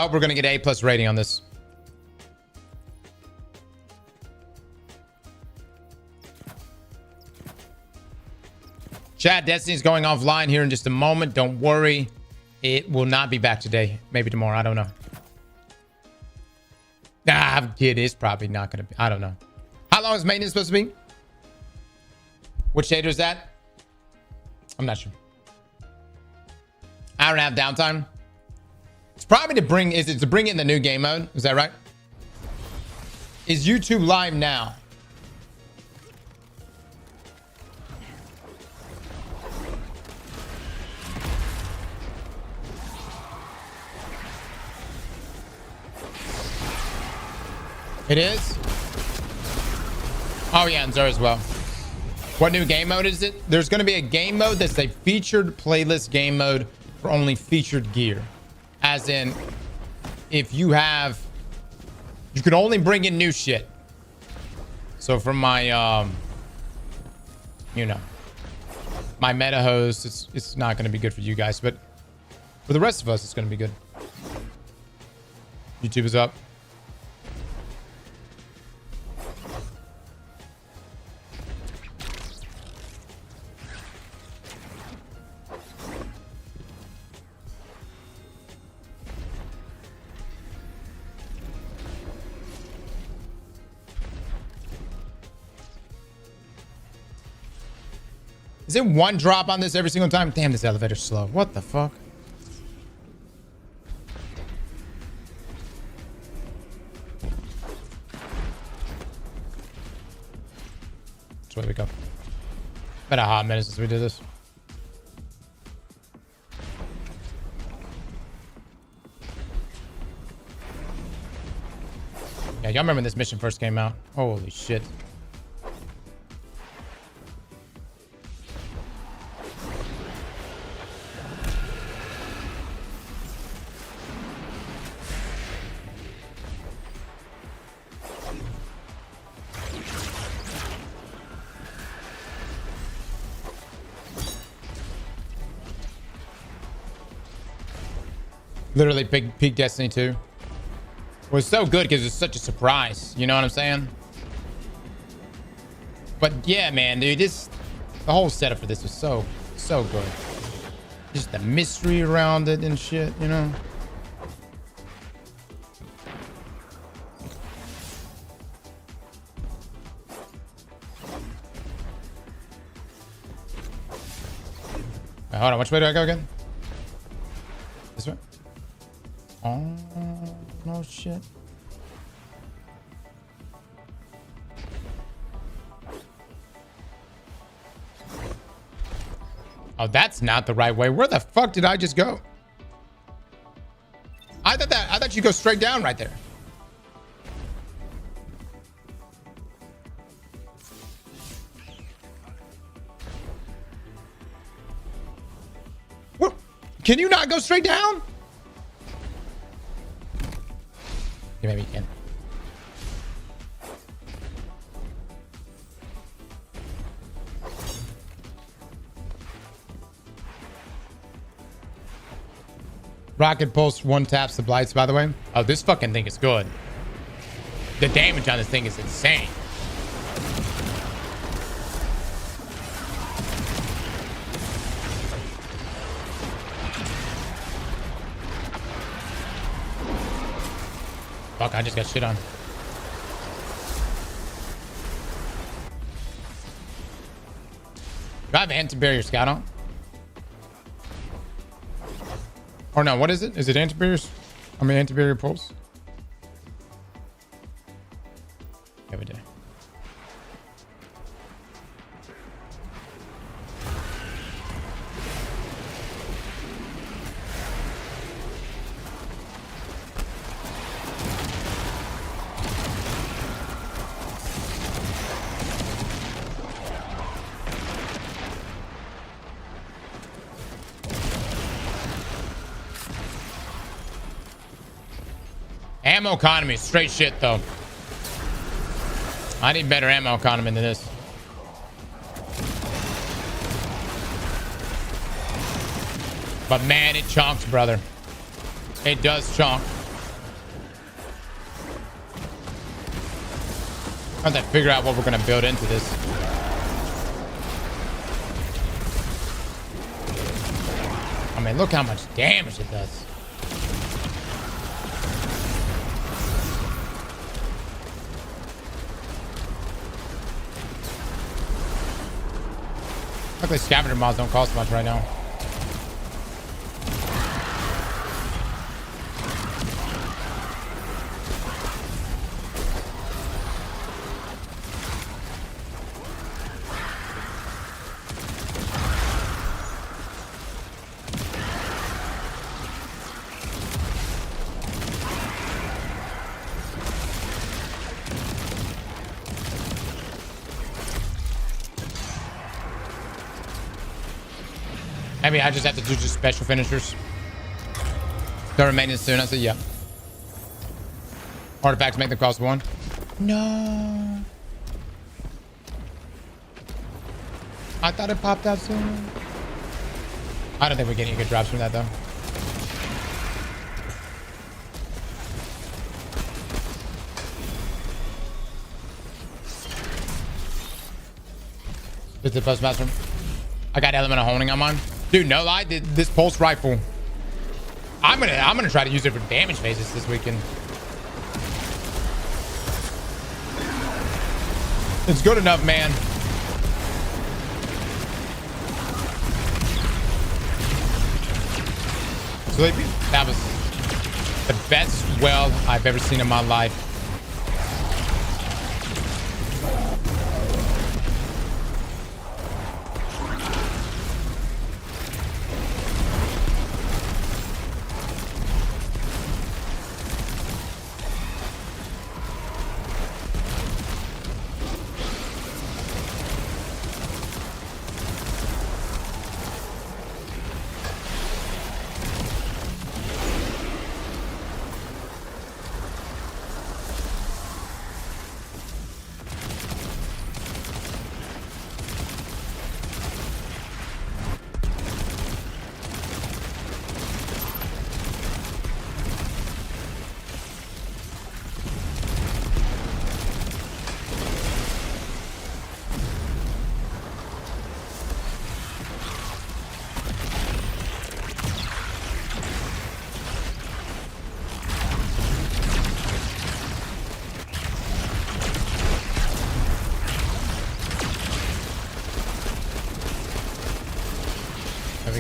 hope we're gonna get A+ rating on this. Chat, Destiny's going offline here in just a moment. Don't worry. It will not be back today. Maybe tomorrow. I don't know. It is probably not going to be. I don't know. How long is maintenance supposed to be? Which shader is that? I'm not sure. Hour and a half downtime. It's probably to bring, is it to bring in the new game mode? Is that right? Is YouTube live now? It is? Oh yeah, and Zer as well. What new game mode is it? There's going to be a game mode that's a featured playlist game mode for only featured gear. As in, if you have, you can only bring in new shit. So from my, you know, my meta host, it's not going to be good for you guys, but for the rest of us, it's going to be good. YouTube is up. Is it one drop on this every single time? Damn, this elevator's slow. What the fuck? Which way we go? Been a hot minute since we did this. Yeah, y'all remember when this mission first came out? Holy shit. Literally peak Destiny 2. It was so good because it's such a surprise. You know what I'm saying? But yeah, man, dude, the whole setup for this was so good. Just the mystery around it and shit, you know? Wait, hold on, which way do I go again? This way? Oh, no shit. Oh, that's not the right way. Where the fuck did I just go? I thought you go straight down right there. What? Can you not go straight down? Maybe you can. Rocket Pulse one taps the blights, by the way. Oh, this fucking thing is good. The damage on this thing is insane. Fuck, I just got shit on. Do I have anti-barrier scout on? Or no, what is it? Is it anti-barriers? I mean anti-barrier pulse? Yeah, we do. Ammo economy, straight shit though. I need better ammo economy than this. But man, it chonks, brother. It does chonk. I have to figure out what we're gonna build into this. I mean, look how much damage it does. Luckily, scavenger mods don't cost much right now. Maybe I just have to do just special finishers. They're remaining soon. I said, yeah. Artifacts make them cost 1. No. I thought it popped out soon. I don't think we're getting good drops from that, though. Is the postmaster? I got element of honing on mine. Dude, no lie, this pulse rifle. I'm gonna try to use it for damage phases this weekend. It's good enough, man. Sleepy. That was the best well I've ever seen in my life.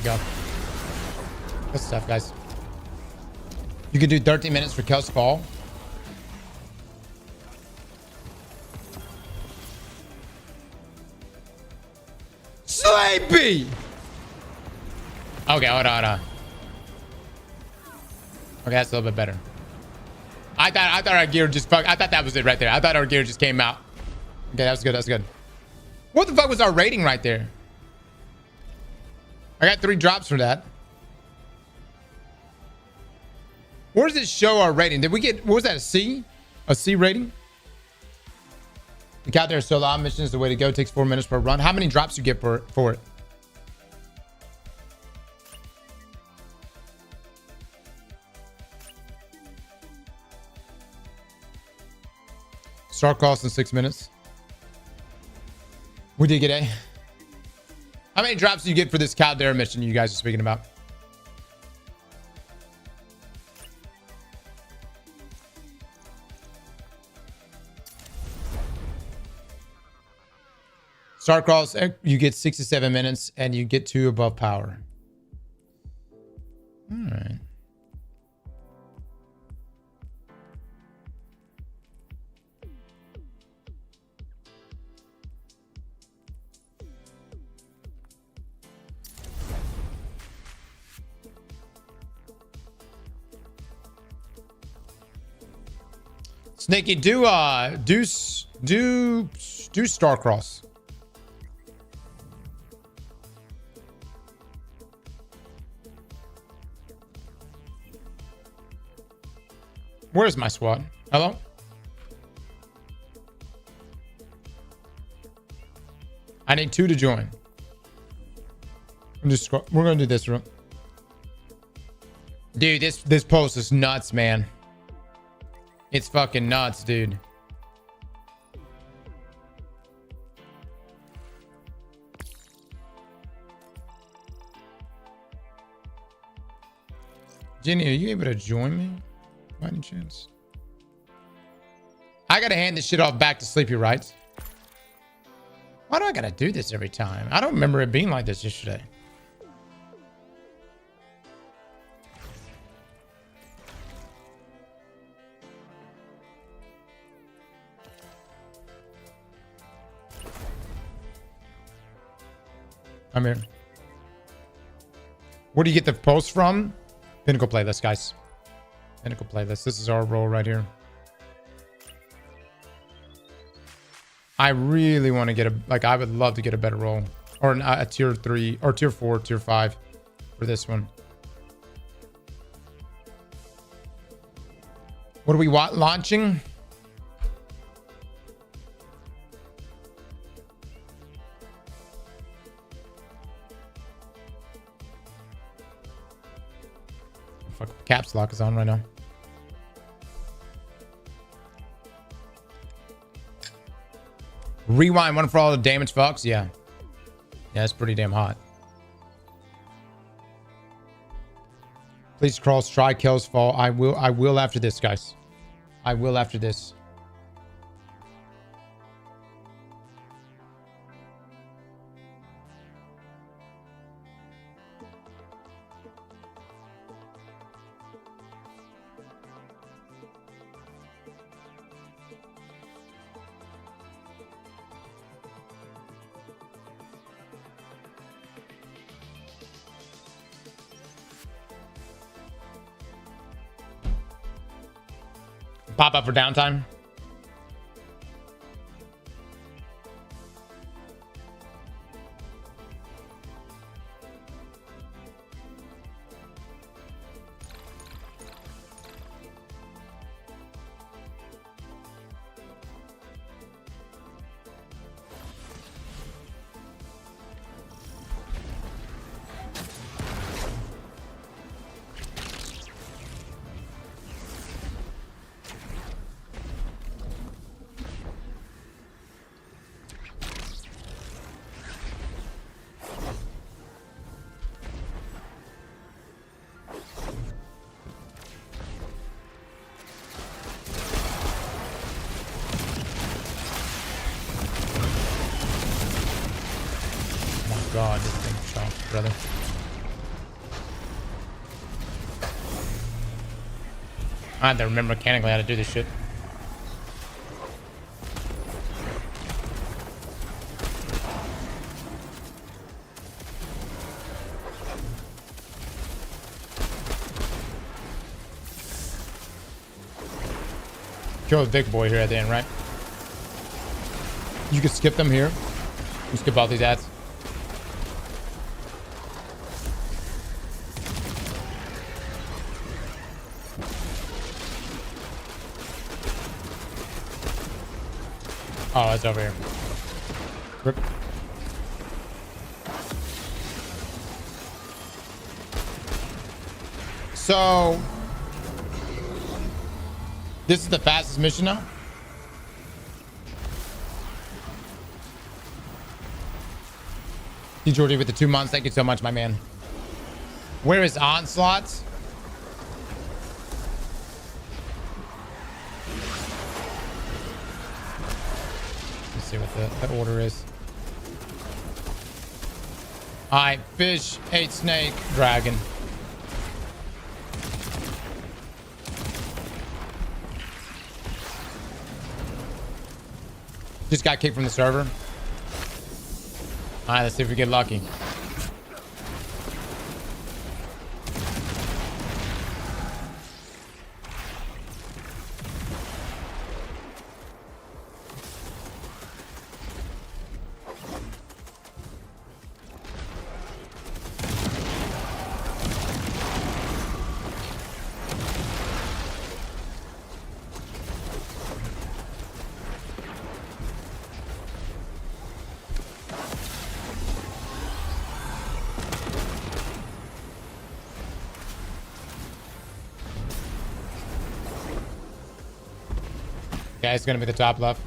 Go. Good stuff, guys. You can do 13 minutes for Kel's Fall. Sleepy. Okay, hold on. Okay, that's a little bit better. I thought our gear just fuck. I thought that was it right there. I thought our gear just came out. Okay, that was good. That's good. What the fuck was our rating right there? I got 3 drops for that. Where does it show our rating? Did we get, what was that, a C? A C rating? The count there solo mission is the way to go. It takes 4 minutes per run. How many drops you get for it? Start cost in 6 minutes. We did get A. How many drops do you get for this Caldera mission you guys are speaking about? Starcross, you get 6 to 7 minutes and you get 2 above power. All right. Sneaky, do Starcross. Where's my SWAT? Hello? I need 2 to join. We're gonna do this room. Dude, this post is nuts, man. It's fucking nuts, dude. Jenny, are you able to join me by any chance? I gotta hand this shit off back to Sleepy Rights. Why do I gotta do this every time? I don't remember it being like this yesterday. I'm here. Where do you get the post from? Pinnacle playlist, guys. Pinnacle playlist. This is our role right here. I really want to get I would love to get a better role. Or a tier 3, or tier 4, tier 5 for this one. What are we launching? Fuck, caps lock is on right now. Rewind one for all the damage fucks. Yeah. Yeah, it's pretty damn hot. Please cross, try kills, fall. I will after this, guys. I will after this. Pop up for downtime. God, this thing shot, brother. I had to remember mechanically how to do this shit. Kill the big boy here at the end, right? You can skip them here. You skip all these ads. Oh, it's over here. Rip. So, this is the fastest mission now? Jordy with the 2 months. Thank you so much, my man. Where is Onslaught? See what the order is. Alright, fish, 8 snake, dragon. Just got kicked from the server. Alright, let's see if we get lucky. Okay, it's gonna be the top left.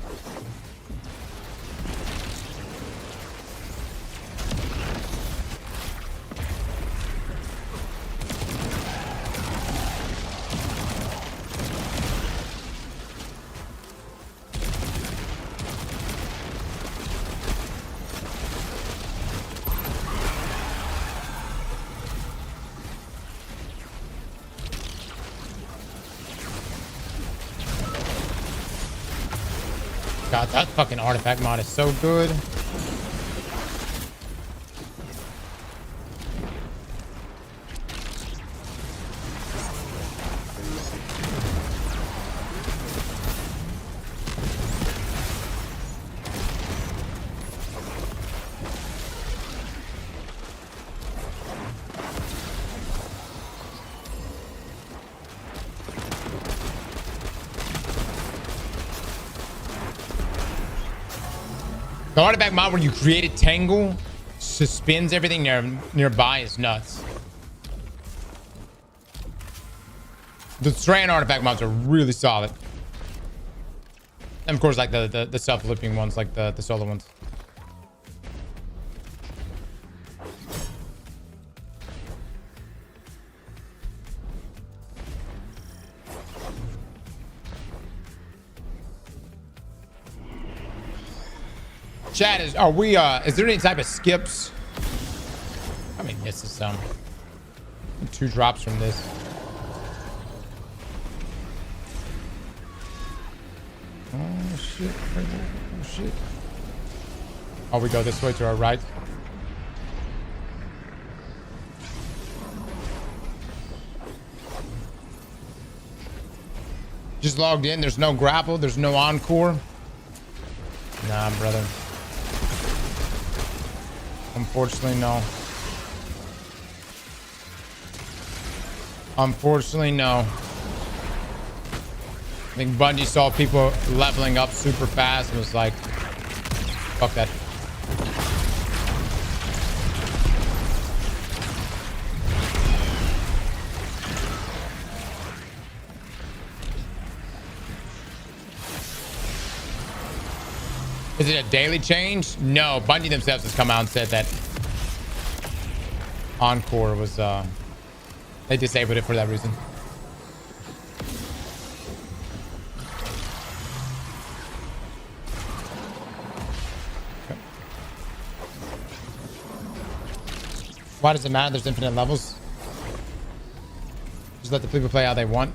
God, that fucking artifact mod is so good. The artifact mod where you create a tangle, suspends everything nearby is nuts. The Strand artifact mods are really solid. And of course, like the self-looping ones, like the solo ones. Chat is, is there any type of skips? I mean, this is 2 drops from this. Oh shit, oh shit. Oh, we go this way to our right. Just logged in, there's no grapple, there's no encore. Nah, brother. Unfortunately, no. Unfortunately, no. I think Bungie saw people leveling up super fast and was like, fuck that. Is it a daily change? No, Bungie themselves has come out and said that Encore was, they disabled it for that reason. Okay. Why does it matter? There's infinite levels. Just let the people play how they want.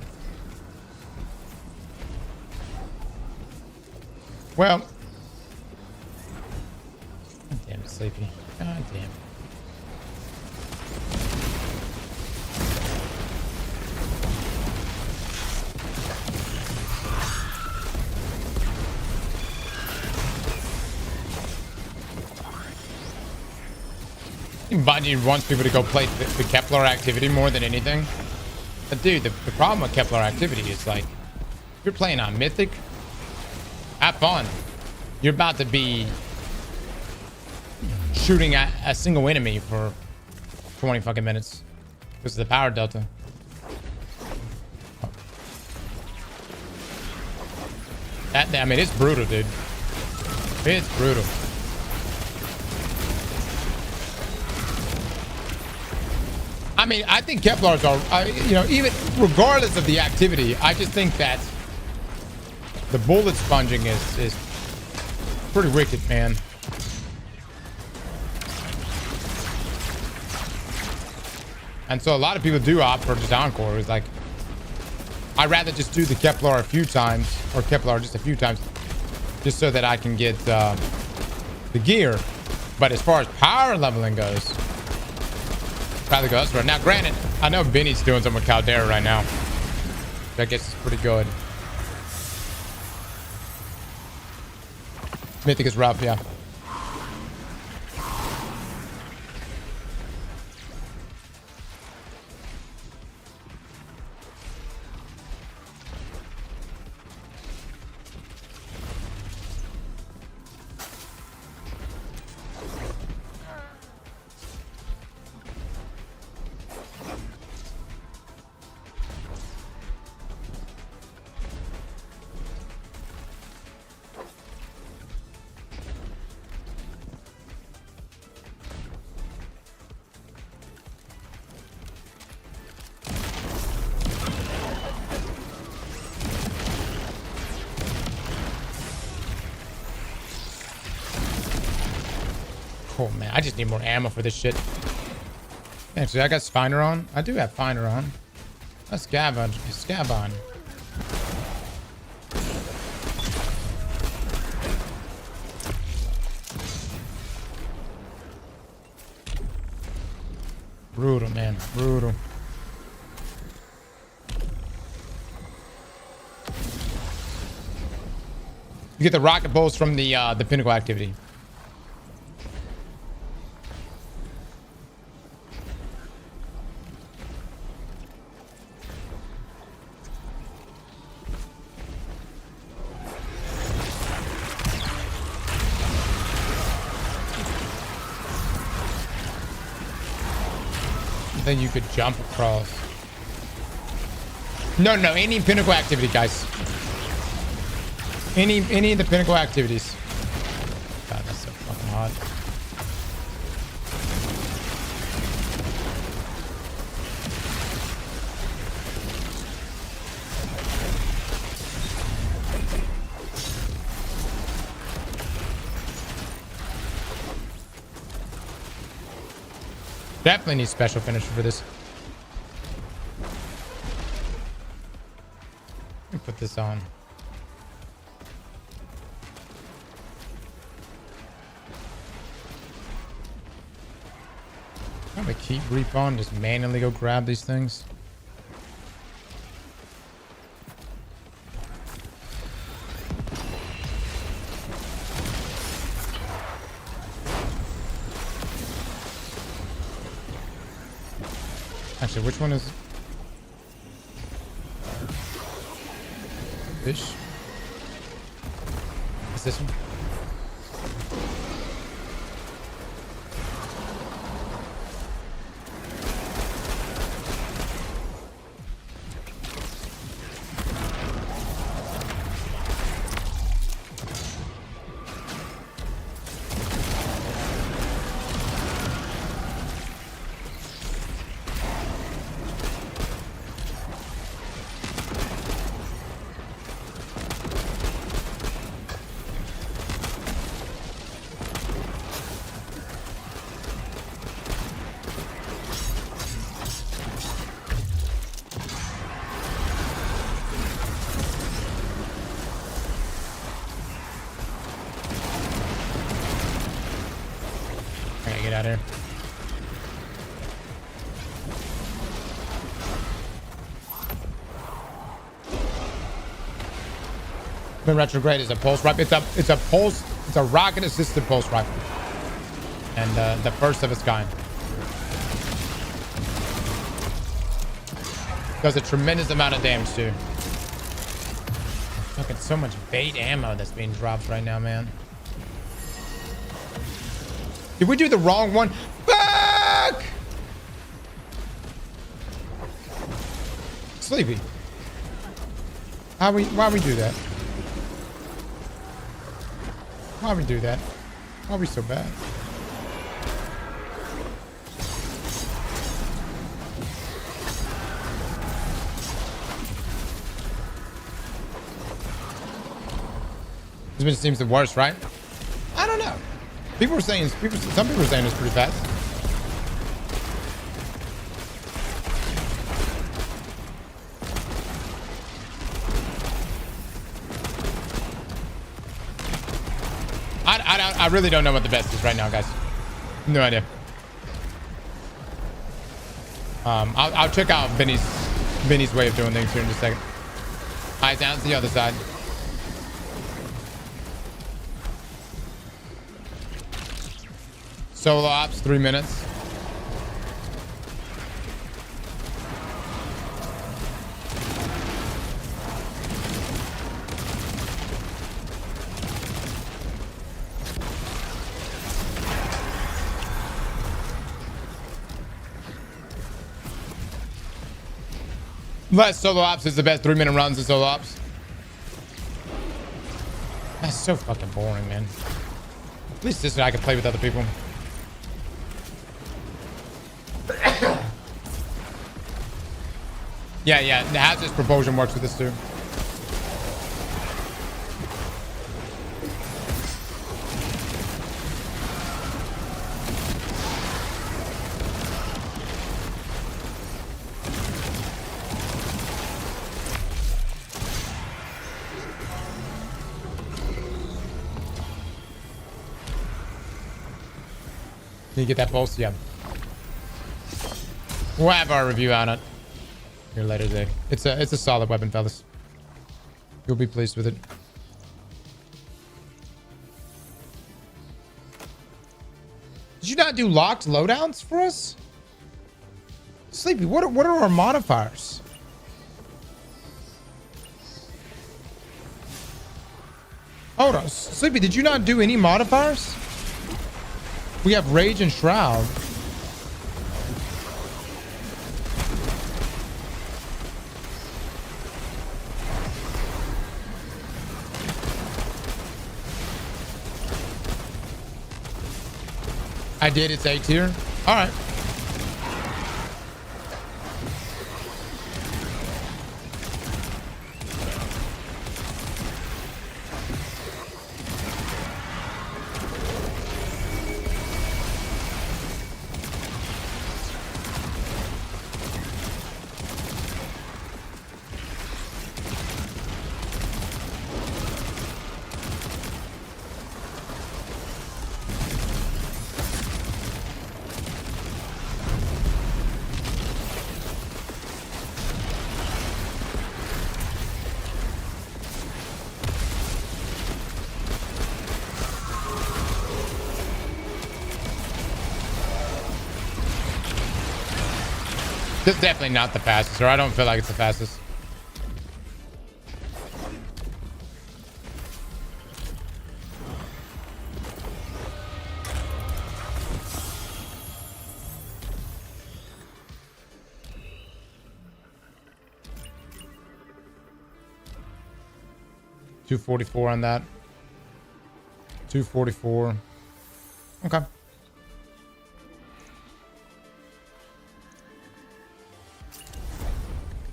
Well, God damn it, Sleepy. God damn it. Bungie wants people to go play the Kepler activity more than anything. But dude, the problem with Kepler activity is like, if you're playing on Mythic, have fun. You're about to be shooting at a single enemy for 20 fucking minutes because of the power delta. I mean, it's brutal, dude. It's brutal. I mean, I think Kepler's are, you know, even regardless of the activity, I just think that the bullet sponging is pretty wicked, man. And so a lot of people do opt for just Encore. It's like, I'd rather just do the Kepler a few times, or Kepler just a few times, just so that I can get the gear. But as far as power leveling goes, rather go elsewhere. Now, granted, I know Benny's doing something with Caldera right now. I guess it's pretty good. Mythic is rough, yeah. Oh man, I just need more ammo for this shit. Actually, I got Finder on. I do have Finder on. That's Scab on. Brutal, man. Brutal. You get the rocket bolts from the pinnacle activity. Then you could jump across. No, any pinnacle activity, guys. Any of the pinnacle activities. God, that's so fucking hot. Definitely need special finisher for this. Let me put this on. I'm gonna keep reap on, just manually go grab these things. Actually, which one is fish? Is this one? Get out of here. The retrograde is a pulse rifle. It's a pulse. It's a rocket assisted pulse rifle, and the first of its kind. Does a tremendous amount of damage too. Fucking so much bait ammo that's being dropped right now, man. Did we do the wrong one? Fuck! Sleepy. Why we do that? Why we do that? Why are we so bad? This one seems the worst, right? I don't know. People were saying, some people were saying it's pretty fast. I really don't know what the best is right now, guys. No idea. I'll check out Vinny's way of doing things here in just a second. Eyes down to the other side. Solo ops, 3 minutes. Less solo ops is the best 3-minute runs in solo ops. That's so fucking boring, man. At least this way I can play with other people. Yeah, the hazardous propulsion works with this too. Can you get that pulse? Yeah. We'll have our review on it here later today. It's a solid weapon, fellas. You'll be pleased with it. Did you not do locked loadouts for us? Sleepy, what are our modifiers? Hold on, Sleepy, did you not do any modifiers? We have Rage and Shroud. I did, it's A tier. All right. This is definitely not the fastest, or I don't feel like it's the fastest. $244 on that. $244. Okay.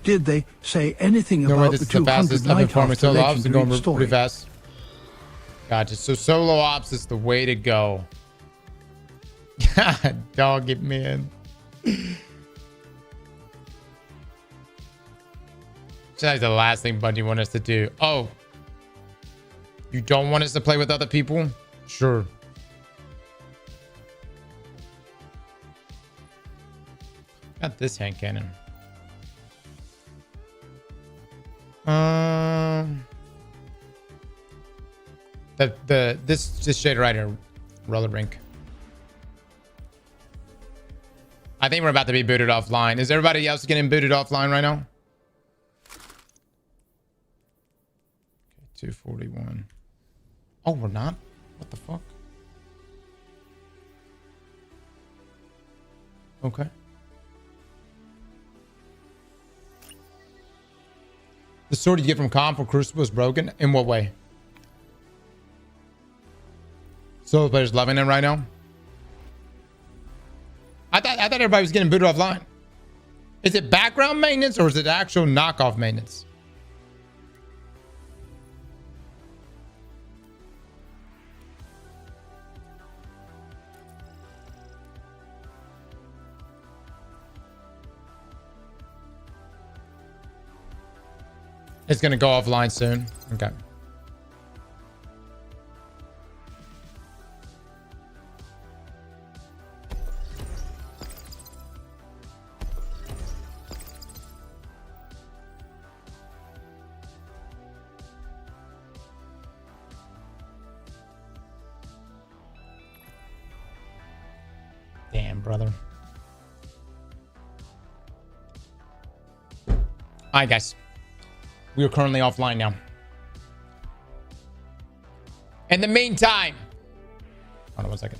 Did they say anything No way, about this the is the 200 fastest. I've been farming lighthouse solo ops and going legendary story? pretty fast. Gotcha. So solo ops is the way to go. God, dog it, man. Sounds like the last thing Bungie want us to do. Oh, you don't want us to play with other people? Sure. Got this hand cannon. This shader right here, roller rink. I think we're about to be booted offline. Is everybody else getting booted offline right now? Okay, 241. Oh, we're not? What the fuck? Okay. The sword you get from comp or Crucible is broken? In what way? Solo players loving it right now? I thought everybody was getting booted offline. Is it background maintenance or is it actual knockoff maintenance? It's gonna go offline soon. Okay. Damn, brother. All right, guys. We are currently offline now. In the meantime, hold on one second.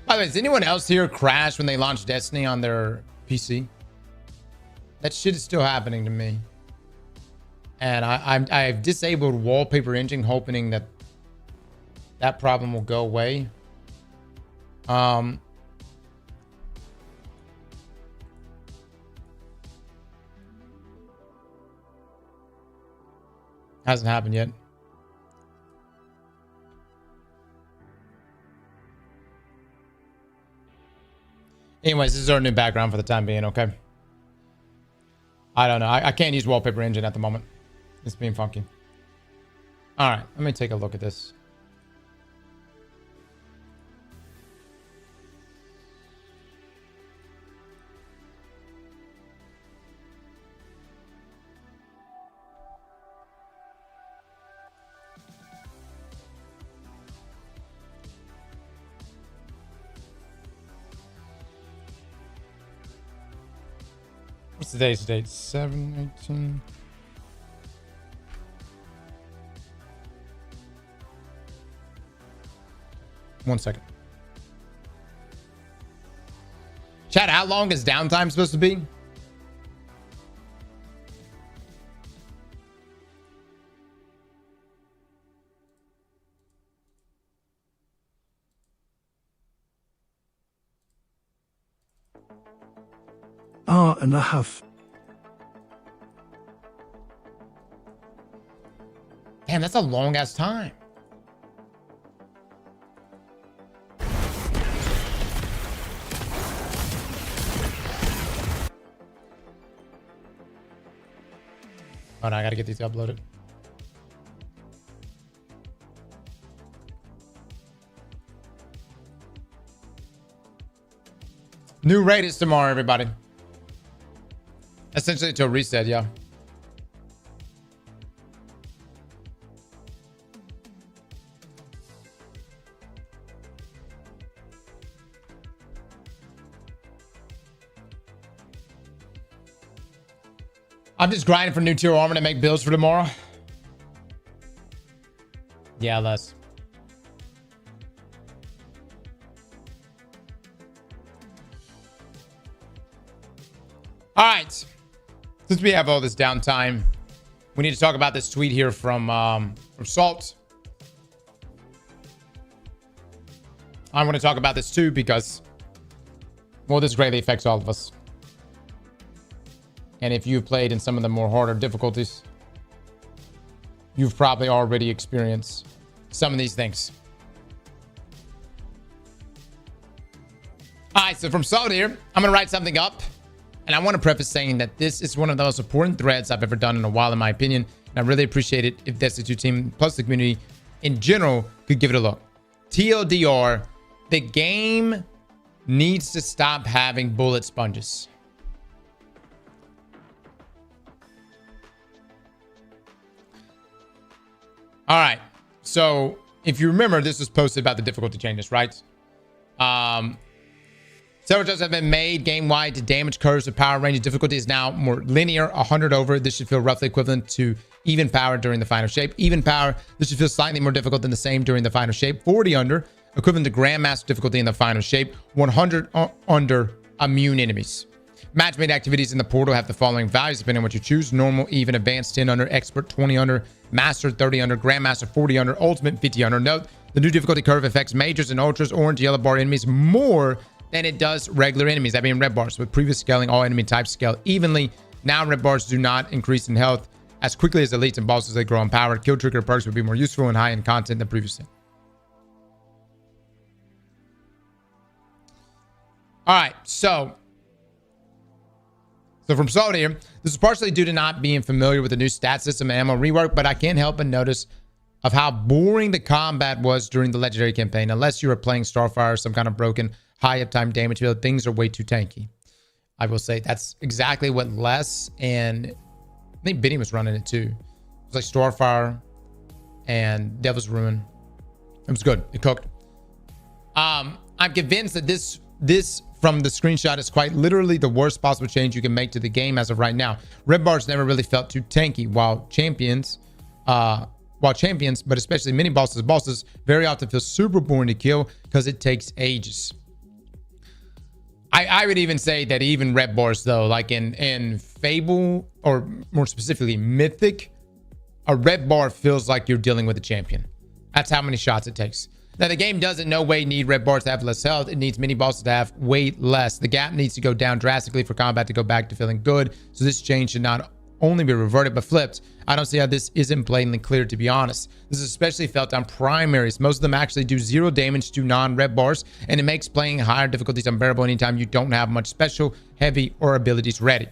By the way, does anyone else here crash when they launch Destiny on their PC? That shit is still happening to me. And I've disabled wallpaper engine, hoping that that problem will go away. Hasn't happened yet. Anyways, this is our new background for the time being, okay? I don't know. I can't use wallpaper engine at the moment. It's being funky. All right, let me take a look at this. What's today's date? 7/18. One second. Chat, how long is downtime supposed to be? Hour and a half. Damn, that's a long ass time. Oh no, I gotta get these uploaded. New raid is tomorrow, everybody. Essentially to a reset, yeah. I'm just grinding for new tier armor to make builds for tomorrow. Yeah, less. All right. Since we have all this downtime, we need to talk about this tweet here from Salt. I want to talk about this too because, well, this greatly affects all of us. And if you've played in some of the more harder difficulties, you've probably already experienced some of these things. All right, so from Salt here, I'm going to write something up. And I want to preface saying that this is one of the most important threads I've ever done in a while, in my opinion. And I really appreciate it if Destiny 2 team plus the community in general could give it a look. TLDR, the game needs to stop having bullet sponges. All right. So if you remember, this was posted about the difficulty changes, right? Several adjustments have been made game-wide to damage curves. The power range of difficulty is now more linear, 100 over. This should feel roughly equivalent to even power during the final shape. Even power, this should feel slightly more difficult than the same during the final shape. 40 under, equivalent to Grandmaster difficulty in the final shape. 100 under, immune enemies. Match-made activities in the portal have the following values depending on what you choose. Normal, even, advanced 10 under, expert 20 under, master 30 under, grandmaster 40 under, ultimate 50 under. Note, the new difficulty curve affects majors and ultras, orange, yellow bar enemies more than it does regular enemies, that being red bars. With previous scaling, all enemy types scale evenly. Now red bars do not increase in health as quickly as elites and bosses. They grow in power. Kill trigger perks would be more useful and high in content than previously. All right, so from Salt here, this is partially due to not being familiar with the new stat system and ammo rework, but I can't help but notice of how boring the combat was during the legendary campaign. Unless you were playing Starfire or some kind of broken high uptime damage build, things are way too tanky. I will say that's exactly what Les and I think Benny was running it too. It was like Starfire and Devil's Ruin. It was good. It cooked. I'm convinced that this from the screenshot is quite literally the worst possible change you can make to the game as of right now. Red bars never really felt too tanky, while champions, but especially mini bosses very often feel super boring to kill because it takes ages. I would even say that even red bars though, like in Fable, or more specifically Mythic, a red bar feels like you're dealing with a champion. That's how many shots it takes. Now, the game doesn't no way need red bars to have less health. It needs mini bosses to have way less. The gap needs to go down drastically for combat to go back to feeling good. So this change should not only be reverted, but flipped. I don't see how this isn't blatantly clear, to be honest. This is especially felt on primaries. Most of them actually do 0 damage to non-red bars, and it makes playing higher difficulties unbearable anytime you don't have much special, heavy, or abilities ready.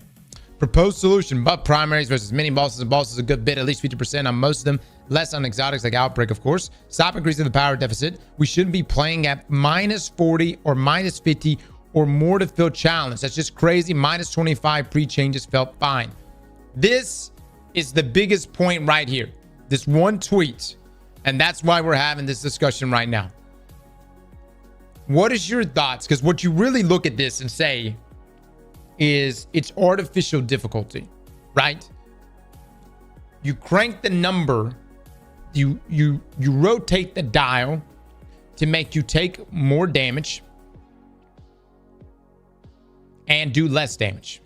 Proposed solution: buff primaries versus mini bosses and bosses a good bit, at least 50% on most of them. less on exotics like Outbreak, of course. Stop increasing the power deficit. We shouldn't be playing at -40 or -50 or more to fill challenge. That's just crazy. -25 pre-changes felt fine. This is the biggest point right here. This one tweet. And that's why we're having this discussion right now. What is your thoughts? Because what you really look at this and say is it's artificial difficulty, right? You crank the number, you rotate the dial to make you take more damage and do less damage.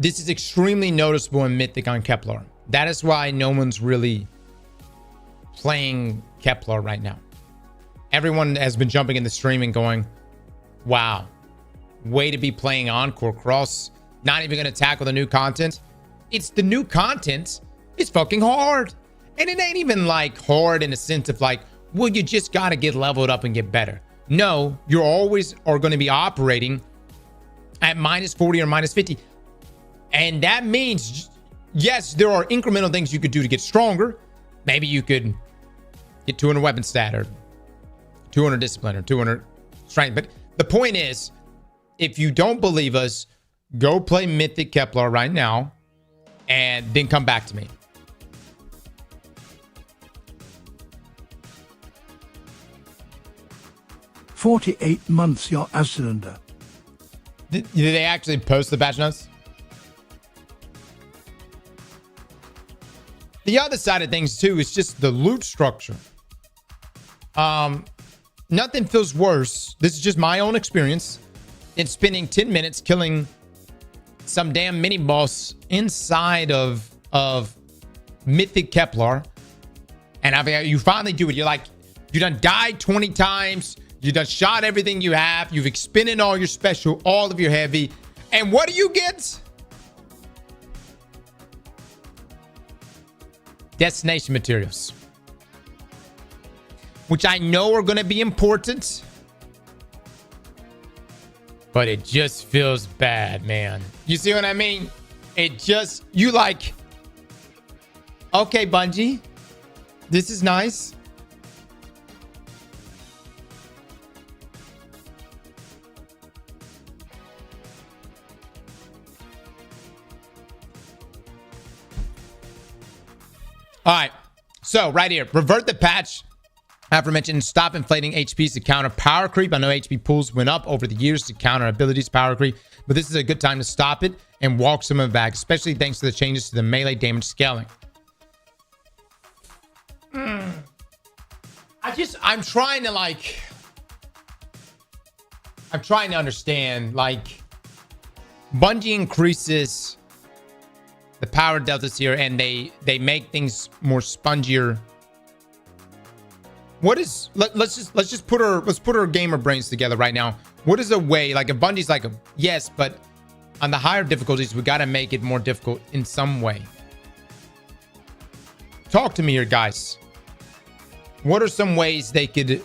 This is extremely noticeable in Mythic on Kepler. That is why no one's really playing Kepler right now. Everyone has been jumping in the stream and going, wow, way to be playing Encore Cross. Not even going to tackle the new content. It's the new content. It's fucking hard. And it ain't even like hard in the sense of like, well, you just got to get leveled up and get better. No, you always are going to be operating at -40 or -50. And that means, yes, there are incremental things you could do to get stronger. Maybe you could get 200 weapon stat or 200 discipline or 200 strength. But the point is, if you don't believe us, go play Mythic Kepler right now and then come back to me. "48 months your cylinder." Did they actually post the patch notes? The other side of things too is just the loot structure. Nothing feels worse. This is just my own experience in spending 10 minutes killing some damn mini boss inside of Mythic Kepler. And I mean, you finally do it. You're like, you done died 20 times. You done shot everything you have. You've expended all your special, all of your heavy. And what do you get? Destination materials, which I know are going to be important, but it just feels bad, man. You see what I mean? It just, you like, okay, Bungie, this is nice. All right, so right here, revert the patch aforementioned, stop inflating HPs to counter power creep. I know HP pools went up over the years to counter abilities power creep, but this is a good time to stop it and walk some of it back, especially thanks to the changes to the melee damage scaling. I'm trying to understand, like, Bungie increases the power deltas here and they make things more spongier. What is, let's just put our gamer brains together right now. What is a way, like, if Bungie's like, yes, but on the higher difficulties we got to make it more difficult in some way. Talk to me here, guys. What are some ways they could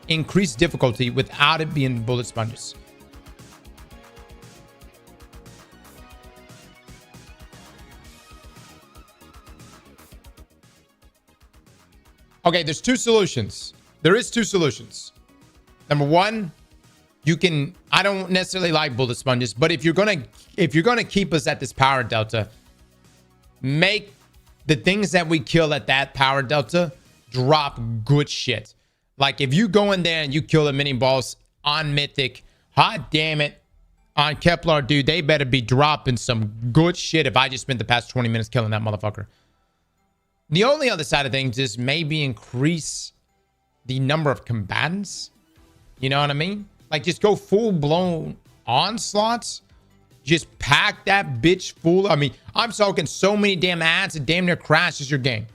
increase difficulty without it being bullet sponges? Okay, there's two solutions. There is two solutions. Number one, you can, I don't necessarily like bullet sponges, but if you're gonna keep us at this power delta, make the things that we kill at that power delta drop good shit. Like if you go in there and you kill a mini boss on Mythic, hot damn it, on Kepler, dude, they better be dropping some good shit if I just spent the past 20 minutes killing that motherfucker. The only other side of things is maybe increase the number of combatants. You know what I mean? Like just go full-blown onslaughts. Just pack that bitch full. I mean, I'm talking so many damn ads it damn near crashes your game.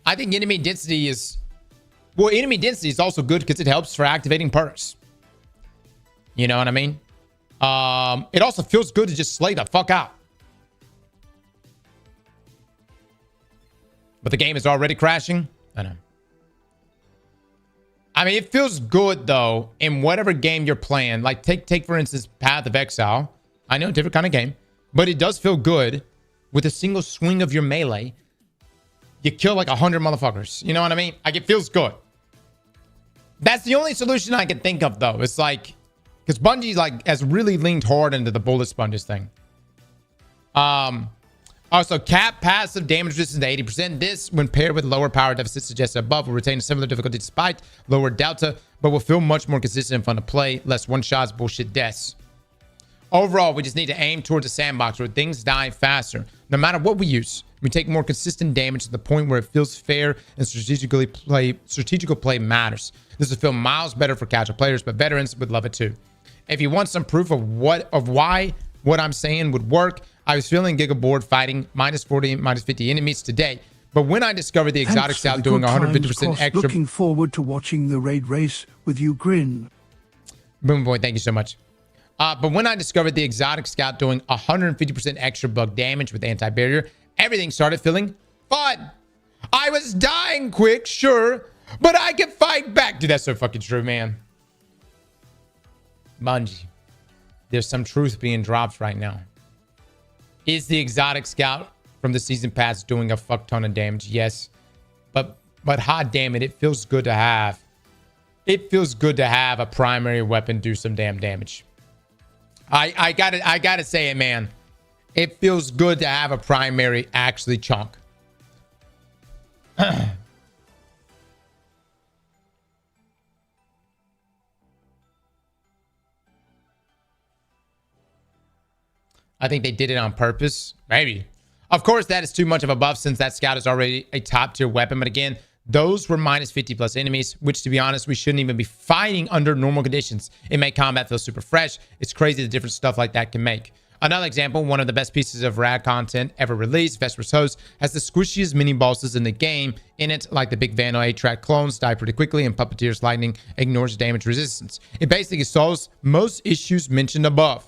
I think enemy density is... Well, enemy density is also good because it helps for activating perks. You know what I mean? It also feels good to just slay the fuck out. But the game is already crashing. I know. I mean, it feels good, though, in whatever game you're playing. Like, take for instance, Path of Exile. I know, different kind of game. But it does feel good with a single swing of your melee. You kill like 100 motherfuckers. You know what I mean? Like, it feels good. That's the only solution I can think of, though. It's like, because Bungie like has really leaned hard into the bullet sponges thing. Also, cap passive damage resistance to 80%. This, when paired with lower power deficit suggested above, will retain a similar difficulty despite lower delta, but will feel much more consistent and fun to play. Less one-shots, bullshit deaths. Overall, we just need to aim towards a sandbox where things die faster. No matter what we use, we take more consistent damage to the point where it feels fair and strategical play matters. This will feel miles better for casual players, but veterans would love it too. If you want some proof of why what I'm saying would work, I was feeling giga bored fighting -40, -50 enemies today. But when I discovered the exotic scout doing 150% extra... Looking forward to watching the raid race with you, Grin. Boom Boy, thank you so much. But when I discovered the exotic scout doing 150% extra bug damage with anti-barrier, everything started feeling fun. I was dying quick, sure, but I could fight back. Dude, that's so fucking true, man. Bungie, there's some truth being dropped right now. Is the exotic scout from the season pass doing a fuck ton of damage? Yes. But hot damn it, it feels good to have. It feels good to have a primary weapon do some damn damage. I gotta say it, man. It feels good to have a primary actually chunk. I think they did it on purpose. Maybe. Of course, that is too much of a buff since that scout is already a top tier weapon. But again, those were -50 plus enemies, which to be honest, we shouldn't even be fighting under normal conditions. It made combat feel super fresh. It's crazy the different stuff like that can make. Another example, one of the best pieces of rad content ever released, Vesper's Host, has the squishiest mini bosses in the game in it, like the big Vandal 8-track clones die pretty quickly and Puppeteer's Lightning ignores damage resistance. It basically solves most issues mentioned above.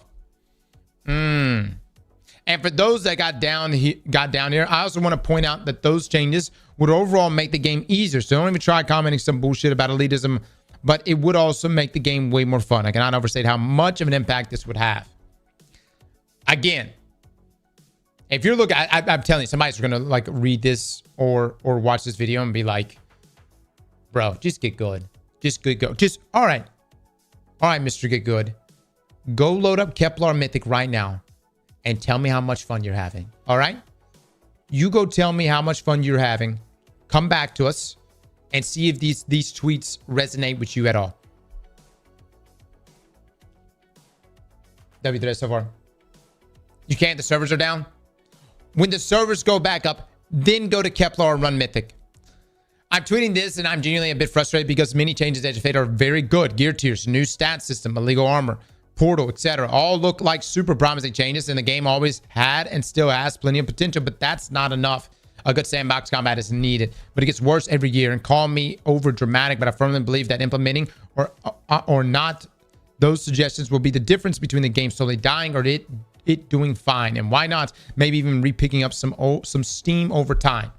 And for those that got down here, I also want to point out that those changes would overall make the game easier. So don't even try commenting some bullshit about elitism, but it would also make the game way more fun. I cannot overstate how much of an impact this would have. Again, if you're looking, I'm telling you, somebody's gonna like read this or watch this video and be like, bro, just get good. Just get good. Just all right, Mr. Get Good. Go load up Kepler Mythic right now and tell me how much fun you're having. All right? You go tell me how much fun you're having. Come back to us and see if these tweets resonate with you at all. W3 so far. You can't? The servers are down? When the servers go back up, then go to Kepler or run Mythic. I'm tweeting this and I'm genuinely a bit frustrated because many changes to Edge of Fate are very good. Gear tiers, new stat system, illegal armor, portal, etc. all look like super promising changes, and the game always had and still has plenty of potential, but that's not enough. A good sandbox combat is needed, but it gets worse every year. And call me over dramatic, but I firmly believe that implementing or not those suggestions will be the difference between the game slowly dying or it doing fine. And why not maybe even re-picking up some steam over time.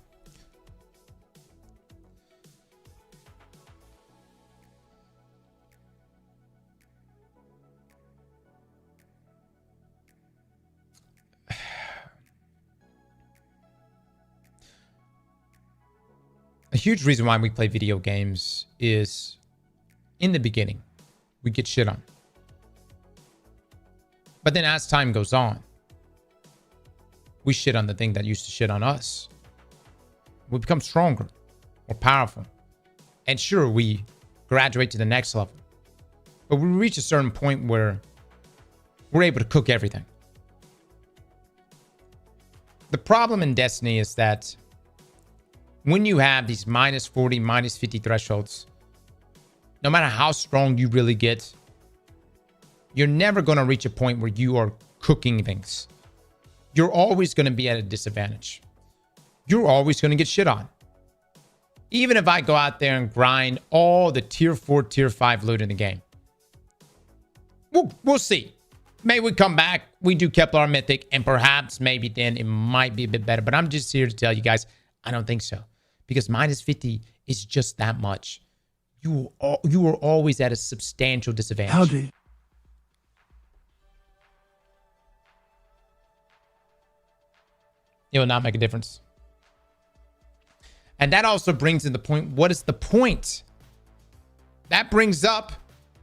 A huge reason why we play video games is in the beginning, we get shit on. But then as time goes on, we shit on the thing that used to shit on us. We become stronger, more powerful. And sure, we graduate to the next level. But we reach a certain point where we're able to cook everything. The problem in Destiny is that when you have these -40, -50 thresholds, no matter how strong you really get, you're never going to reach a point where you are cooking things. You're always going to be at a disadvantage. You're always going to get shit on. Even if I go out there and grind all the tier 4, tier 5 loot in the game. We'll see. Maybe we come back, we do Kepler Mythic, and perhaps maybe then it might be a bit better. But I'm just here to tell you guys, I don't think so. Because -50 is just that much. you were always at a substantial disadvantage. Howdy. It will not make a difference. And that also brings in the point, what is the point? That brings up,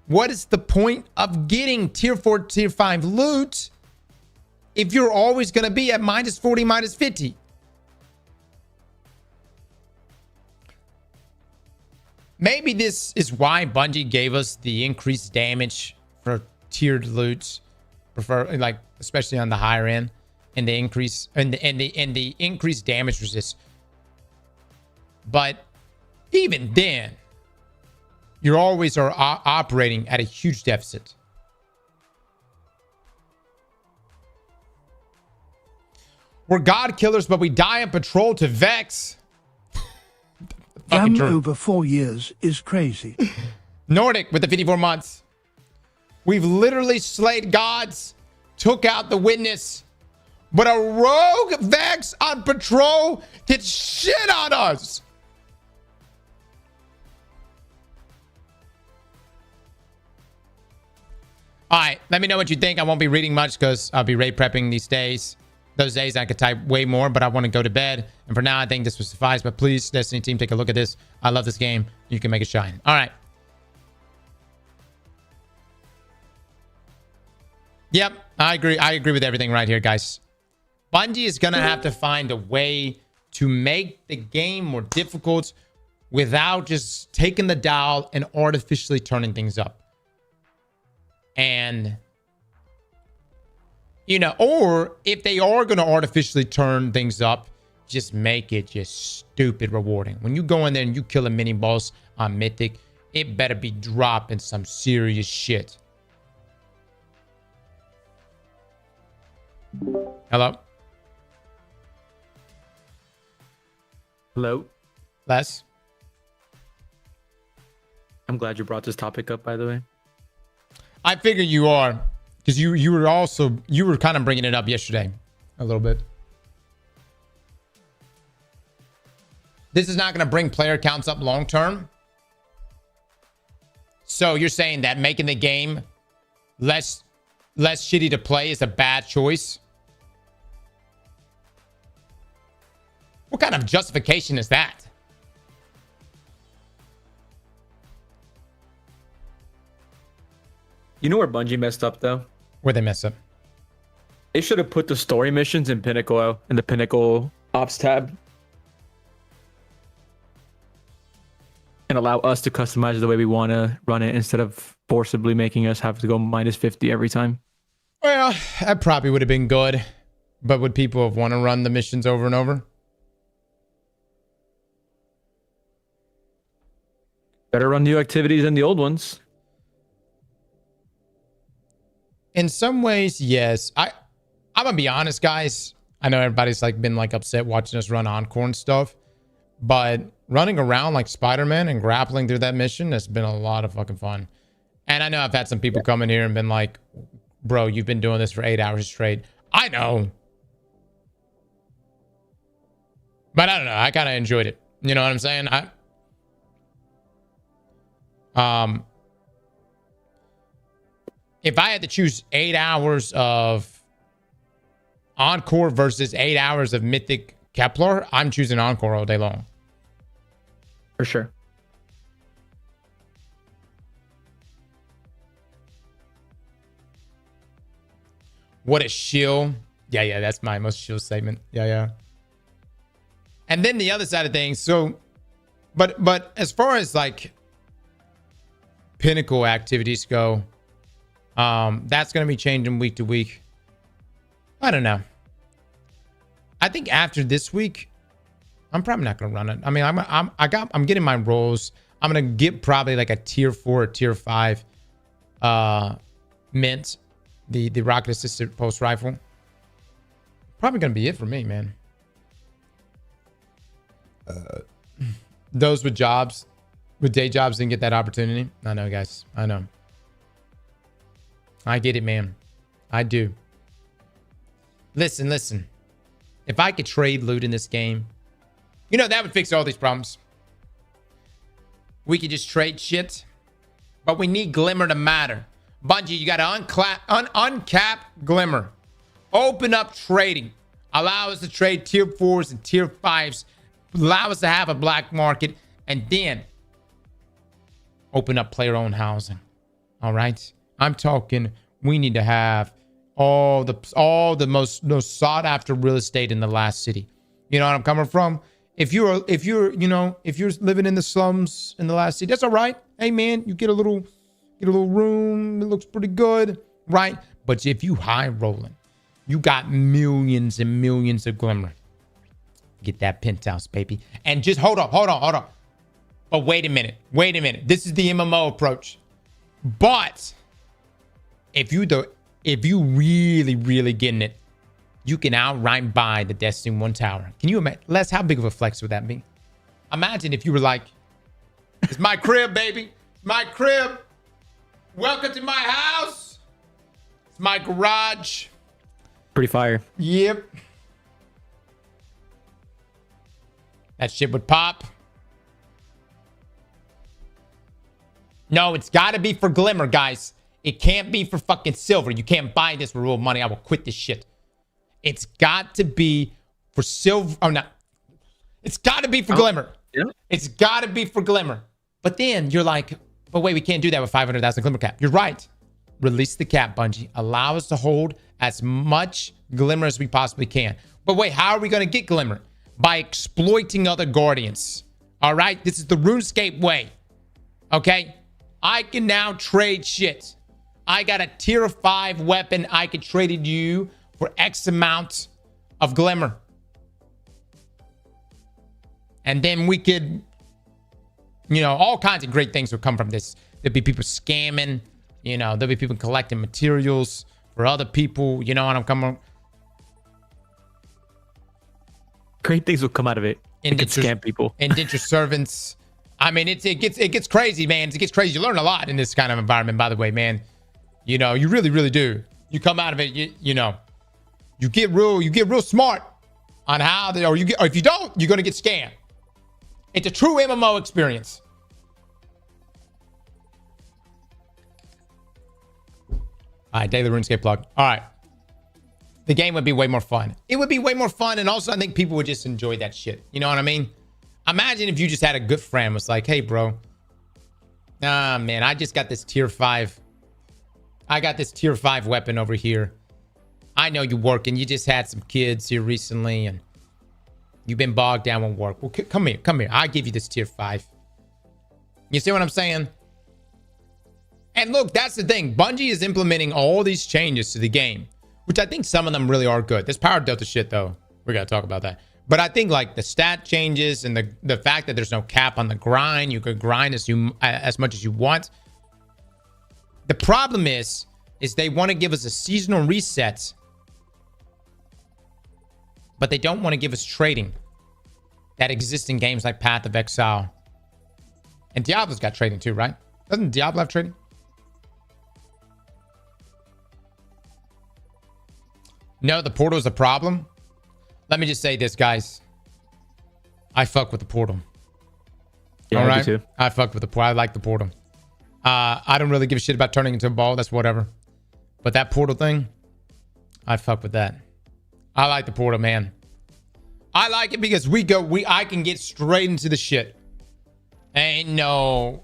what is the point of getting tier 4, tier 5 loot if you're always going to be at minus 40, minus 50? Maybe this is why Bungie gave us the increased damage for tiered loot, like especially on the higher end, and the increase and the increased damage resist. But even then, you always are operating at a huge deficit. We're God killers, but we die on patrol to Vex. Damn, over 4 years is crazy. Nordic with the 54 months. We've literally slayed gods, took out the witness, but a rogue Vex on patrol gets shit on us. All right, let me know what you think. I won't be reading much because I'll be raid prepping these days. Those days I could type way more, but I want to go to bed. And for now, I think this will suffice. But please, Destiny team, take a look at this. I love this game. You can make it shine. All right. Yep, I agree. I agree with everything right here, guys. Bungie is going to have to find a way to make the game more difficult without just taking the dial and artificially turning things up. And, you know, or if they are going to artificially turn things up, just make it just stupid rewarding. When you go in there and you kill a mini boss on Mythic, it better be dropping some serious shit. Hello? Hello? Les? I'm glad you brought this topic up, by the way. I figure you are, because you were kind of bringing it up yesterday a little bit. This is not going to bring player counts up long term. So you're saying that making the game less shitty to play is a bad choice? What kind of justification is that? You know where Bungie messed up, though? Where they mess up? They should have put the story missions in Pinnacle, in the Pinnacle Ops tab. And allow us to customize the way we want to run it instead of forcibly making us have to go minus 50 every time. Well, that probably would have been good. But would people have want to run the missions over and over? Better run new activities than the old ones. In some ways, yes. I'm gonna be honest, guys. I know everybody's like been like upset watching us run Encore and stuff, but running around like Spider-Man and grappling through that mission has been a lot of fucking fun. And I know I've had some people come in here and been like, bro, you've been doing this for 8 hours straight. I know. But I don't know. I kind of enjoyed it. You know what I'm saying? If I had to choose 8 hours of Encore versus 8 hours of Mythic Kepler, I'm choosing Encore all day long. For sure. What a shill. Yeah, that's my most shill statement. Yeah. And then the other side of things. So, but as far as like Pinnacle activities go, that's going to be changing week to week. I don't know. I think after this week, I'm probably not going to run it. I mean, I'm getting my rolls. I'm going to get probably like a tier 4 or tier 5 mint, the rocket assisted pulse rifle. Probably going to be it for me, man. Those with jobs, with day jobs, didn't get that opportunity. I know, guys. I know. I get it, man. I do. Listen. If I could trade loot in this game, you know, that would fix all these problems. we could just trade shit. But we need Glimmer to matter. Bungie, you got to uncap Glimmer. Open up trading. Allow us to trade tier 4s and tier 5s. Allow us to have a black market. And then open up player-owned housing. All right? I'm talking we need to have all the most sought-after real estate in the last city. You know what I'm coming from? If you're living in the slums in the last city, that's all right. Hey man, you get a little room. It looks pretty good, right? But if you high rolling, you got millions and millions of Glimmer. Get that penthouse, baby. And just hold on. But wait a minute. This is the MMO approach. But if you really getting it, you can outright buy the Destiny 1 tower. Can you imagine? Les, how big of a flex would that be? Imagine if you were like, it's my crib, baby. It's my crib. Welcome to my house. It's my garage. Pretty fire. Yep. That shit would pop. No, it's got to be for Glimmer, guys. It can't be for fucking silver. You can't buy this for real money. I will quit this shit. It's got to be for silver. Oh, no. It's got to be for Glimmer. Yeah. It's got to be for Glimmer. But then you're like, but wait, we can't do that with 500,000 Glimmer cap. You're right. Release the cap, Bungie. Allow us to hold as much Glimmer as we possibly can. But wait, how are we going to get Glimmer? By exploiting other Guardians. All right? This is the RuneScape way. Okay? I can now trade shit. I got a tier 5 weapon. I could trade it to you for X amount of Glimmer. And then we could, all kinds of great things would come from this. There'd be people scamming, there'll be people collecting materials for other people, you know what I'm coming. Great things will come out of it. It could scam people. Indentured servants. I mean, it gets crazy, man. It gets crazy. You learn a lot in this kind of environment, by the way, man. You really, really do. You come out of it, you get real smart on how or if you don't, you're gonna get scammed. It's a true MMO experience. All right, daily RuneScape plug. All right. The game would be way more fun. It would be way more fun, and also I think people would just enjoy that shit. You know what I mean? Imagine if you just had a good friend was like, hey, bro. Nah, man, I just got this tier 5. I got this tier 5 weapon over here. I know you're working. You just had some kids here recently, and you've been bogged down with work. Well, come here. I'll give you this tier 5. You see what I'm saying? And look, that's the thing. Bungie is implementing all these changes to the game, which I think some of them really are good. This power delta shit, though, we got to talk about that. But I think like the stat changes and the fact that there's no cap on the grind, you could grind as much as you want. The problem is they want to give us a seasonal reset, but they don't want to give us trading that exists in games like Path of Exile. And Diablo's got trading too, right? Doesn't Diablo have trading? No, the portal is a problem. Let me just say this, guys. I fuck with the portal. Yeah, all right? I do too. I fuck with the portal. I like the portal. I don't really give a shit about turning into a ball. That's whatever. But that portal thing, I fuck with that. I like the portal, man. I like it because I can get straight into the shit. Ain't no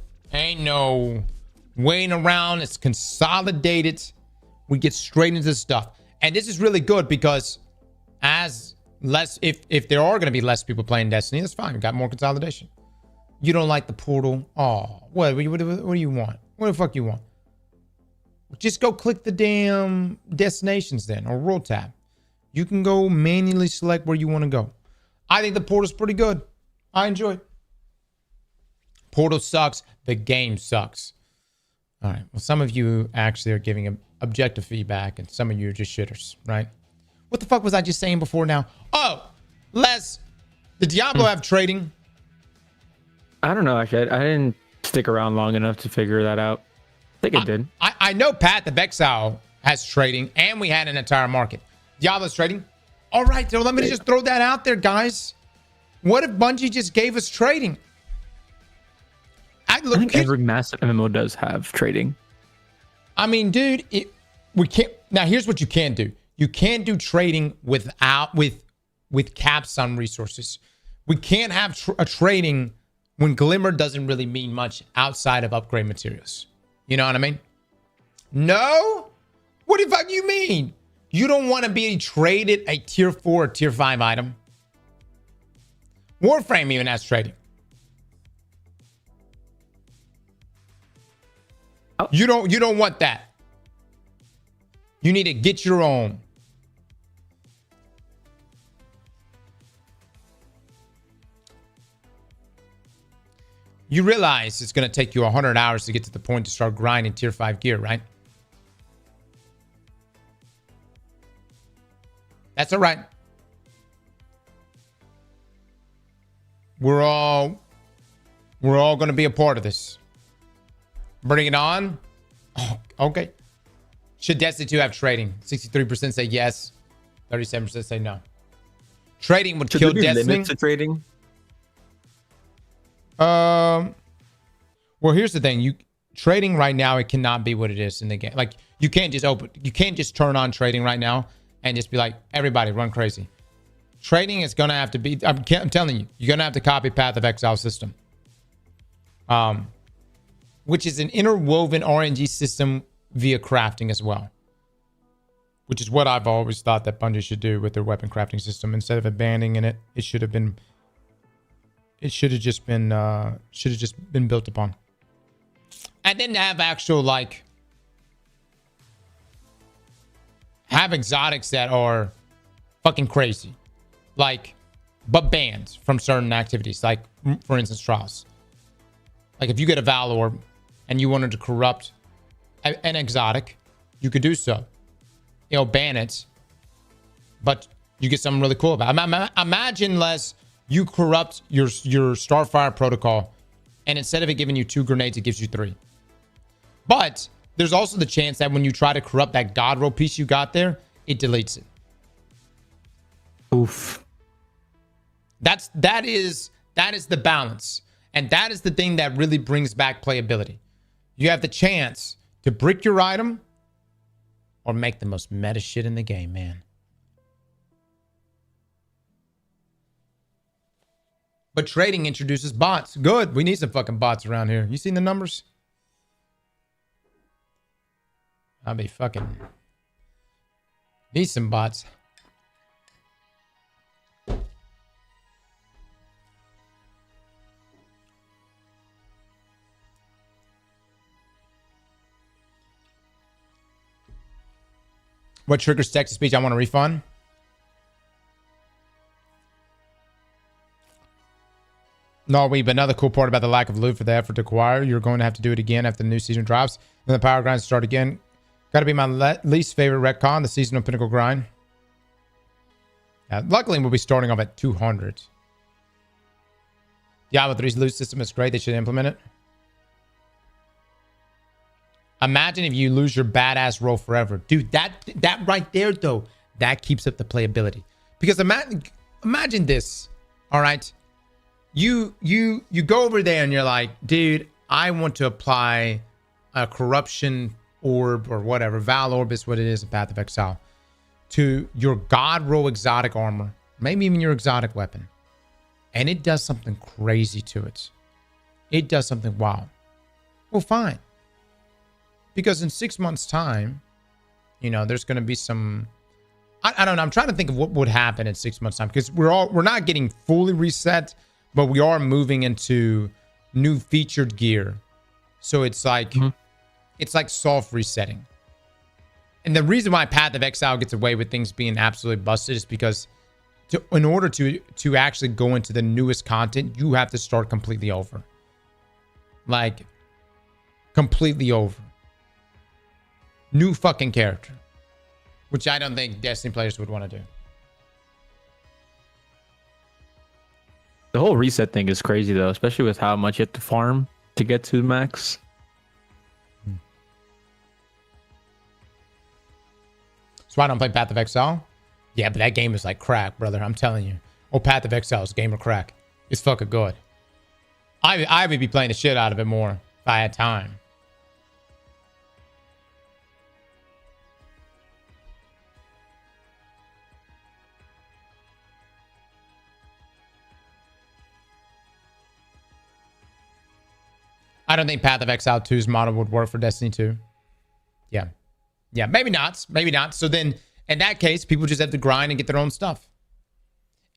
waiting around. It's consolidated. We get straight into the stuff. And this is really good because if there are going to be less people playing Destiny, that's fine. We got more consolidation. You don't like the portal? Oh, what do you want? What the fuck you want? Just go click the damn destinations then, or world tab. You can go manually select where you want to go. I think the portal's pretty good. I enjoy it. Portal sucks. The game sucks. All right. Well, some of you actually are giving objective feedback, and some of you are just shitters, right? What the fuck was I just saying before now? Oh, Les, did Diablo have trading? I don't know, actually. I didn't stick around long enough to figure that out. I think it did. I know Path of Exile has trading, and we had an entire market. Diablo's trading? All right, so let me just throw that out there, guys. What if Bungie just gave us trading? I think every massive MMO does have trading. I mean, dude, we can't. Now, here's what you can do. You can't do trading with caps on resources. We can't have a trading when Glimmer doesn't really mean much outside of upgrade materials. You know what I mean? No? What the fuck you mean? You don't want to be traded a tier 4 or tier 5 item? Warframe even has trading. Oh. You don't want that. You need to get your own. You realize it's going to take you 100 hours to get to the point to start grinding tier 5 gear, right? That's all right. We're all going to be a part of this. Bring it on. Oh, okay. Should Destiny 2 have trading? 63% say yes. 37% say no. Trading would kill Destiny. Limits to trading? Well, here's the thing. Trading right now, it cannot be what it is in the game. Like, you can't just turn on trading right now and just be like, everybody run crazy. Trading is going to have to be, I'm telling you, you're going to have to copy Path of Exile system. Which is an interwoven RNG system via crafting as well. Which is what I've always thought that Bungie should do with their weapon crafting system. Instead of abandoning it, it should have just been built upon. And then have actual, like, have exotics that are fucking crazy. Like, but banned from certain activities. Like, for instance, trials. Like, if you get a Valor and you wanted to corrupt an exotic, you could do so. You know, ban it. But you get something really cool about it. Imagine, Les, you corrupt your Starfire protocol, and instead of it giving you 2 grenades, it gives you 3. But there's also the chance that when you try to corrupt that God roll piece you got there, it deletes it. Oof. That is the balance. And that is the thing that really brings back playability. You have the chance to brick your item or make the most meta shit in the game, man. But trading introduces bots. Good. We need some fucking bots around here. You seen the numbers? I'll be fucking... Need some bots. What triggers text-to-speech? I want a refund. No, but another cool part about the lack of loot for the effort to acquire, you're going to have to do it again after the new season drops. Then the power grinds start again. Got to be my least favorite retcon, the seasonal pinnacle grind. Luckily, we'll be starting off at 200. Diablo 3's loot system is great. They should implement it. Imagine if you lose your badass roll forever. Dude, that right there, though, that keeps up the playability. Because imagine this, all right? You go over there and you're like, dude, I want to apply a corruption orb or whatever. Val orb is what it is in Path of Exile. To your God roll exotic armor. Maybe even your exotic weapon. And it does something crazy to it. It does something wild. Well, fine. Because in 6 months' time, you know, there's going to be some... I don't know. I'm trying to think of what would happen in 6 months' time. Because we're not getting fully reset, but we are moving into new featured gear. So it's like... It's like soft resetting. And the reason why Path of Exile gets away with things being absolutely busted is because in order to actually go into the newest content, you have to start completely over. Like, completely over. New fucking character. Which I don't think Destiny players would want to do. The whole reset thing is crazy, though, especially with how much you have to farm to get to max. So I don't play Path of Exile? Yeah, but that game is like crack, brother. I'm telling you. Oh, Path of Exile is gamer crack. It's fucking good. I would be playing the shit out of it more if I had time. I don't think Path of Exile 2's model would work for Destiny 2. Yeah. Yeah, maybe not. Maybe not. So then, in that case, people just have to grind and get their own stuff.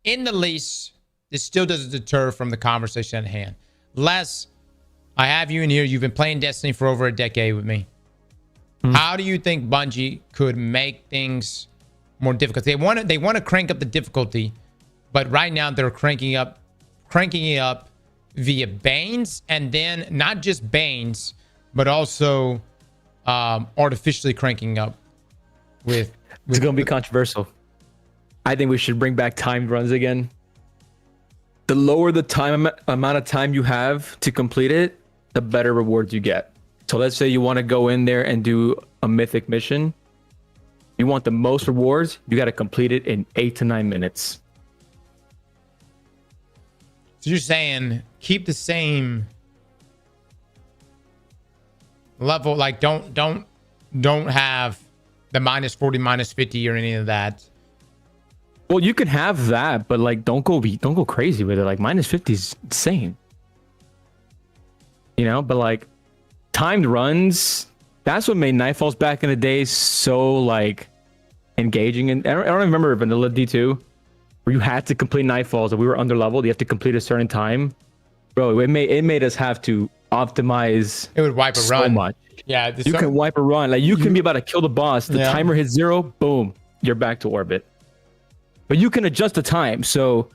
In the least, this still doesn't deter from the conversation at hand. Les, I have you in here. You've been playing Destiny for over a decade with me. How do you think Bungie could make things more difficult? They want to crank up the difficulty, but right now they're cranking it up via Banes, and then not just Banes, but also artificially cranking up with it's going to be controversial. I think we should bring back timed runs again. The lower the amount of time you have to complete it, the better rewards you get. So let's say you want to go in there and do a mythic mission. You want the most rewards, you got to complete it in 8 to 9 minutes. So you're saying keep the same level, like don't have the minus 40, minus 50 or any of that. Well, you can have that, but like don't go crazy with it. Like minus 50 is insane. You know, but like timed runs, that's what made Nightfalls back in the day so like engaging. And I don't remember Vanilla D2 where you had to complete Nightfalls and we were under leveled. You have to complete a certain time. Bro, it made us have to optimize. It would wipe a so run. Much. Yeah, you can wipe a run. Like you can be about to kill the boss. The timer hits 0, boom, you're back to orbit. But you can adjust the time. So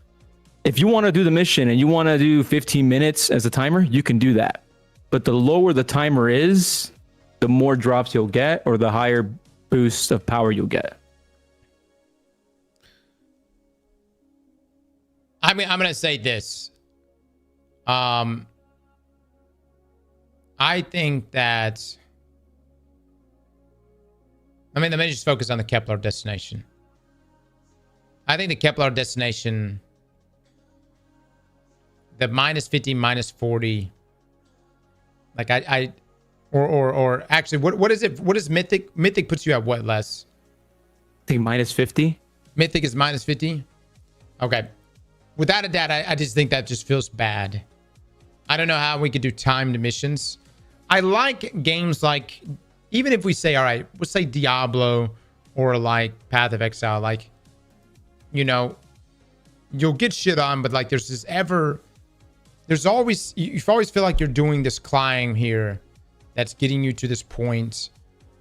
if you want to do the mission and you want to do 15 minutes as a timer, you can do that. But the lower the timer is, the more drops you'll get, or the higher boost of power you'll get. I mean, I'm gonna say this. I think that. I mean, let me just focus on the Kepler destination. I think the Kepler destination, the minus 50, minus 40. Like or actually, what is it? What is Mythic? Mythic puts you at what, less? I think minus 50. Mythic is minus 50. Okay. Without a doubt, I just think that just feels bad. I don't know how we could do timed missions. I like games like, even if we say, all right, let's say Diablo or like Path of Exile, like, you know, you'll get shit on, but like there's always, you always feel like you're doing this climb here that's getting you to this point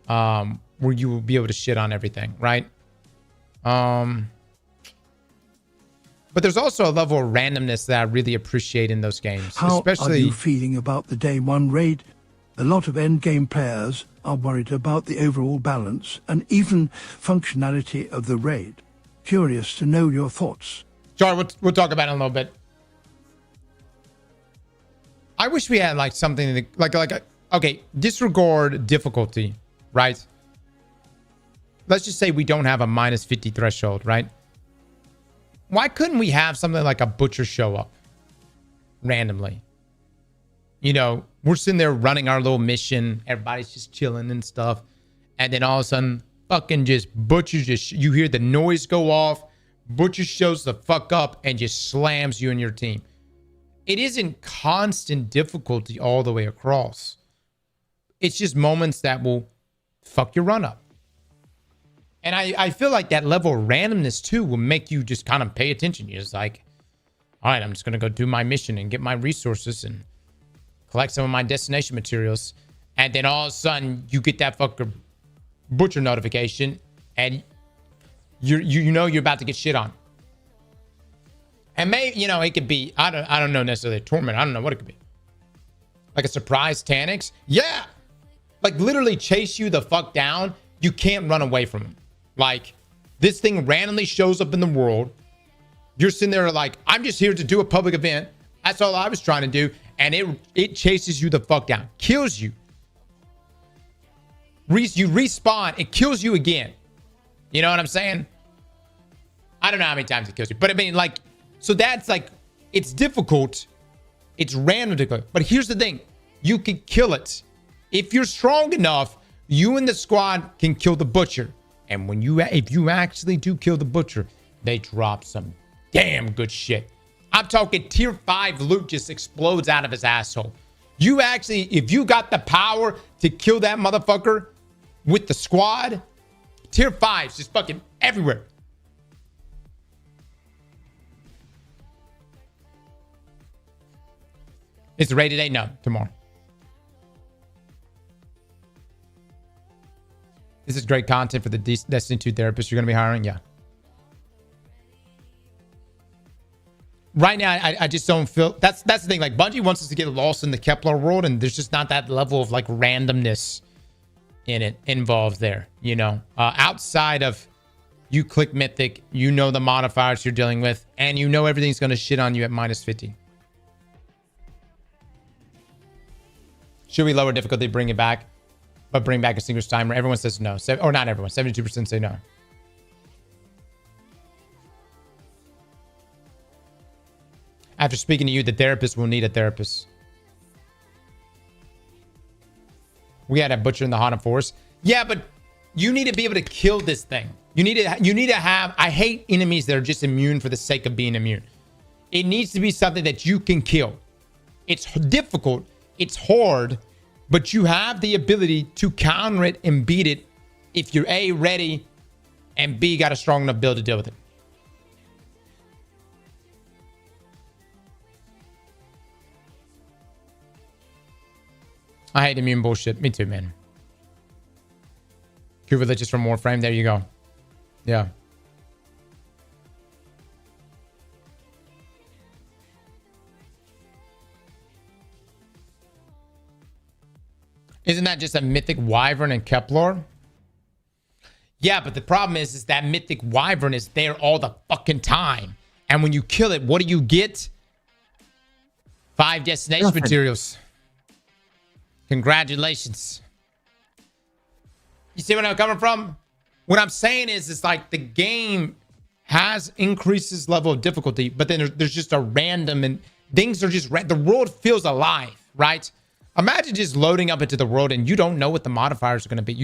where you will be able to shit on everything, right? But there's also a level of randomness that I really appreciate in those games. How especially, are you feeling about the day one raid? A lot of endgame players are worried about the overall balance and even functionality of the raid. Curious to know your thoughts. Sorry, we'll talk about it in a little bit. I wish we had like something like okay, disregard difficulty, right? Let's just say we don't have a minus 50 threshold, right? Why couldn't we have something like a butcher show up randomly? You know, we're sitting there running our little mission. Everybody's just chilling and stuff. And then all of a sudden, fucking just butcher you hear the noise go off. Butcher shows the fuck up and just slams you and your team. It isn't constant difficulty all the way across. It's just moments that will fuck your run up. And I feel like that level of randomness too will make you just kind of pay attention. You're just like, all right, I'm just going to go do my mission and get my resources and collect some of my destination materials. And then all of a sudden you get that fucker butcher notification and you know you're about to get shit on. And maybe, you know, it could be, I don't know necessarily a torment. I don't know what it could be. Like a surprise Taniks? Yeah. Like literally chase you the fuck down. You can't run away from him. Like this thing randomly shows up in the world. You're sitting there like, I'm just here to do a public event. That's all I was trying to do. And it chases you the fuck down. Kills you. You respawn. It kills you again. You know what I'm saying? I don't know how many times it kills you. But I mean, like, so that's like, it's difficult. It's random to kill. But here's the thing. You can kill it. If you're strong enough, you and the squad can kill the butcher. And if you actually do kill the butcher, they drop some damn good shit. I'm talking tier 5 loot just explodes out of his asshole. You actually, if you got the power to kill that motherfucker with the squad, tier 5's just fucking everywhere. Is the raid today? No, tomorrow. This is great content for the Destiny 2 therapists you're going to be hiring. Yeah. Right now, I just don't feel... That's the thing. Like, Bungie wants us to get lost in the Kepler world, and there's just not that level of, like, randomness in it involved there, you know? Outside of you click Mythic, you know the modifiers you're dealing with, and you know everything's going to shit on you at minus 50. Should we lower difficulty, bring it back, but bring back a single timer? Everyone says no. Or not everyone. 72% say no. After speaking to you, the therapist will need a therapist. We had a butcher in the Haunted Forest. Yeah, but you need to be able to kill this thing. You need to have... I hate enemies that are just immune for the sake of being immune. It needs to be something that you can kill. It's difficult. It's hard. But you have the ability to counter it and beat it if you're A, ready, and B, got a strong enough build to deal with it. I hate immune bullshit. Me too, man. Q religious from Warframe. There you go. Yeah. Isn't that just a mythic wyvern in Kepler? Yeah, but the problem is that mythic wyvern is there all the fucking time. And when you kill it, what do you get? 5 destination materials. Congratulations. You see where I'm coming from? What I'm saying is, it's like the game has increases level of difficulty, but then there's just a random, and things are just the world feels alive, right? Imagine just loading up into the world and you don't know what the modifiers are going to be.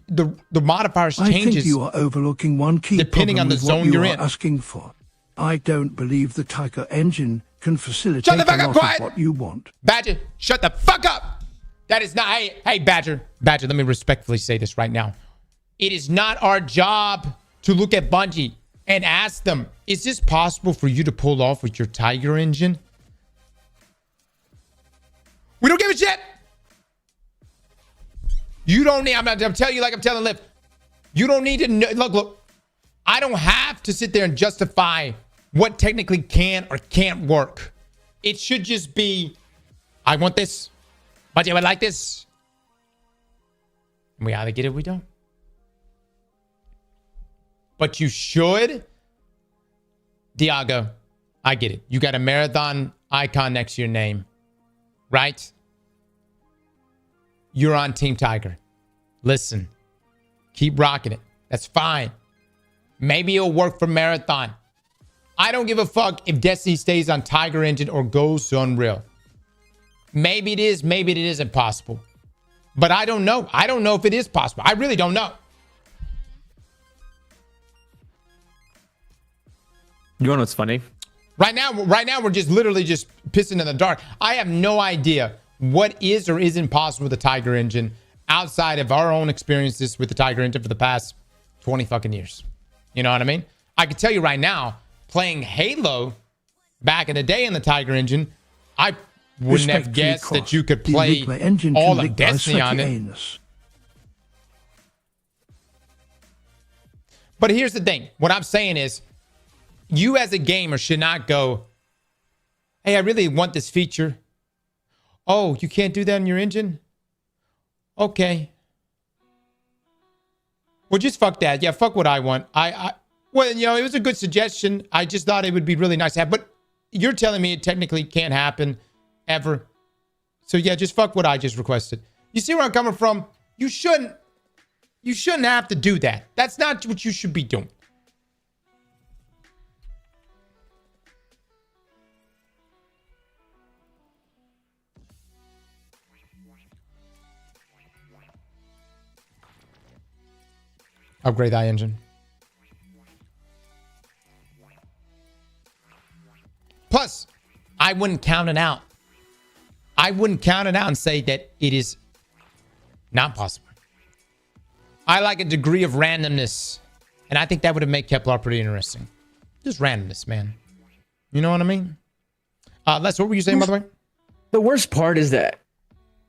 The modifiers changes. I think you are overlooking one key depending on the zone you're in. Asking for. I don't believe the Tiger engine can facilitate a lot of what you want. Badger, shut the fuck up. That is not... Hey, Badger. Badger, let me respectfully say this right now. It is not our job to look at Bungie and ask them, is this possible for you to pull off with your Tiger engine? We don't give a shit. You don't need... I'm telling you like I'm telling Liv. You don't need to know... Look. I don't have to sit there and justify what technically can or can't work. It should just be, I want this. Bungie would like this. We either get it or we don't. But you should. Diago, I get it. You got a marathon icon next to your name. Right? You're on Team Tiger. Listen. Keep rocking it. That's fine. Maybe it'll work for Marathon. I don't give a fuck if Destiny stays on Tiger Engine or goes to Unreal. Maybe it is. Maybe it isn't possible. But I don't know. I don't know if it is possible. I really don't know. You know what's funny? Right now, we're just literally just pissing in the dark. I have no idea what is or isn't possible with the Tiger Engine outside of our own experiences with the Tiger Engine for the past 20 fucking years. You know what I mean? I can tell you right now, playing Halo back in the day in the Tiger Engine, I wouldn't have guessed that you could play all of Destiny on it. But here's the thing. What I'm saying is, you as a gamer should not go, hey, I really want this feature. Oh, you can't do that in your engine? Okay. Well, just fuck that. Yeah, fuck what I want. Well, you know, it was a good suggestion. I just thought it would be really nice to have. But you're telling me it technically can't happen ever. So yeah, just fuck what I just requested. You see where I'm coming from? You shouldn't have to do that. That's not what you should be doing. Upgrade thy engine. Plus, I wouldn't count it out. I wouldn't count it out and say that it is not possible. I like a degree of randomness. And I think that would have made Kepler pretty interesting. Just randomness, man. You know what I mean? Les, what were you saying, by the way? The worst part is that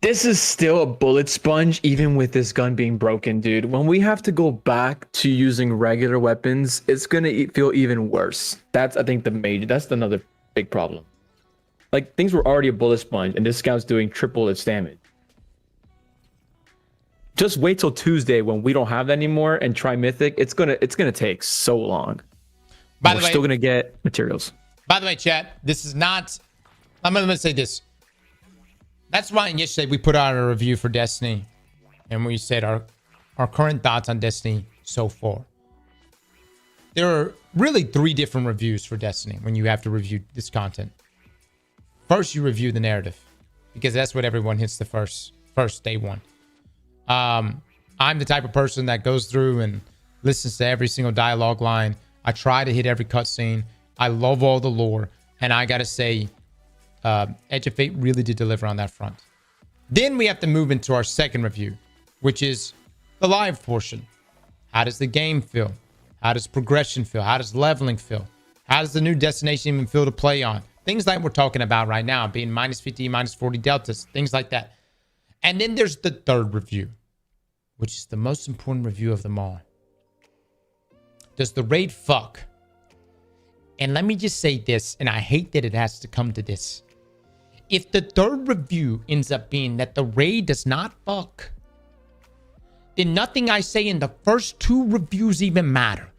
this is still a bullet sponge, even with this gun being broken, dude. When we have to go back to using regular weapons, it's going to feel even worse. That's, I think, that's another big problem. Like, things were already a bullet sponge, and this scout's doing triple its damage. Just wait till Tuesday when we don't have that anymore and try Mythic. It's gonna take so long. By the way, we're still gonna get materials. By the way, chat, this is not. I'm gonna say this. That's why yesterday we put out a review for Destiny, and we said our current thoughts on Destiny so far. There are really 3 different reviews for Destiny when you have to review this content. First, you review the narrative because that's what everyone hits the first day one. I'm the type of person that goes through and listens to every single dialogue line. I try to hit every cutscene. I love all the lore, and I gotta say, Edge of Fate really did deliver on that front. Then we have to move into our second review, which is the live portion. How does the game feel? How does progression feel? How does leveling feel? How does the new destination even feel to play on? Things like we're talking about right now, being minus 50, minus 40 deltas, things like that. And then there's the third review, which is the most important review of them all. Does the raid fuck? And let me just say this, and I hate that it has to come to this. If the third review ends up being that the raid does not fuck, then nothing I say in the first 2 reviews even matter.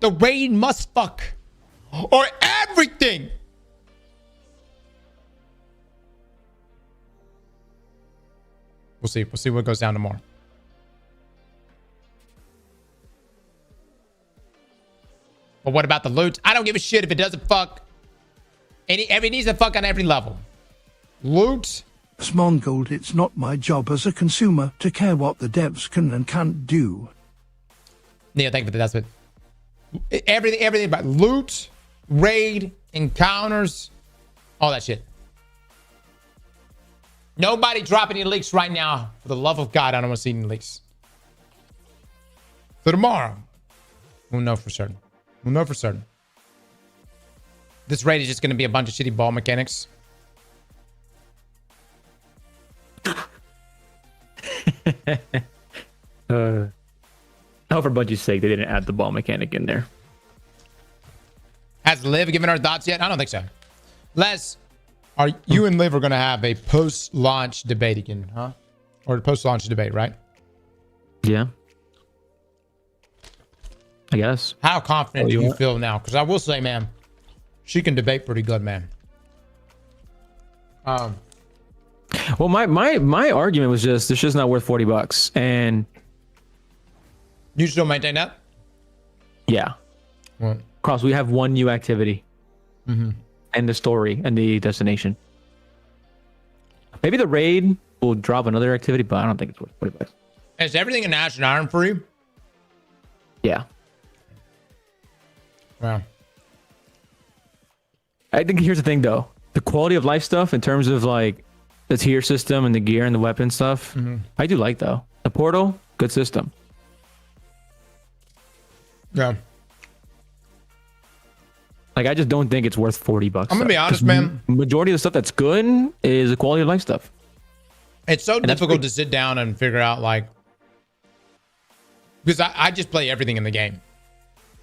The raid must fuck, or everything. We'll see. We'll see what goes down tomorrow. But what about the loot? I don't give a shit if it doesn't fuck. It needs to fuck on every level. Loot. Smongold, it's not my job as a consumer to care what the devs can and can't do. Neil, thank you for that's what. Everything about loot, raid, encounters, all that shit. Nobody drop any leaks right now. For the love of God, I don't want to see any leaks. So tomorrow, we'll know for certain. We'll know for certain. This raid is just going to be a bunch of shitty ball mechanics. Oh, for Bungie's sake, they didn't add the ball mechanic in there. Has Liv given our thoughts yet? I don't think so. Les, are you and Liv are going to have a post-launch debate again, huh? Or a post-launch debate, right? Yeah. I guess. How confident do you feel now? Because I will say, man, she can debate pretty good, man. Well, my argument was just it's just not worth $40, and you still maintain that? Yeah. What? Cross, we have one new activity, and the story and the destination. Maybe the raid will drop another activity, but I don't think it's worth $40. Is everything in Ash and Iron free? Yeah. Wow. I think here's the thing, though. The quality of life stuff in terms of like the tier system and the gear and the weapon stuff, I do like, though. The portal, good system. Yeah. Like, I just don't think it's worth $40. I'm gonna be honest, man. Majority of the stuff that's good is the quality of life stuff. It's so difficult to sit down and figure out, like, because I just play everything in the game.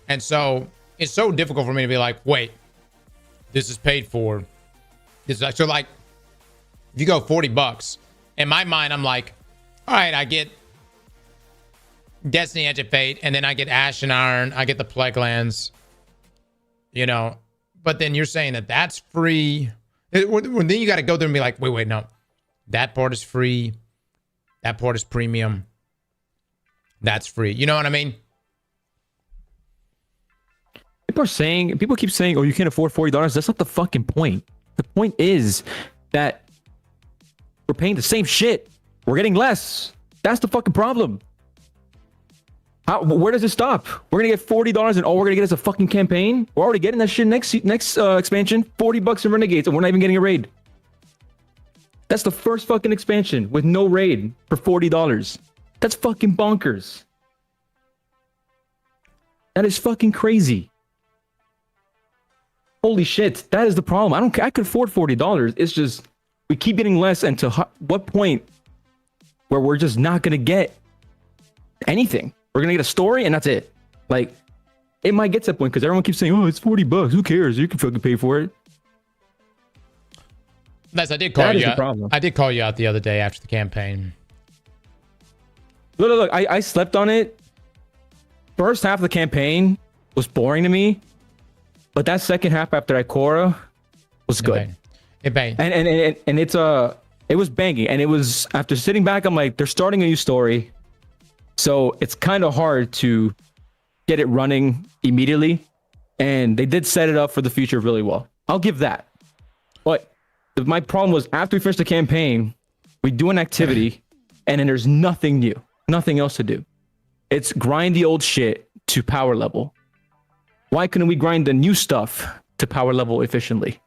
And so it's so difficult for me to be like, wait, this is paid for. This is, so like, if you go $40, in my mind, I'm like, all right, I get Destiny Edge of Fate, and then I get Ash and Iron, I get the Plaguelands, you know. But then you're saying that that's free. Then you got to go there and be like, wait, no. That part is free. That part is premium. That's free. You know what I mean? People keep saying, oh, you can't afford $40. That's not the fucking point. The point is that we're paying the same shit. We're getting less. That's the fucking problem. Where does it stop? We're gonna get $40, and all we're gonna get is a fucking campaign. We're already getting that shit next expansion. $40 in Renegades, and we're not even getting a raid. That's the first fucking expansion with no raid for $40. That's fucking bonkers. That is fucking crazy. Holy shit, that is the problem. I could afford $40. It's just we keep getting less, and to what point where we're just not gonna get anything? We're gonna get a story and that's it. Like, it might get to that point because everyone keeps saying, "Oh, it's $40. Who cares? You can fucking pay for it." Les, I did call you out. I did call you out the other day after the campaign. Look. I slept on it. First half of the campaign was boring to me, but that second half after Ikora was good. It banged. And it was banging. And it was, after sitting back, I'm like, they're starting a new story. So it's kind of hard to get it running immediately. And they did set it up for the future really well. I'll give that. But my problem was, after we finished the campaign, we do an activity and then there's nothing new, nothing else to do. It's grind the old shit to power level. Why couldn't we grind the new stuff to power level efficiently?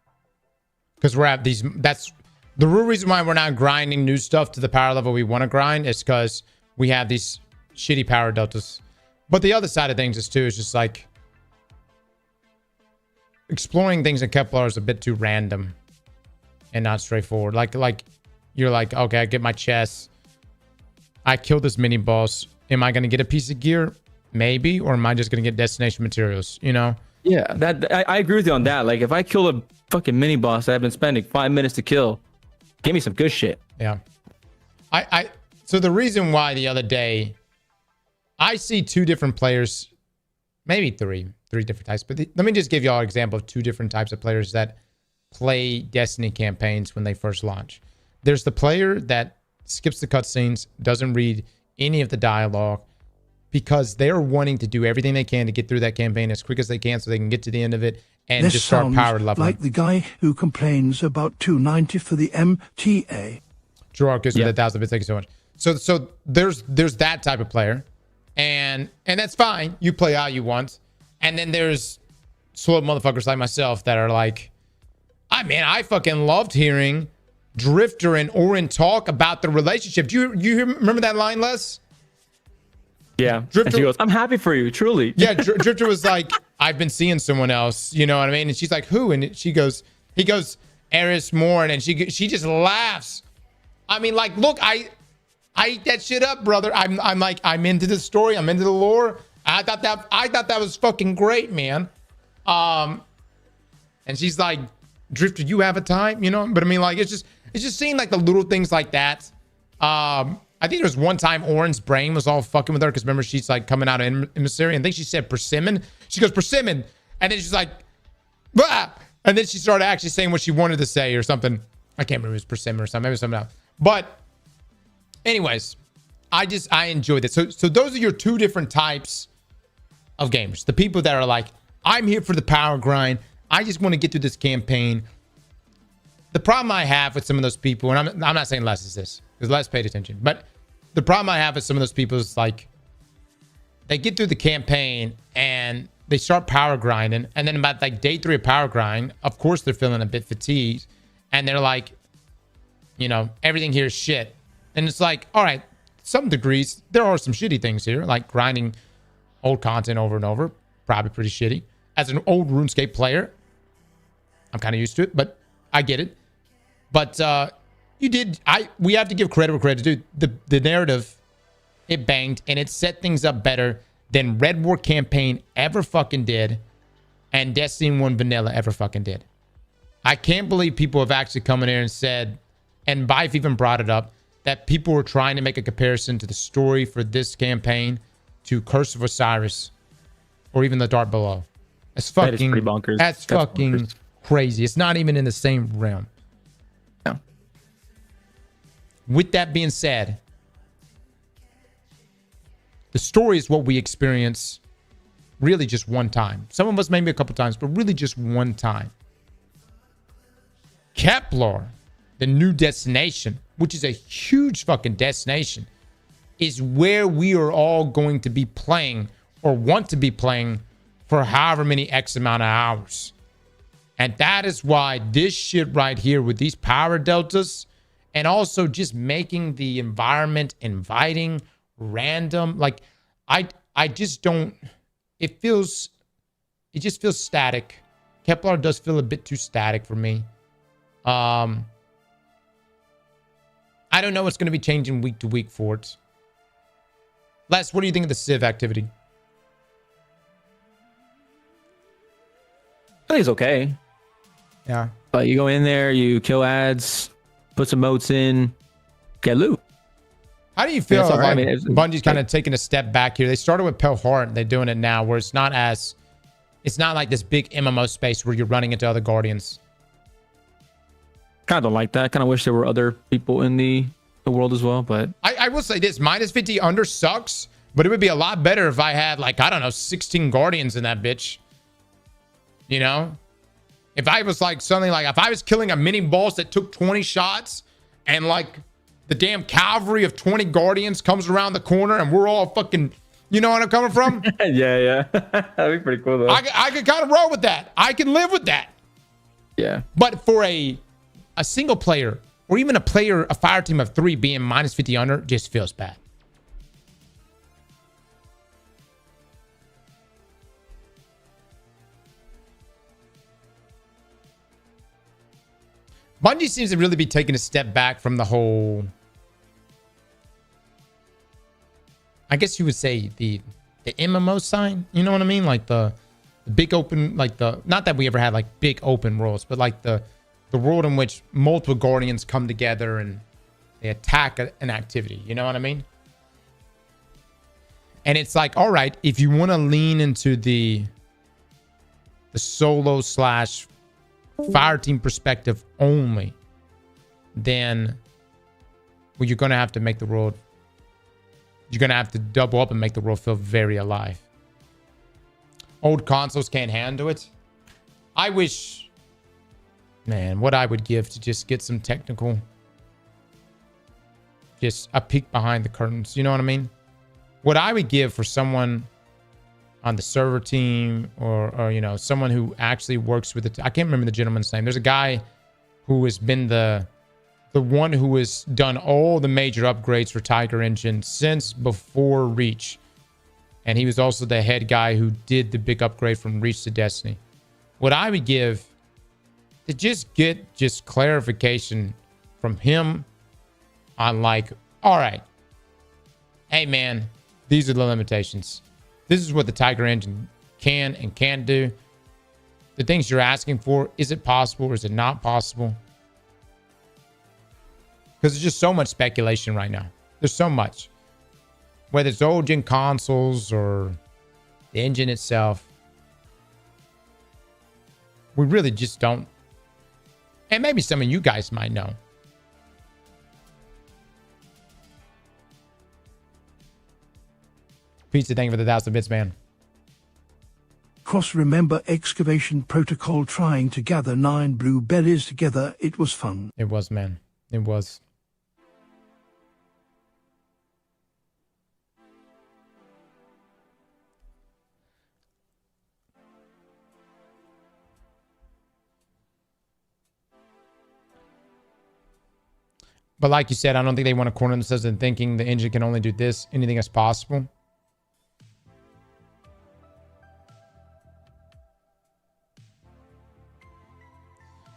Because we're at these, that's the real reason why we're not grinding new stuff to the power level we want to grind, is because we have these shitty power deltas. But the other side of things is just like exploring things in Kepler is a bit too random and not straightforward. Like you're like, okay, I get my chest, I kill this mini boss. Am I going to get a piece of gear? Maybe. Or am I just going to get destination materials? You know? Yeah, I agree with you on that. Like, if I kill a fucking mini boss that I've been spending 5 minutes to kill, give me some good shit. Yeah. So the reason why the other day I see two different players, maybe three different types, but let me just give you all an example of two different types of players that play Destiny campaigns when they first launch. There's the player that skips the cutscenes, doesn't read any of the dialogue, because they're wanting to do everything they can to get through that campaign as quick as they can so they can get to the end of it and this just start power leveling. Like the guy who complains about 290 for the MTA. Gerard gives me 1,000 bits. Thank you so much. So there's that type of player, and that's fine. You play how you want. And then there's slow motherfuckers like myself that are like, I fucking loved hearing Drifter and Orin talk about the relationship. Do you remember that line, Les? Yeah. Drifter, and she goes, "I'm happy for you, truly." Yeah, Drifter was like, "I've been seeing someone else." You know what I mean? And she's like, "Who?" And he goes, "Eris Morn," and she just laughs. I mean, like, look, I eat that shit up, brother. I'm into the story. I'm into the lore. I thought that was fucking great, man. And she's like, "Drifter, you have a time," you know? But I mean, like, it's just seeing like the little things like that. I think there was one time Oren's brain was all fucking with her, because remember, she's like coming out of emissary, and I think she said persimmon. She goes, "Persimmon," and then she's like, "Bah!" And then she started actually saying what she wanted to say or something. I can't remember if it was persimmon or something. Maybe something else. But anyways, I enjoyed it. So those are your two different types of gamers. The people that are like, "I'm here for the power grind. I just want to get through this campaign." The problem I have with some of those people, and I'm not saying Les is this, because Les paid attention, but the problem I have with some of those people is like, they get through the campaign and they start power grinding, and then about like day 3 of power grind, of course they're feeling a bit fatigued, and they're like, everything here is shit. And it's like, all right, some degrees, there are some shitty things here, like grinding old content over and over, probably pretty shitty. As an old RuneScape player, I'm kind of used to it, but I get it. But we have to give credit where credit's due. The narrative, it banged, and it set things up better than Red War campaign ever fucking did, and Destiny 1 vanilla ever fucking did. I can't believe people have actually come in here and said, and Bife even brought it up, that people were trying to make a comparison to the story for this campaign to Curse of Osiris or even The Dark Below. That's fucking, that is pretty bonkers. That's fucking bonkers. Crazy. It's not even in the same realm. No. With that being said, the story is what we experience really just one time. Some of us maybe a couple times, but really just one time. Kepler, the new destination, which is a huge fucking destination. is where we are all going to be playing or want to be playing for however many X amount of hours. And that is why this shit right here with these power deltas and also just making the environment inviting, random, like I just don't, it just feels static. Kepler does feel a bit too static for me. I don't know what's going to be changing week to week for it. Les, what do you think of the Civ activity? I think it's okay. Yeah. But you go in there, you kill ads, put some motes in, get loot. How do you feel? Yeah, Like, I mean, Bungie's kind of taking a step back here. They started with Pearl Harbor. They're doing it now where it's not like this big MMO space where you're running into other Guardians. Kind of don't like that. Kind of wish there were other people in the world as well. But I will say this, minus 50 under sucks, but it would be a lot better if I had like, I don't know, 16 Guardians in that bitch. You know? If I was like something like, if I was killing a mini boss that took 20 shots and like the damn cavalry of 20 Guardians comes around the corner and we're all fucking, you know what I'm coming from? yeah. That'd be pretty cool though. I could kind of roll with that. I can live with that. Yeah. But for a single player or even a fire team of 3 being minus 50 under just feels bad. Bungie seems to really be taking a step back from the whole, I guess you would say the MMO side. You know what I mean? Like the big open, like not that we ever had like big open worlds, but like the world in which multiple Guardians come together and they attack an activity. You know what I mean? And it's like, all right, if you want to lean into the solo / fire team perspective only, then well, you're going to have to make the world, you're going to have to double up and make the world feel very alive. Old consoles can't handle it. I wish, man, what I would give to just get some technical, just a peek behind the curtains. You know what I mean? What I would give for someone on the server team or you know, someone who actually works with it. I can't remember the gentleman's name. There's a guy who has been the one who has done all the major upgrades for Tiger Engine since before Reach. And he was also the head guy who did the big upgrade from Reach to Destiny. What I would give to just get clarification from him on like, all right, hey man, these are the limitations. This is what the Tiger Engine can and can't do. The things you're asking for, is it possible or is it not possible? Because there's just so much speculation right now. There's so much. Whether it's old gen consoles or the engine itself. We really just don't. And maybe some of you guys might know. Pizza, thank you for the 1,000 bits, man. Cross remember excavation protocol trying to gather 9 blueberries together. It was fun. It was, man. It was. But like you said, I don't think they want to corner themselves in thinking the engine can only do this. Anything is possible.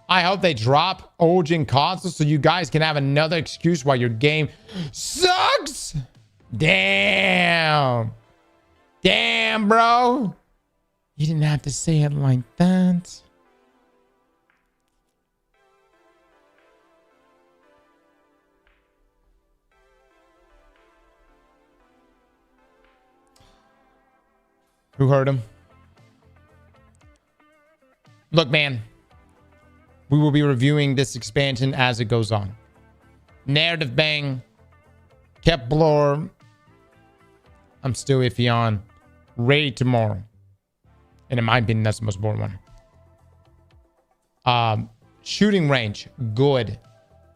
I hope they drop old gen consoles so you guys can have another excuse why your game sucks. Damn. Damn, bro. You didn't have to say it like that. Who heard him? Look, man. We will be reviewing this expansion as it goes on. Narrative bang. Kepler. I'm still iffy on. Raid tomorrow. And in my opinion, that's the most important one. Shooting range. Good.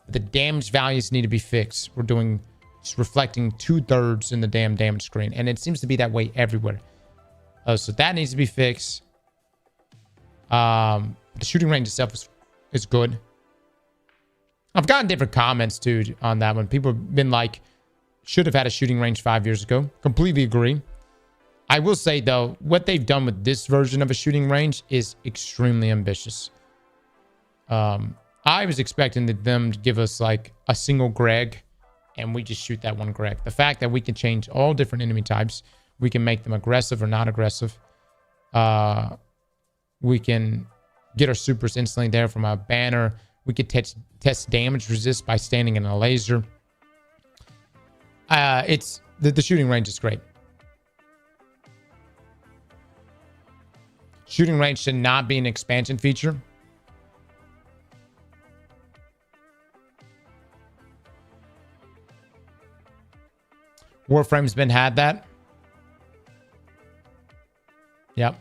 The damage values need to be fixed. We're doing It's reflecting 2/3 in the damn damage screen. And it seems to be that way everywhere. So that needs to be fixed. The shooting range itself is good. I've gotten different comments too on that one. People have been like, should have had a shooting range 5 years ago. Completely agree. I will say though, what they've done with this version of a shooting range is extremely ambitious. I was expecting them to give us like a single Greg and we just shoot that one Greg. The fact that we can change all different enemy types, we can make them aggressive or not aggressive. We can get our supers instantly there from a banner. We could test damage resist by standing in a laser. It's the shooting range is great. Shooting range should not be an expansion feature. Warframe's been had that. Yep.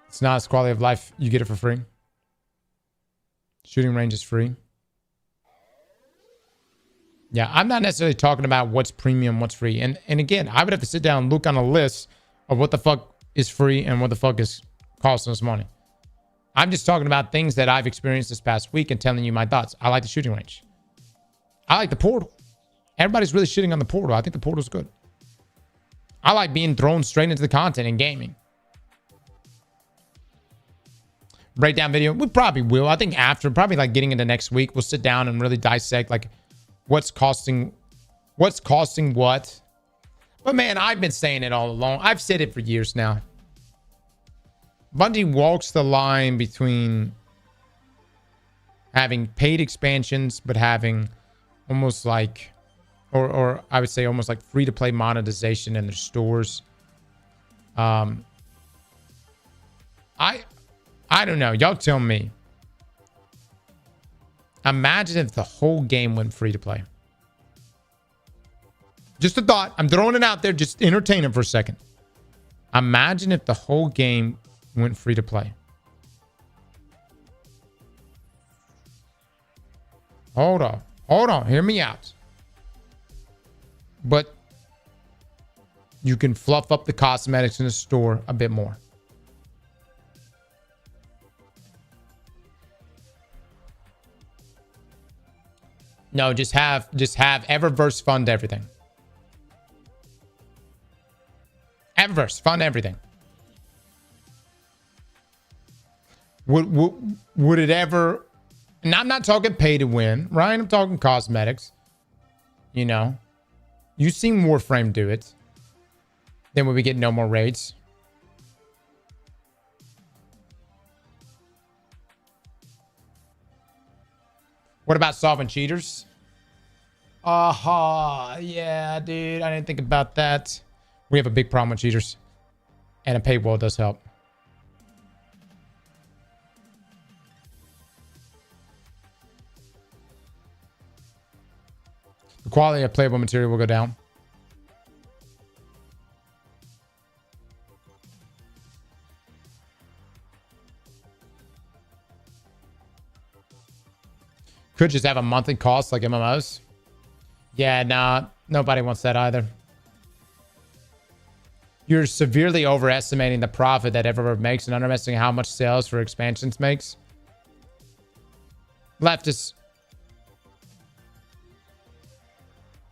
It's not as quality of life. You get it for free. Shooting range is free. Yeah, I'm not necessarily talking about what's premium, what's free. And again, I would have to sit down and look on a list of what the fuck is free and what the fuck is costing us money. I'm just talking about things that I've experienced this past week and telling you my thoughts. I like the shooting range. I like the portal. Everybody's really shitting on the portal. I think the portal's good. I like being thrown straight into the content in gaming. Breakdown video. We probably will. I think after, probably like getting into next week, we'll sit down and really dissect like what's costing what. But man, I've been saying it all along. I've said it for years now. Bungie walks the line between having paid expansions, but having almost like, or I would say almost like free-to-play monetization in their stores. I don't know. Y'all tell me. Imagine if the whole game went free-to-play. Just a thought. I'm throwing it out there. Just entertain it for a second. Imagine if the whole game went free-to-play. Hold on. Hear me out. But you can fluff up the cosmetics in the store a bit more. No, just have Eververse fund everything. Eververse fund everything. Would it ever? And I'm not talking pay to win, Ryan. I'm talking cosmetics. You know, you've seen Warframe do it. Then would we get no more raids? What about solving cheaters? Yeah, dude. I didn't think about that. We have a big problem with cheaters. And a paywall does help. The quality of playable material will go down. Could just have a monthly cost like MMOs. Yeah, nah, nobody wants that either. You're severely overestimating the profit that Eververse makes and underestimating how much sales for expansions makes. Leftists.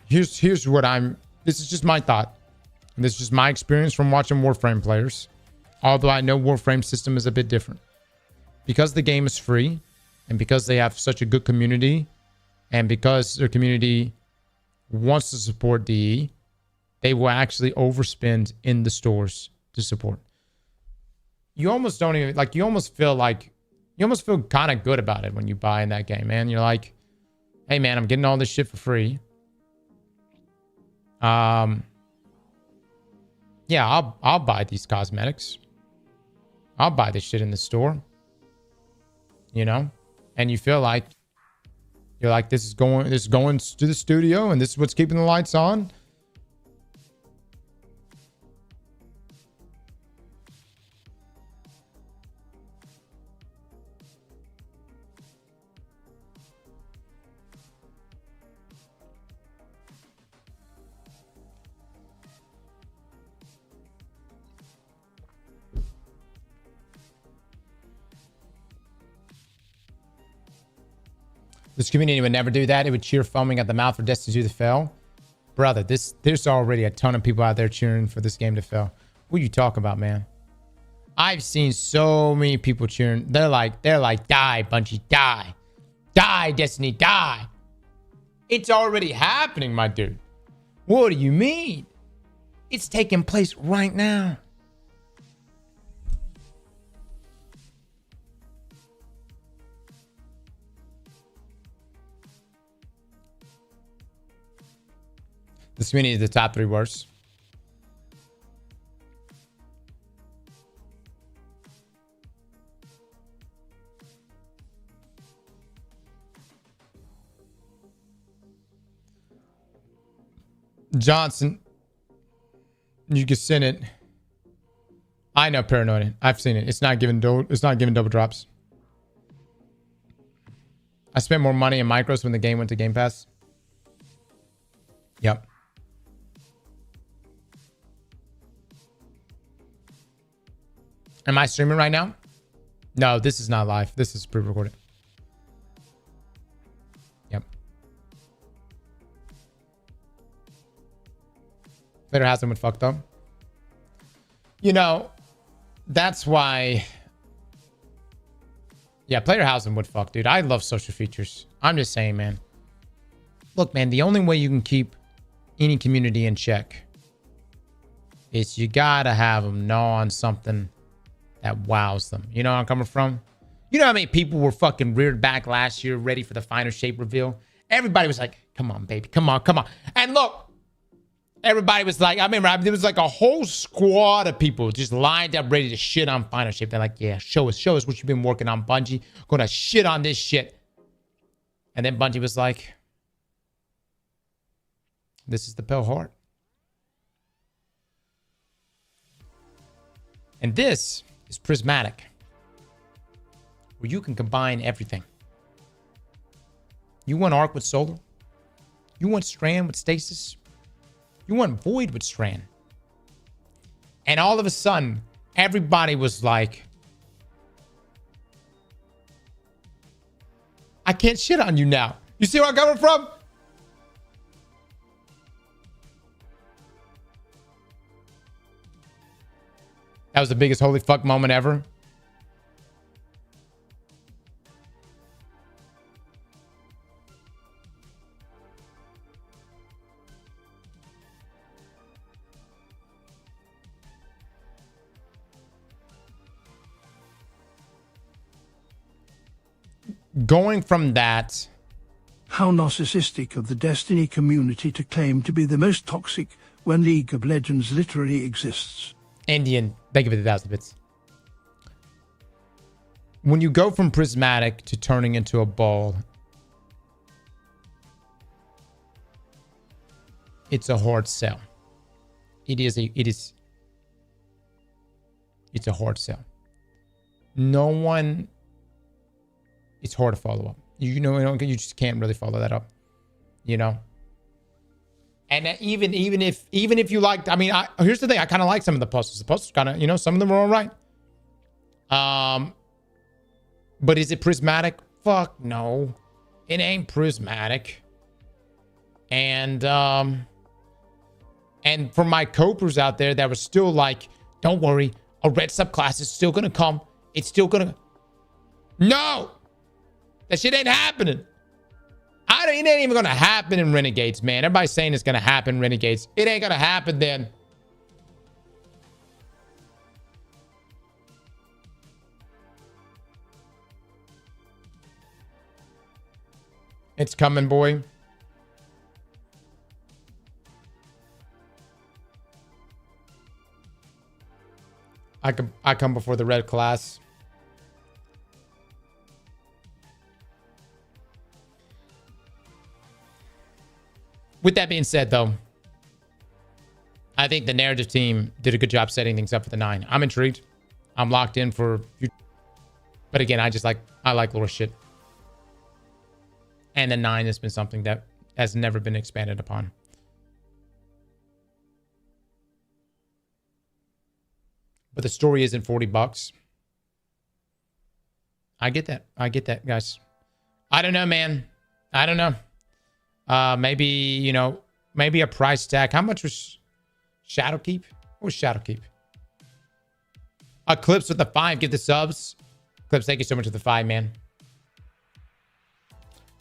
Here's what this is just my thought. And this is just my experience from watching Warframe players. Although I know Warframe's system is a bit different. Because the game is free, and because they have such a good community, and because their community wants to support DE, they will actually overspend in the stores to support. You almost don't even, like, you almost feel kind of good about it when you buy in that game, man. You're like, hey, man, I'm getting all this shit for free. Yeah, I'll buy these cosmetics. I'll buy this shit in the store. You know? And you feel like you're like, this is going to the studio and this is what's keeping the lights on. This community would never do that. It would cheer foaming at the mouth for Destiny 2 to fail. Brother, there's already a ton of people out there cheering for this game to fail. What are you talking about, man? I've seen so many people cheering. They're like, die, Bungie, die. Die, Destiny, die. It's already happening, my dude. What do you mean? It's taking place right now. This community is the top 3 worst. Johnson, you can send it. I know Paranoid. I've seen it. It's not giving double drops. I spent more money in micros when the game went to Game Pass. Yep. Am I streaming right now? No, this is not live. This is pre-recorded. Yep. Player hasn't been fucked up. You know, that's why. Yeah, player housing would fuck, dude. I love social features. I'm just saying, man. Look, man, the only way you can keep any community in check is you gotta have them gnaw on something that wows them. You know where I'm coming from? You know how many people were fucking reared back last year ready for the final shape reveal? Everybody was like, come on, baby. Come on, come on. And look, everybody was like, I remember there was like a whole squad of people just lined up ready to shit on final shape. They're like, yeah, show us what you've been working on, Bungie. Gonna shit on this shit. And then Bungie was like, this is the Pale Heart. And this is Prismatic, where you can combine everything. You want Arc with Solar. You want Strand with Stasis. You want Void with Strand. And all of a sudden, everybody was like, I can't shit on you now. You see where I'm coming from? That was the biggest holy fuck moment ever. Going from that. How narcissistic of the Destiny community to claim to be the most toxic when League of Legends literally exists. Indian, thank you for the 1,000 bits. When you go from Prismatic to turning into a ball, it's a hard sell. It's a hard sell. No one, it's hard to follow up. You you just can't really follow that up, you know? And even if you liked, I mean, here's the thing. I kind of like some of the puzzles. The puzzles kind of, you know, some of them are all right. But is it Prismatic? Fuck no. It ain't Prismatic. And for my copers out there that were still like, don't worry, a red subclass is still gonna come. It's still gonna. No! That shit ain't happening. It ain't even gonna happen in Renegades, man. Everybody's saying it's gonna happen in Renegades. It ain't gonna happen then. It's coming, boy. I come before the red class. With that being said, though, I think the narrative team did a good job setting things up for the 9. I'm intrigued. I'm locked in for future. But again, I like lore shit. And the 9 has been something that has never been expanded upon. But the story isn't $40. I get that. I get that, guys. I don't know, man. I don't know. Maybe, you know, maybe a price tag. How much was Shadowkeep? What was Shadowkeep? Clips with the 5. Give the subs. Clips, thank you so much for the 5, man.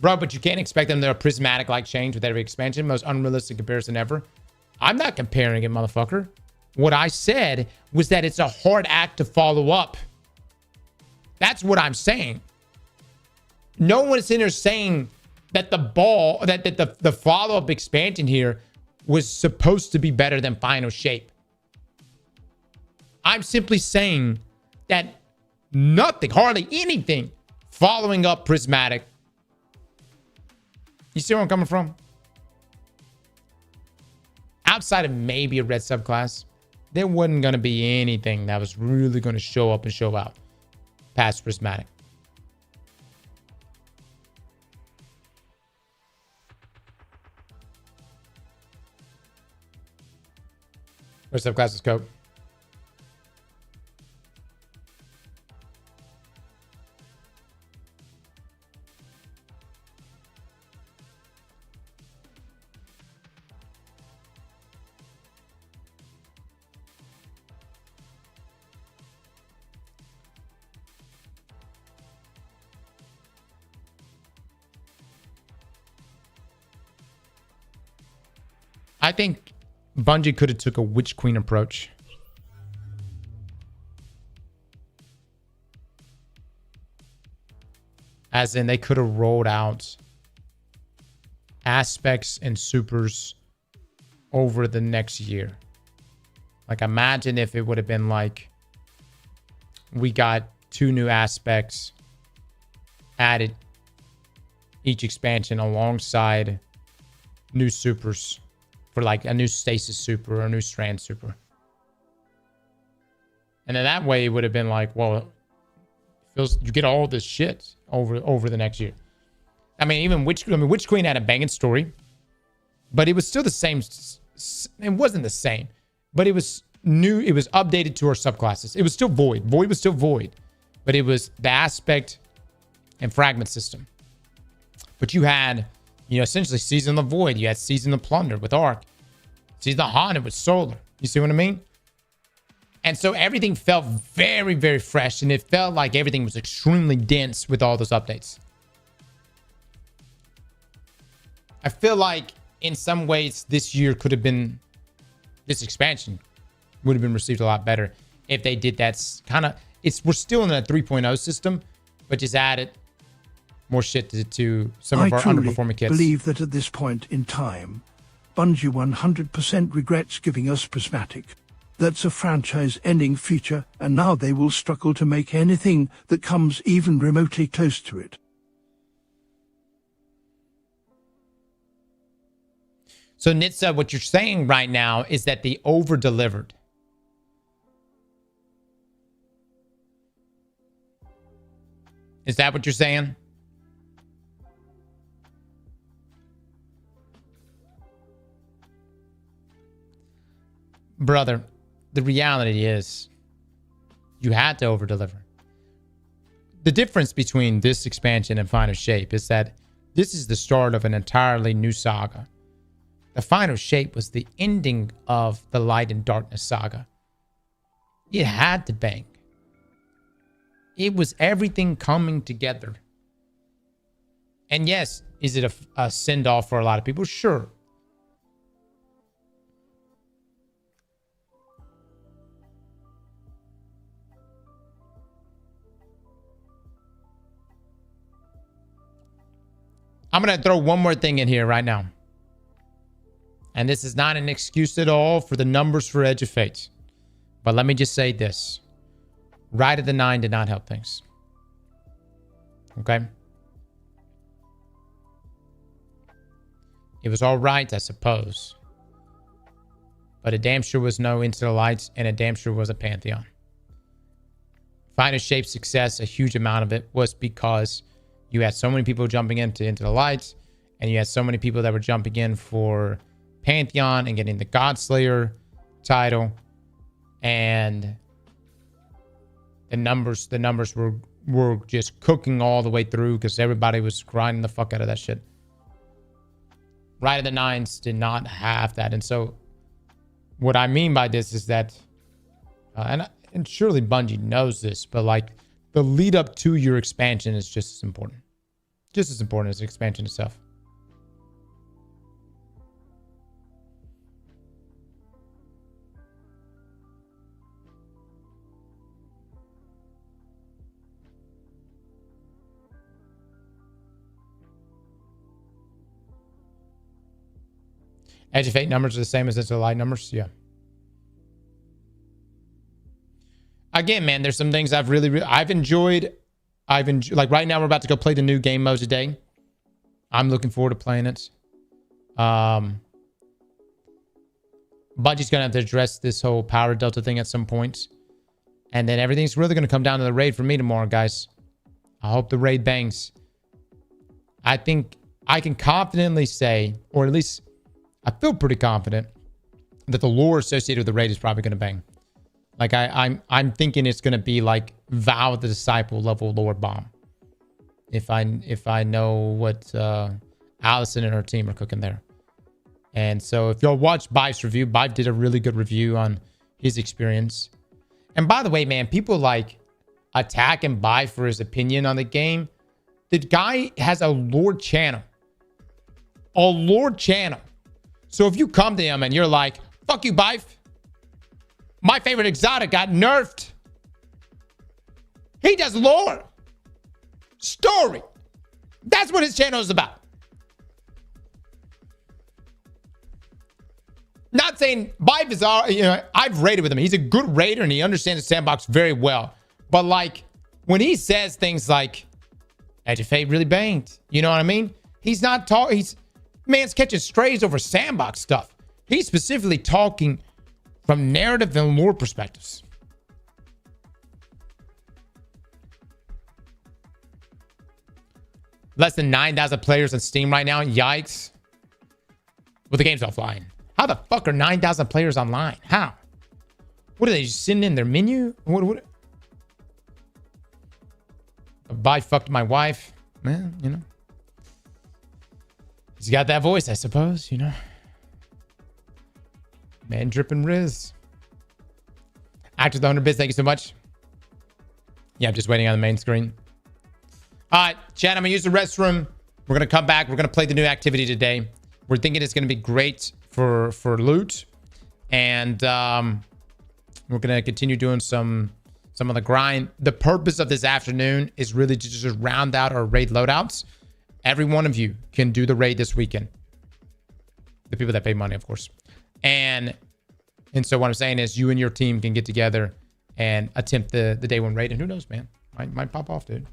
Bro, but you can't expect them to a prismatic-like change with every expansion. Most unrealistic comparison ever. I'm not comparing it, motherfucker. What I said was that it's a hard act to follow up. That's what I'm saying. No one's in there saying that the follow-up expansion here was supposed to be better than Final Shape. I'm simply saying that nothing, hardly anything, following up Prismatic. You see where I'm coming from? Outside of maybe a red subclass, there wasn't going to be anything that was really going to show up and show out past Prismatic. Red subclass is scope. I think Bungie could have took a Witch Queen approach. As in, they could have rolled out aspects and supers over the next year. Like, imagine if it would have been like, we got 2 new aspects added each expansion alongside new supers. For like a new stasis super or a new strand super. And then that way it would have been like, well, you get all this shit over the next year. I mean, even Witch Queen had a banging story, but it was still the same. It wasn't the same, but it was new. It was updated to her subclasses. It was still Void. Void was still Void, but it was the aspect and fragment system. But you had, you know, essentially Season of the Void. You had Season of Plunder with Arc. Season of Haunted with Solar. You see what I mean? And so everything felt very, very fresh. And it felt like everything was extremely dense with all those updates. I feel like in some ways this year could have been, this expansion would have been received a lot better if they did that kind of, we're still in a 3.0 system, but just added more shit to some of our underperforming kits. I believe that at this point in time, Bungie 100% regrets giving us Prismatic. That's a franchise-ending feature, and now they will struggle to make anything that comes even remotely close to it. So, Nitsa, what you're saying right now is that they over-delivered. Is that what you're saying? Brother, the reality is you had to over-deliver. The difference between this expansion and Final Shape is that this is the start of an entirely new saga. The Final Shape was the ending of the Light and Darkness saga. It had to bang. It was everything coming together. And yes, is it a send-off for a lot of people? Sure. I'm going to throw one more thing in here right now. And this is not an excuse at all for the numbers for Edge of Fate. But let me just say this. Ride of the 9 did not help things. Okay? It was all right, I suppose. But it damn sure was no Into the Lights, and it damn sure was a Pantheon. Final Shape's success, a huge amount of it, was because you had so many people jumping into the Lights, and you had so many people that were jumping in for Pantheon and getting the Godslayer title, and the numbers were just cooking all the way through because everybody was grinding the fuck out of that shit. Right of the Nines did not have that. And so what I mean by this is that, and surely Bungie knows this, but like the lead up to your expansion is just as important. Just as important as the expansion itself. Edge of Fate numbers are the same as Edge of Light numbers? Yeah. Again, man, there's some things I've enjoyed. Like right now, we're about to go play the new game mode today. I'm looking forward to playing it. Bungie's going to have to address this whole power delta thing at some point. And then everything's really going to come down to the raid for me tomorrow, guys. I hope the raid bangs. I think I can confidently say, or at least I feel pretty confident, that the lore associated with the raid is probably going to bang. Like I'm thinking it's going to be like Vow the Disciple level lore bomb. If I know what Allison and her team are cooking there. And so if y'all watch Bife's review, Bife did a really good review on his experience. And by the way, man, people like attacking Bife for his opinion on the game. The guy has a lore channel. A lore channel. So if you come to him and you're like, fuck you, Bife. My favorite exotic got nerfed. He does lore. Story. That's what his channel is about. Not saying Bife is all, I've raided with him. He's a good raider and he understands the sandbox very well. But like when he says things like, Edge of Fate really banged. You know what I mean? He's not talking, man's catching strays over sandbox stuff. He's specifically talking from narrative and lore perspectives. Less than 9,000 players on Steam right now. Yikes. Well, the game's offline. How the fuck are 9,000 players online? How? What are they just sitting in their menu? What? I fucked my wife. Man, He's got that voice, I suppose, Man dripping Riz. Actor the 100 bits, thank you so much. Yeah, I'm just waiting on the main screen. All right, chat, I'm going to use the restroom. We're going to come back. We're going to play the new activity today. We're thinking it's going to be great for loot. And we're going to continue doing some of the grind. The purpose of this afternoon is really to just round out our raid loadouts. Every one of you can do the raid this weekend. The people that pay money, of course. And so what I'm saying is you and your team can get together and attempt the day one raid. And who knows, man? Might pop off, dude.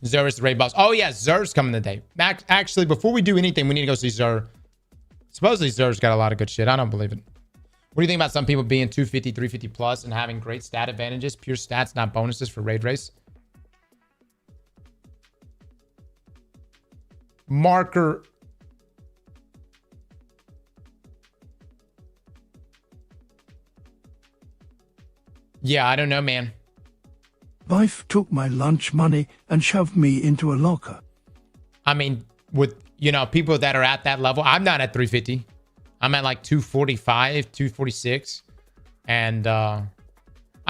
Zer is the raid boss. Oh, yeah. Zer's coming today. Actually, before we do anything, we need to go see Zer. Supposedly, Zer's got a lot of good shit. I don't believe it. What do you think about some people being 250, 350 plus and having great stat advantages? Pure stats, not bonuses for raid race. Marker. Yeah, I don't know, man. Bife took my lunch money and shoved me into a locker. I mean, with, people that are at that level, I'm not at 350. I'm at like 245, 246. And I'm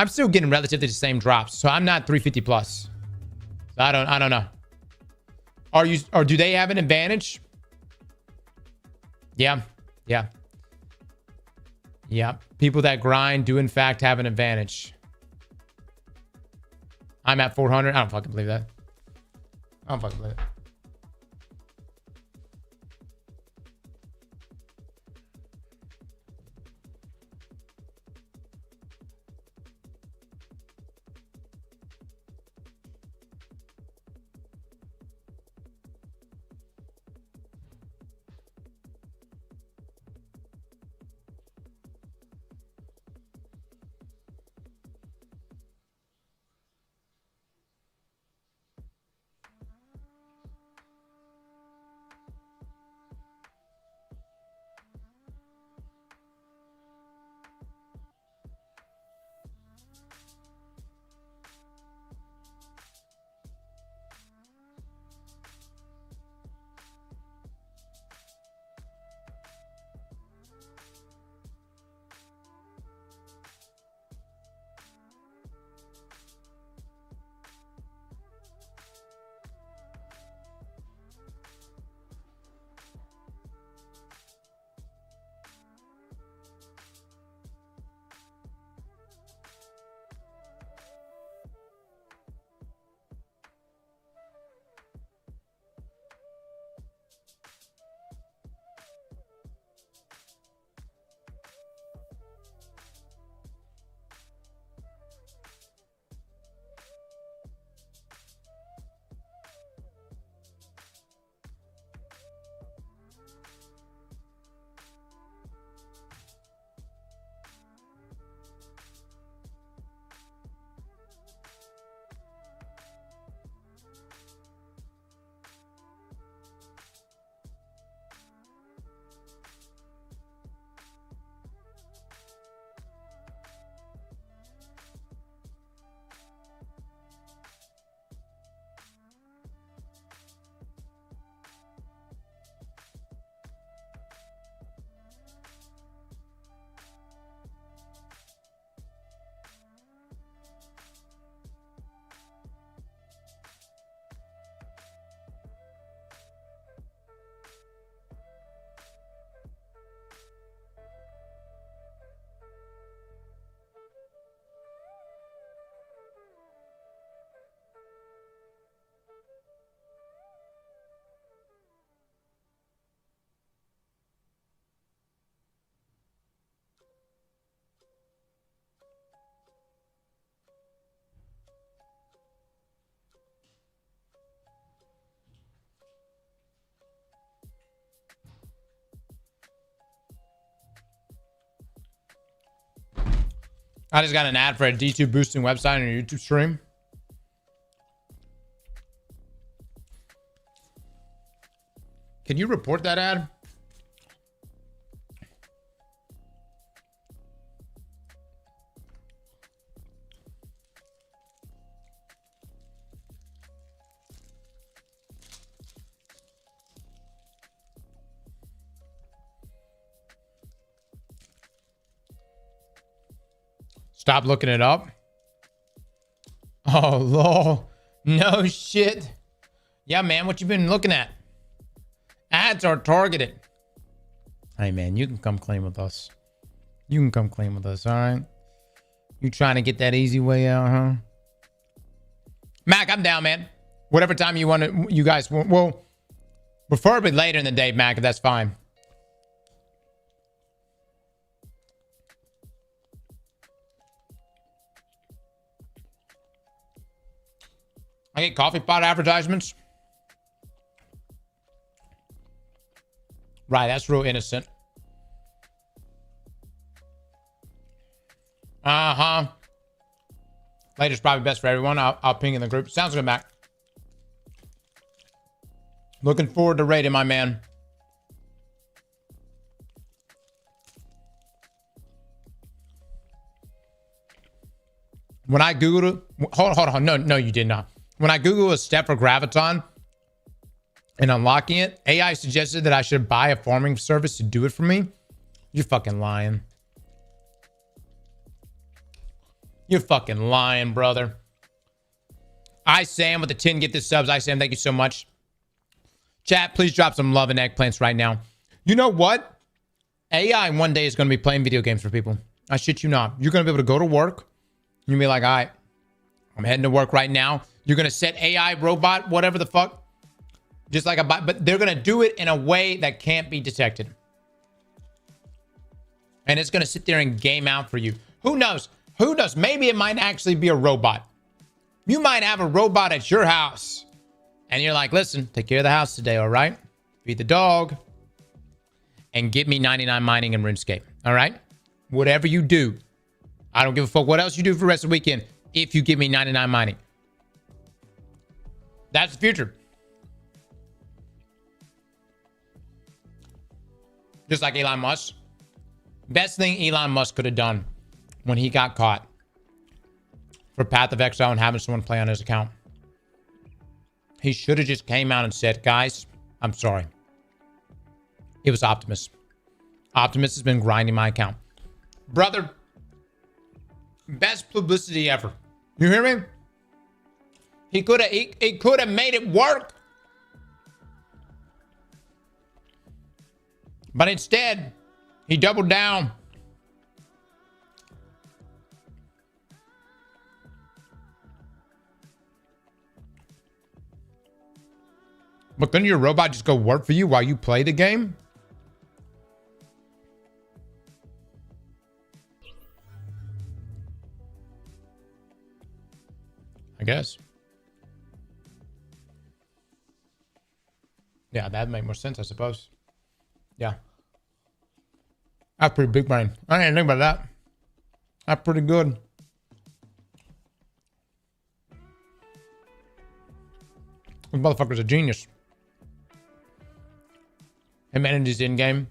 still getting relatively the same drops. So I'm not 350 plus. So I don't know. Do they have an advantage? Yeah. People that grind do in fact have an advantage. I'm at 400. I don't fucking believe that. I don't fucking believe it. I just got an ad for a D2 boosting website on your YouTube stream. Can you report that ad? Stop looking it up. Oh, lol. No shit. Yeah, man, what you been looking at? Ads are targeted. Hey, man, you can come clean with us. You can come clean with us, all right? You trying to get that easy way out, huh? Mac, I'm down, man. Whatever time you want to, you guys, well, preferably later in the day, Mac, if that's fine. I get coffee pot advertisements. Right, that's real innocent. Uh-huh. Later's probably best for everyone. I'll ping in the group. Sounds good, Mac. Looking forward to raiding, my man. When I Googled it, hold on. No, you did not. When I Googled a step for Graviton and unlocking it, AI suggested that I should buy a farming service to do it for me. You're fucking lying. You're fucking lying, brother. I Sam with the 10 get this subs. I Sam, thank you so much. Chat, please drop some love and eggplants right now. You know what? AI one day is going to be playing video games for people. I shit you not. You're going to be able to go to work. You're going to be like, all right, I'm heading to work right now. You're going to set AI, robot, whatever the fuck. Just like a bot. But they're going to do it in a way that can't be detected. And it's going to sit there and game out for you. Who knows? Who knows? Maybe it might actually be a robot. You might have a robot at your house. And you're like, listen, take care of the house today, all right? Feed the dog. And get me 99 mining in RuneScape, all right? Whatever you do. I don't give a fuck what else you do for the rest of the weekend if you give me 99 mining. That's the future. Just like Elon Musk. Best thing Elon Musk could have done when he got caught for Path of Exile and having someone play on his account. He should have just came out and said, guys, I'm sorry. It was Optimus. Optimus has been grinding my account. Brother, best publicity ever. You hear me? He could have made it work. But instead, he doubled down. But couldn't your robot just go work for you while you play the game? I guess. Yeah, that'd make more sense, I suppose. Yeah. That's pretty big brain. I didn't think about that. That's pretty good. This motherfucker's a genius. Amenities in-game.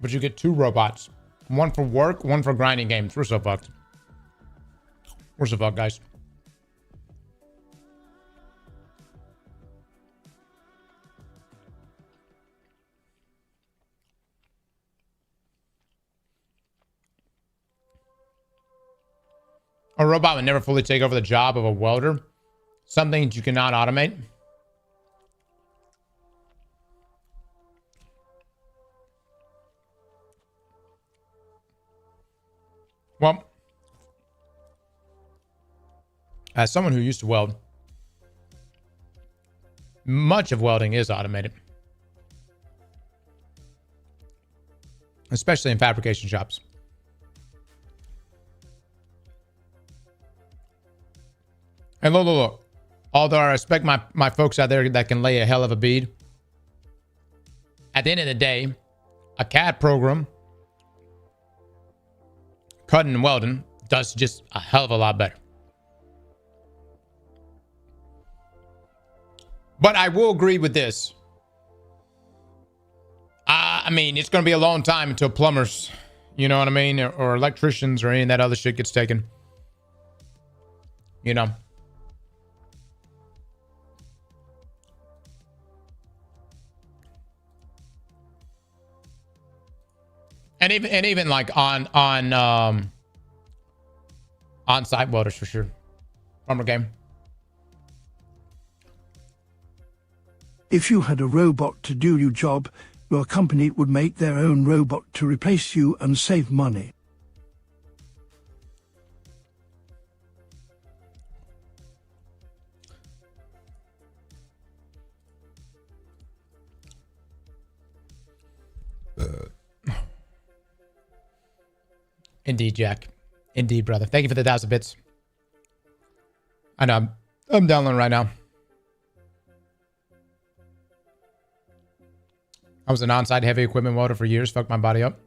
But you get two robots. One for work, one for grinding games. We're so fucked. We're so fucked, guys. A robot would never fully take over the job of a welder. Some things you cannot automate. Well, as someone who used to weld, much of welding is automated. especially in fabrication shops. And look. Although I respect my folks out there that can lay a hell of a bead, at the end of the day, a CAD program, cutting and welding, does just a hell of a lot better. But I will agree with this. I mean, it's going to be a long time until plumbers, you know what I mean? Or electricians or any of that other shit gets taken. You know? And even like on site welders for sure. Plumber game. If you had a robot to do your job, your company would make their own robot to replace you and save money. Indeed, Jack. Indeed, brother. Thank you for the 1,000 bits. I know. I'm downloading right now. I was an on-site heavy equipment welder for years. Fucked my body up.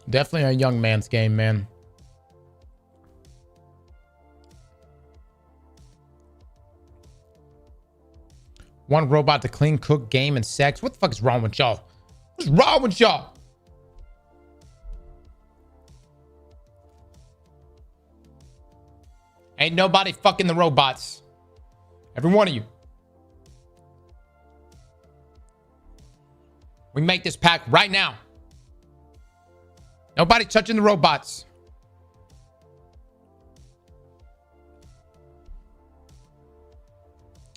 Definitely a young man's game, man. One robot to clean, cook, game, and sex. What the fuck is wrong with y'all? What's wrong with y'all? Ain't nobody fucking the robots. Every one of you. We make this pack right now. Nobody touching the robots.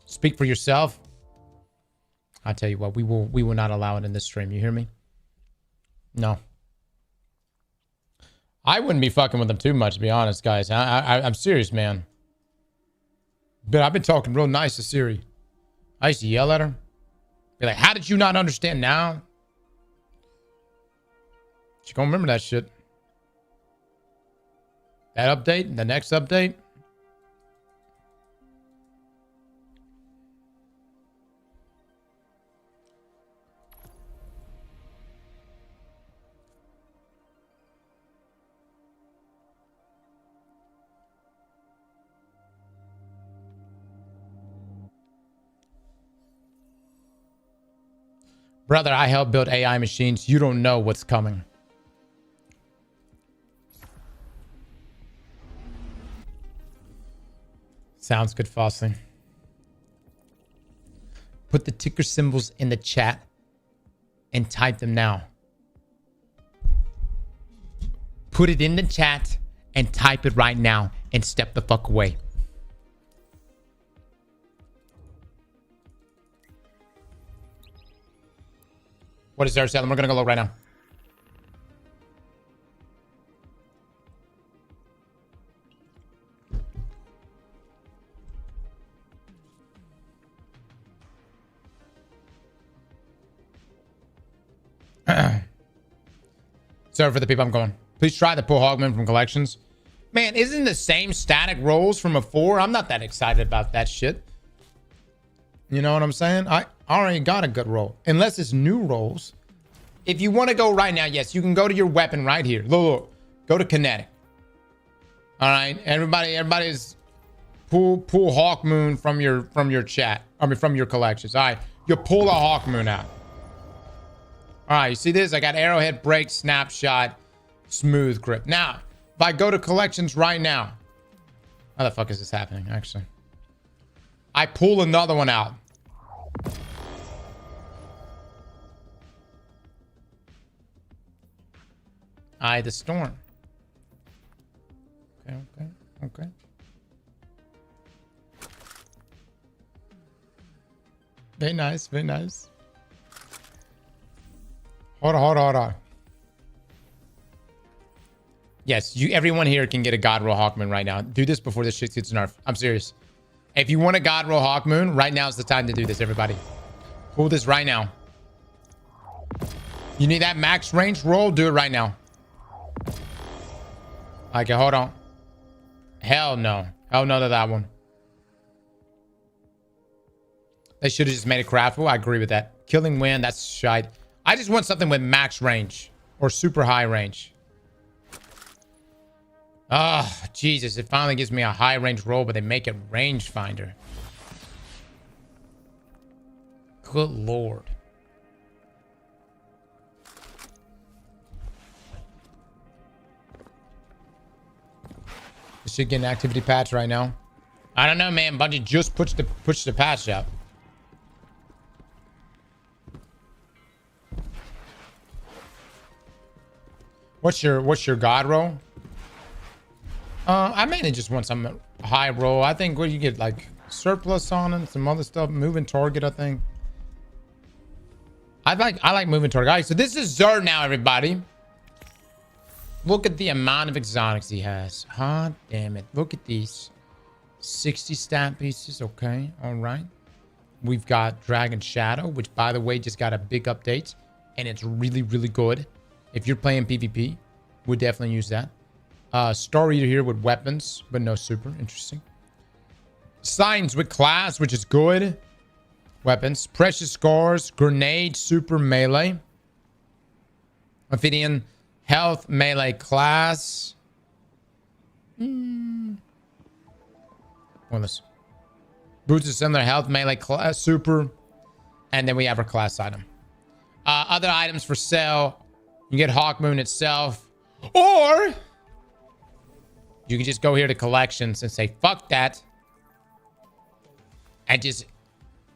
Speak for yourself. I tell you what, we will not allow it in this stream. You hear me? No. I wouldn't be fucking with them too much, to be honest, guys. I'm serious, man. But I've been talking real nice to Siri. I used to yell at her. Be like, how did you not understand now? She gonna remember that shit. That update, the next update. Brother, I help build AI machines. You don't know what's coming. Sounds good, Fosling. Put the ticker symbols in the chat and type them now. Put it in the chat and type it right now and step the fuck away. What is there, Salem? We're gonna go look right now. Sorry for the people I'm going. Please try the pull Hogman from collections. Man, isn't the same static rolls from a 4? I'm not that excited about that shit. You know what I'm saying? I already got a good roll. Unless it's new rolls. If you want to go right now, yes, you can go to your weapon right here. Look. Go to kinetic. All right. Everybody's pull Hawk Moon from your chat. I mean, from your collections. All right. You pull a Hawk Moon out. All right. You see this? I got arrowhead, break, snapshot, smooth grip. Now, if I go to collections right now. How the fuck is this happening, actually? I pull another one out. Eye the Storm. Okay. Very nice, very nice. Hold on. Yes, everyone here can get a God Roll Hawkmoon right now. Do this before this shit gets nerfed. I'm serious. If you want a God Roll Hawkmoon, right now is the time to do this, everybody. Pull this right now. You need that max range roll? Do it right now. Okay, hold on. Hell no. Hell no to that one. They should have just made it craftable. I agree with that. Killing wind, that's shite. I just want something with max range or super high range. Oh, Jesus. It finally gives me a high range roll, but they make it rangefinder. Good Lord. This should get an activity patch right now. I don't know, man. Bungie just pushed the patch out. What's your god roll? I mainly just want some high roll. I think what you get like surplus on and some other stuff. Moving target, I think. I like moving target. All right, so this is Zerd now, everybody. Look at the amount of exotics he has. Hot damn it. Look at these. 60 stat pieces. Okay. All right. We've got Dragon Shadow, which, by the way, just got a big update. And it's really, really good. If you're playing PvP, would definitely use that. Star Eater here with weapons, but no super. Interesting. Signs with class, which is good. Weapons. Precious Scars. Grenade. Super melee. Ophidian. Health, melee, class. Well, this boots is similar. Health, melee, class, super. And then we have our class item. Other items for sale. You get Hawk Moon itself. Or you can just go here to collections and say, fuck that. And just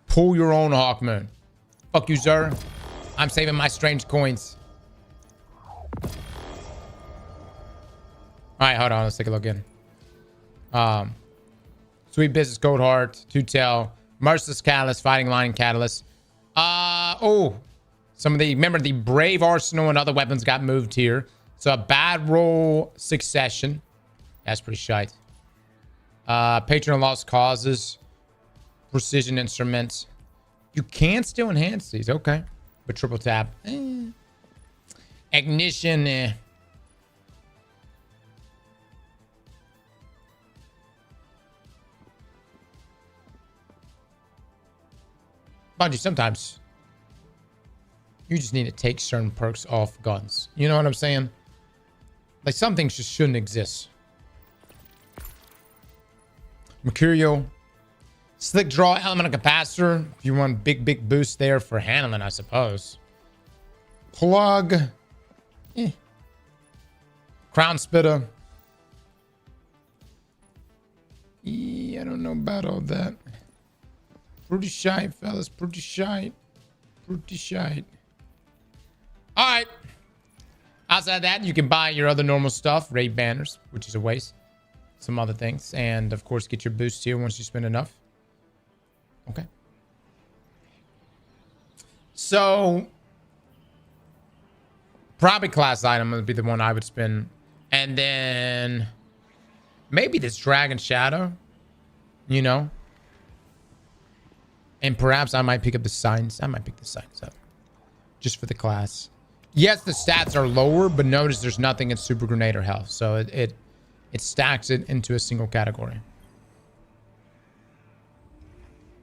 pull your own Hawk Moon. Fuck you, sir. I'm saving my strange coins. All right, hold on. Let's take a look in. Sweet Business, Gold Heart, Two Tail, Merciless Catalyst, Fighting Lion Catalyst. Some of the, remember the Brave Arsenal and other weapons got moved here. So a Bad Roll Succession. That's pretty shite. Patron of Lost Causes, Precision Instruments. You can still enhance these, okay. But triple tap. Ignition, Bungie, sometimes you just need to take certain perks off guns. You know what I'm saying? Like some things just shouldn't exist. Mercurial. Slick Draw, Elemental Capacitor. If you want big boost there for handling, I suppose. Plug. Crown Spitter. I don't know about all that. Pretty shite, fellas. Pretty shite. Pretty shite. All right. Outside of that, you can buy your other normal stuff. Raid banners, which is a waste. Some other things. And, of course, get your boost here once you spend enough. Okay. So, probably class item would be the one I would spend. And then maybe this Dragon Shadow. You know? And perhaps I might pick up the signs. I might pick the signs up. Just for the class. Yes, the stats are lower, but notice there's nothing in Super Grenade or Health. So it stacks it into a single category.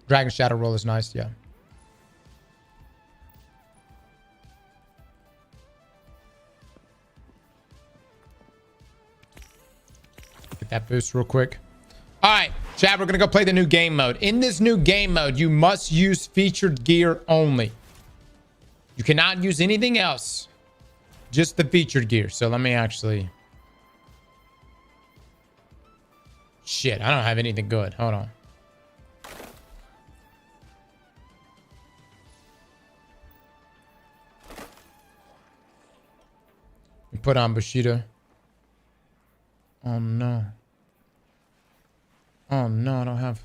Dragon Shadow roll is nice, yeah. Get that boost real quick. All right, chat, we're going to go play the new game mode. In this new game mode, you must use featured gear only. You cannot use anything else. Just the featured gear. So let me actually... Shit, I don't have anything good. Hold on. We put on Bushido. Oh, no. Oh, no, I don't have...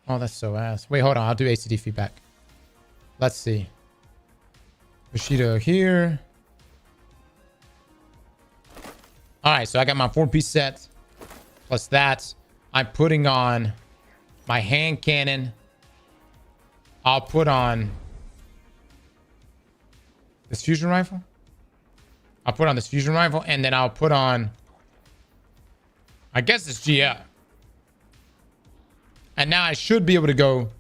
Oh, that's so ass. Wait, hold on. I'll do ACD feedback. Let's see. Bushido here. All right, so I got my 4-piece set. Plus that. I'm putting on my hand cannon. I'll put on this fusion rifle. I'll put on this fusion rifle, and then I'll put on, I guess it's GF. And now I should be able to go.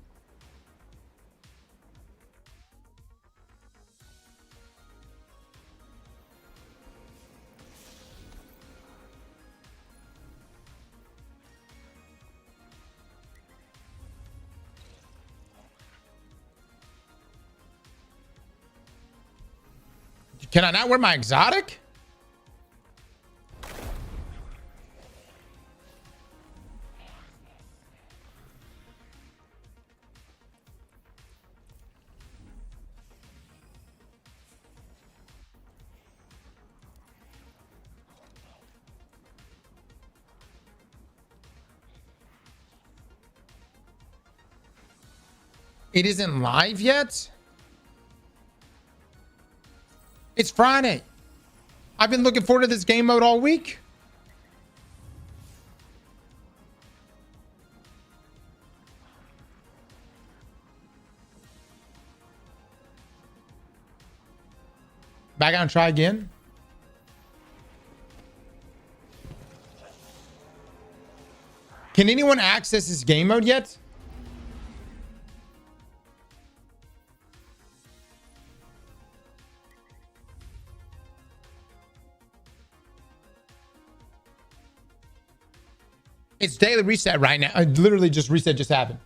Can I not wear my exotic? It isn't live yet? It's Friday. I've been looking forward to this game mode all week. Back out and try again. Can anyone access this game mode yet? It's daily reset right now. I literally just reset just happened.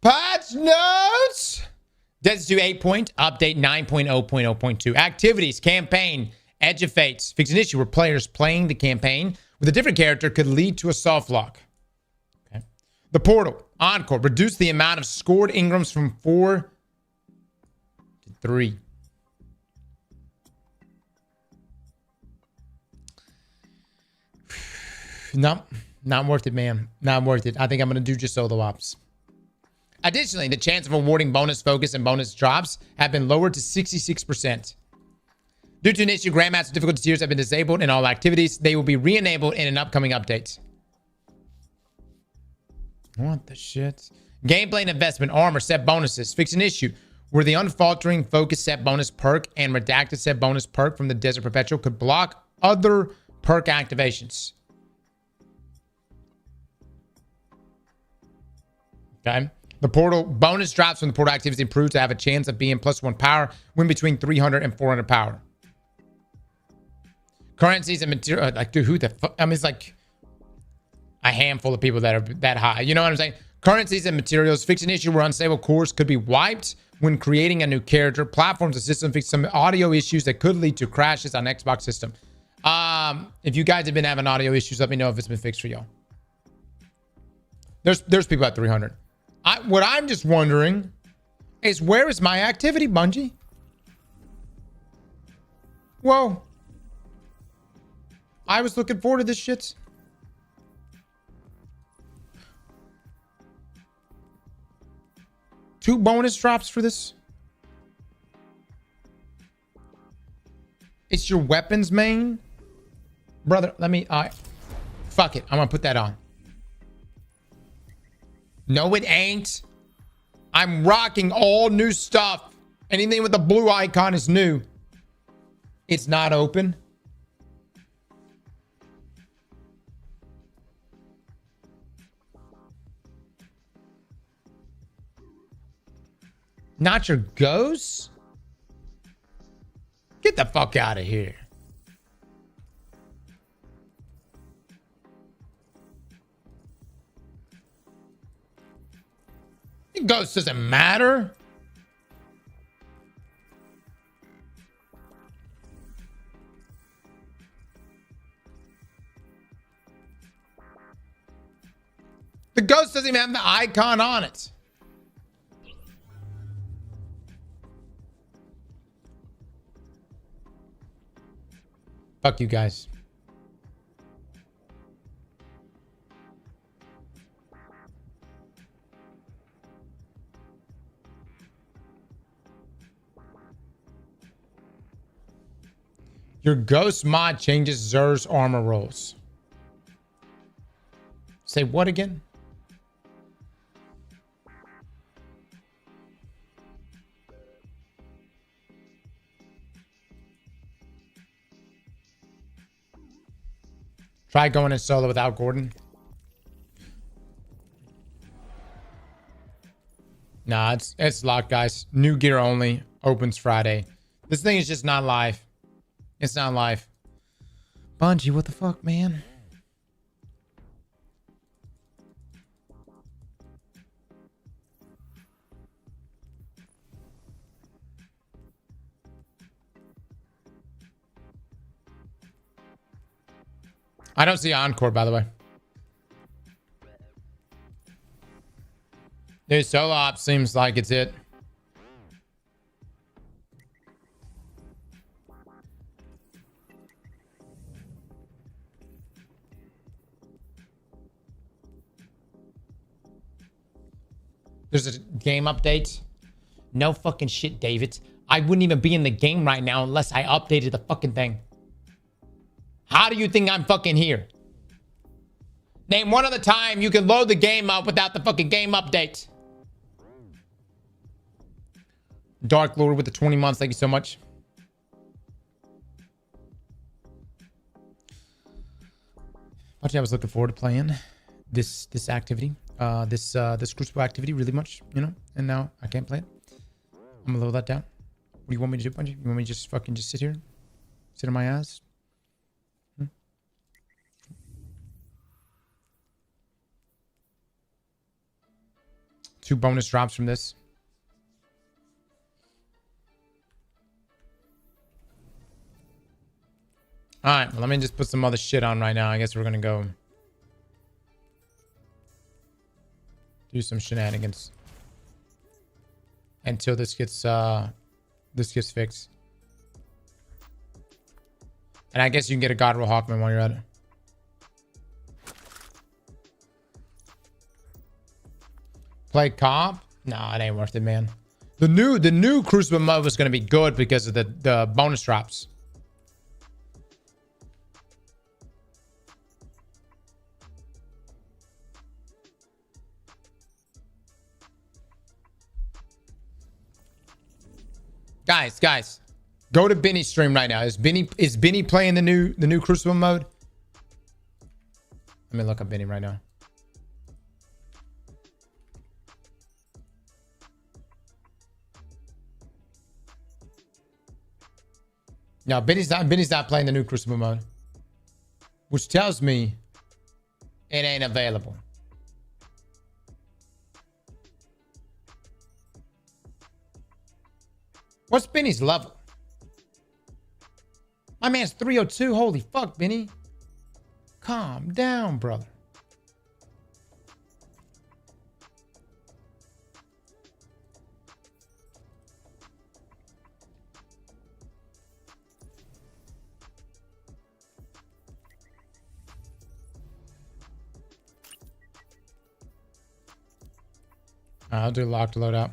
Patch notes. Dead 8 point update 9.0.0.2. Activities, campaign, Edge of Fates. Fix an issue where players playing the campaign with a different character could lead to a soft lock. Okay. The portal, Encore, reduce the amount of scored Ingrams from 4 to 3. No, not worth it, man. Not worth it. I think I'm going to do just solo ops. Additionally, the chance of awarding bonus focus and bonus drops have been lowered to 66%. Due to an issue, Grandmaster difficulty tiers have been disabled in all activities. They will be re-enabled in an upcoming update. What the shit? Gameplay and investment, armor, set bonuses. Fix an issue where the unfaltering focus set bonus perk and redacted set bonus perk from the Desert Perpetual could block other perk activations. Okay. The portal bonus drops from the portal activities improved to have a chance of being +1 power when between 300 and 400 power. Currencies and material, like, dude, who the fuck? I mean, it's like a handful of people that are that high. You know what I'm saying? Currencies and materials. Fix an issue where unstable cores could be wiped when creating a new character. Platforms and systems. Fix some audio issues that could lead to crashes on Xbox system. If you guys have been having audio issues, let me know if it's been fixed for y'all. There's people at 300. What I'm just wondering is, where is my activity, Bungie? Whoa. I was looking forward to this shit. Two bonus drops for this. It's your weapons main. Brother, let me... fuck it. I'm gonna put that on. No, it ain't. I'm rocking all new stuff. Anything with the blue icon is new. It's not open. Not your ghosts? Get the fuck out of here. Ghost doesn't matter. The ghost doesn't even have the icon on it. Fuck you guys. Your ghost mod changes Zer's armor rolls. Say what again? Try going in solo without Gordon. Nah, it's locked, guys. New gear only. Opens Friday. This thing is just not live. It's not live. Bungie, what the fuck, man? I don't see Encore, by the way. Dude, solo op seems like it's it. There's a game update. No fucking shit, David. I wouldn't even be in the game right now unless I updated the fucking thing. How do you think I'm fucking here? Name one other time you can load the game up without the fucking game update. Dark Lord with the 20 months. Thank you so much. Actually, I was looking forward to playing this activity. This Crucible activity really much, you know, and now I can't play it. I'm gonna load that down. What do you want me to do, Bungie? You want me to just fucking just sit here? Sit on my ass? 2 bonus drops from this. All right, well, let me just put some other shit on right now. I guess we're gonna go do some shenanigans until this gets fixed. And I guess you can get a God Roll Hawkman while you're at it. Play comp? Nah, it ain't worth it, man. The new Crucible mode was gonna be good because of the bonus drops. Guys, go to Benny's stream right now. Is Benny playing the new Crucible mode? Let me look up Benny right now. No, Benny's not playing the new Crucible mode, which tells me it ain't available. What's Benny's level? My man's 302. Holy fuck, Benny. Calm down, brother. I'll do locked loadout.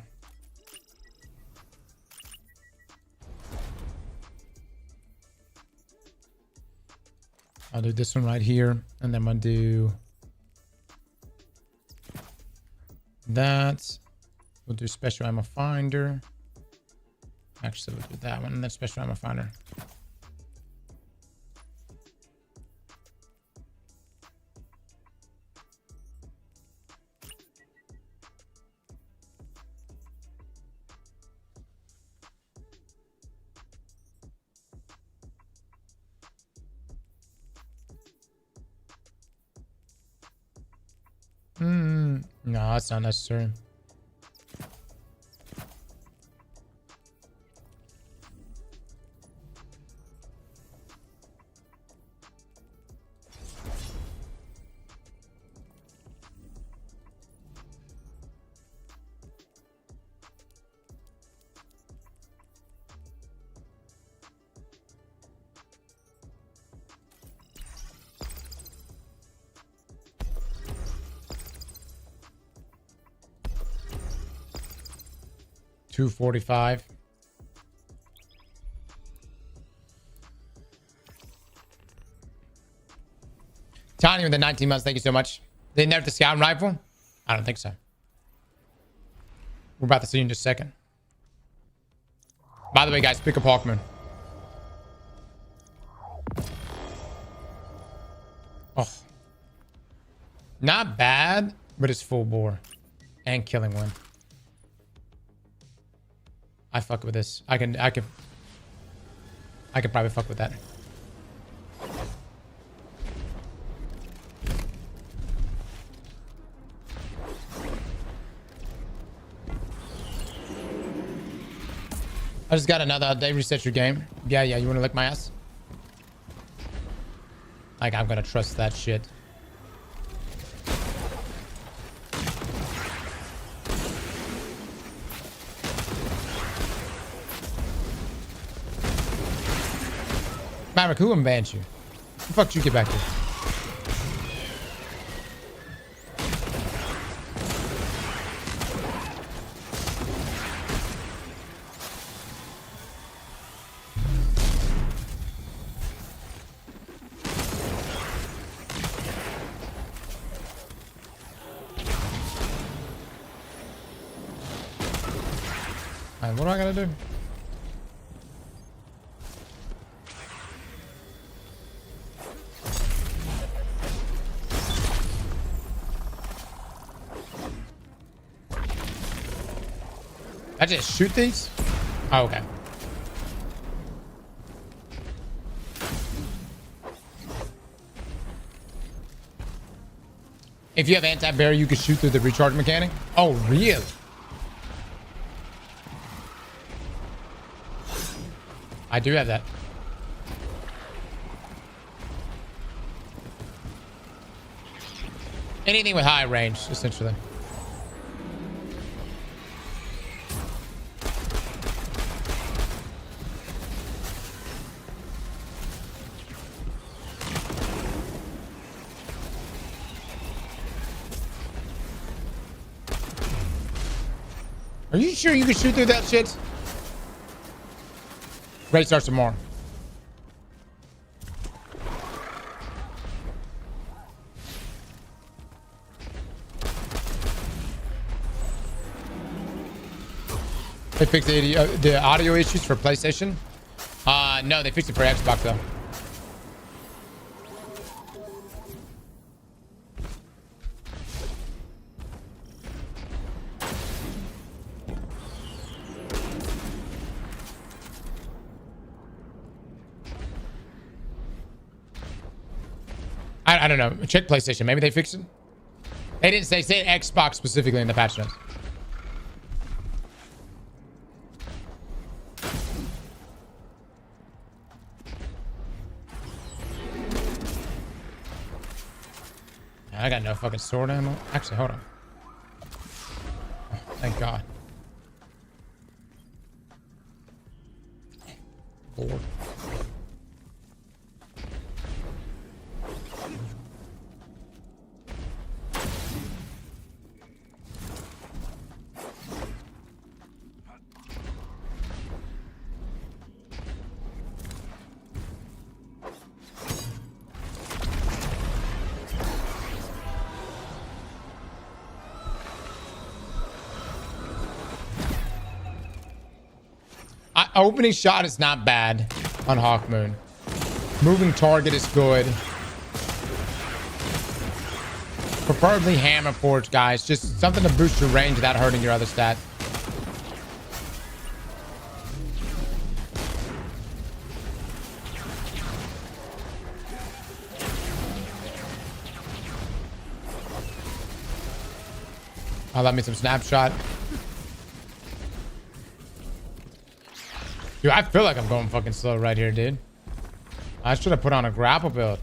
I'll do this one right here, and then I'm gonna do that. We'll do special ammo finder. Actually, we'll do that one, and then special ammo finder. No, that's not necessary. $245. Tiny with the 19 months. Thank you so much. They nerfed the scout rifle? I don't think so. We're about to see in just a second. By the way, guys, pick up Hawkmoon. Oh. Not bad, but it's full bore. And killing one. I fuck with this. I can probably fuck with that. I just got another update. Reset your game. Yeah, you want to lick my ass? Like, I'm gonna trust that shit. Maverick, who unbanned you? The fuck did you get back here? Alright, what do I gotta do? I just shoot these? Oh, okay. If you have anti-barrier, you can shoot through the recharge mechanic? Oh, really? I do have that. Anything with high range, essentially. Are you sure you can shoot through that shit? Great start some more. They fixed the audio issues for PlayStation? No, they fixed it for Xbox though. I don't know. Check PlayStation. Maybe they fixed it. They didn't say Xbox specifically in the patch notes. I got no fucking sword ammo. Actually, hold on. Oh, thank God. Lord. Opening shot is not bad on Hawkmoon. Moving target is good. Preferably hammer forge, guys. Just something to boost your range without hurting your other stat. I'll let me some snapshot. Dude, I feel like I'm going fucking slow right here, dude. I should have put on a grapple build.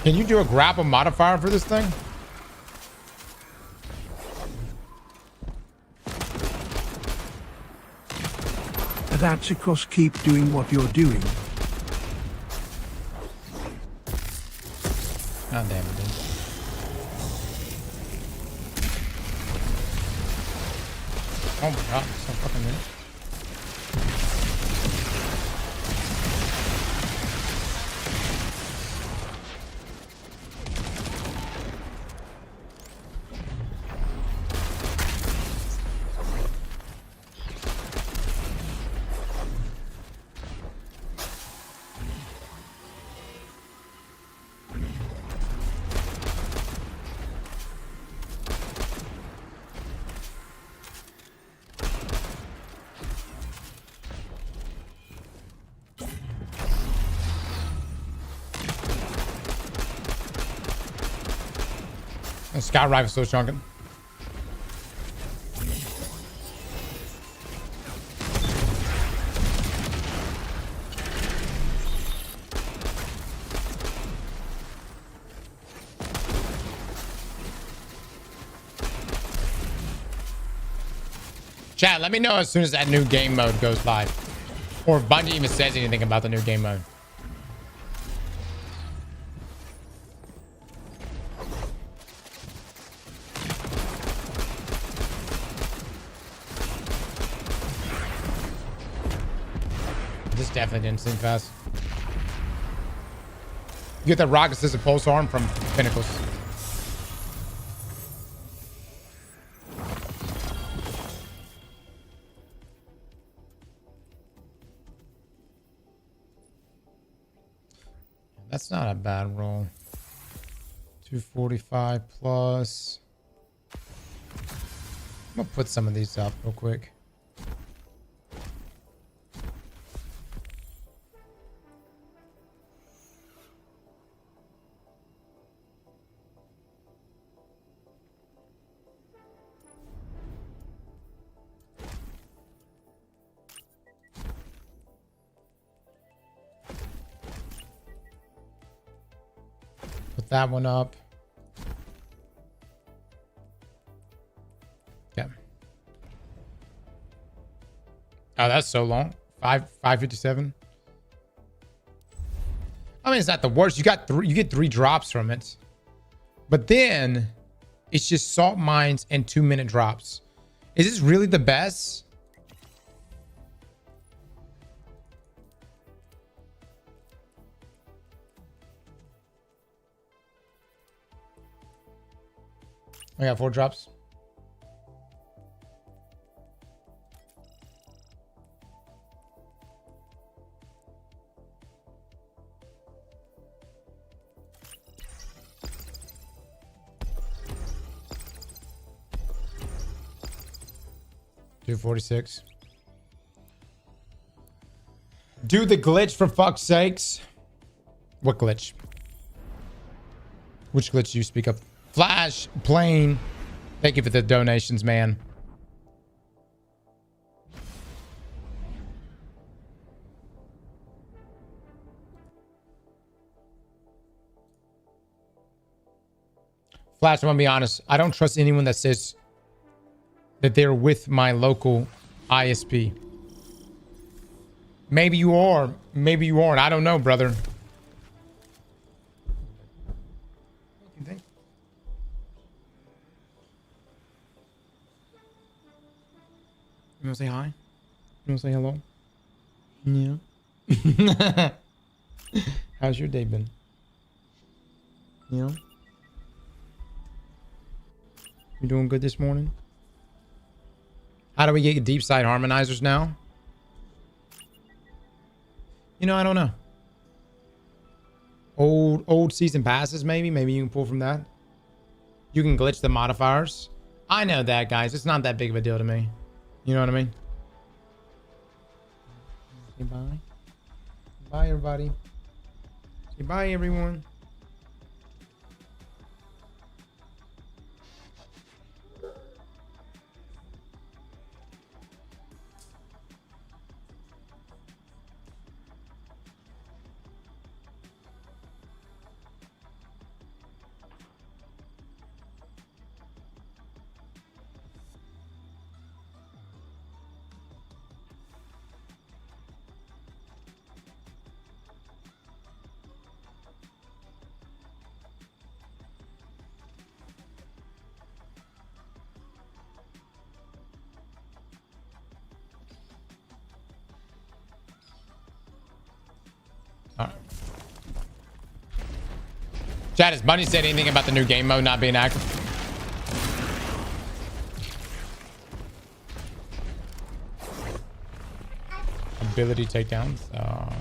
Can you do a grapple modifier for this thing? At Aztecross, keep doing what you're doing. God damn it, dude. Oh my God, so fucking weird. The scout rifle still chunking. Chat, let me know as soon as that new game mode goes live. Or if Bungie even says anything about the new game mode. This definitely didn't seem fast. You get that rocket assisted pulse arm from Pinnacles. That's not a bad roll. 245 plus. I'm gonna put some of these up real quick. Put that one up. Okay. Oh, that's so long. 557. I mean, it's not the worst. You get 3 drops from it. But then it's just salt mines and 2-minute drops. Is this really the best? I got 4 drops. $246. Do the glitch for fuck's sakes. What glitch? Which glitch do you speak of? Flash, plane. Thank you for the donations, man. Flash, I'm gonna be honest. I don't trust anyone that says that they're with my local ISP. Maybe you are. Maybe you aren't. I don't know, brother. You wanna say hi? You wanna say hello? Yeah. How's your day been? Yeah. You doing good this morning? How do we get deep side harmonizers now? You know, I don't know. Old season passes, maybe. Maybe you can pull from that. You can glitch the modifiers. I know that, guys. It's not that big of a deal to me. You know what I mean? Say bye. Bye, everybody. Say bye, everyone. Chat, has Bungie said anything about the new game mode not being active? Ability takedowns. Okay.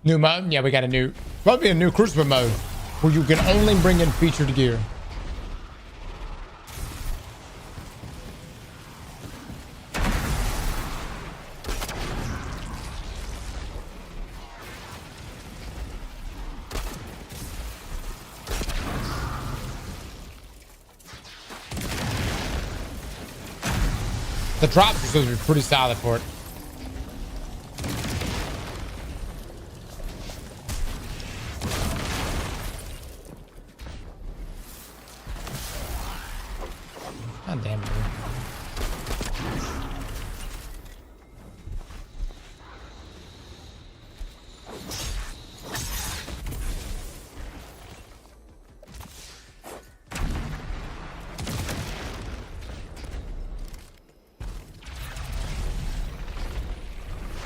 New mode? Yeah, we got a new, probably a new Crucible mode where you can only bring in featured gear. The drops are supposed to be pretty solid for it. God damn it. Dude.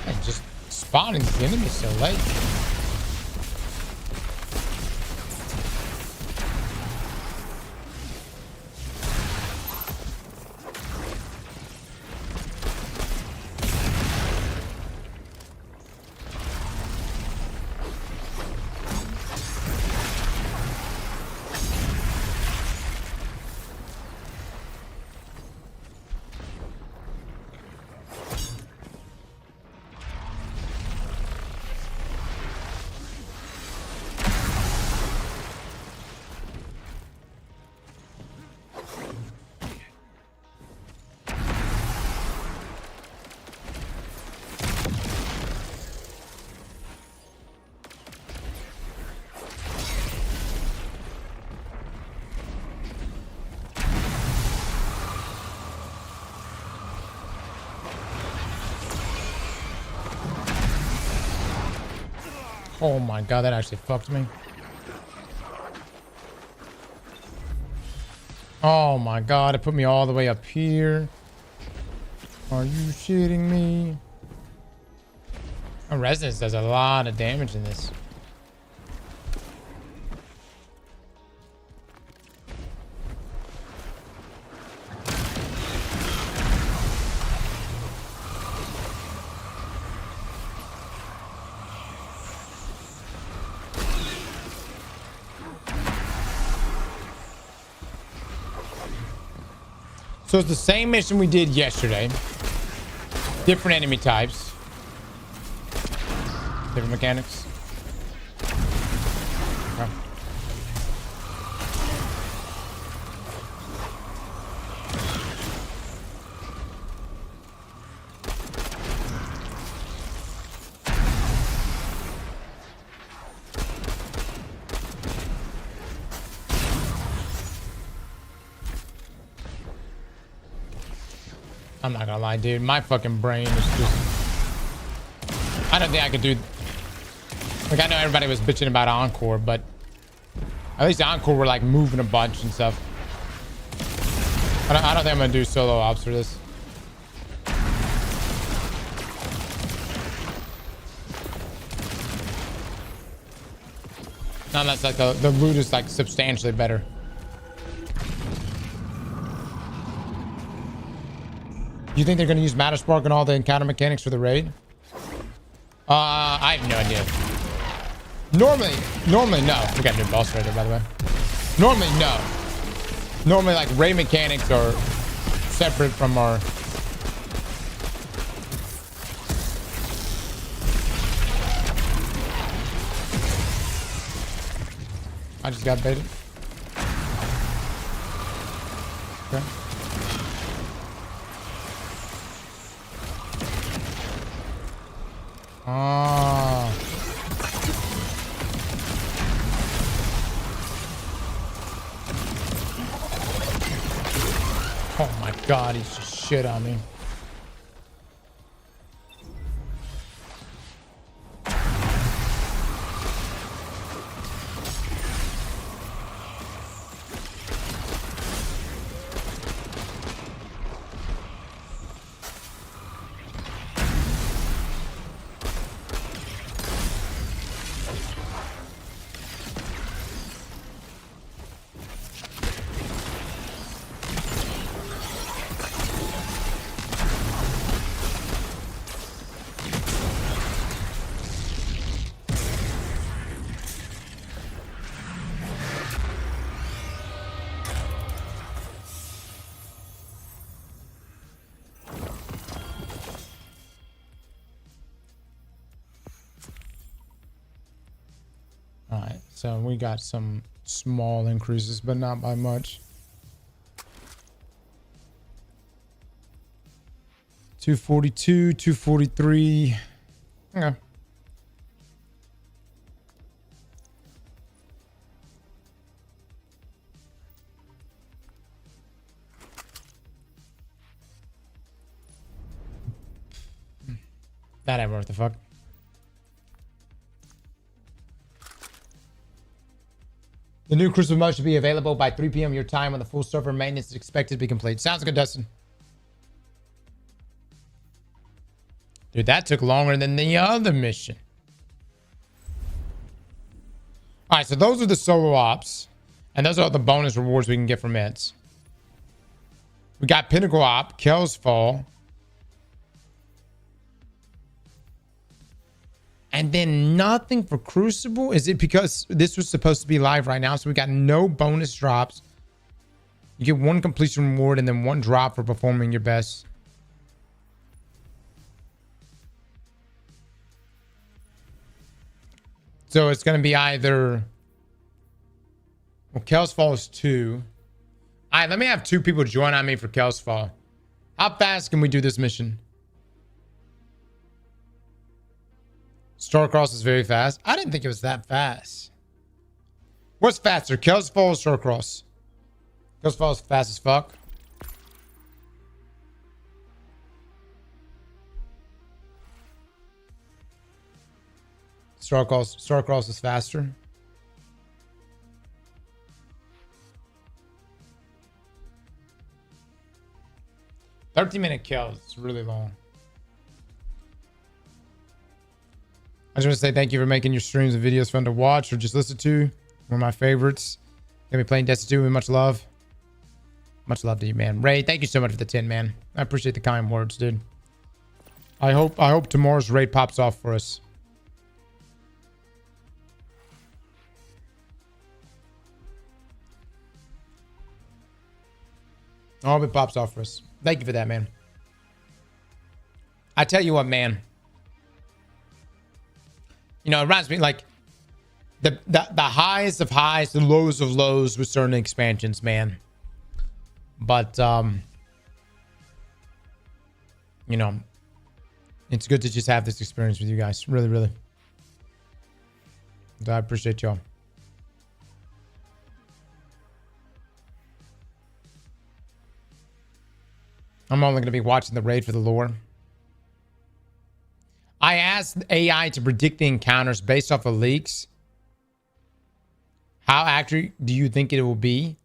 Man, just spawning the enemy so late. Oh my god, that actually fucked me. Oh my god, it put me all the way up here. Are you shitting me? Oh, Resonance does a lot of damage in this. So it's the same mission we did yesterday. Different enemy types. Different mechanics. Okay. I'm not gonna lie, dude. My fucking brain is just... I don't think I could do... Like, I know everybody was bitching about Encore, but... At least Encore were, like, moving a bunch and stuff. I don't think I'm gonna do solo ops for this. Not unless, like, the loot is, like, substantially better. You think they're going to use Matter Spark and all the encounter mechanics for the raid? I have no idea. Normally no. We got a new boss right there, by the way. Normally no. Normally, like, raid mechanics are separate from our... I just got baited. Okay. Ah. Oh my god, he's just shit on me. So we got some small increases, but not by much. 242, 243. Okay. That ain't worth the fuck. The new Crucible mode should be available by 3 p.m. your time when the full server maintenance is expected to be complete. Sounds good, Dustin. Dude, that took longer than the other mission. All right, so those are the solo ops. And those are the bonus rewards we can get from meds. We got Pinnacle Op, Kel's Fall. And then nothing for Crucible? Is it because this was supposed to be live right now? So we got no bonus drops. You get 1 completion reward and then 1 drop for performing your best. So it's going to be either... Well, Kel's Fall is 2. All right, let me have 2 people join on me for Kel's Fall. How fast can we do this mission? Starcross is very fast. I didn't think it was that fast. What's faster, Kel's Fall or Starcross? Kel's Fall is fast as fuck. Starcross is faster. $13-minute kills. It's really long. I just want to say thank you for making your streams and videos fun to watch or just listen to. One of my favorites. Gonna be playing Destiny 2 with much love. Much love to you, man. Ray, thank you so much for the 10, man. I appreciate the kind words, dude. I hope tomorrow's raid pops off for us. I hope it pops off for us. Thank you for that, man. I tell you what, man. You know, it reminds me like the highs of highs, the lows of lows with certain expansions, man. But you know, it's good to just have this experience with you guys. Really, really. I appreciate y'all. I'm only going to be watching the raid for the lore. I asked AI to predict the encounters based off of leaks. How accurate do you think it will be?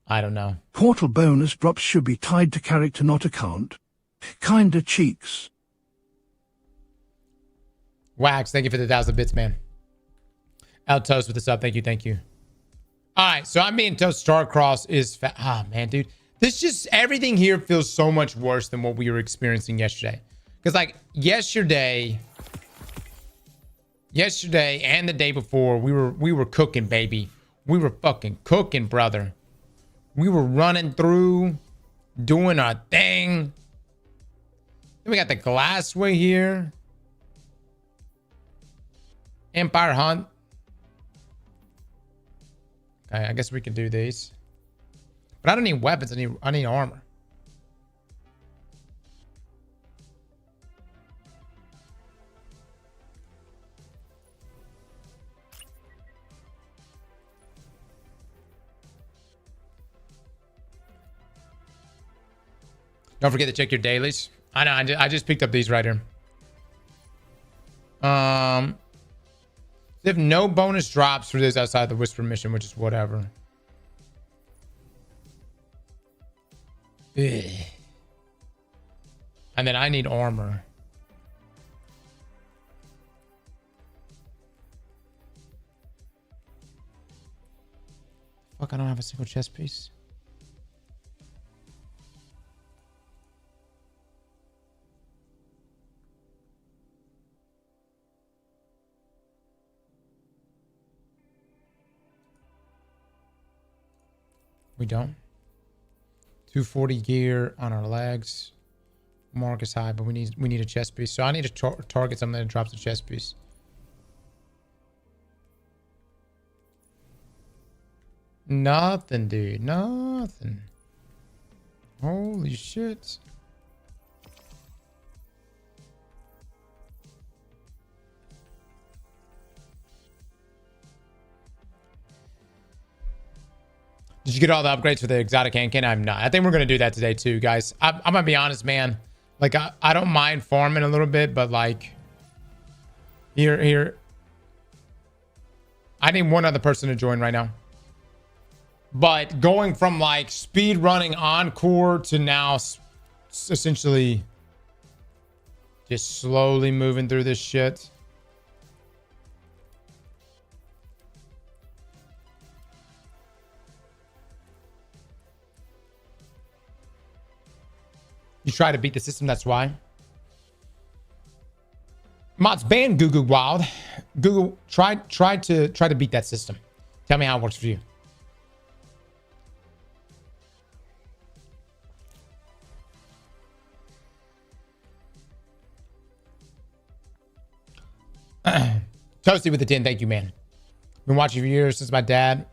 I don't know. Portal bonus drops should be tied to character, not account. Kinda cheeks. Wax, thank you for the 1,000 bits, man. El Toast with the sub. Thank you, thank you. All right, so I'm being told Starcross is man, dude. This just, everything here feels so much worse than what we were experiencing yesterday. Because like yesterday and the day before, we were cooking, baby. We were fucking cooking, brother. We were running through, doing our thing. Then we got the Glassway here. Empire Hunt. Okay, I guess we can do these. But I don't need weapons, I need armor. Don't forget to check your dailies. I know, I just picked up these right here. They have no bonus drops for this outside the Whisper mission, which is whatever. Ugh. And then I need armor. Fuck, I don't have a single chest piece. We don't. 240 gear on our legs. Mark is high, but we need a chest piece. So I need to target something that drops a chest piece. Nothing, dude. Nothing. Holy shit. Did you get all the upgrades for the exotic Ankin? I'm not. I think we're going to do that today too, guys. I'm going to be honest, man. Like, I don't mind farming a little bit, but like, here. I need one other person to join right now. But going from like speed running Encore to now essentially just slowly moving through this shit. You try to beat the system, that's why. Mods, ban Google Wild. Google, try to beat that system. Tell me how it works for you. Toasty with the 10, thank you, man. Been watching for years since my dad,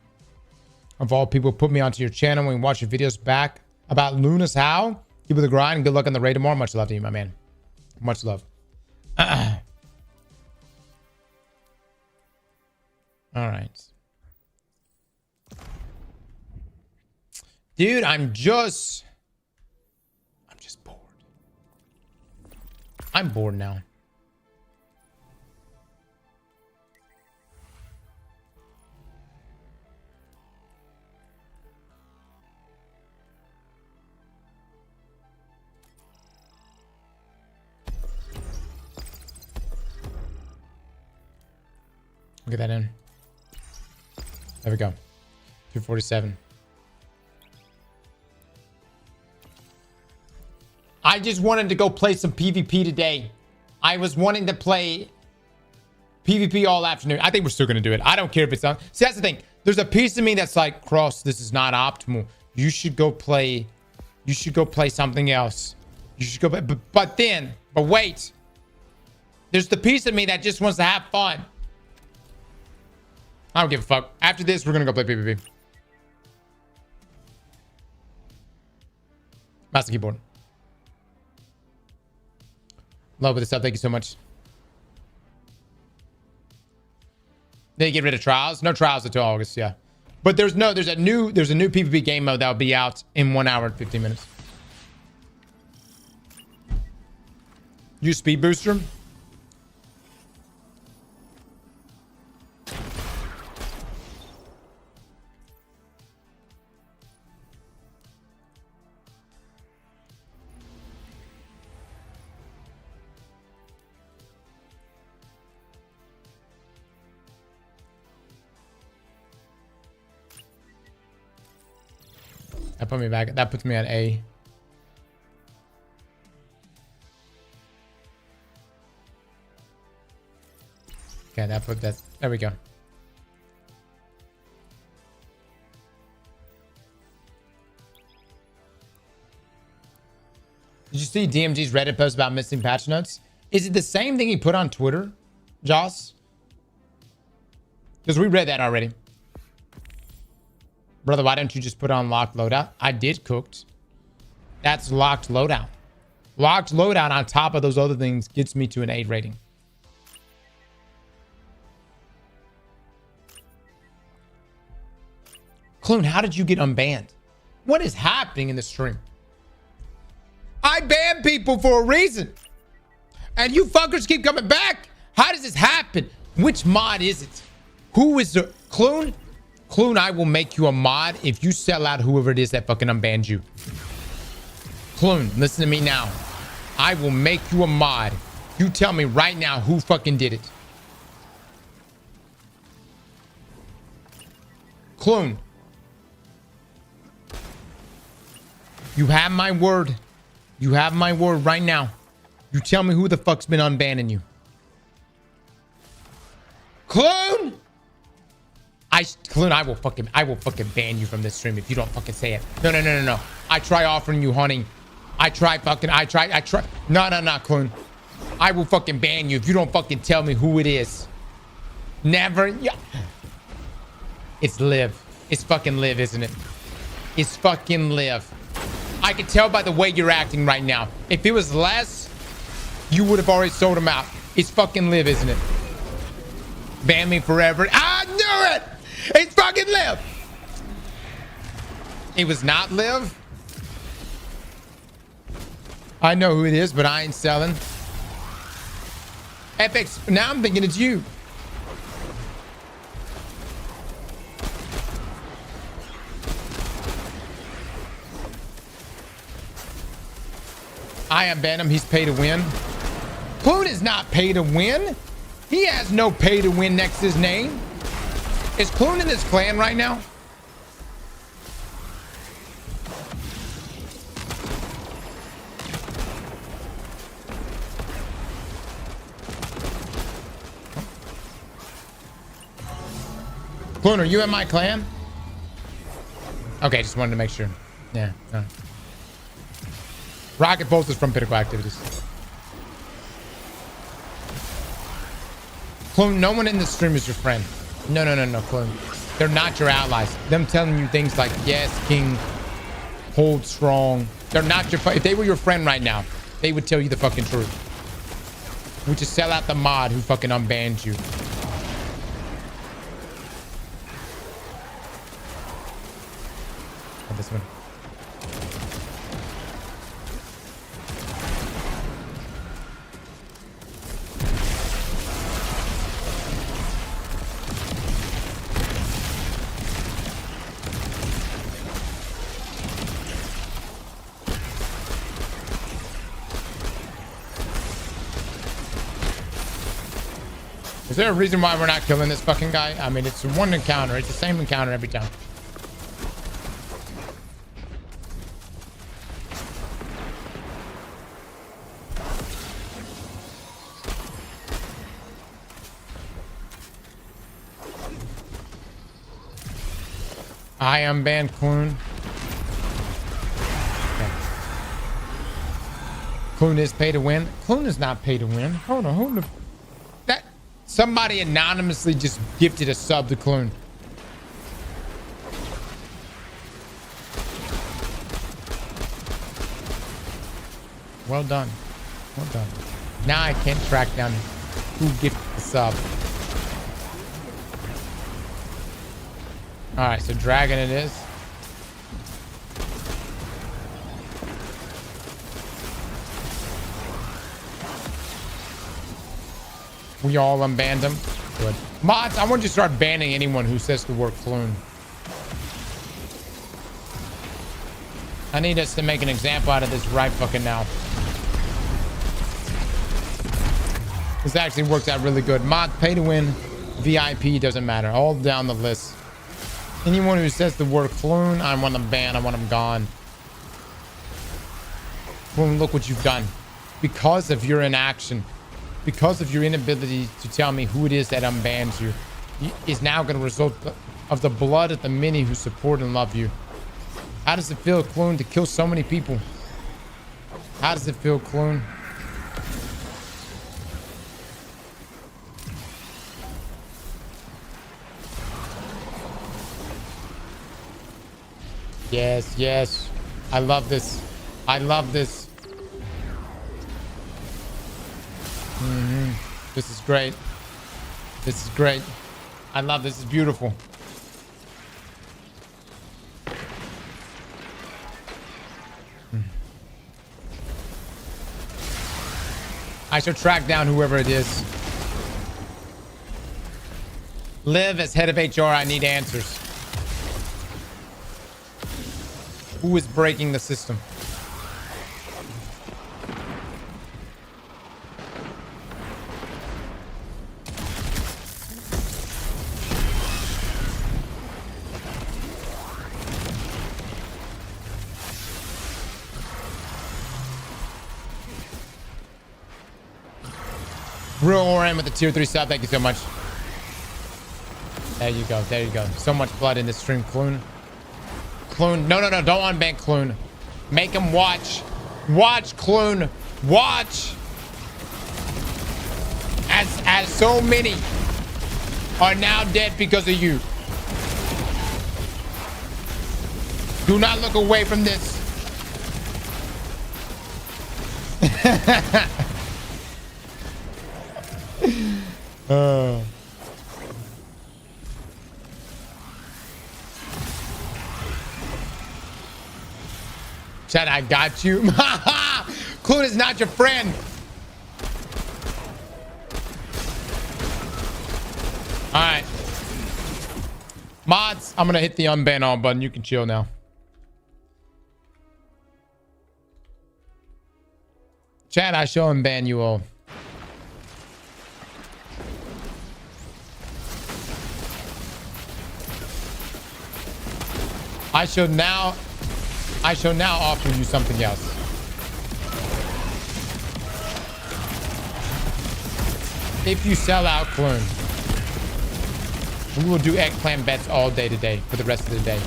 of all people, put me onto your channel when we watch your videos back about Luna's How. Keep with the grind. Good luck on the raid tomorrow. Much love to you, my man. Much love. All right. Dude, I'm just bored. I'm bored now. Get that in. There we go. 247. I just wanted to go play some PvP today. I was wanting to play PvP all afternoon. I think we're still going to do it. I don't care if it's on. See, that's the thing. There's a piece of me that's like, Cross, this is not optimal. You should go play. You should go play something else. You should go. But wait. There's the piece of me that just wants to have fun. I don't give a fuck. After this, we're going to go play PvP. Master keyboard. Love with the stuff. Thank you so much. They get rid of trials. No trials until August. Yeah. But there's a new PvP game mode that'll be out in 1 hour and 15 minutes. Use speed booster. That put me back. That puts me at A. Okay, that put that. There we go. Did you see DMG's Reddit post about missing patch notes? Is it the same thing he put on Twitter, Joss? Because we read that already. Brother, why don't you just put on locked loadout? I did cooked. That's locked loadout. Locked loadout on top of those other things gets me to an 8 rating. Clune, how did you get unbanned? What is happening in the stream? I ban people for a reason. And you fuckers keep coming back. How does this happen? Which mod is it? Who is the Clune? Clune, I will make you a mod if you sell out whoever it is that fucking unbanned you. Clune, listen to me now. I will make you a mod. You tell me right now who fucking did it. Clune. You have my word. You have my word right now. You tell me who the fuck's been unbanning you. Clune! Clune, I will fucking ban you from this stream if you don't fucking say it. No. I try offering you honey. I try. No, Clune. I will fucking ban you if you don't fucking tell me who it is. Never. Yeah. It's Liv. It's fucking Liv, isn't it? It's fucking Liv. I can tell by the way you're acting right now. If it was less, you would have already sold him out. It's fucking Liv, isn't it? Ban me forever. I knew it! It's fucking Liv! It was not Liv? I know who it is, but I ain't selling. FX, now I'm thinking it's you. I unban him. He's pay to win. Clune is not pay to win. He has no pay to win next to his name. Is Clune in this clan right now? Clune, are you in my clan? Okay, just wanted to make sure. Yeah. No. Rocket Bolt is from Pinnacle Activities. Clone, no one in this stream is your friend. No, Clone. They're not your allies. Them telling you things like, yes, King, hold strong. They're not your friend. If they were your friend right now, they would tell you the fucking truth. We just sell out the mod who fucking unbanned you. Oh, this one. Is there a reason why we're not killing this fucking guy? I mean, it's one encounter. It's the same encounter every time. I am banned Clune. Okay. Clune is pay to win. Clune is not pay to win. Hold on. That somebody anonymously just gifted a sub to Clune. Well done. Well done. Now I can't track down who gifted the sub. All right, so dragon it is. We all unbanned him. Good. Mods, I want you to start banning anyone who says the word Clune. I need us to make an example out of this right fucking now. This actually works out really good. Mod, pay to win, VIP, doesn't matter. All down the list. Anyone who says the word Clune, I want them banned. I want them gone. Clune, look what you've done. Because of your inaction, because of your inability to tell me who it is that unbans you, is now going to result of the blood of the many who support and love you. How does it feel, Clune, to kill so many people? How does it feel, Clune? Yes, yes. I love this. I love this. This is great. This is great. I love this. It's beautiful. I shall track down whoever it is. Liv, as head of HR, I need answers. Who is breaking the system? Real Oran with the tier 3 sub. Thank you so much. There you go. There you go. So much blood in this stream, Clune. Clune. No. Don't unban Clune. Make him watch. Watch, Clune. Watch. As so many are now dead because of you. Do not look away from this. Chat, I got you. Clune is not your friend. All right. Mods, I'm going to hit the unban all button. You can chill now. Chat, I shall unban you all. I shall now offer you something else. If you sell out Clune, we will do eggplant bets all day today for the rest of the day.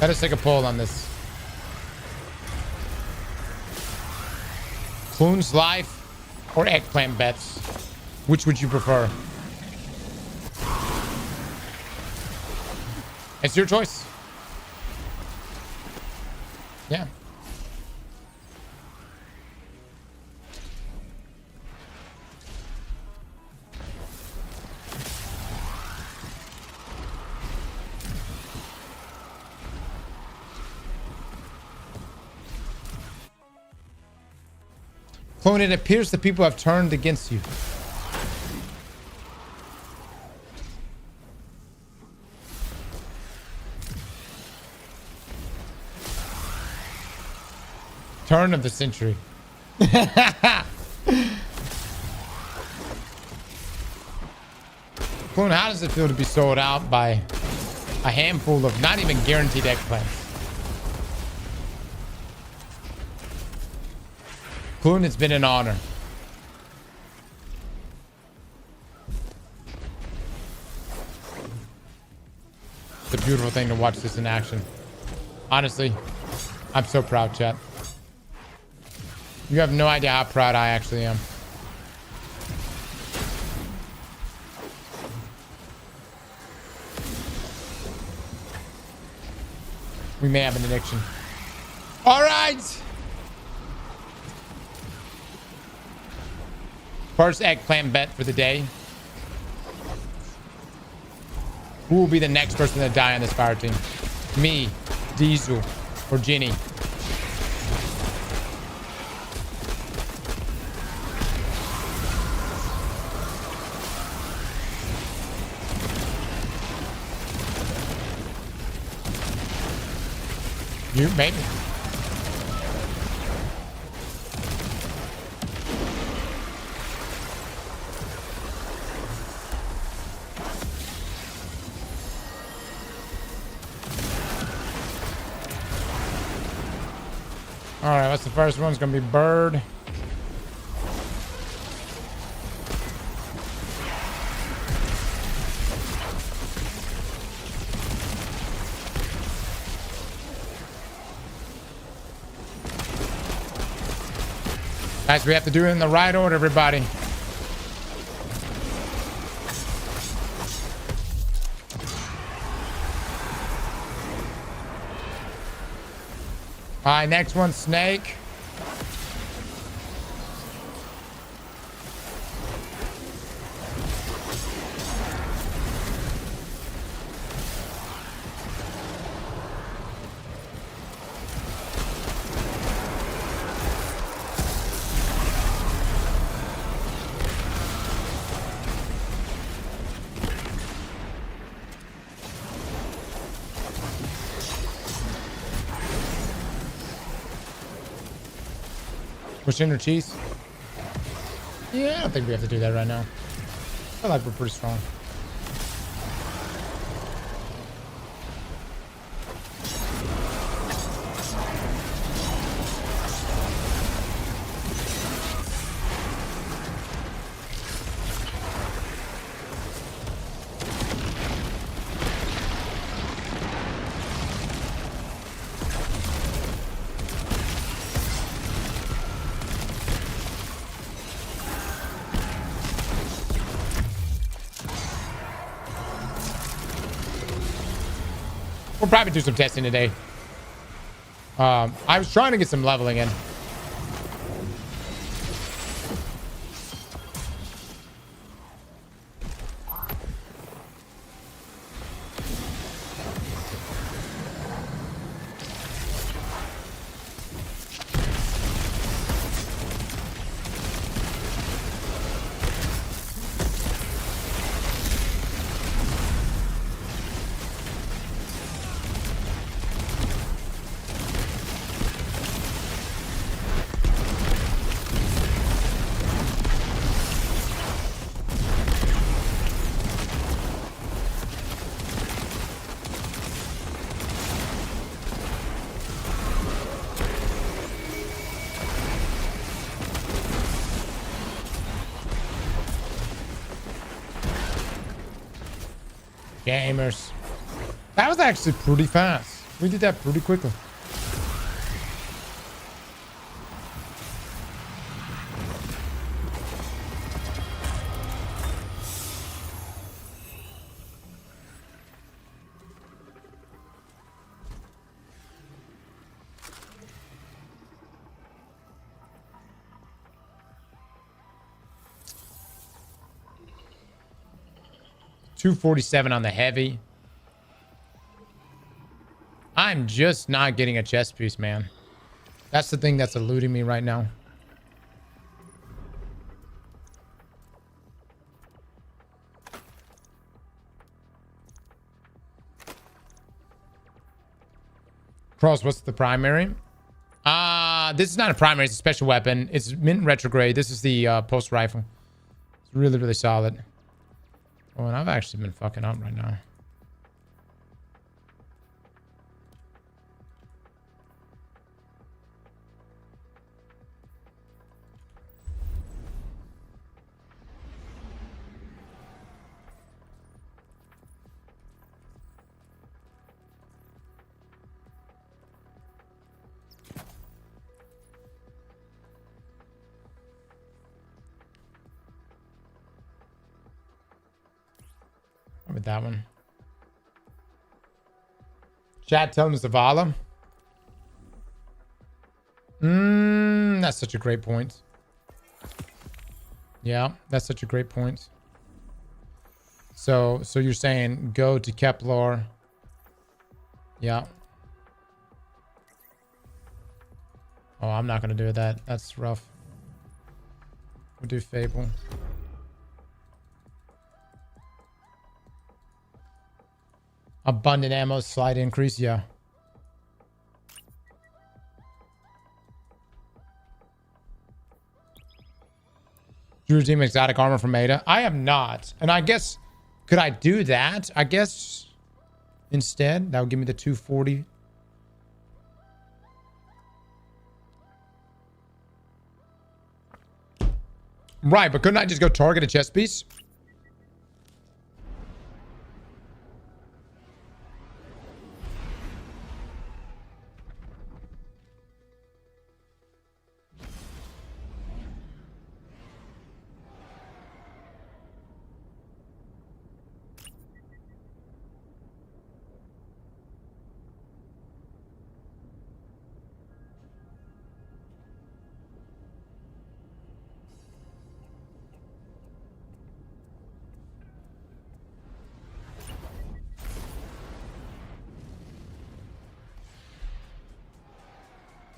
Let us take a poll on this. Clune's life or eggplant bets? Which would you prefer? It's your choice. Yeah. Clune, it appears the people have turned against you. Turn of the century. Clune, how does it feel to be sold out by a handful of not even guaranteed eggplants? Clune, it's been an honor. It's a beautiful thing to watch this in action. Honestly, I'm so proud, chat. You have no idea how proud I actually am. We may have an addiction. All right. First eggplant bet for the day. Who will be the next person to die on this fire team? Me, Diesel, or Ginny? You, maybe. All right, what's the first one? It's gonna be Bird. Guys, we have to do it in the right order, everybody. All right, next one, Snake. Push in or cheese? Yeah, I don't think we have to do that right now. I feel like we're pretty strong. We'll probably do some testing today. I was trying to get some leveling in. Gamers. That was actually pretty fast. We did that pretty quickly. $247 on the heavy. I'm just not getting a chest piece, man. That's the thing that's eluding me right now. Cross, what's the primary? This is not a primary, it's a special weapon. It's mint retrograde. This is the post rifle. It's really, really solid. Oh, and I've actually been fucking up right now. With that one. Chat, tell him it's the Vala. That's such a great point. Yeah, that's such a great point. So you're saying go to Kepler. Yeah. Oh, I'm not gonna do that. That's rough. We'll do Fable. Abundant ammo, slight increase, yeah. You redeem exotic armor from Ada? I have not. And I guess, could I do that? I guess instead, that would give me the 240. Right, but couldn't I just go target a chest piece?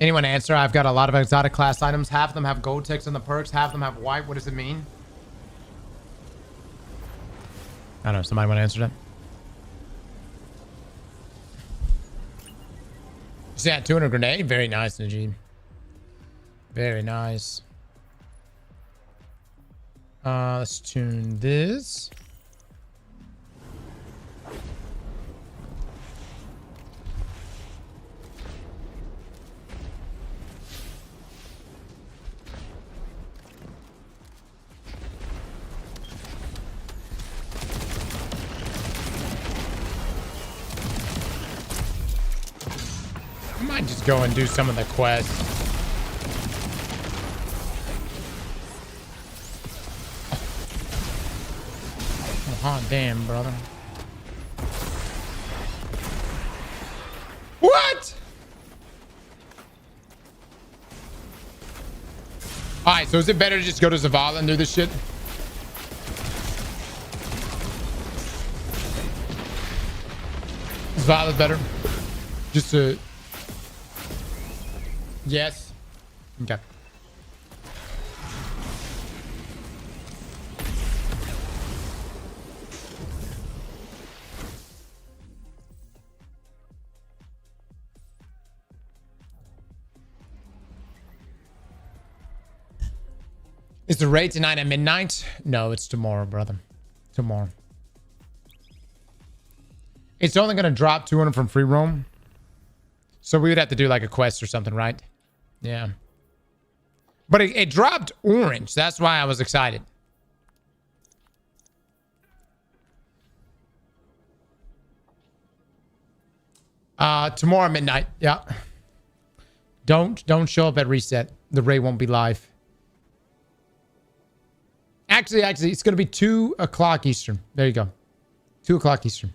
Anyone answer? I've got a lot of exotic class items. Half of them have gold ticks in the perks. Half of them have white. What does it mean? I don't know. Somebody want to answer that? So yeah, 200 grenade. Very nice, Najib. Very nice. Let's tune this. I might just go and do some of the quests. Oh, hot damn, brother. So is it better to just go to Zavala and do this shit? Zavala better? Just to... Yes. Okay. Is the raid tonight at midnight? No, it's tomorrow, brother. Tomorrow. It's only going to drop 200 from free roam. So we would have to do like a quest or something, right? Yeah. But it dropped orange. That's why I was excited. Tomorrow midnight. Yeah. Don't show up at reset. The raid won't be live. Actually, it's going to be 2 o'clock Eastern. There you go. 2 o'clock Eastern.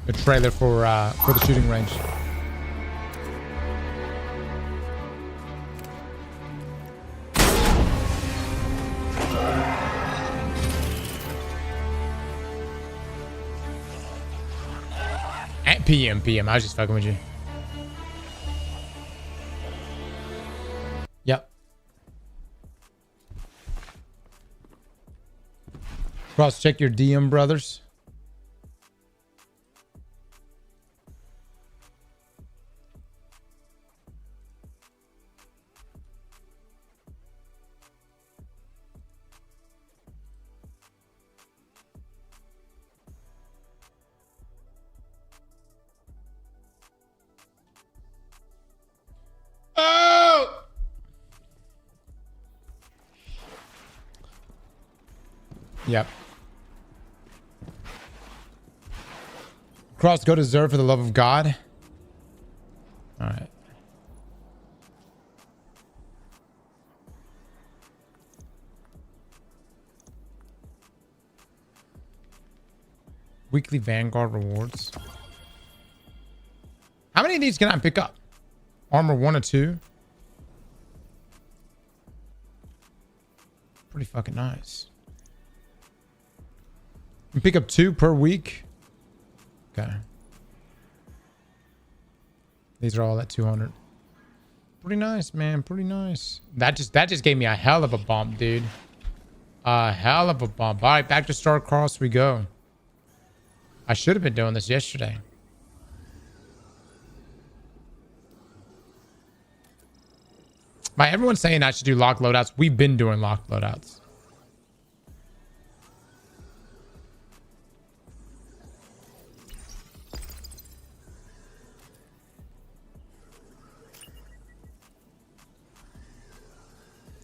A trailer for the shooting range. At PM. I was just fucking with you. Yep. Cross check your DM, brothers. Oh! Yep. Cross, go to Zer for the love of God. All right. Weekly Vanguard rewards. How many of these can I pick up? Armor 1 or 2. Pretty fucking nice. You pick up 2 per week. Okay. These are all at 200. Pretty nice, man. Pretty nice. That just gave me a hell of a bump, dude. A hell of a bump. All right, back to Saltagreppo we go. I should have been doing this yesterday. Everyone's saying I should do lock loadouts. We've been doing lock loadouts.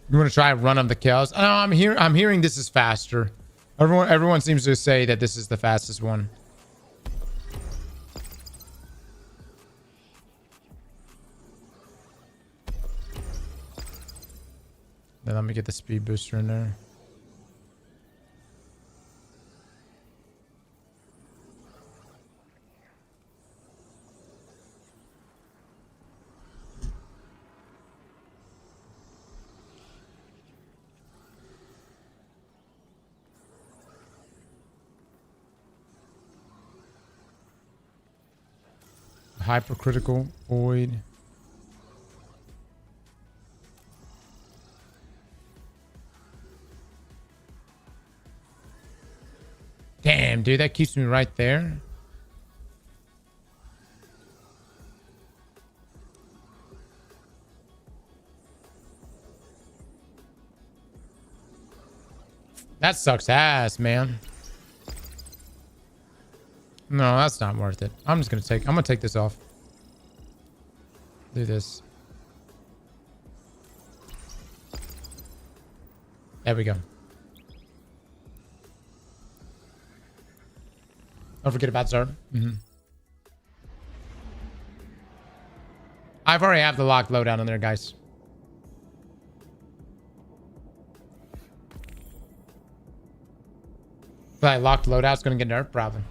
You want to try run of the kills? Oh, I'm hearing this is faster. Everyone seems to say that this is the fastest one. Then let me get the speed booster in there. Hypercritical void. Damn, dude, that keeps me right there. That sucks ass, man. No, that's not worth it. I'm gonna take this off. Do this. There we go. Don't forget about Zerd. I've already have the locked loadout on there, guys. That locked loadout's gonna get nerfed, probably.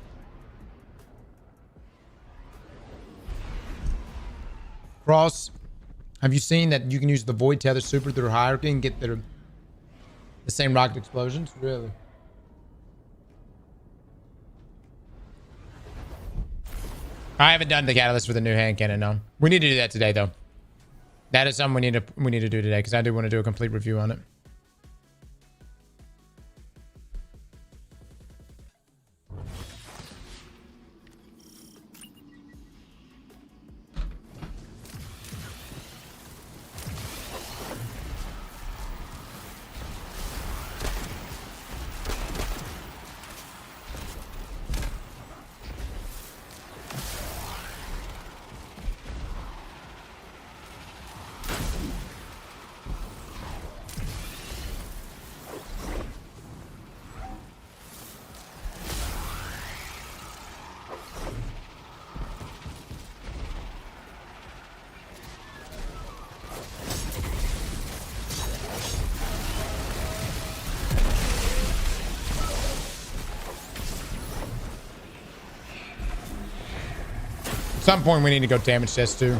Cross, have you seen that you can use the Void Tether Super through Hierarchy and get the same rocket explosions? Really? I haven't done the catalyst for the new hand cannon, no. We need to do that today, though. That is something we need to do today, because I do want to do a complete review on it. At some point, we need to go damage test too.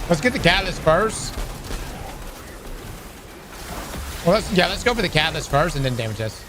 Let's get the catalyst first. Well, let's go for the catalyst first and then damage test.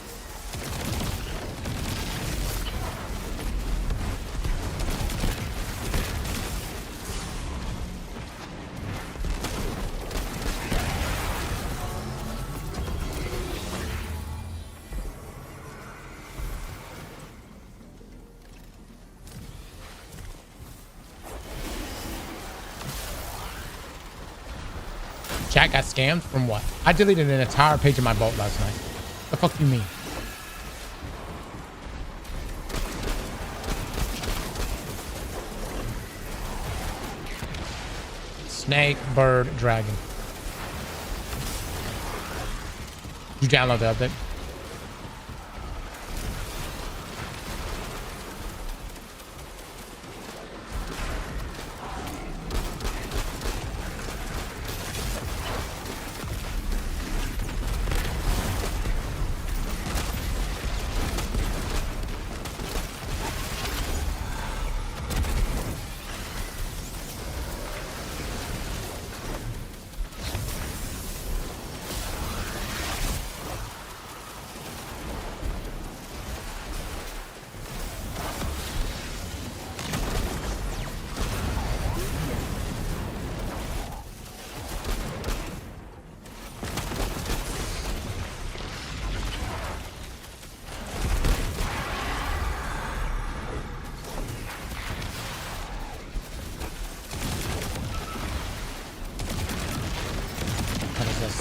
Chat got scammed from what? I deleted an entire page of my vault last night. The fuck you mean? Snake, bird, dragon. Did you download the update?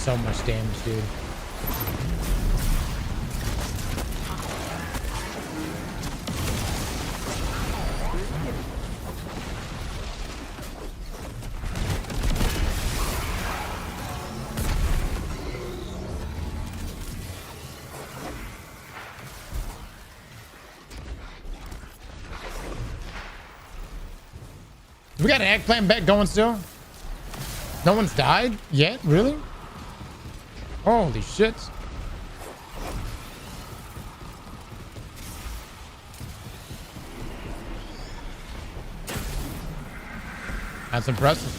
So much damage, dude. We got an eggplant bet going still? No one's died yet? Really? Holy shit. That's impressive.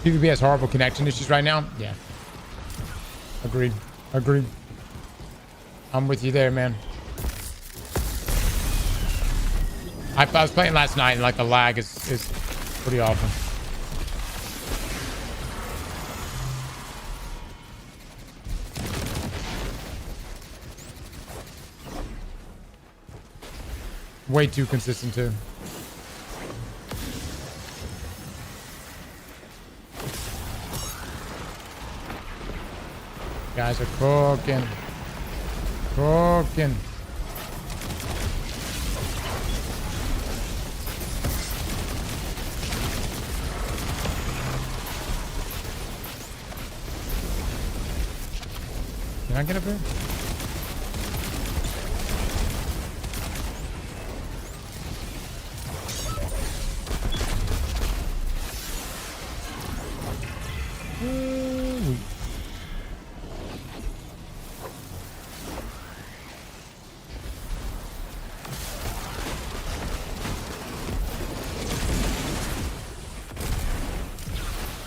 PvP has horrible connection issues right now? Yeah. Agreed. Agreed. I'm with you there, man. I was playing last night and like the lag is pretty awful. Way too consistent too. Guys are cooking. Cooking. Can I get up here? Ooh.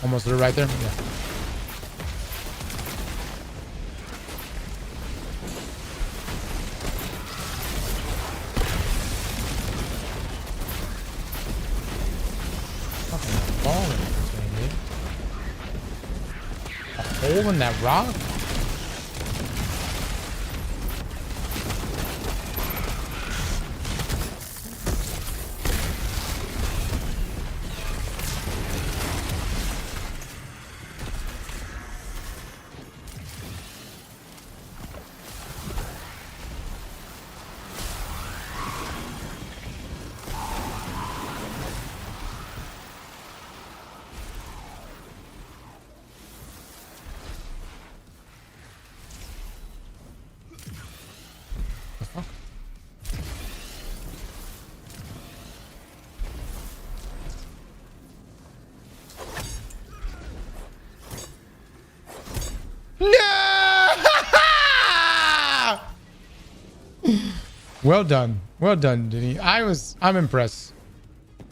Almost there, right there. Yeah. Fucking ball in this thing, dude. A hole in that rock? The fuck? No! Well done. Well done, Denny. I'm impressed.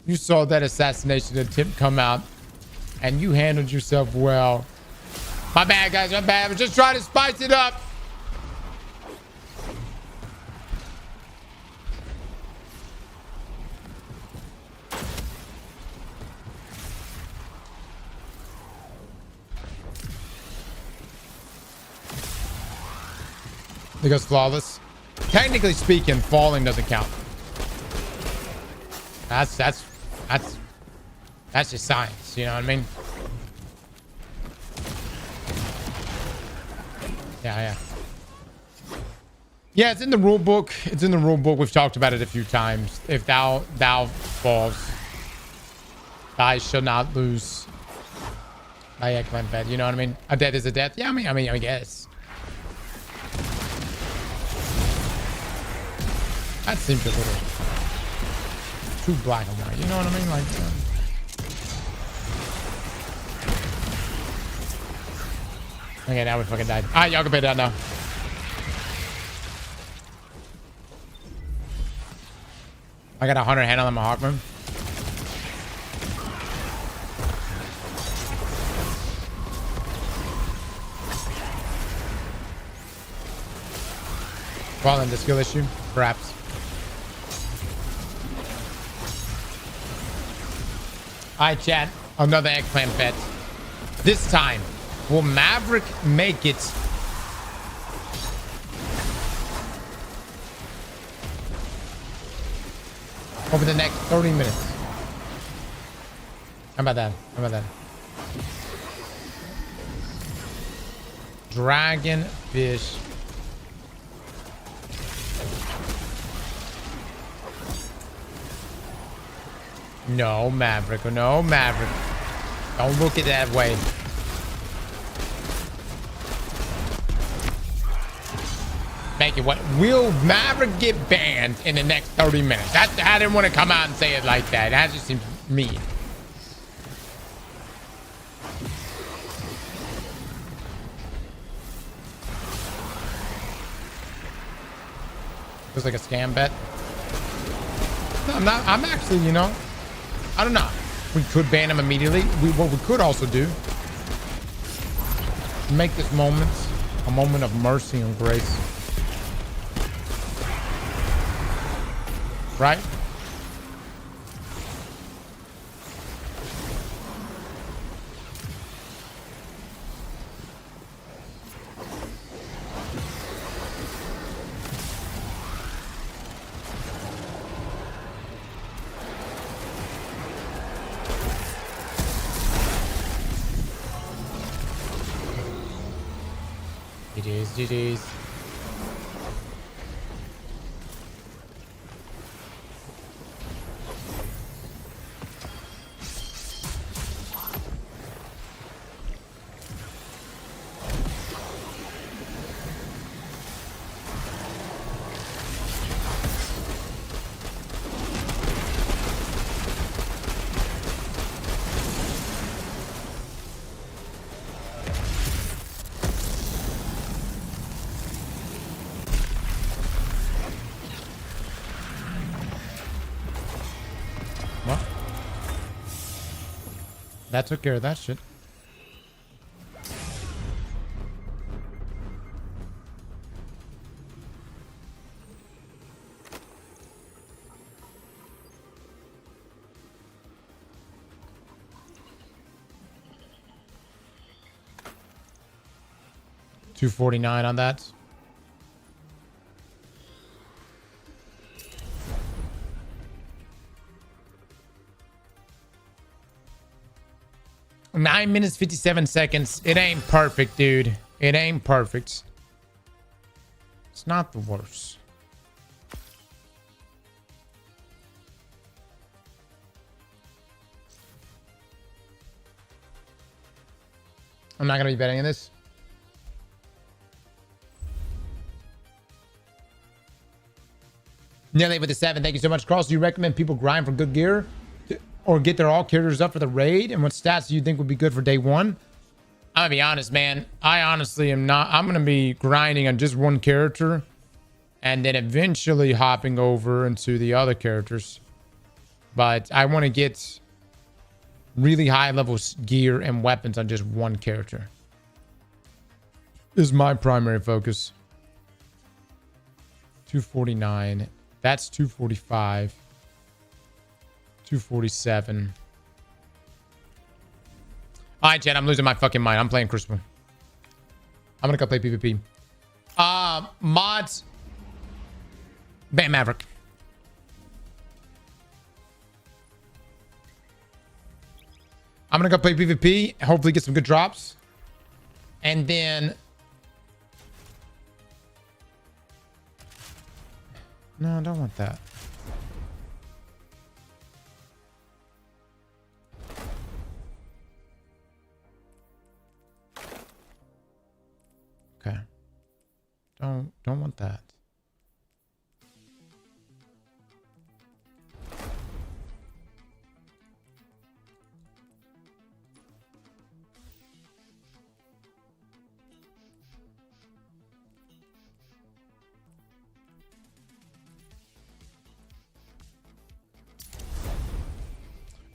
You saw that assassination attempt come out and you handled yourself well. My bad, guys. My bad. I was just trying to spice it up. It goes flawless. Technically speaking, falling doesn't count. That's just science, you know what I mean? Yeah. Yeah, it's in the rule book. It's in the rule book. We've talked about it a few times. If thou falls, thou shall not lose. Thy eggplant bed, you know what I mean? A death is a death. Yeah, I mean, I guess. That seems a little too black and white. You know what I mean? Like, okay, now we fucking died. All right, y'all can pay down now. I got 100 handle on my Hawkman. Well, in the skill issue, perhaps. All right, chat. Another eggplant bet. This time, will Maverick make it? Over the next 30 minutes. How about that? How about that? Dragonfish. No, Maverick. No, Maverick. Don't look at it that way. Make it what? Will Maverick get banned in the next 30 minutes? I didn't want to come out and say it like that. That just seems mean. Looks like a scam bet. No, I'm not. I'm actually, you know, I don't know. We could ban him immediately. What we could also do, make this moment a moment of mercy and grace. Right? GG's, GG's. Well, that took care of that shit. $249 on that. Nine minutes, 57 seconds. It ain't perfect, dude. It ain't perfect. It's not the worst. I'm not going to be betting on this. Nelly with the 7. Thank you so much. Cross, do you recommend people grind for good gear or get their all characters up for the raid? And what stats do you think would be good for day one? I'm gonna be honest, man. I honestly am not. I'm gonna be grinding on just one character and then eventually hopping over into the other characters. But I want to get really high level gear and weapons on just one character. This is my primary focus. 249. That's 245. 247. All right, Chad, I'm losing my fucking mind. I'm playing Crucible. I'm gonna go play PvP. Mods. Bam Maverick. I'm gonna go play PvP. Hopefully get some good drops. And then... No, I don't want that. Okay. Don't want that.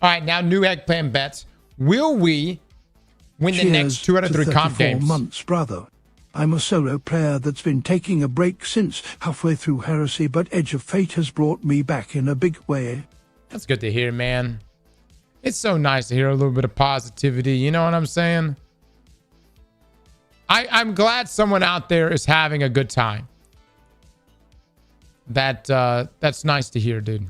All right, now new eggplant bets. Will we win the next 2 out of 3 comp games? Months, brother. I'm a solo player that's been taking a break since halfway through Heresy, but Edge of Fate has brought me back in a big way. That's good to hear, man. It's so nice to hear a little bit of positivity. You know what I'm saying? I'm glad someone out there is having a good time. That's nice to hear, dude.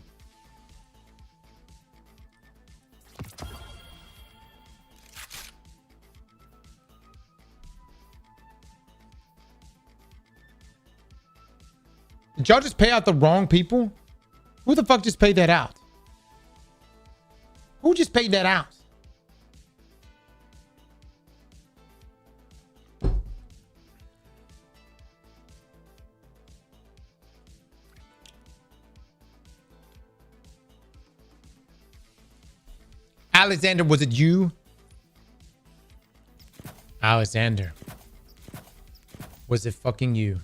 Did y'all just pay out the wrong people? Who the fuck just paid that out? Who just paid that out? Alexander, was it you? Alexander. Was it fucking you?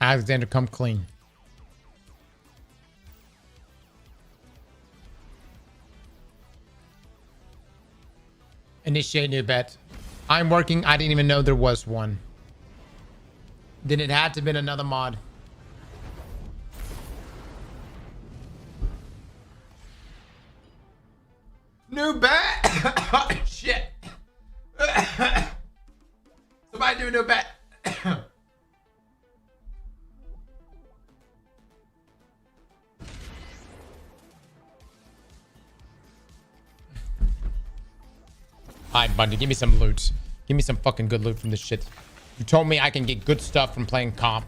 Alexander, come clean. Initiate new bet. I'm working. I didn't even know there was one. Then it had to have been another mod. New bet. Shit. no bet. Alright, Bungie, give me some loot. Give me some fucking good loot from this shit. You told me I can get good stuff from playing comp.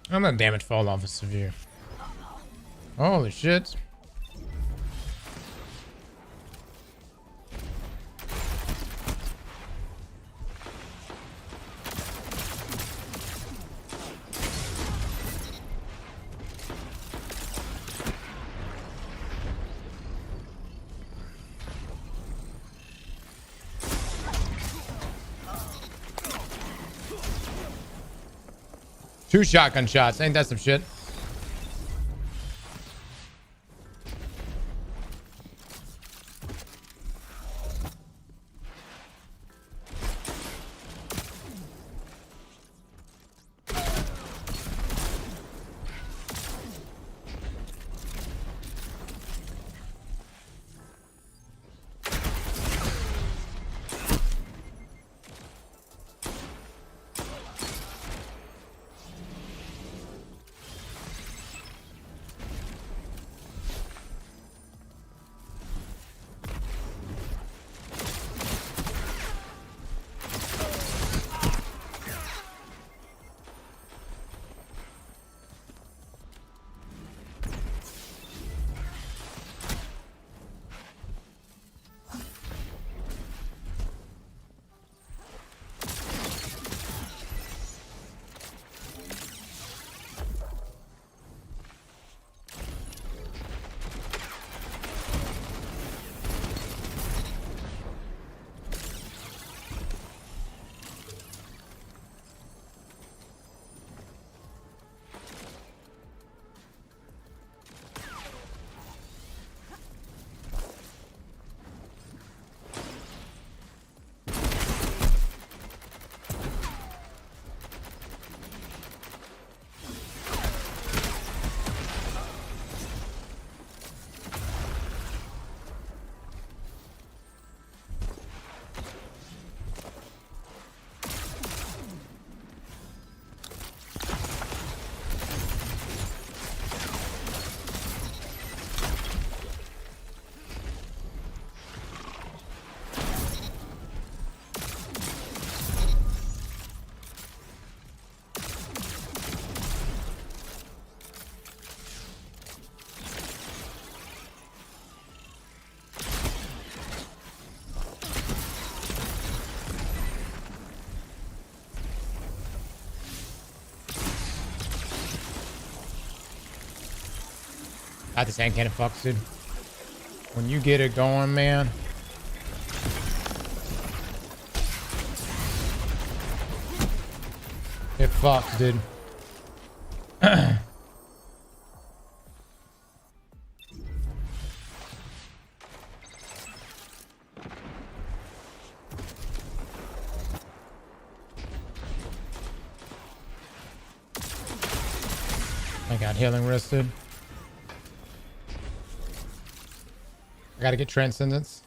I'm gonna damage fall off of severe. Holy shit. Two shotgun shots. Ain't that some shit? Got this hand cannon fucks, dude. When you get it going, man. It fucks, dude. I got healing wrist, dude. I gotta get transcendence.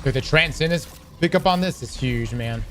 Dude, the Transcendence pickup on this is huge, man.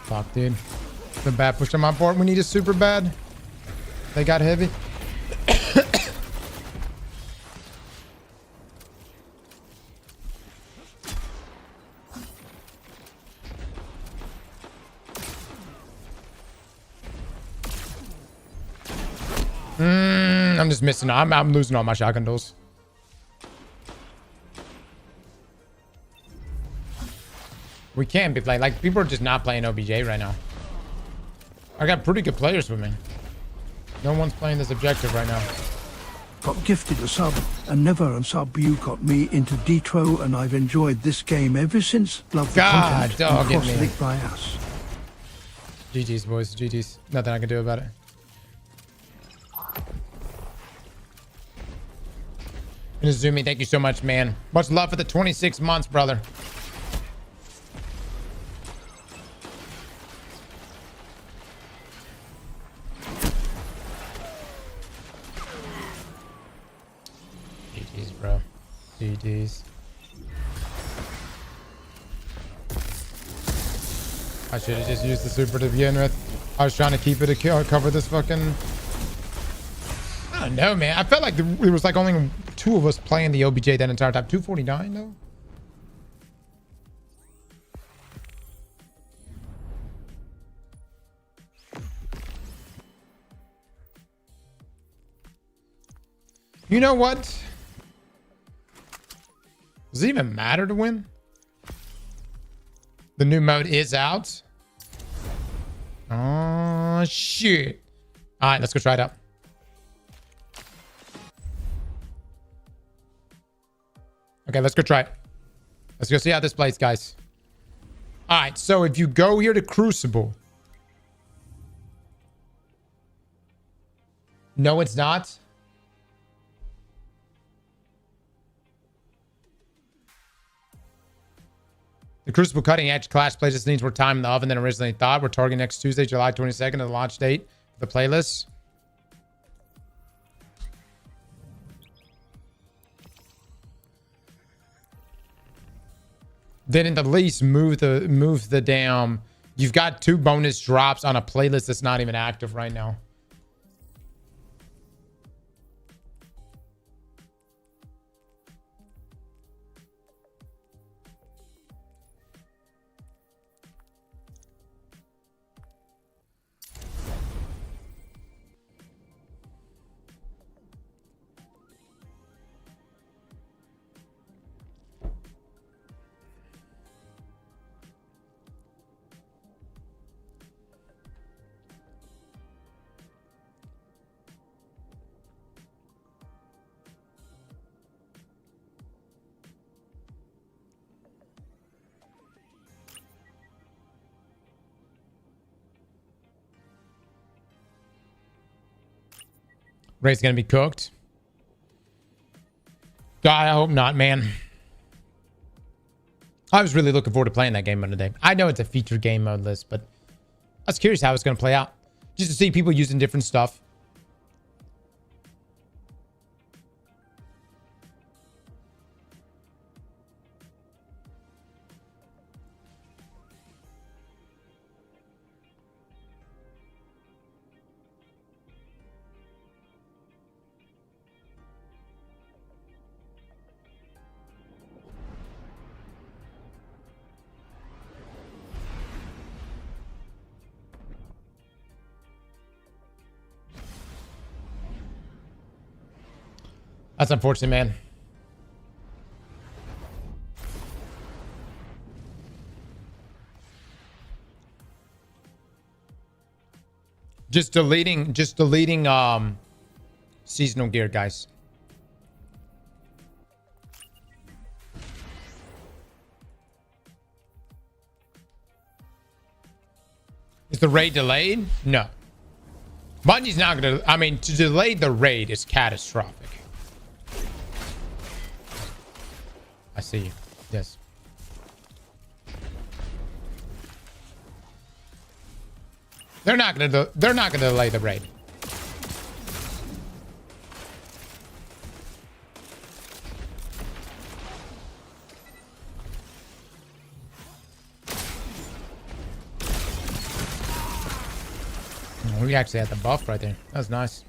Fuck, dude. The bad push on my board. We need it super bad. They got heavy. I'm just missing. I'm losing all my shotgun duels. We can't be playing. Like, people are just not playing OBJ right now. I got pretty good players with me. No one's playing this objective right now. Got gifted a sub, and never a sub you got me into D2O, and I've enjoyed this game ever since. Love the God, content dog, and get me. cross-linked by us. GG's, boys. GG's. Nothing I can do about it. Inazumi, thank you so much, man. Much love for the 26 months, brother. GG's, bro. GG's. I should have just used the super to begin with. I was trying to keep it to cover this fucking... I don't know, man. I felt like there was like only 2 of us playing the OBJ that entire time. 249 though. You know what? Does it even matter to win? The new mode is out. Oh shit. All right, let's go try it out. Okay, let's go try it. Let's go see how this plays, guys. All right, so if you go here to Crucible. No, it's not. The Crucible Cutting Edge Clash playlist needs more time in the oven than originally thought. We're targeting next Tuesday, July 22nd, the launch date for the playlist. Then at the least move the damn. You've got 2 bonus drops on a playlist that's not even active right now. Ray's gonna be cooked. God, I hope not, man. I was really looking forward to playing that game mode today. I know it's a featured game mode list, but I was curious how it's gonna play out. Just to see people using different stuff. That's unfortunate, man. Just deleting seasonal gear, guys. Is the raid delayed? No. Bungie's not gonna, I mean, to delay the raid is catastrophic. I see you. Yes. They're not gonna delay the raid. We actually had the buff right there. That was nice.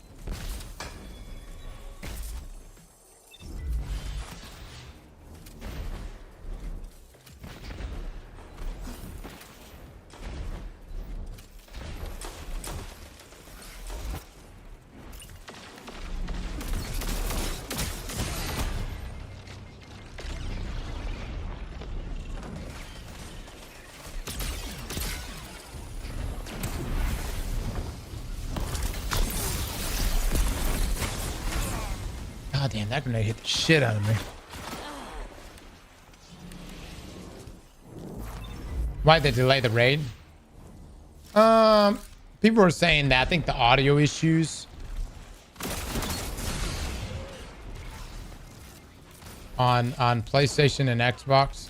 God damn, that grenade hit the shit out of me. Why'd they delay the raid? People were saying that I think the audio issues on PlayStation and Xbox.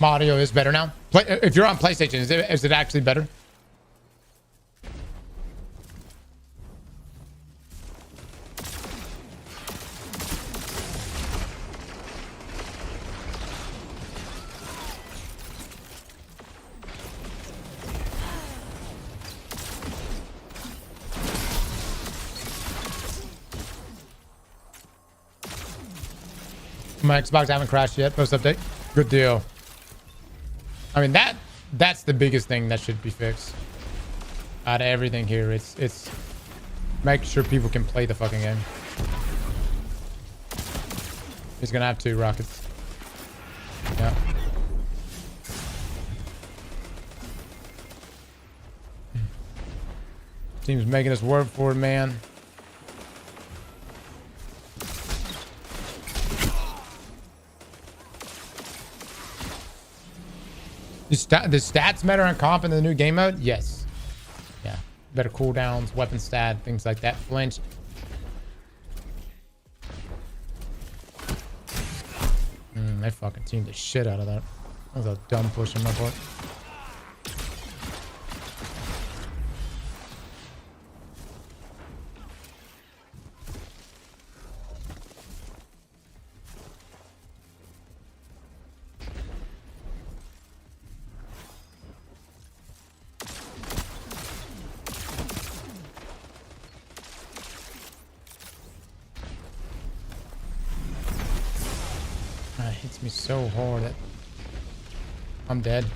Audio is better now. If you're on PlayStation, is it actually better? My Xbox haven't crashed yet. Post update. Good deal. I mean, that's the biggest thing that should be fixed out of everything here. It's make sure people can play the fucking game. He's gonna have 2 rockets. Yeah. Team's making us work for it, man. The stats matter on comp in the new game mode? Yes. Yeah. Better cooldowns, weapon stat, things like that. Flinch. They fucking teamed the shit out of that. That was a dumb push on my part. Hits me so hard that I'm dead.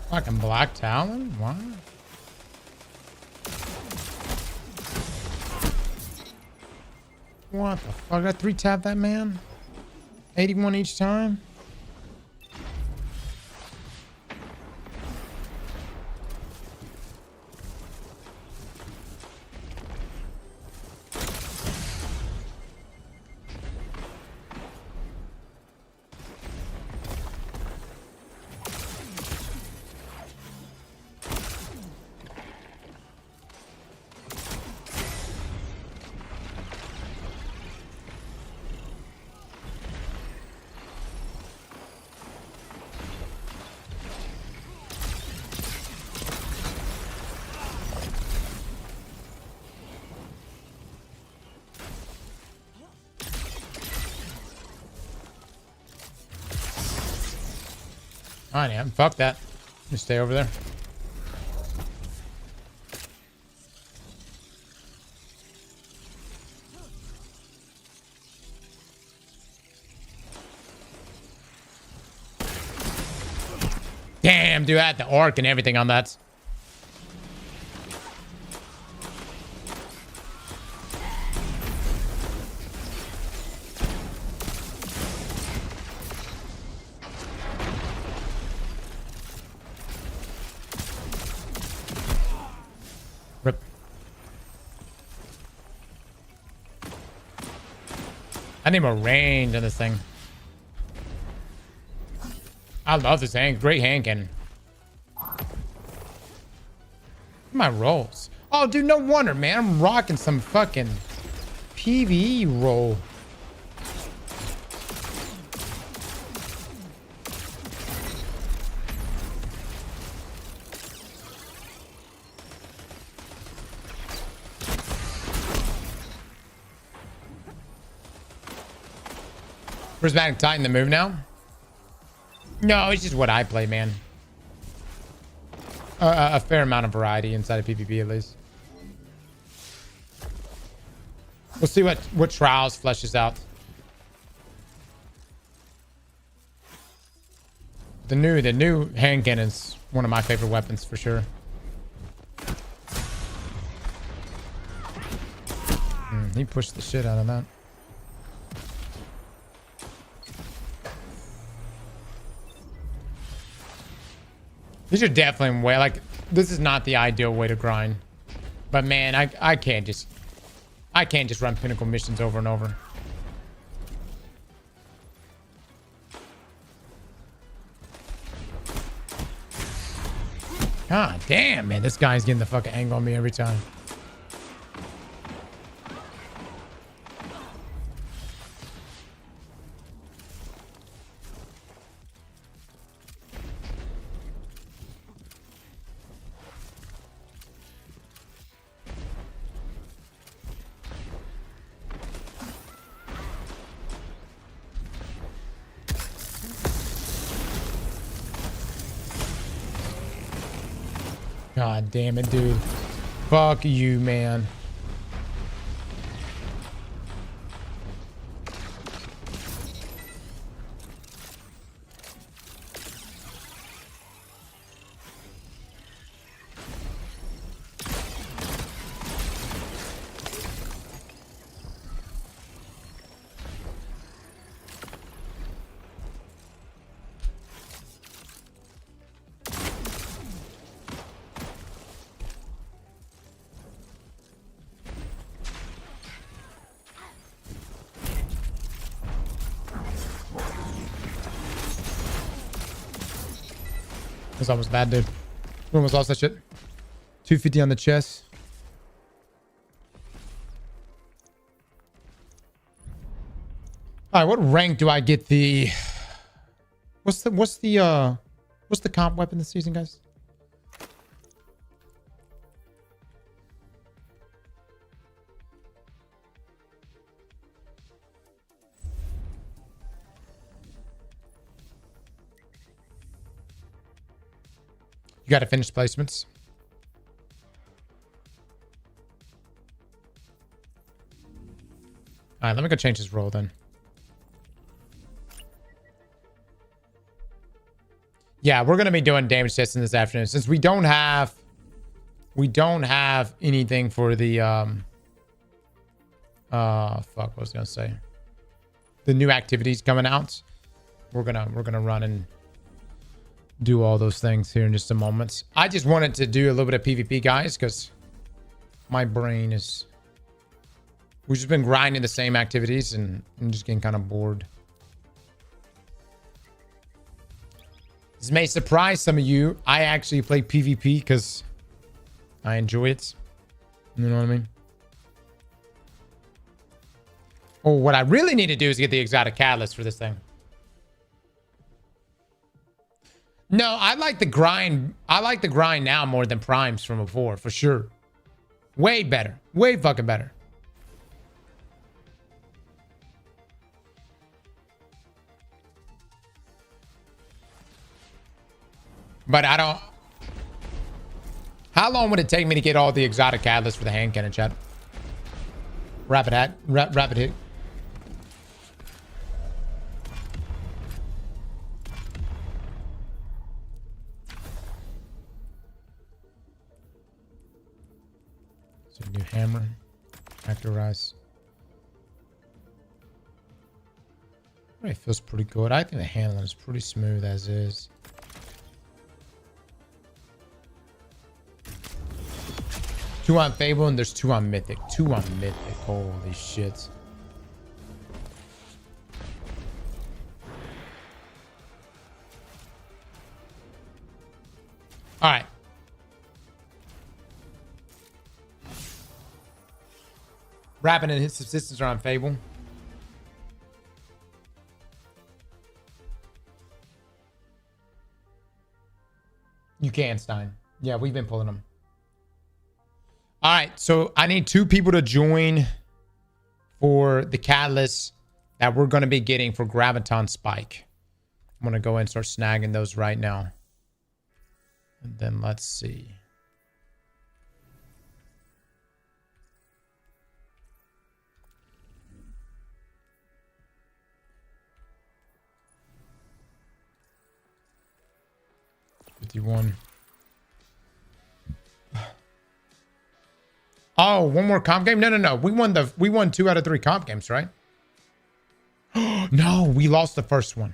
Fucking Black Talon? What? What the fuck? Did I 3-tap that man? 81 each time? Alright, yeah, fuck that. Just stay over there. Damn, dude, I had the arc and everything on that. Rip. I need more range on this thing. I love this hand. Great hand cannon. My rolls. Oh, dude, no wonder, man. I'm rocking some fucking PvE roll. Prismatic Titan the move now? No, it's just what I play, man. A fair amount of variety inside of PvP, at least. We'll see what Trials fleshes out. The new hand cannon's one of my favorite weapons for sure. He pushed the shit out of that. These are definitely way, like, this is not the ideal way to grind. But man, I can't just run pinnacle missions over and over. God damn, man, this guy's getting the fucking angle on me every time. God damn it, dude. Fuck you, man. That's almost bad, dude. We almost lost that shit. 250 on the chest. All right, what rank do I get the? What's the comp weapon this season, guys? You got to finish placements. All right, let me go change this role then. Yeah, we're gonna be doing damage testing this afternoon since we don't have anything for the fuck, what was I gonna say? The new activities coming out. We're gonna run and do all those things here in just a moment. I just wanted to do a little bit of PvP, guys, because my brain is... We've just been grinding the same activities and I'm just getting kind of bored. This may surprise some of you. I actually play PvP because I enjoy it. You know what I mean? Oh, what I really need to do is get the exotic catalyst for this thing. No, I like the grind. I like the grind now more than primes from before, for sure. Way better. Way fucking better. But I don't... How long would it take me to get all the exotic catalysts for the hand cannon, chat? Rapid hit. So new hammer. Actorize. It feels pretty good. I think the handling is pretty smooth as is. Two on Fable and there's two on Mythic. Two on Mythic. Holy shit. All right. Rapid and his subsistence are on Fable. You can, Stein. Yeah, we've been pulling them. All right, so I need 2 people to join for the catalyst that we're going to be getting for Graviton Spike. I'm going to go and start snagging those right now. And then let's see. $51. Oh, one more comp game? No. We won 2 out of 3 comp games, right? No, we lost the first one.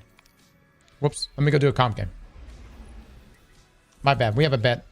Whoops. Let me go do a comp game. My bad. We have a bet.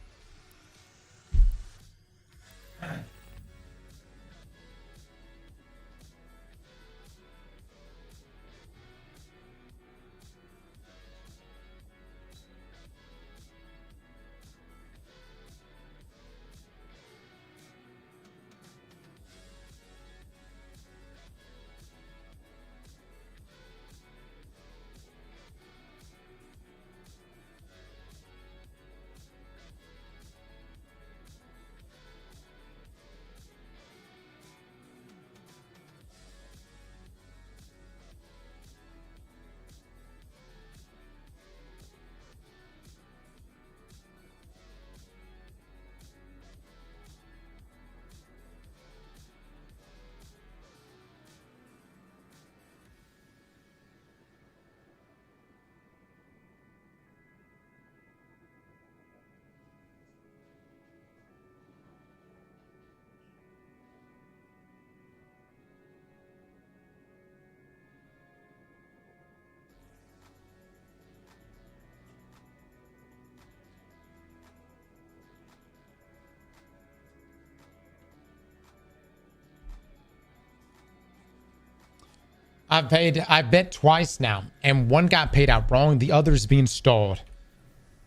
I bet twice now, and one got paid out wrong, the other's being stalled.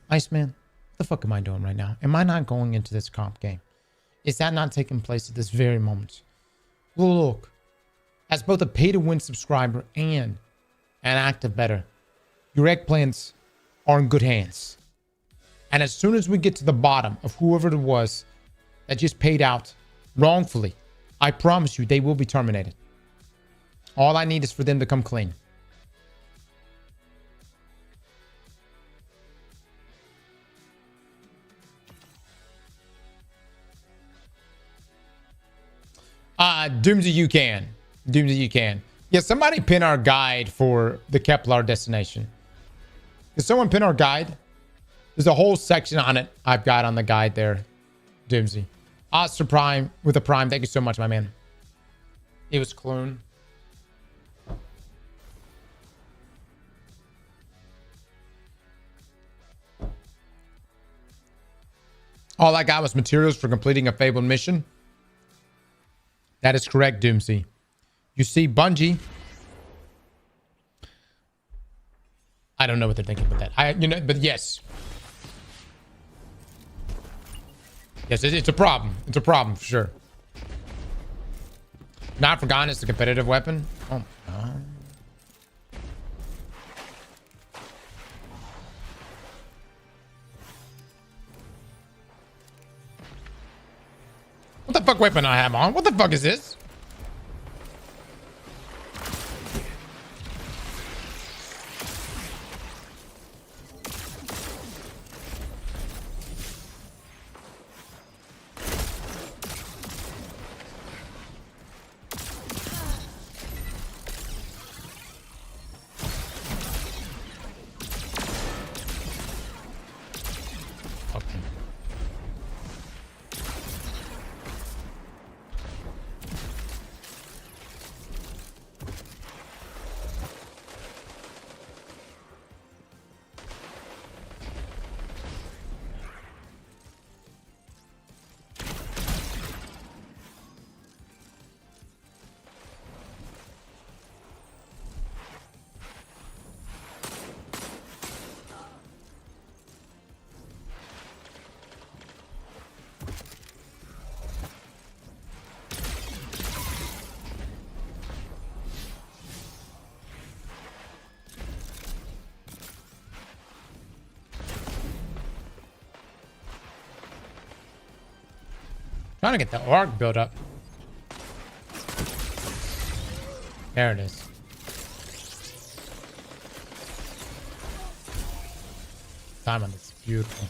Iceman, what the fuck am I doing right now? Am I not going into this comp game? Is that not taking place at this very moment? Look, as both a pay-to-win subscriber and an active bettor, your eggplants are in good hands. And as soon as we get to the bottom of whoever it was that just paid out wrongfully, I promise you they will be terminated. All I need is for them to come clean. Doomsday, you can. Doomsday, you can. Yeah, somebody pin our guide for the Kepler destination. Did someone pin our guide? There's a whole section on it I've got on the guide there. Doomsday. Oscar Prime with a Prime. Thank you so much, my man. It was Clune. All I got was materials for completing a fabled mission. That is correct, Doomsday. You see, Bungie. I don't know what they're thinking with that. But yes. Yes, it's a problem. It's a problem for sure. Not Forgotten is a competitive weapon. Oh my god. What the fuck weapon I have on? What the fuck is this? Trying to get the arc built up. There it is. Time on this. Beautiful.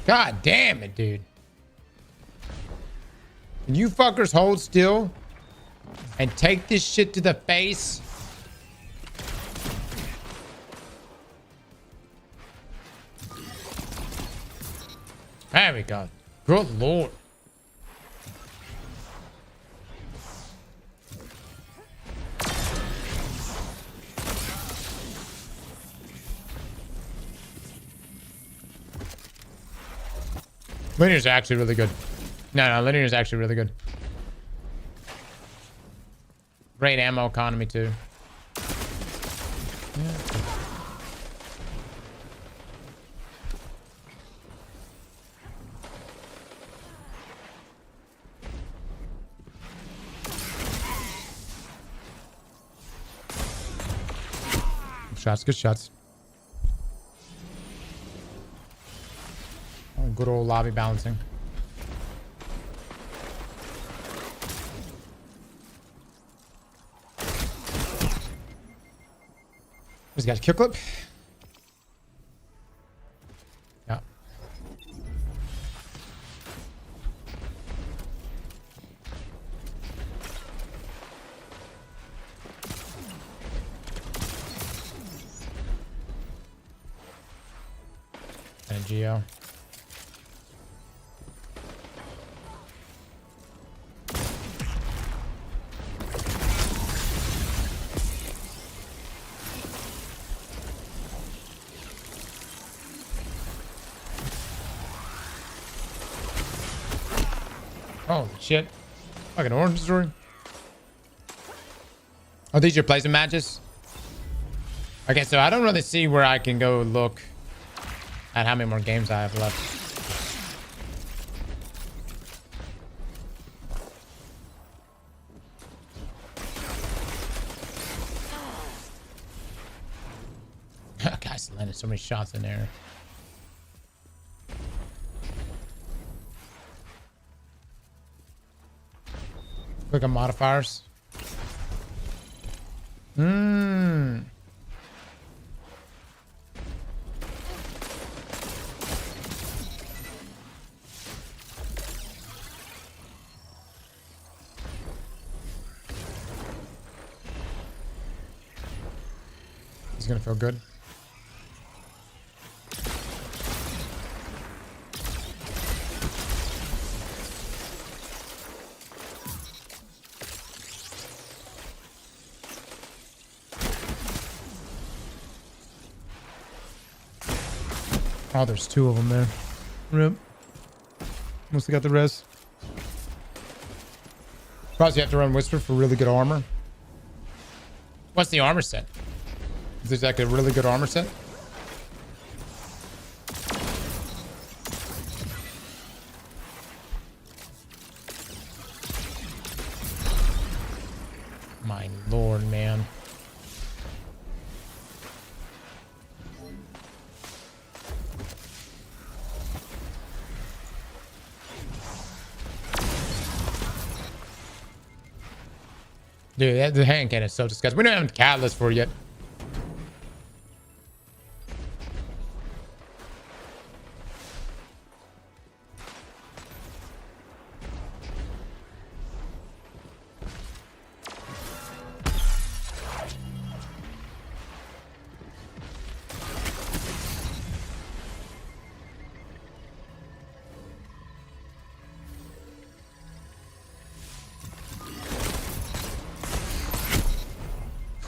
God damn it, dude. Can you fuckers hold still and take this shit to the face? There we go. Good lord. Linear's actually really good. No, linear's actually really good. Great ammo economy too. Yeah. Shots, good shots. Oh, good old lobby balancing. He's got a kill clip. Yeah. And a Geo. Holy shit. Fucking origin story. Are these your placement matches? Okay, so I don't really see where I can go look at how many more games I have left. Guys, landed so many shots in there. Click on modifiers. He's gonna feel good. Oh, there's two of them there. Rip. Mostly got the res. Probably you have to run Whisper for really good armor. What's the armor set? Is this like a really good armor set? My lord, man. Dude, the hand cannon is so disgusting. We don't have a catalyst for it yet.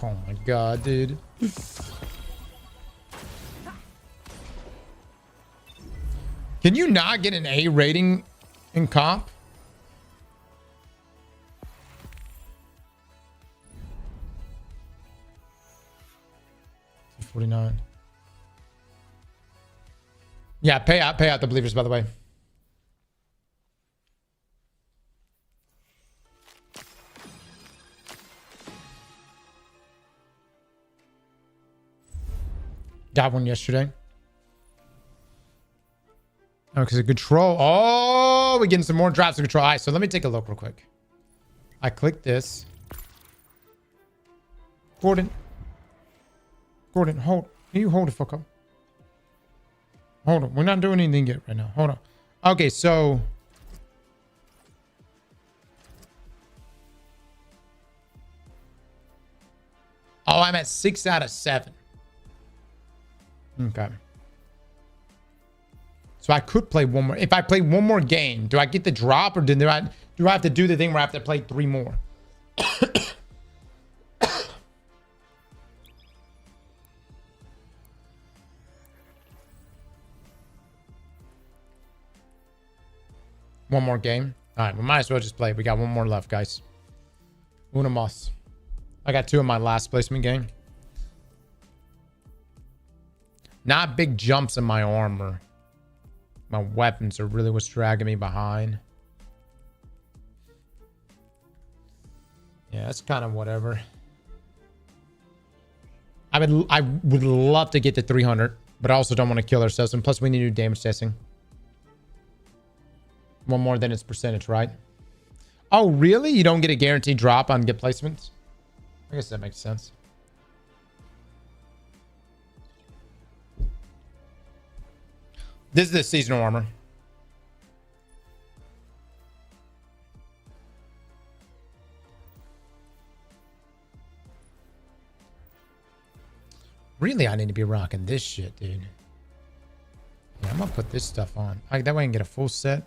Oh my god, dude. Can you not get an A rating in comp? $49. Yeah, pay out the believers, by the way. Got one yesterday. Oh, because of control. Oh, we're getting some more drops of control. All right, so let me take a look real quick. I click this. Gordon, hold. Can you hold the fuck up? Hold on. We're not doing anything yet right now. Hold on. Okay, so. Oh, I'm at 6 out of 7. Okay. So I could play one more. If I play one more game, do I get the drop or do I have to do the thing where I have to play 3 more? One more game? All right, we might as well just play. We got one more left, guys. Una mas. I got 2 in my last placement game. Not big jumps in my armor. My weapons are really what's dragging me behind. Yeah, that's kind of whatever. I would love to get to 300, but I also don't want to kill ourselves. And plus, we need to do damage testing. One more than its percentage, right? Oh, really? You don't get a guaranteed drop on get placements? I guess that makes sense. This is the seasonal armor. Really, I need to be rocking this shit, dude. Yeah, I'm gonna put this stuff on. That way I can get a full set.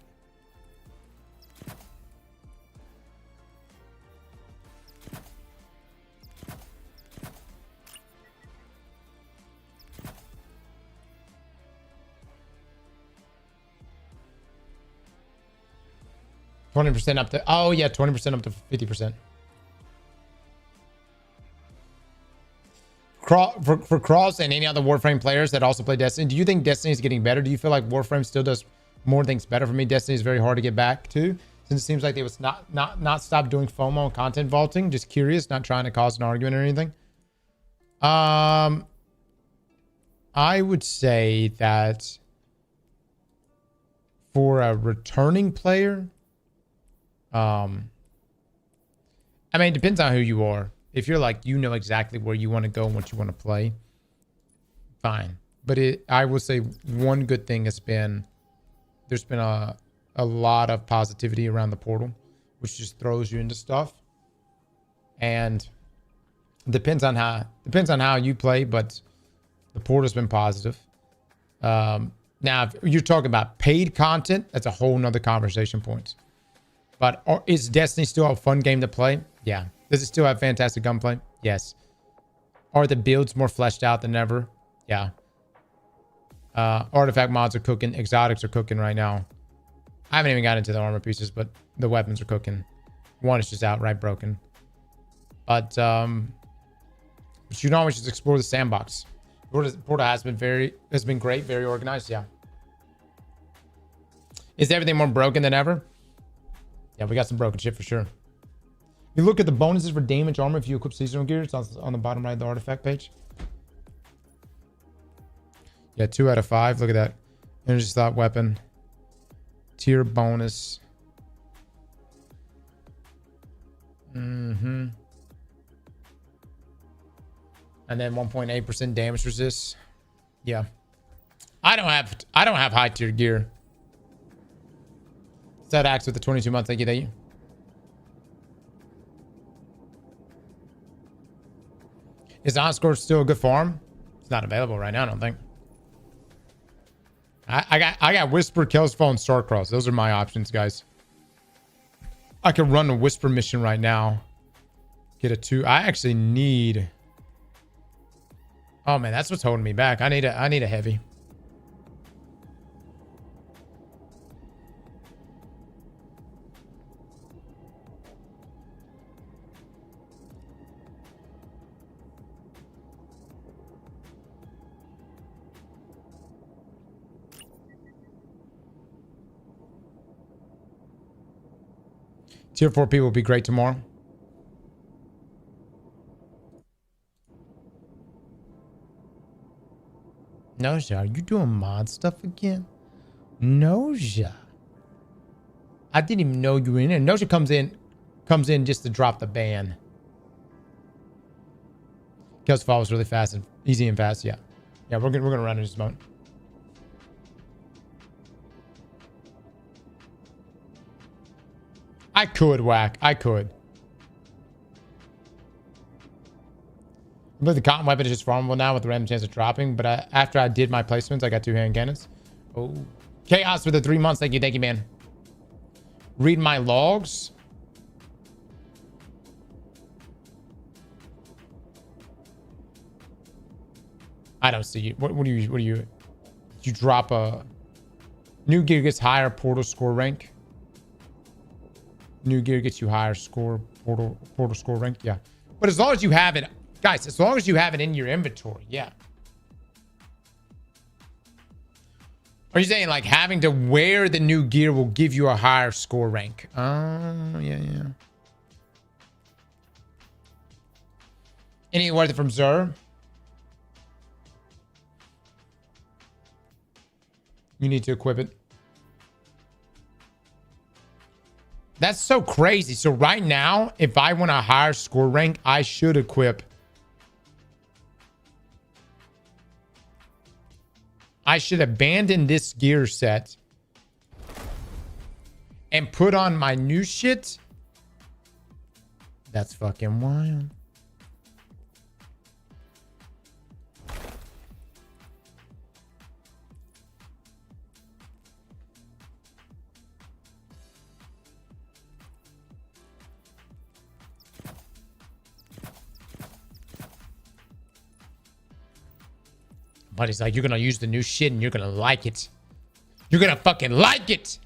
20% up to, oh yeah, 20% up to 50%. For Cross and any other Warframe players that also play Destiny, do you think Destiny is getting better? Do you feel like Warframe still does more things better? For me, Destiny is very hard to get back to, since it seems like they was not stop doing FOMO and content vaulting. Just curious, not trying to cause an argument or anything. I would say that for a returning player, I mean, it depends on who you are. If you're like, you know exactly where you want to go and what you want to play, fine. But I will say one good thing has been, there's been a lot of positivity around the portal, which just throws you into stuff. And depends on how you play, but the portal's been positive. Now, if you're talking about paid content, that's a whole nother conversation point. But is Destiny still a fun game to play? Yeah. Does it still have fantastic gunplay? Yes. Are the builds more fleshed out than ever? Yeah. Artifact mods are cooking. Exotics are cooking right now. I haven't even gotten into the armor pieces, but the weapons are cooking. One is just outright broken. But you can always just explore the sandbox. Portal has been great, very organized. Yeah. Is everything more broken than ever? Yeah, we got some broken shit for sure. You look at the bonuses for damage armor if you equip seasonal gear. It's on the bottom right of the artifact page. Yeah, 2 out of 5. Look at that. Energy slot weapon. Tier bonus. And then 1.8% damage resist. Yeah. I don't have high tier gear. Set axe with the 22 month. Thank you. Is Aztecross still a good farm? It's not available right now, I don't think. I got Whisper, Kelsfall, and Starcross. Those are my options, guys. I could run a Whisper mission right now. Get a 2. I actually need... Oh man, that's what's holding me back. I need a heavy. Tier 4 people will be great tomorrow. Noja, are you doing mod stuff again? Noja. I didn't even know you were in there. Noja comes in just to drop the ban. Kills falls really fast and easy and fast. Yeah. Yeah, we're gonna run in just a moment. I could whack. I could. But the cotton weapon is just farmable now with the random chance of dropping. But after I did my placements, I got 2 hand cannons. Oh, Chaos for the 3 months. Thank you, man. Read my logs. I don't see you. What do you? Did you drop a new gear gets higher portal score rank? New gear gets you higher score portal score rank. Yeah, but as long as you have it, guys, as long as you have it in your inventory, yeah. Are you saying like having to wear the new gear will give you a higher score rank? Oh, yeah. Any worth it from Zur? You need to equip it. That's so crazy. So right now, if I want a higher score rank, I should equip. I should abandon this gear set and put on my new shit. That's fucking wild. But he's like, you're gonna use the new shit and you're gonna like it. You're gonna fucking like it.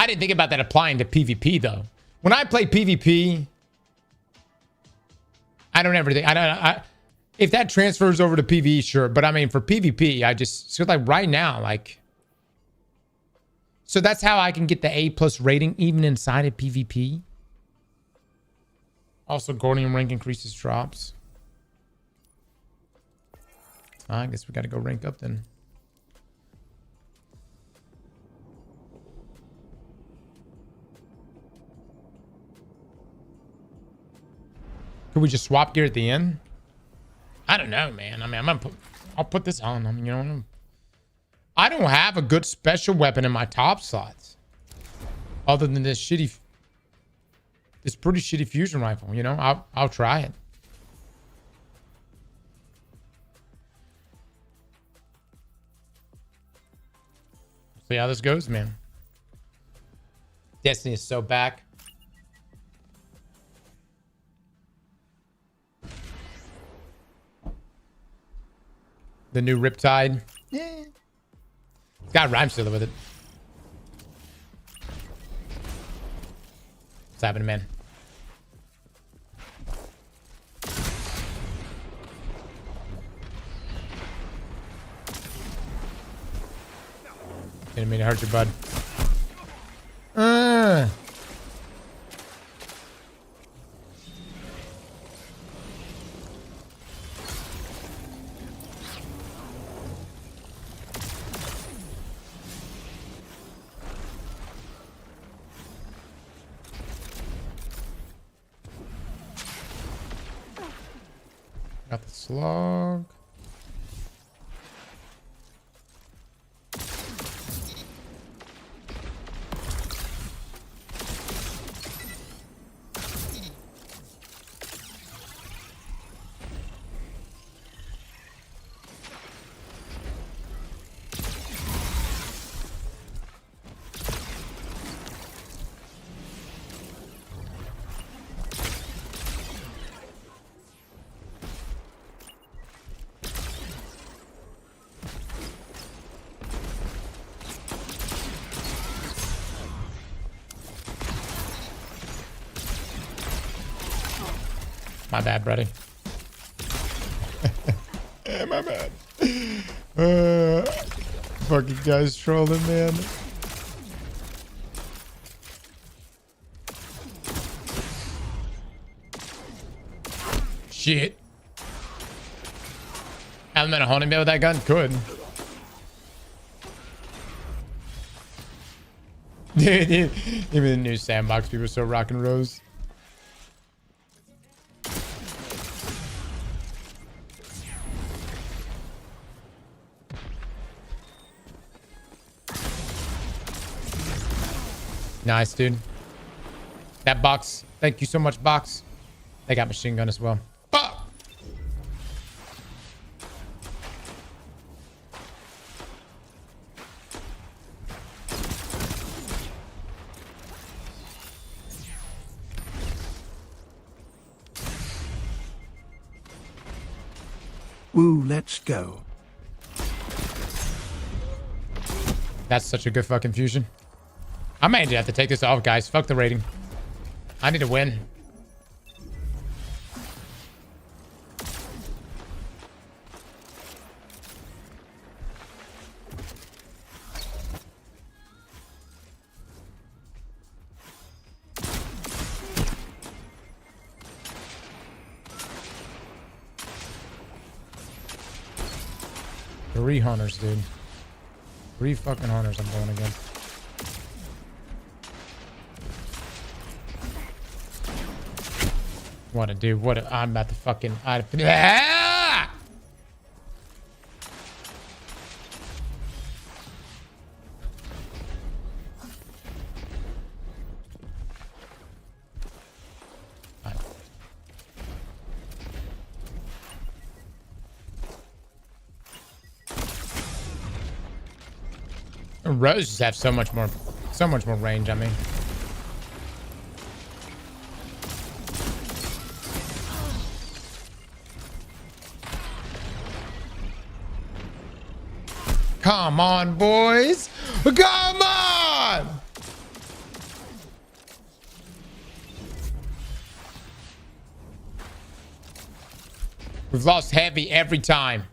didn't think about that applying to PvP though. When I play PvP, I don't ever think if that transfers over to PvE, sure. But I mean, for PvP, I just so like right now, like, so that's how I can get the A+ rating even inside of PvP. Also, Guardian rank increases drops. I guess we got to go rank up then. Could we just swap gear at the end? I don't know, man. I mean, I'll put this on. I mean, you know, I don't have a good special weapon in my top slots, other than this pretty shitty fusion rifle. You know, I'll try it. See how this goes, man. Destiny is so back. The new Riptide. Yeah. It's got Rhyme Stealer with it. What's happening, man? Didn't mean to hurt your bud. Got the slug. My bad, buddy. My bad. Fucking guys trolling, man. Shit. Haven't been a hunting bit with that gun? Could. Dude, even the new sandbox people are so rock and rose. Nice, dude. That box. Thank you so much, box. They got machine gun as well. Fuck! Woo, let's go. That's such a good fucking fusion. I may have to take this off, guys. Fuck the rating. I need to win. Three hunters, dude. 3 fucking hunters I'm going against. What a dude. What a, I'm about to fucking... Ah! Roses have so much more range. I mean, come on, boys, come on! We've lost heavy every time.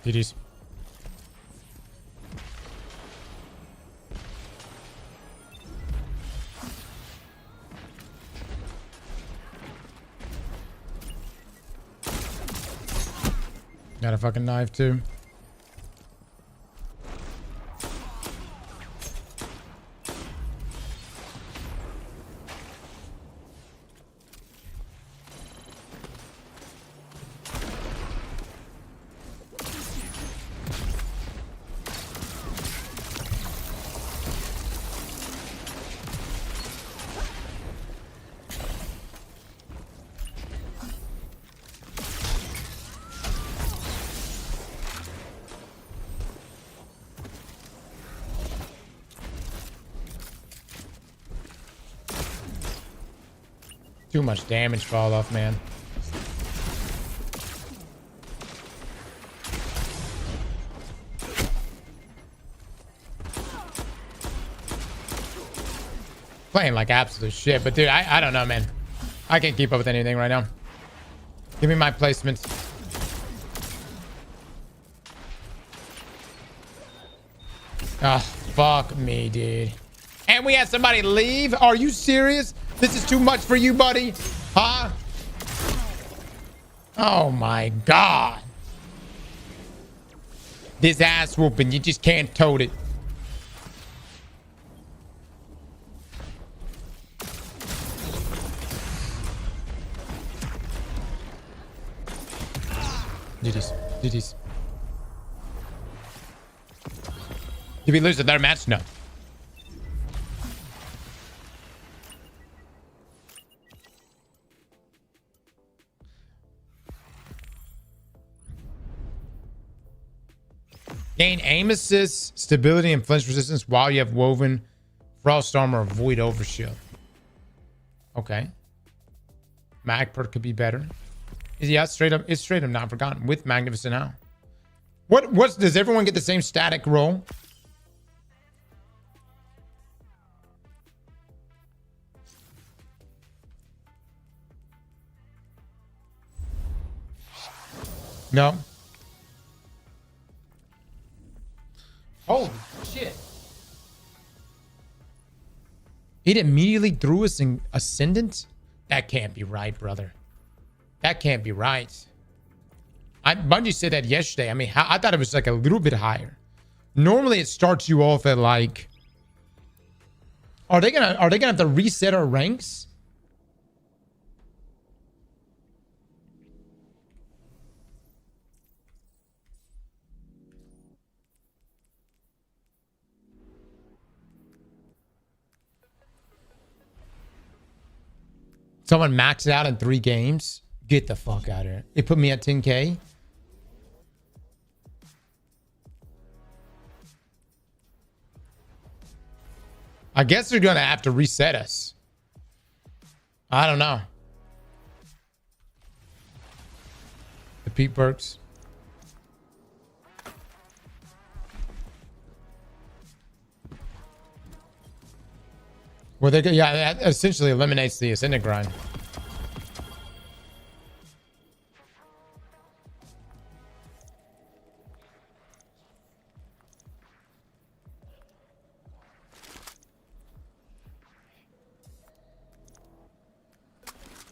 GG's. Got a fucking knife too. Too much damage fall off, man. Playing like absolute shit, but dude, I don't know, man. I can't keep up with anything right now. Give me my placements. Oh, fuck me, dude. And we had somebody leave? Are you serious? This is too much for you, buddy. Huh? Oh my god. This ass whooping, you just can't tote it. GG's. GG's. Did we lose another match? No. Gain aim assist, stability, and flinch resistance while you have woven frost armor or void overshield. Okay. Mag perk could be better. Yeah, straight up. It's straight up not forgotten with Magnificent Owl. What's does everyone get the same static roll? No. Holy shit. It immediately threw us in Ascendant? That can't be right, brother. That can't be right. Bungie said that yesterday. I mean, I thought it was like a little bit higher. Normally it starts you off at like... Are they gonna have to reset our ranks? Someone maxed out in 3 games. Get the fuck out of here. It put me at 10K. I guess they're going to have to reset us. I don't know. The peak perks. Well, yeah, that essentially eliminates the Ascendant grind.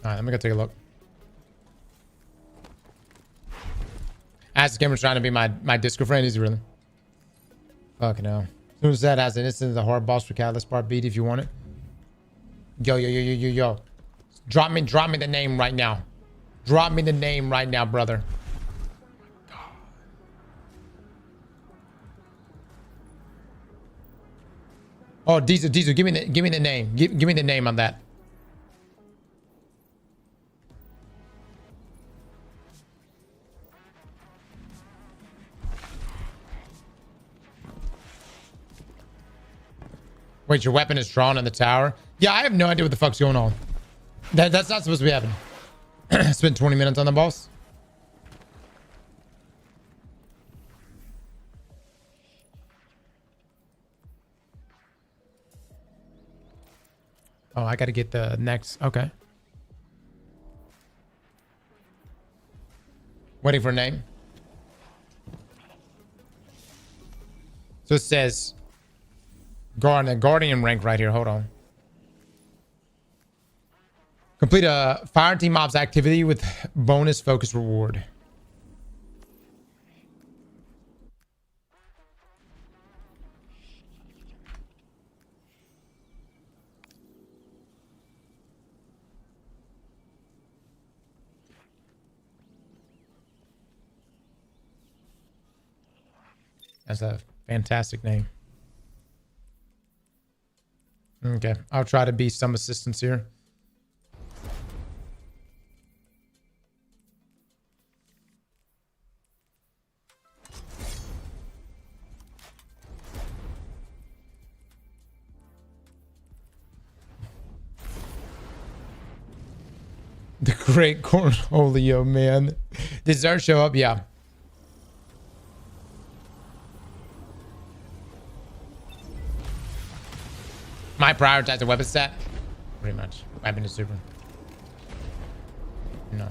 All right, let me go take a look. Aztecross trying to be my disco friend. Is he really? Fucking hell. As soon as that has an instant, the hard boss for Catalyst Part beat if you want it. Yo. Drop me the name right now. Drop me the name right now, brother. Oh, Diesel, give me the name. Give me the name on that. Wait, your weapon is drawn in the tower? Yeah, I have no idea what the fuck's going on. That's not supposed to be happening. Spent 20 minutes on the boss. Oh, I gotta get the next. Okay. Waiting for a name. So it says Guardian rank right here. Hold on. Complete a fire team ops activity with bonus focus reward. That's a fantastic name. Okay, I'll try to be some assistance here. The great Cornholio, man. Did Zerd show up? Yeah. My prioritize the weapon set? Pretty much. Weapon is super. No.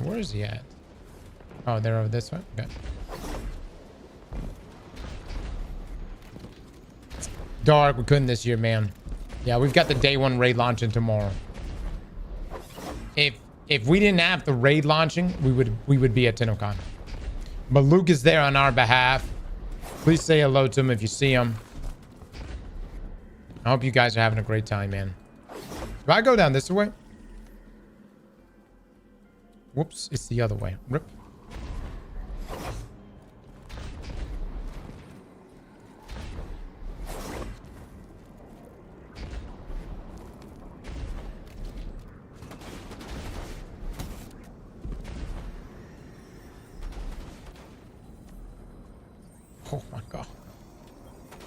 Where is he at? Oh, they're over this way? Okay. Dark, we couldn't this year, man. Yeah, we've got the day one raid launching tomorrow. If we didn't have the raid launching, we would be at TennoCon. But Luke is there on our behalf. Please say hello to him if you see him. I hope you guys are having a great time, man. Do I go down this way? Whoops, it's the other way. Rip. Oh my god.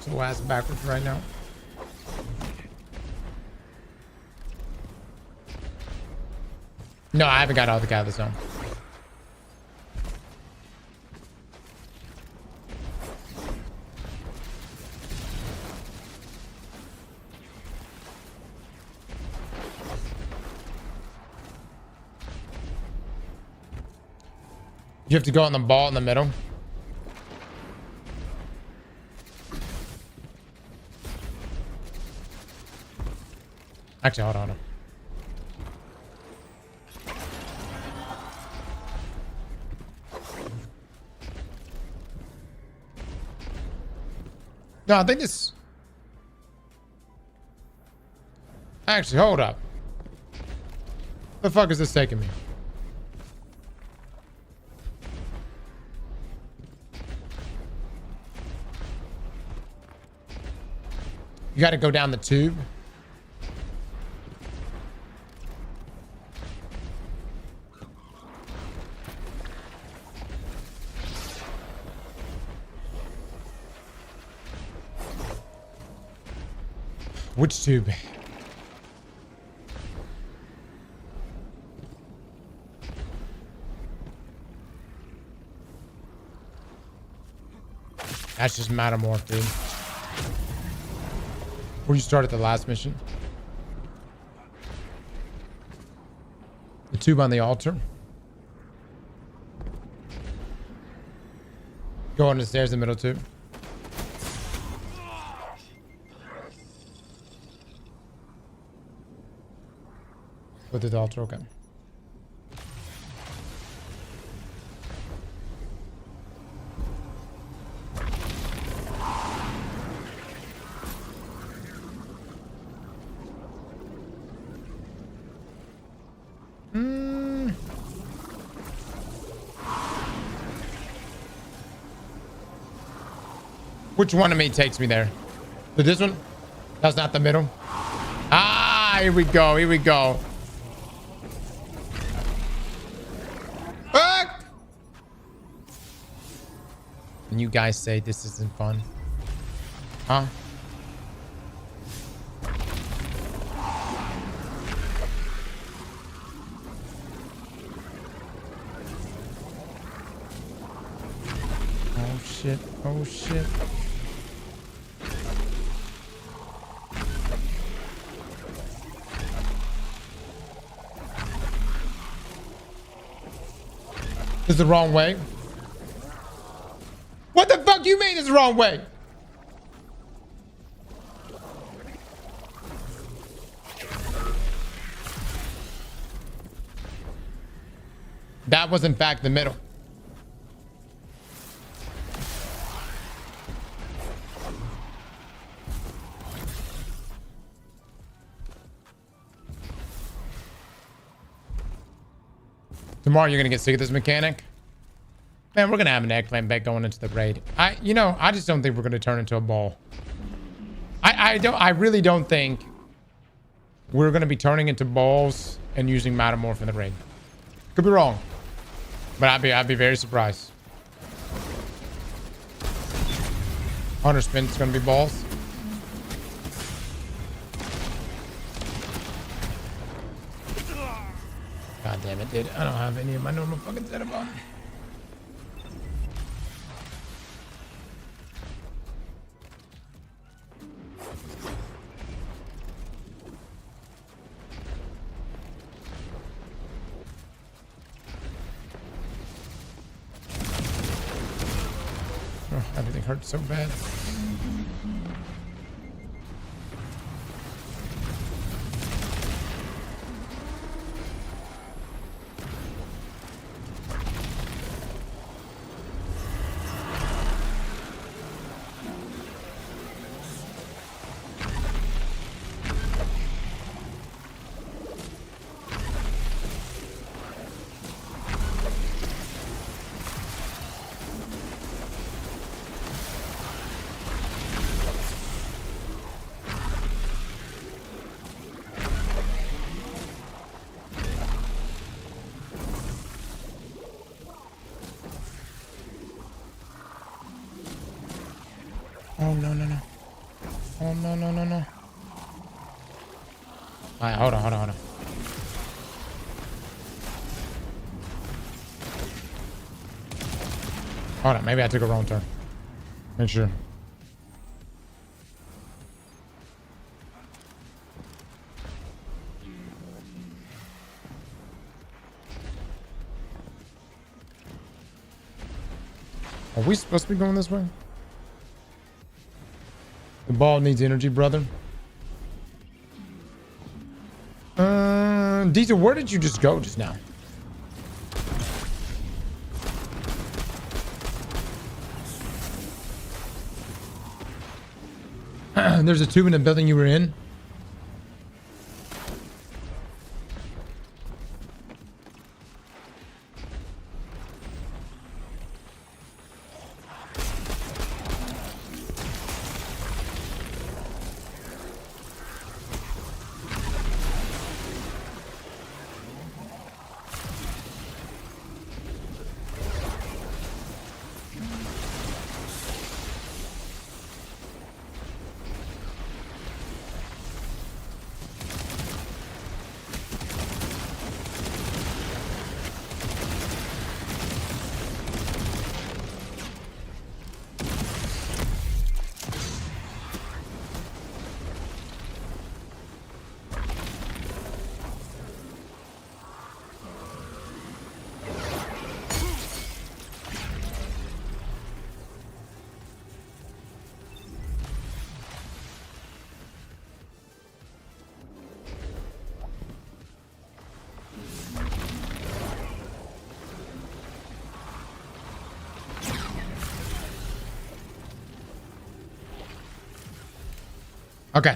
So ass backwards right now. No, I haven't got all the guy out of the zone. You have to go on the ball in the middle. Actually, hold on. No, I think this... Actually, hold up. The fuck is this taking me? You gotta go down the tube. Which tube? That's just Metamorph, dude. Where you started the last mission? The tube on the altar. Go on the stairs, the middle tube. Go to the altar, okay. Which one of me takes me there? To this one? That's not the middle. Ah, here we go. Here we go. Ah! And you guys say this isn't fun. Huh? Oh shit. Oh shit. This is the wrong way. What the fuck you mean it's the wrong way? That was in fact the middle. Tomorrow you're gonna get sick of this mechanic. Man, we're gonna have an eggplant bet going into the raid. I just don't think we're gonna turn into a ball. I really don't think we're gonna be turning into balls and using Metamorph in the raid. Could be wrong, but I'd be very surprised. Hunter spin's gonna be balls. God damn it, dude. I don't have any of my normal fucking setup on. Oh, everything hurts so bad. Oh, no, no, no. Oh, no, no, no, no. Alright, hold on, hold on, hold on. Hold on, maybe I took a wrong turn. Make sure. Are we supposed to be going this way? The ball needs energy, brother. Diesel, where did you just go just now? There's a tube in the building you were in. Okay.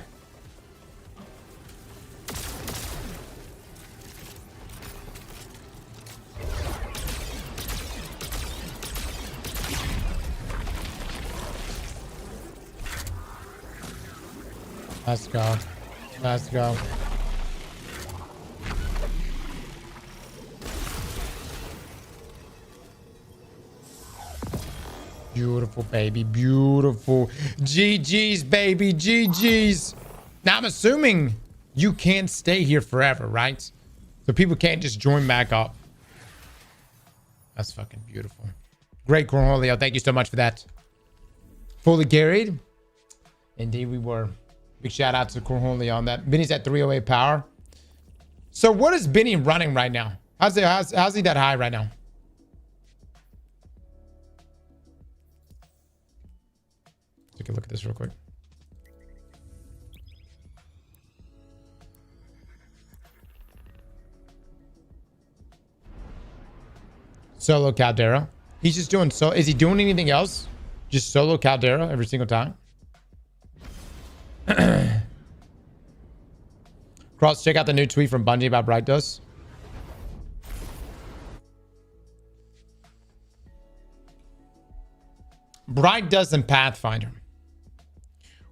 Let's go. Let's go. Beautiful, baby. Beautiful. GG's, baby. GG's. Now, I'm assuming you can't stay here forever, right? So people can't just join back up. That's fucking beautiful. Great, Cornholio. Thank you so much for that. Fully carried. Indeed, we were. Big shout out to Cornholio on that. Benny's at 308 power. So what is Benny running right now? How's he that high right now? Take a look at this real quick. Solo Caldera. He's just doing so. Is he doing anything else? Just solo Caldera every single time? Cross, check out the new tweet from Bungie about Bright Dust. Bright Dust and Pathfinder.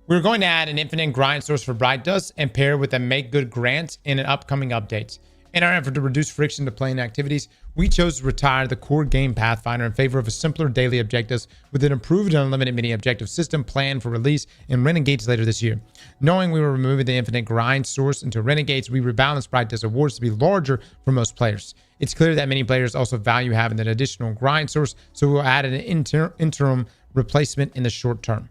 We're going to add an infinite grind source for Bright Dust and pair with a make good grant in an upcoming update. In our effort to reduce friction to playing activities, we chose to retire the core game Pathfinder in favor of a simpler daily objectives with an improved and unlimited mini objective system planned for release in Renegades later this year. Knowing we were removing the infinite grind source into Renegades, we rebalanced Bright Dust awards to be larger for most players. It's clear that many players also value having an additional grind source, so we'll add an interim replacement in the short term.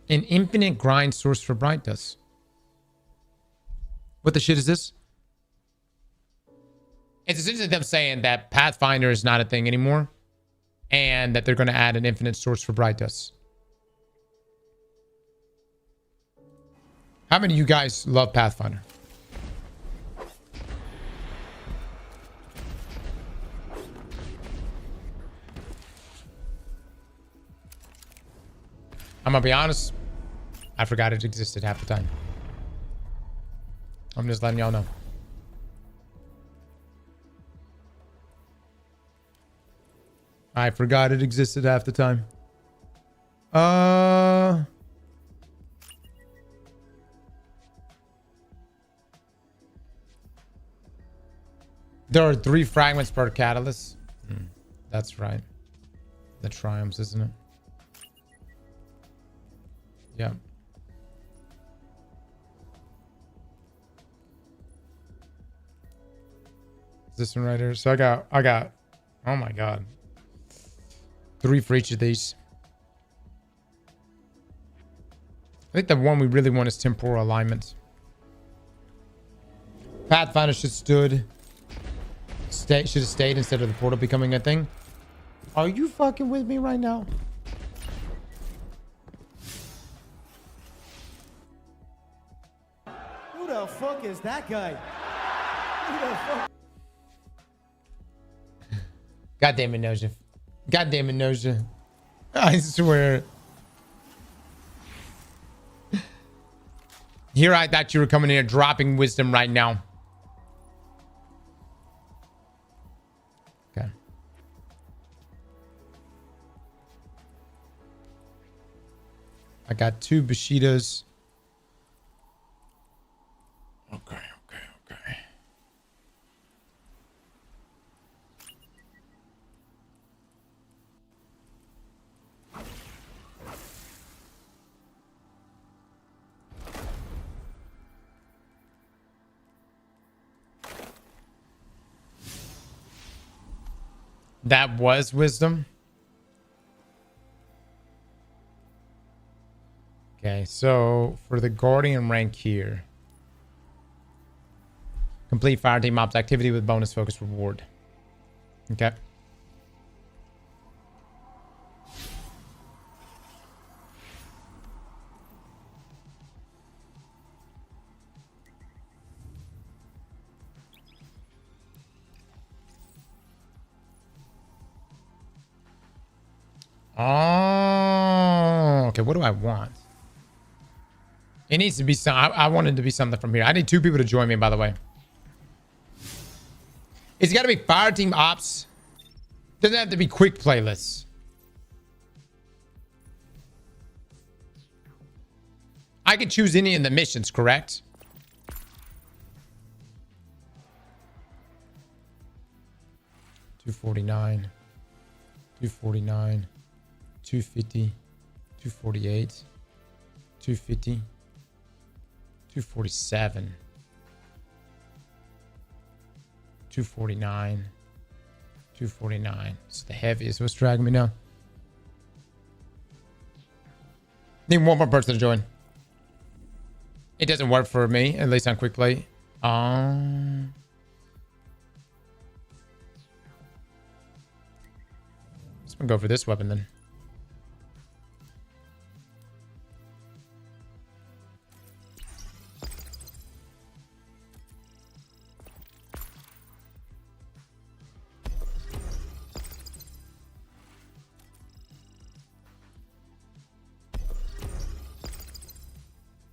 An infinite grind source for Bright Dust. What the shit is this? It's essentially them saying that Pathfinder is not a thing anymore and that they're going to add an infinite source for Bright Dust. How many of you guys love Pathfinder? I'm going to be honest. I forgot it existed half the time. I'm just letting y'all know. I forgot it existed half the time. There are 3 fragments per catalyst. That's right. The triumphs, isn't it? Yeah. This one right here. So I got, oh my God. 3 for each of these. I think the one we really want is temporal alignment. Pathfinder should have stayed instead of the portal becoming a thing. Are you fucking with me right now? Who the fuck is that guy? Who the fuck? God damn it, Noja. God damn it, Noja. I swear. Here I thought you were coming in here dropping wisdom right now. Okay. I got 2 Bushidos. Okay. That was wisdom. Okay, so for the Guardian rank here, complete Fireteam Ops activity with bonus focus reward. Okay. Oh, okay. What do I want? It needs to be some. I want it to be something from here. I need 2 people to join me, by the way. It's got to be Fireteam Ops. Doesn't have to be quick playlists. I could choose any of the missions, correct? $249, $249, $250, $248, $250, $247, $249, $249. It's the heaviest. What's dragging me now? Need one more person to join. It doesn't work for me, at least on quick play. I'm gonna go for this weapon then.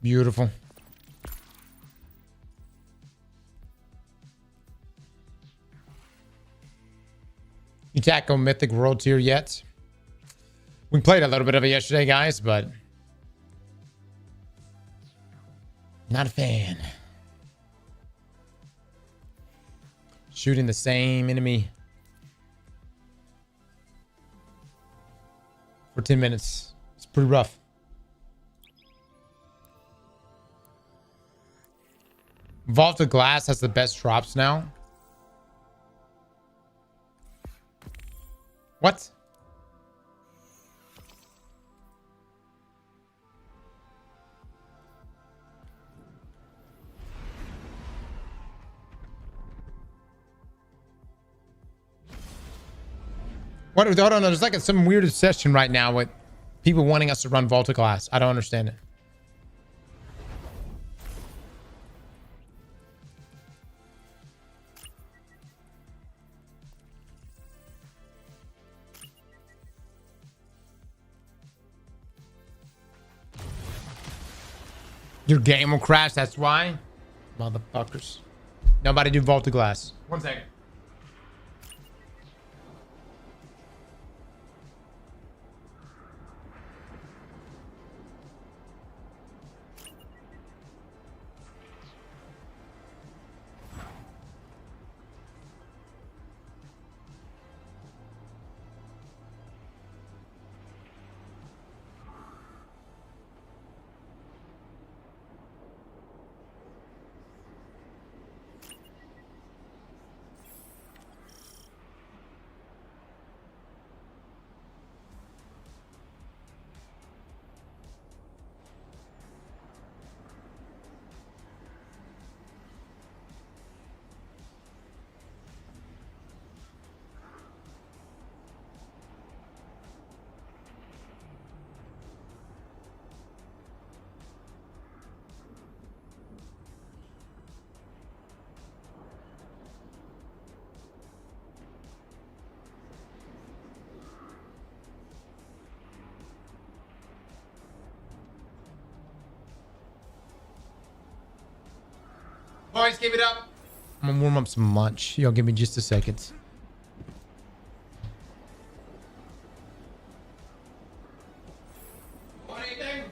Beautiful. You tackle Mythic World Tier yet? We played a little bit of it yesterday, guys, but not a fan. Shooting the same enemy for 10 minutes. It's pretty rough. Vaulted Glass has the best drops now. What? What? Hold on, there's like some weird obsession right now with people wanting us to run Vaulted Glass. I don't understand it. Your game will crash, that's why? Motherfuckers. Nobody do Vaulted Glass. 1 second. Boys, give it up. I'm gonna warm up some lunch. Y'all give me just a second. Want anything?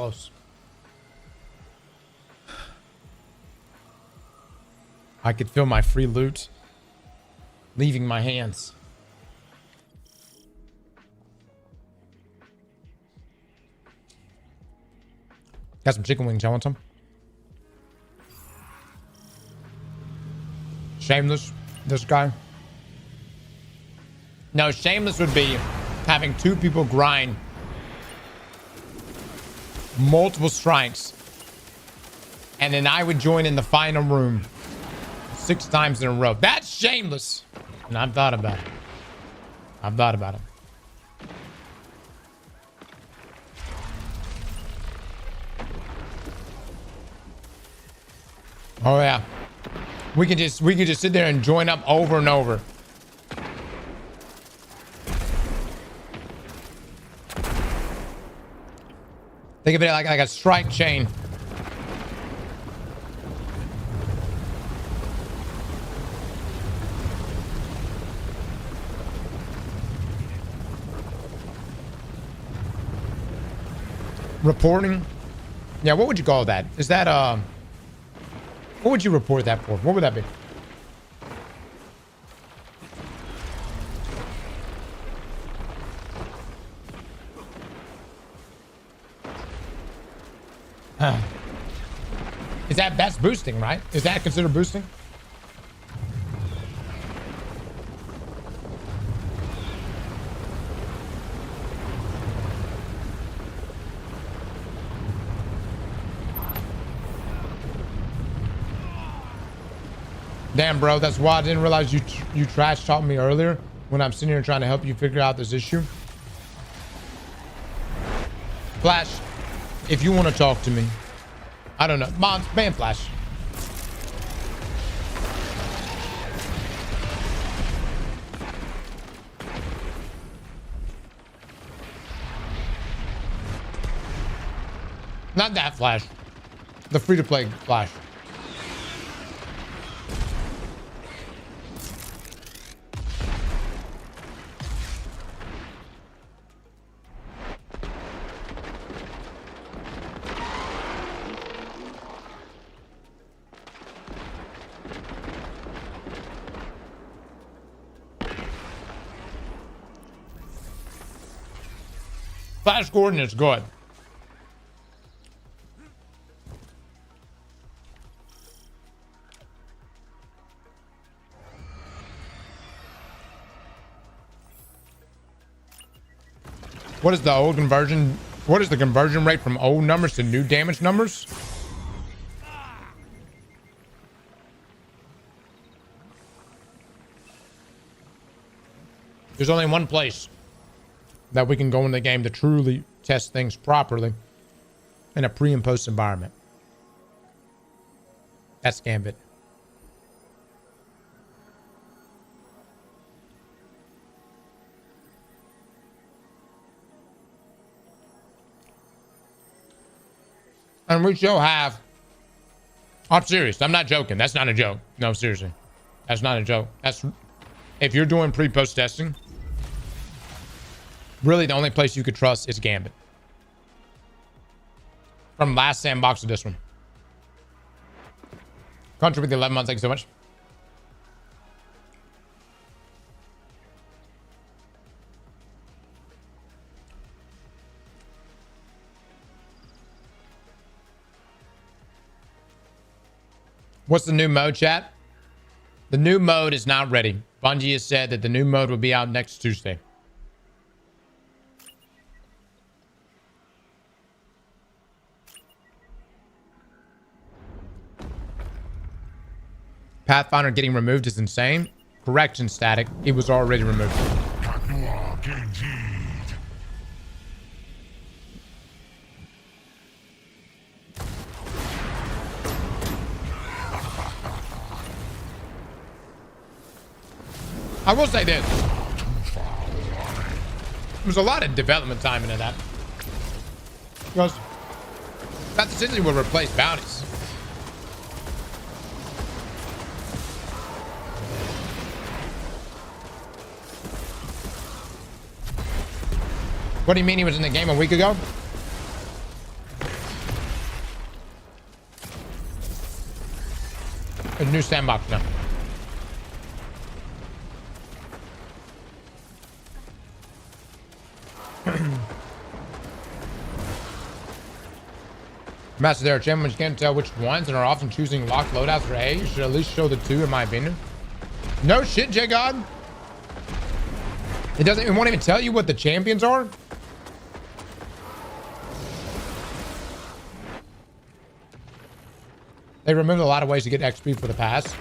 close. I could feel my free loot leaving my hands. Got some chicken wings. I want some. Shameless, this guy. No, shameless would be having two people grind multiple strikes, and then I would join in the final room 6 times in a row. That's shameless. And I've thought about it. I've thought about it. Oh yeah. We could just sit there and join up over and over. Think of it like a strike chain. Reporting? Yeah, what would you call that? Is that what would you report that for? What would that be? Is that's boosting, right? Is that considered boosting? Damn, bro, that's why I didn't realize you trash talked me earlier when I'm sitting here trying to help you figure out this issue. Flash, if you want to talk to me, I don't know. Mons, ban Flash. Not that Flash. The free-to-play Flash. Flash Gordon is good. What is the old conversion? What is the conversion rate from old numbers to new damage numbers? There's only one place that we can go in the game to truly test things properly in a pre and post environment. That's Gambit. And we shall have... I'm serious. I'm not joking. That's not a joke. No, seriously. That's not a joke. That's... If you're doing pre-post testing, really the only place you could trust is Gambit. From last sandbox to this one. Country with the 11 months. Thank you so much. What's the new mode, chat? The new mode is not ready. Bungie has said that the new mode will be out next Tuesday. Pathfinder getting removed is insane. Correction, Static. It was already removed. I will say this. There's a lot of development time into that. Because that essentially will replace bounties. What do you mean he was in the game a week ago? new sandbox now. Master, there are champions you can't tell which ones and are often choosing locked loadouts for A. You should at least show the two, in my opinion. No shit, J God. It won't even tell you what the champions are. They removed a lot of ways to get XP for the pass.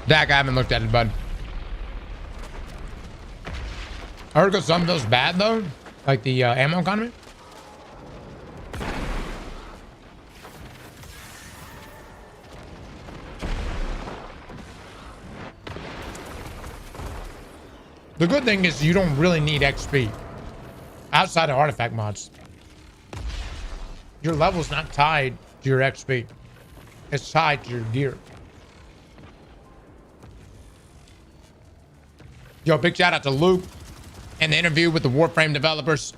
Dak, I haven't looked at it, bud. I heard some of those bad though, like the ammo economy. The good thing is you don't really need XP outside of artifact mods. Your level's not tied to your XP. It's tied to your gear. Yo, big shout out to Luke and the interview with the Warframe developers.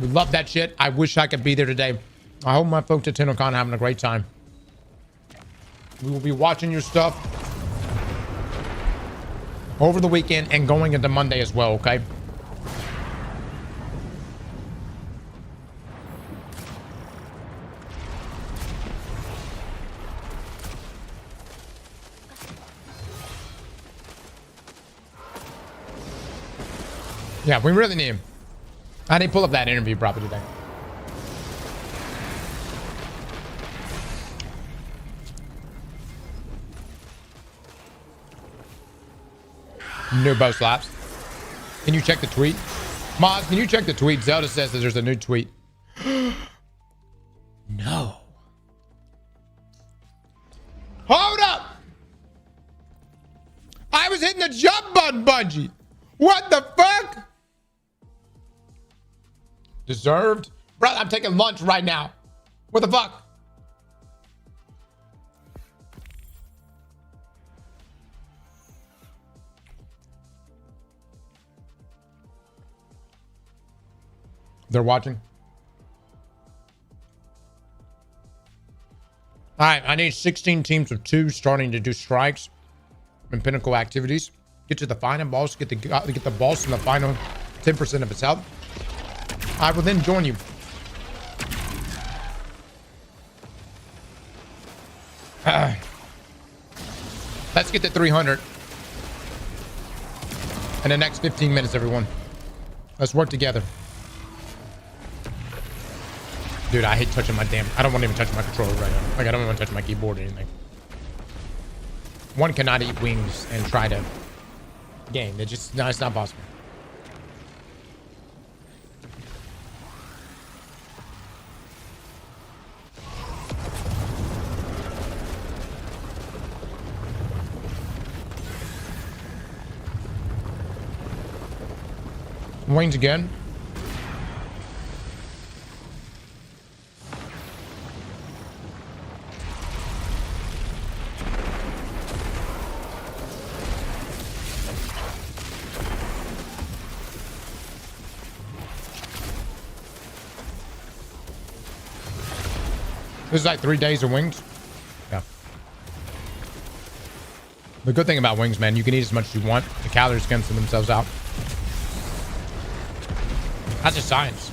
We love that shit. I wish I could be there today. I hope my folks at TennoCon are having a great time. We will be watching your stuff over the weekend and going into Monday as well, okay? Yeah, we really need him. I didn't pull up that interview properly today. New bow slaps. Can you check the tweet? Moz, can you check the tweet? Zelda says that there's a new tweet. No. Hold up! I was hitting the jump button, Bungie. What the fuck? Deserved? Bro, I'm taking lunch right now. What the fuck? They're watching. All right, I need 16 teams of 2 starting to do strikes and pinnacle activities. Get to the final boss, get the boss in the final 10% of its health. I will then join you. Let's get to 300 in the next 15 minutes, everyone. Let's work together. Dude, I hate touching my I don't want to even touch my controller right now. Like, I don't even want to touch my keyboard or anything. One cannot eat wings and try to game. It's not possible. Wings again. This is like 3 days of wings. Yeah. The good thing about wings, man, you can eat as much as you want. The calories cancel themselves out. That's just science.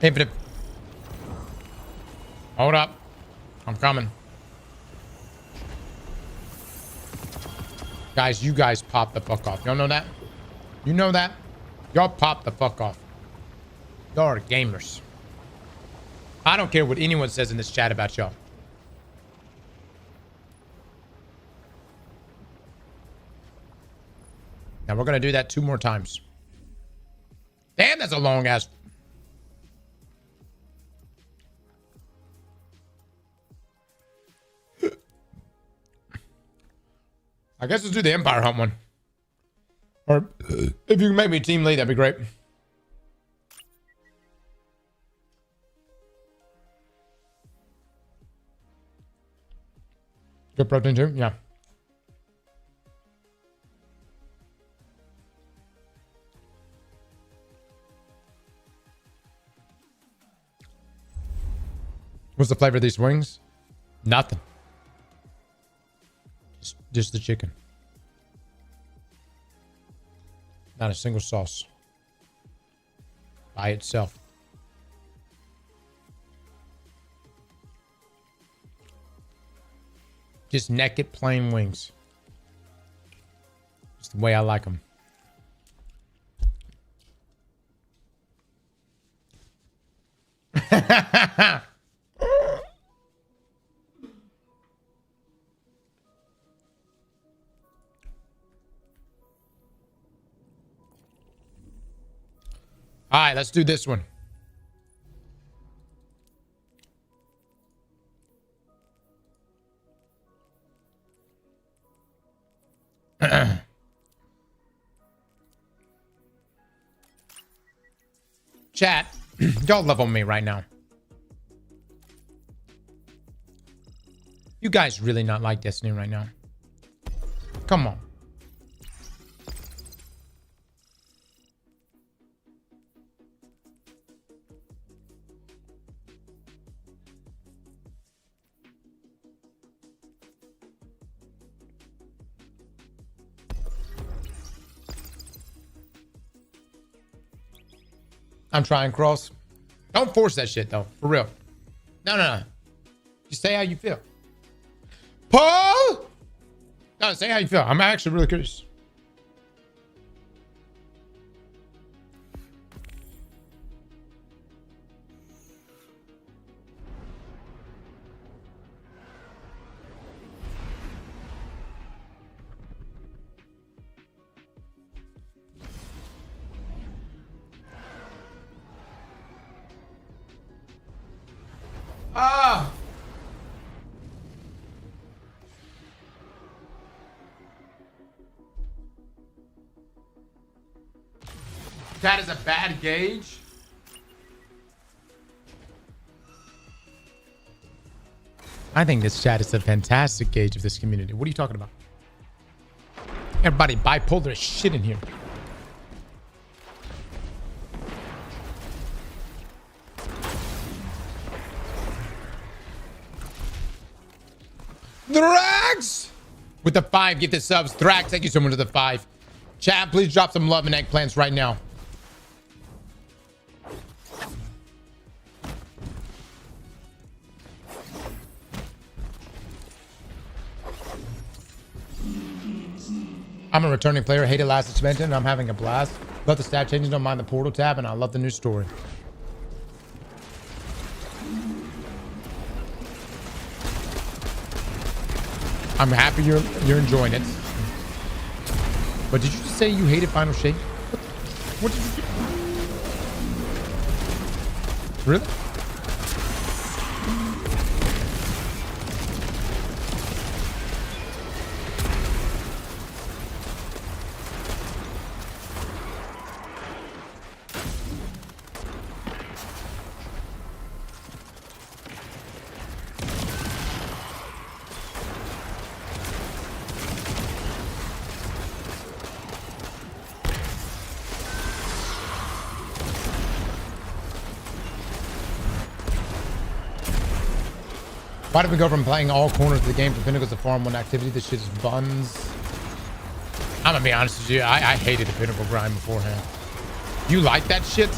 Infinite. Hold up. I'm coming. Guys, you guys pop the fuck off. Y'all know that? You know that? Y'all pop the fuck off. Y'all are gamers. I don't care what anyone says in this chat about y'all. Now we're going to do that 2 more times. Damn, that's a long ass. I guess let's do the Empire Hunt one. Or if you can make me team lead, that'd be great. Good protein too? Yeah. What's the flavor of these wings? Nothing. Just the chicken. Not a single sauce. By itself. Just naked plain wings. Just the way I like them. All right, let's do this one. Chat, y'all love on me right now. You guys really not like Destiny right now. Come on. I'm trying, Cross. Don't force that shit, though. For real. No. Just say how you feel. Paul! No, say how you feel. I'm actually really curious. Ah! That is a bad gauge. I think this chat is a fantastic gauge of this community. What are you talking about? Everybody bipolar as shit in here. Thrax! With the 5 gifted subs. Thrax, thank you so much for the 5. Chat, please drop some love and eggplants right now. I'm a returning player. Hated last expansion, and I'm having a blast. Love the stat changes. Don't mind the portal tab, and I love the new story. I'm happy you're enjoying it. But did you just say you hated Final Shape? What did you do? Really? Why did we go from playing all corners of the game to Pinnacles of Farm 1 activity? This shit is buns. I'm gonna be honest with you. I hated the Pinnacle grind beforehand. You like that shit?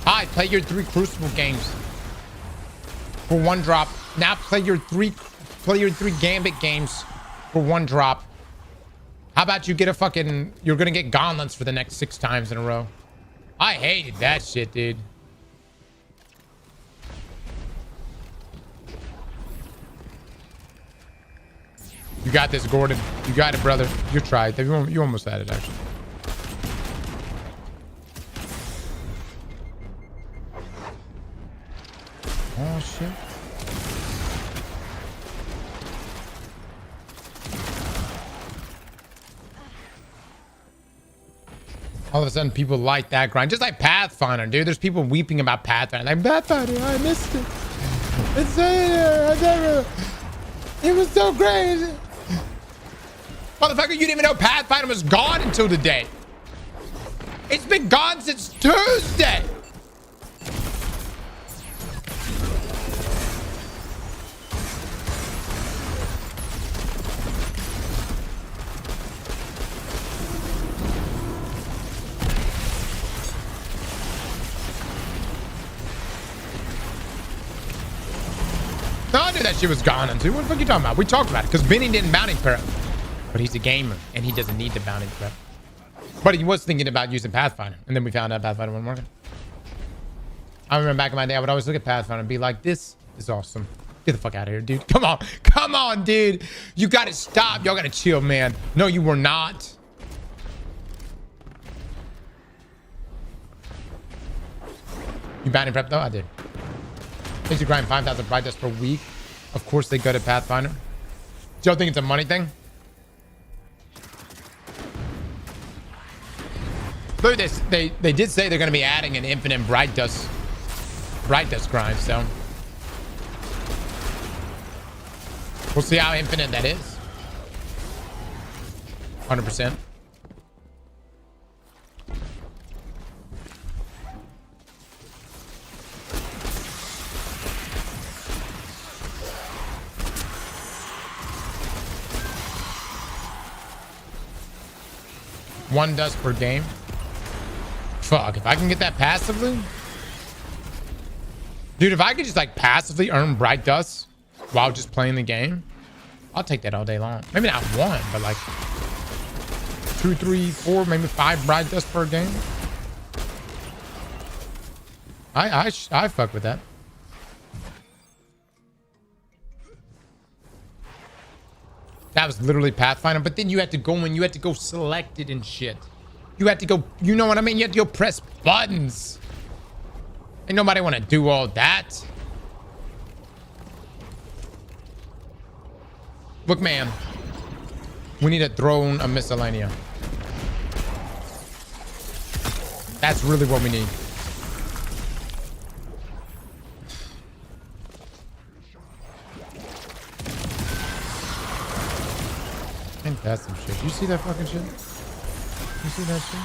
Hi, play your 3 Crucible games for 1 drop. Now play your 3 Gambit games for 1 drop. How about you get a fucking... You're gonna get gauntlets for the next 6 times in a row. I hated that shit, dude. You got this, Gordon. You got it, brother. You tried. You almost had it, actually. Oh, shit. All of a sudden, people like that grind. Just like Pathfinder, dude. There's people weeping about Pathfinder. Like, Pathfinder, I missed it. It's I never. It was so crazy. Motherfucker, you didn't even know Pathfinder was gone until today. It's been gone since Tuesday. No, I knew that shit was gone until. What the fuck are you talking about? We talked about it because Benny didn't bounty prep. But he's a gamer and he doesn't need the bounty prep. But he was thinking about using Pathfinder. And then we found out Pathfinder wasn't working. I remember back in my day, I would always look at Pathfinder and be like, this is awesome. Get the fuck out of here, dude. Come on. Come on, dude. You gotta stop. Y'all gotta chill, man. No, you were not. You bounty prep though? I did. Makes you grind 5,000 bright dust per week. Of course they go to Pathfinder. Do y'all think it's a money thing? Look at this. They did say they're going to be adding an infinite bright dust grind, so we'll see how infinite that is. 100%. One dust per game. Fuck, if I can get that passively. Dude, if I could just like passively earn bright dust while just playing the game, I'll take that all day long. Maybe not one, but like 2, 3, 4, maybe 5 bright dust per game. I fuck with that. That was literally Pathfinder, but then you had to go and you had to go select it and shit. You had to go, you know what I mean? You had to go press buttons. Ain't nobody want to do all that. Look, man. We need a throne of miscellanea. That's really what we need. Ain't that some shit? You see that fucking shit? You see that shit?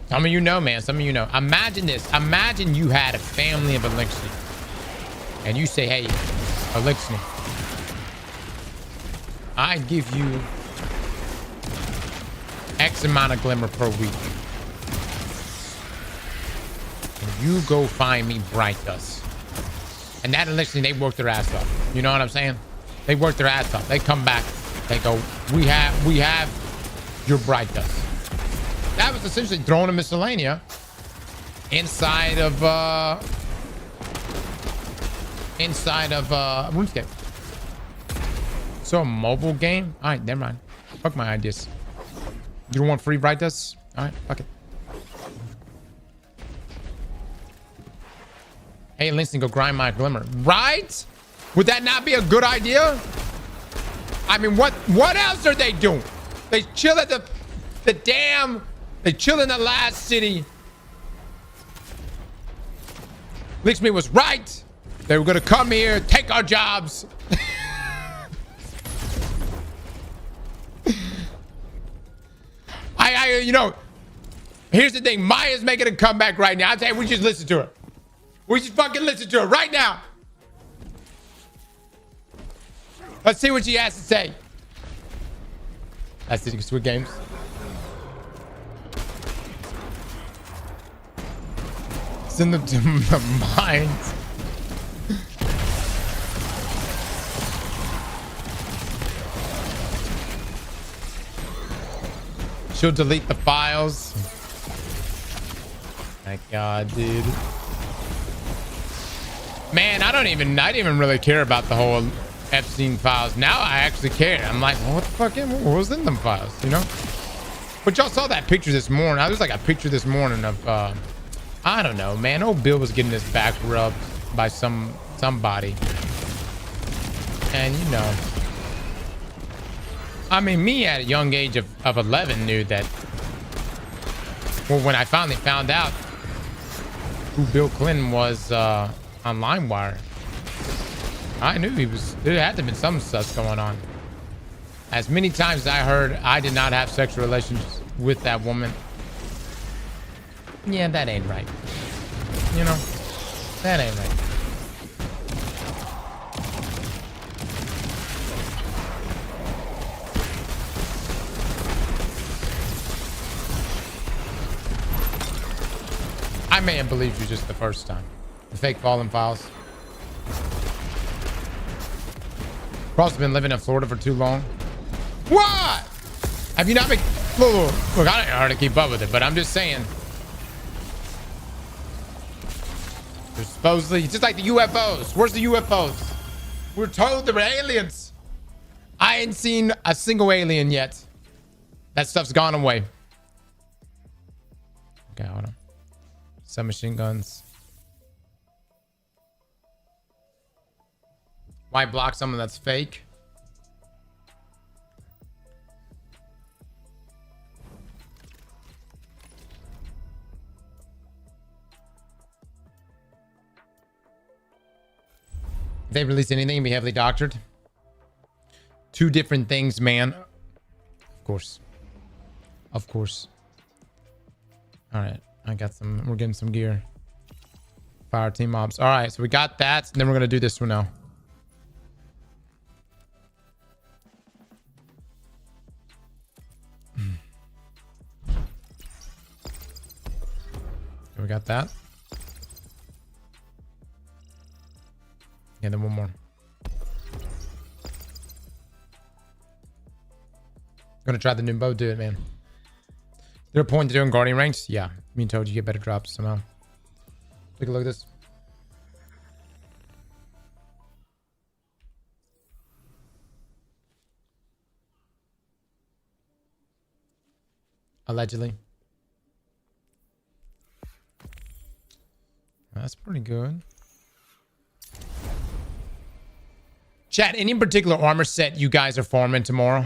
Some of you know, man. Some of you know. Imagine this. Imagine you had a family of Elixir. And you say, hey, Elixir, I give you X amount of glimmer per week. And you go find me bright dust. And that Elixir, they work their ass off. You know what I'm saying? They work their ass off. They come back. They go, we have your bright dust. That was essentially throwing a miscellanea inside of RuneScape. So a mobile game? All right, never mind. Fuck my ideas. You don't want free bright dust? All right, fuck it. Hey, listen, go grind my glimmer. Right? Would that not be a good idea? I mean, what else are they doing? They chill at the damn. They chill in the last city. Lixme was right. They were gonna come here, take our jobs. You know, here's the thing. Maya's making a comeback right now. I'm saying we just listen to her. We just fucking listen to her right now. Let's see what she has to say. That's it. Squid Games. Send them to the mines. She'll delete the files. My God, dude. Man, I didn't even really care about the whole Epstein files. Now I actually care. I'm like, well, what the fuck? What was in them files? You know? But y'all saw that picture this morning. There's like a picture this morning of, I don't know, man. Old Bill was getting his back rubbed by somebody. And, you know, I mean, me at a young age of 11 knew that, well, when I finally found out who Bill Clinton was on LimeWire, I knew there had to have been some stuff going on. As many times as I heard I did not have sexual relations with that woman. Yeah, that ain't right. You know, that ain't right. I may have believed you just the first time. The fake fallen files. Cross has been living in Florida for too long. What? Have you not been... Look, I don't know how to keep up with it, but I'm just saying. There's supposedly... It's just like the UFOs. Where's the UFOs? We're told there were aliens. I ain't seen a single alien yet. That stuff's gone away. Okay, hold on. Submachine guns. Why block someone that's fake? If they release anything, be heavily doctored. Two different things, man. Of course. Of course. All right. I got some. We're getting some gear. Fire team mobs. All right. So we got that. And then we're going to do this one now. We got that. Yeah, then one more. Gonna try the new bow. Do it, man. Is there a point to doing guardian ranks? Yeah. Me and Toad, you get better drops somehow. Take a look at this. Allegedly. That's pretty good. Chat, any particular armor set you guys are farming tomorrow?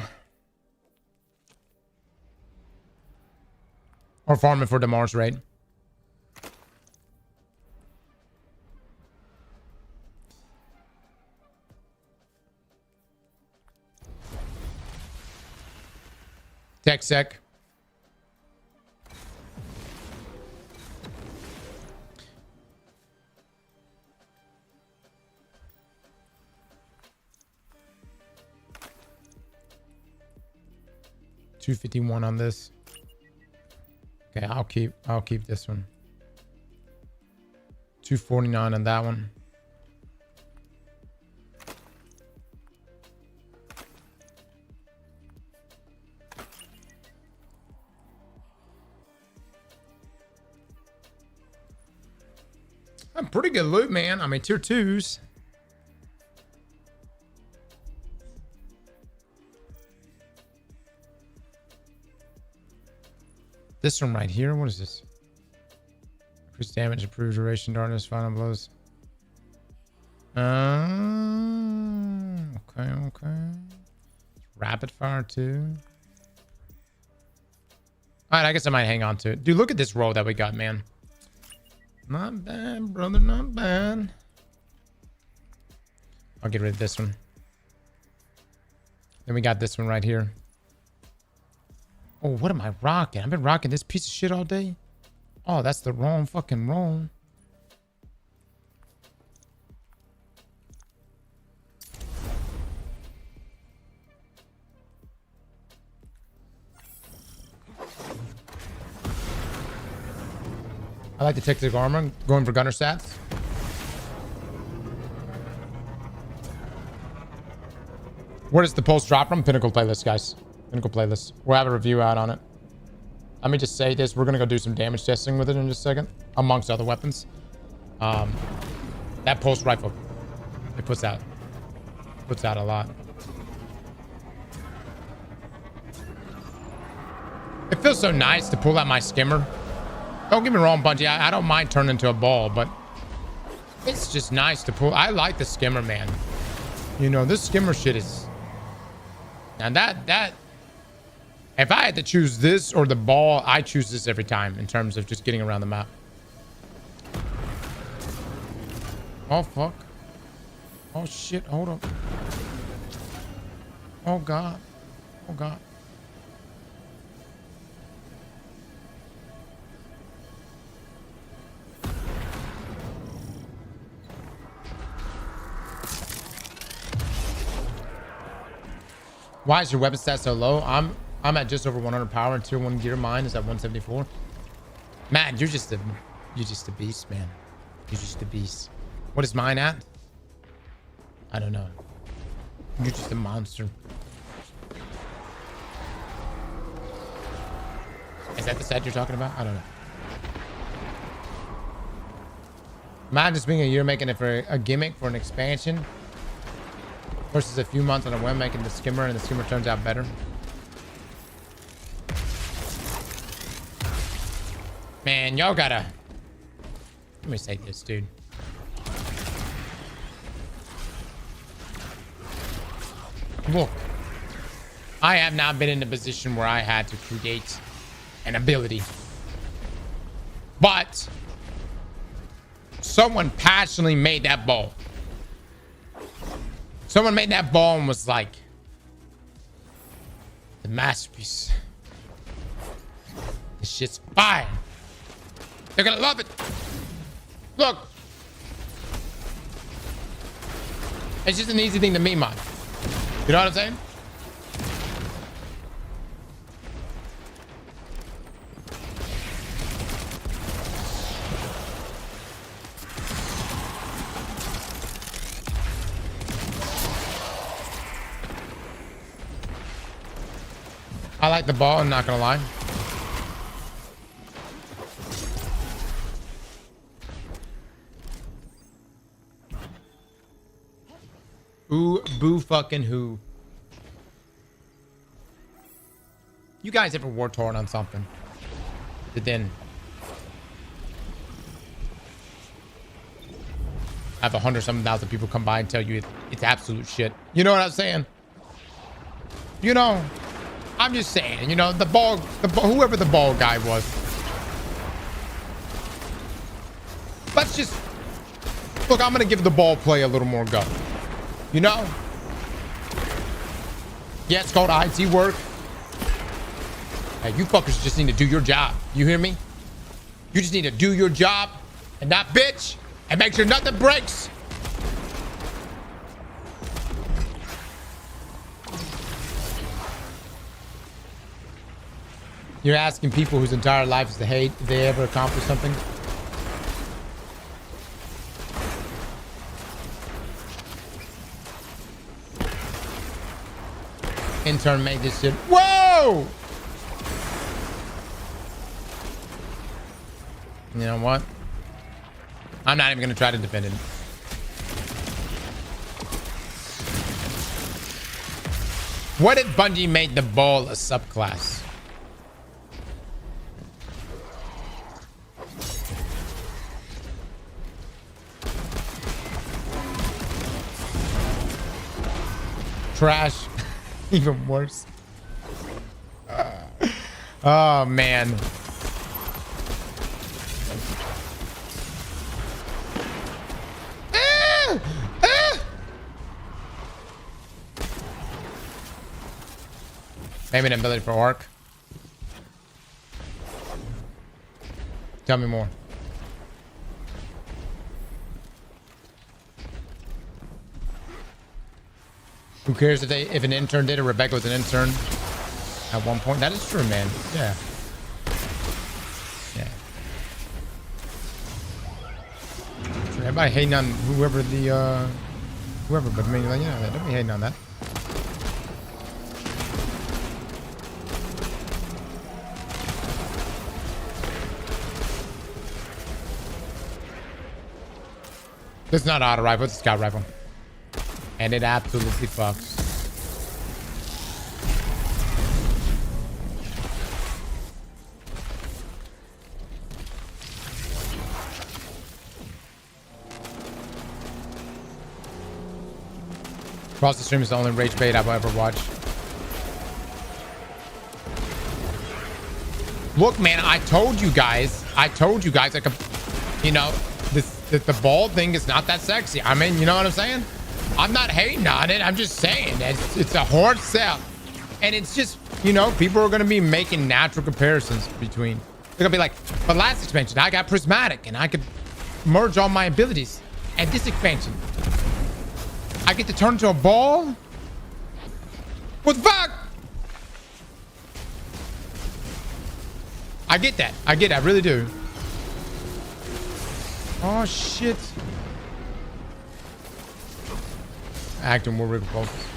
Or farming for tomorrow's raid? Tech sec. $251 on this. Okay, I'll keep this one. $249 on that one. I'm pretty good loot, man. I mean, tier 2s. This one right here, what is this? Increased damage, improved duration, darkness, final blows. Okay. Rapid fire too. Alright, I guess I might hang on to it. Dude, look at this roll that we got, man. Not bad, brother, not bad. I'll get rid of this one. Then we got this one right here. Oh, what am I rocking? I've been rocking this piece of shit all day. Oh, that's the wrong fucking roll. I like the tactical armor. Going for gunner stats. Where does the post drop from? Pinnacle playlist, guys. Pinnacle playlist. We'll have a review out on it. Let me just say this. We're going to go do some damage testing with it in just a second. Amongst other weapons. That pulse rifle. It puts out a lot. It feels so nice to pull out my skimmer. Don't get me wrong, Bungie. I don't mind turning into a ball, but it's just nice to pull. I like the skimmer, man. You know, this skimmer shit is... Now that... If I had to choose this or the ball, I choose this every time in terms of just getting around the map. Oh, fuck. Oh, shit. Hold on. Oh, God. Oh, God. Why is your weapon stat so low? I'm at just over 100 power and tier 1 gear. Mine is at 174. Man, you're just a beast, man. You're just a beast. What is mine at? I don't know. You're just a monster. Is that the set you're talking about? I don't know. Imagine just being a year making it for a gimmick for an expansion versus a few months on a whim making the skimmer, and the skimmer turns out better. Man, y'all gotta... Let me say this, dude. Look, I have not been in a position where I had to create an ability. But someone passionately made that ball. Someone made that ball and was like, the masterpiece. This shit's fire. They're gonna love it. Look. It's just an easy thing to meme on. You know what I'm saying? I like the ball, I'm not gonna lie. Ooh, boo fucking who. You guys ever war torn on something that then have 100-something-thousand people come by and tell you it's absolute shit? You know what I'm saying? You know, I'm just saying, you know, the ball, whoever the ball guy was. Let's just, look, I'm going to give the ball play a little more go. You know? Yeah, it's called IT work. Hey, you fuckers just need to do your job. You hear me? You just need to do your job and not bitch and make sure nothing breaks. You're asking people whose entire life is to hate if they ever accomplish something? Intern made this shit. Whoa! You know what? I'm not even gonna try to defend it. What if Bungie made the ball a subclass? Trash. Even worse. Oh man. Maybe an ability for orc. Tell me more. Who cares if an intern did it? Rebecca was an intern at one point. That is true, man. Yeah. Yeah. Sure, everybody hating on whoever but I mean, like, yeah, don't be hating on that. This is not an auto rifle, it's a scout rifle. And it absolutely fucks. Cross the stream is the only rage bait I've ever watched. Look, man, I told you guys, I could, you know, the ball thing is not that sexy. I mean, you know what I'm saying? I'm not hating on it. I'm just saying it's a hard sell. And it's just, you know, people are going to be making natural comparisons between. They're going to be like, but last expansion, I got prismatic and I could merge all my abilities. And this expansion, I get to turn into a ball? What the fuck? I get that. I get it. I really do. Oh, shit. Acting more repulsive.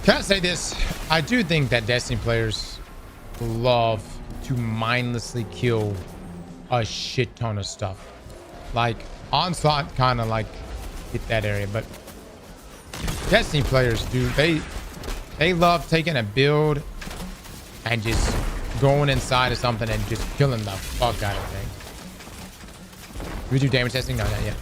Can I say this? I do think that Destiny players love to mindlessly kill a shit ton of stuff. Like Onslaught kind of like hit that area, but Destiny players do, they love taking a build and just going inside of something and just killing the fuck out of things. Do we do damage testing? No, not yet.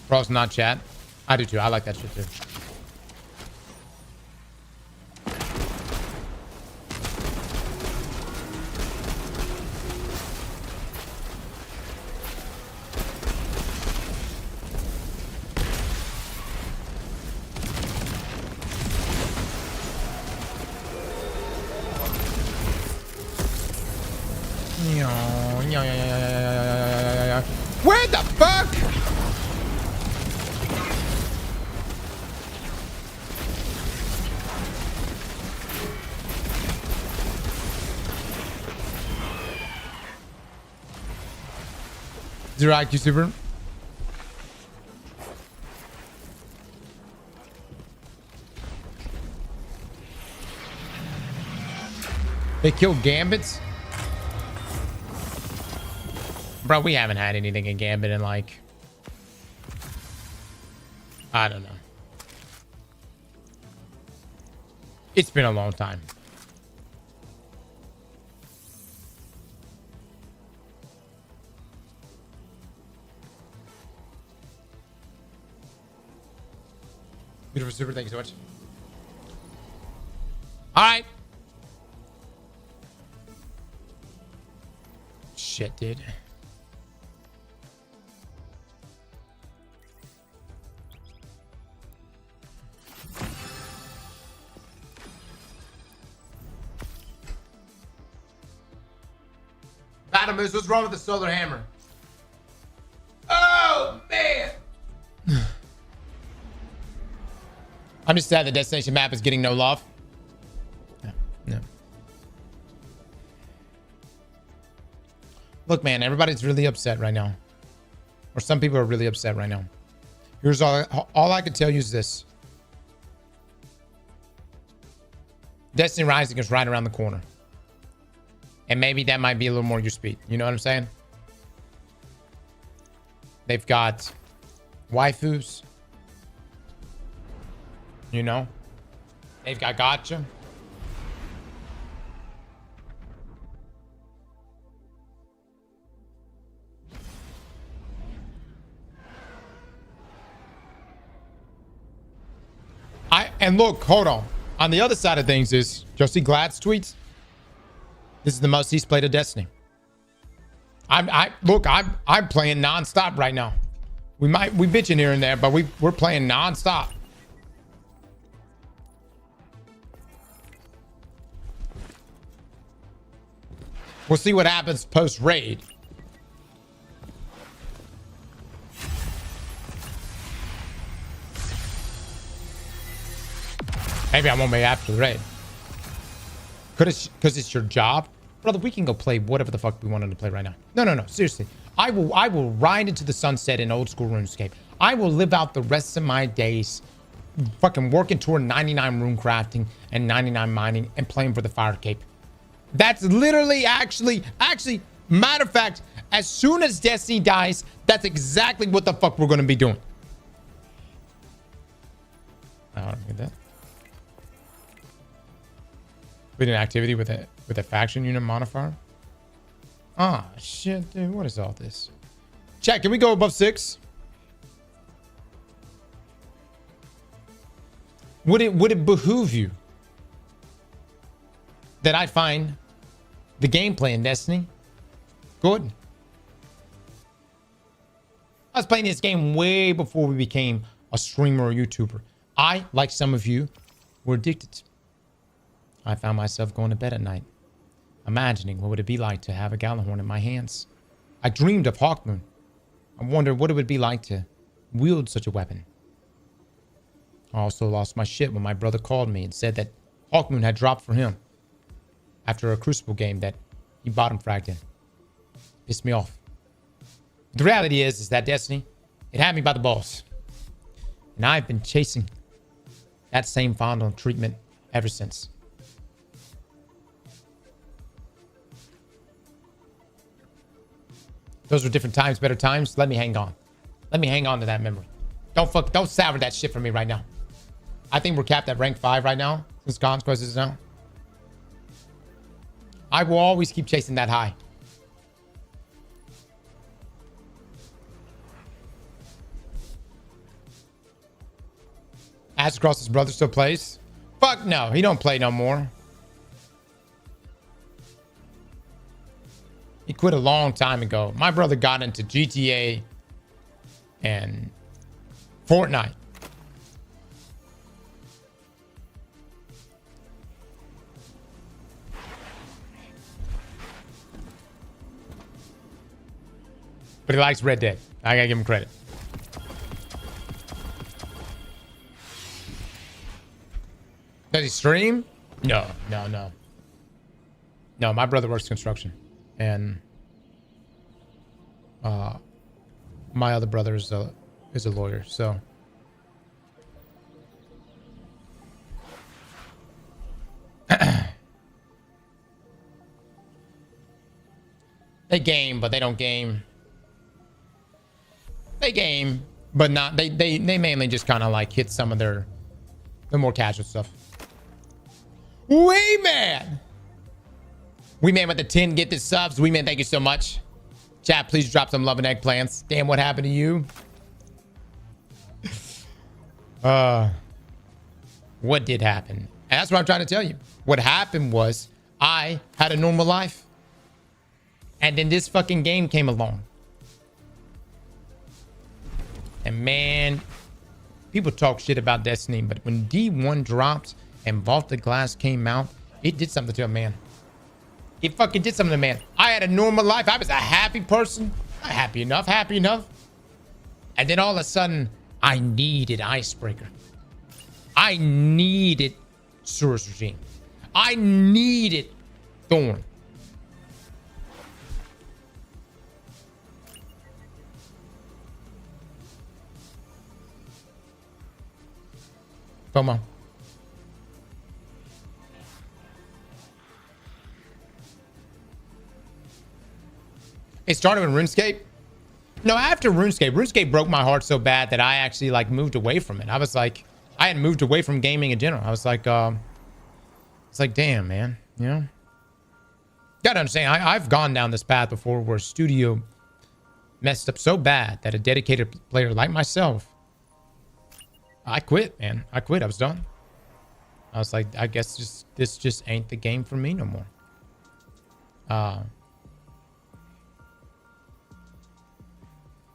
Frost not chat. I do too. I like that shit too. Where the fuck? Zero IQ super. They killed Gambits? Bro, we haven't had anything in Gambit in like, I don't know. It's been a long time. Beautiful super, thank you so much. All right. Shit, dude. Badamoose, what's wrong with the solar hammer? Oh, man. I'm just sad the destination map is getting no love. No. Look, man, everybody's really upset right now. Or some people are really upset right now. Here's all I can tell you is this. Destiny Rising is right around the corner. And maybe that might be a little more your speed. You know what I'm saying? They've got waifus. You know? They've got gotcha. And look, hold on. On the other side of things is, you'll see Glad's tweets. This is the most he's played of Destiny. I'm playing nonstop right now. We bitching here and there, but we're playing nonstop. We'll see what happens post raid. Maybe I won't be after the raid. Because it's your job. Brother, we can go play whatever the fuck we wanted to play right now. No. Seriously. I will ride into the sunset in old school RuneScape. I will live out the rest of my days fucking working toward 99 rune crafting and 99 mining and playing for the fire cape. That's literally actually, matter of fact, as soon as Destiny dies, that's exactly what the fuck we're going to be doing. I don't get that. With an activity with a faction unit modifier. Ah, shit, dude. What is all this? Chat, can we go above 6? Would it behoove you that I find the gameplay in Destiny good? I was playing this game way before we became a streamer or YouTuber. I, like some of you, were addicted. I found myself going to bed at night, imagining what would it be like to have a Gallahorn in my hands. I dreamed of Hawkmoon. I wondered what it would be like to wield such a weapon. I also lost my shit when my brother called me and said that Hawkmoon had dropped for him after a Crucible game that he bottom fragged in. Pissed me off. The reality is that Destiny, it had me by the balls. And I've been chasing that same fondle treatment ever since. Those were different times, better times. Let me hang on. Let me hang on to that memory. Don't savor that shit for me right now. I think we're capped at rank 5 right now, since Consequence is now. I will always keep chasing that high. Aztecross' brother still plays? Fuck no, he don't play no more. He quit a long time ago. My brother got into GTA and Fortnite. But he likes Red Dead. I gotta give him credit. Does he stream? No. No, my brother works construction. And my other brother is a lawyer, so they game, but they don't game. They game, but not they mainly just kind of like hit some of the more casual stuff. Wayman! Wayman with the 10 gifted subs. Wayman, thank you so much. Chat, please drop some love and eggplants. Damn, what happened to you? What did happen? And that's what I'm trying to tell you. What happened was I had a normal life. And then this fucking game came along. And man, people talk shit about Destiny, but when D1 dropped and Vaulted Glass came out, it did something to a man. It fucking did something to man. I had a normal life. I was a happy person. Happy enough. And then all of a sudden, I needed Icebreaker. I needed Surus Regime. I needed Thorn. Come on. It started with RuneScape. No, after RuneScape broke my heart so bad that I actually like moved away from it. I was like, I had moved away from gaming in general. I was like, it's like, damn, man, you know? Gotta understand, I've gone down this path before where studio messed up so bad that a dedicated player like myself, I quit, man. I quit. I was done. I was like, I guess this just ain't the game for me no more.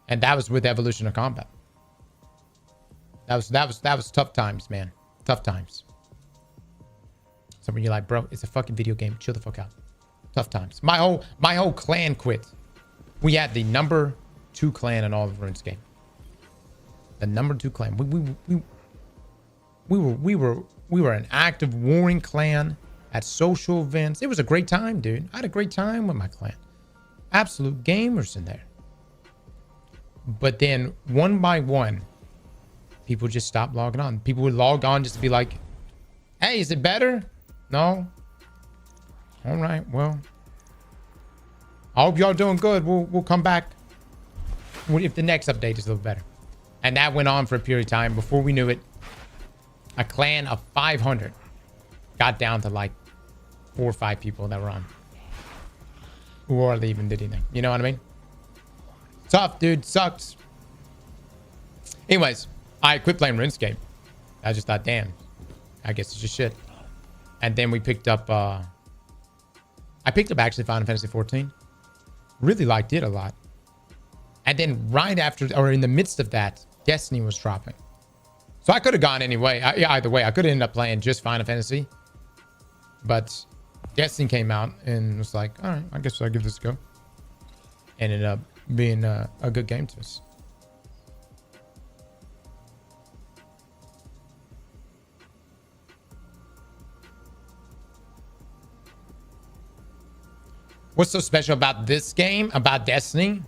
And that was with Evolution of Combat. That was tough times, man. Tough times. So when you're like, bro, it's a fucking video game. Chill the fuck out. Tough times. My whole clan quit. We had the number 2 clan in all of RuneScape. The number 2 clan. We were an active warring clan at social events. It was a great time, dude. I had a great time with my clan. Absolute gamers in there. But then one by one, people just stopped logging on. People would log on just to be like, hey, is it better? No. All right, well, I hope y'all doing good. We'll come back if the next update is a little better. And that went on for a period of time. Before we knew it, A clan of 500 got down to like 4 or 5 people that were on. Who hardly even did anything. You know what I mean? Tough, dude. Sucks. Anyways, I quit playing RuneScape. I just thought, damn, I guess it's just shit. And then we picked up, I picked up actually Final Fantasy 14. Really liked it a lot. And then right after, or in the midst of that, Destiny was dropping. So I could have gone anyway. Either way, I could have ended up playing just Final Fantasy. But Destiny came out and was like, all right, I guess I'll give this a go. Ended up being a good game to us. What's so special about this game, about Destiny?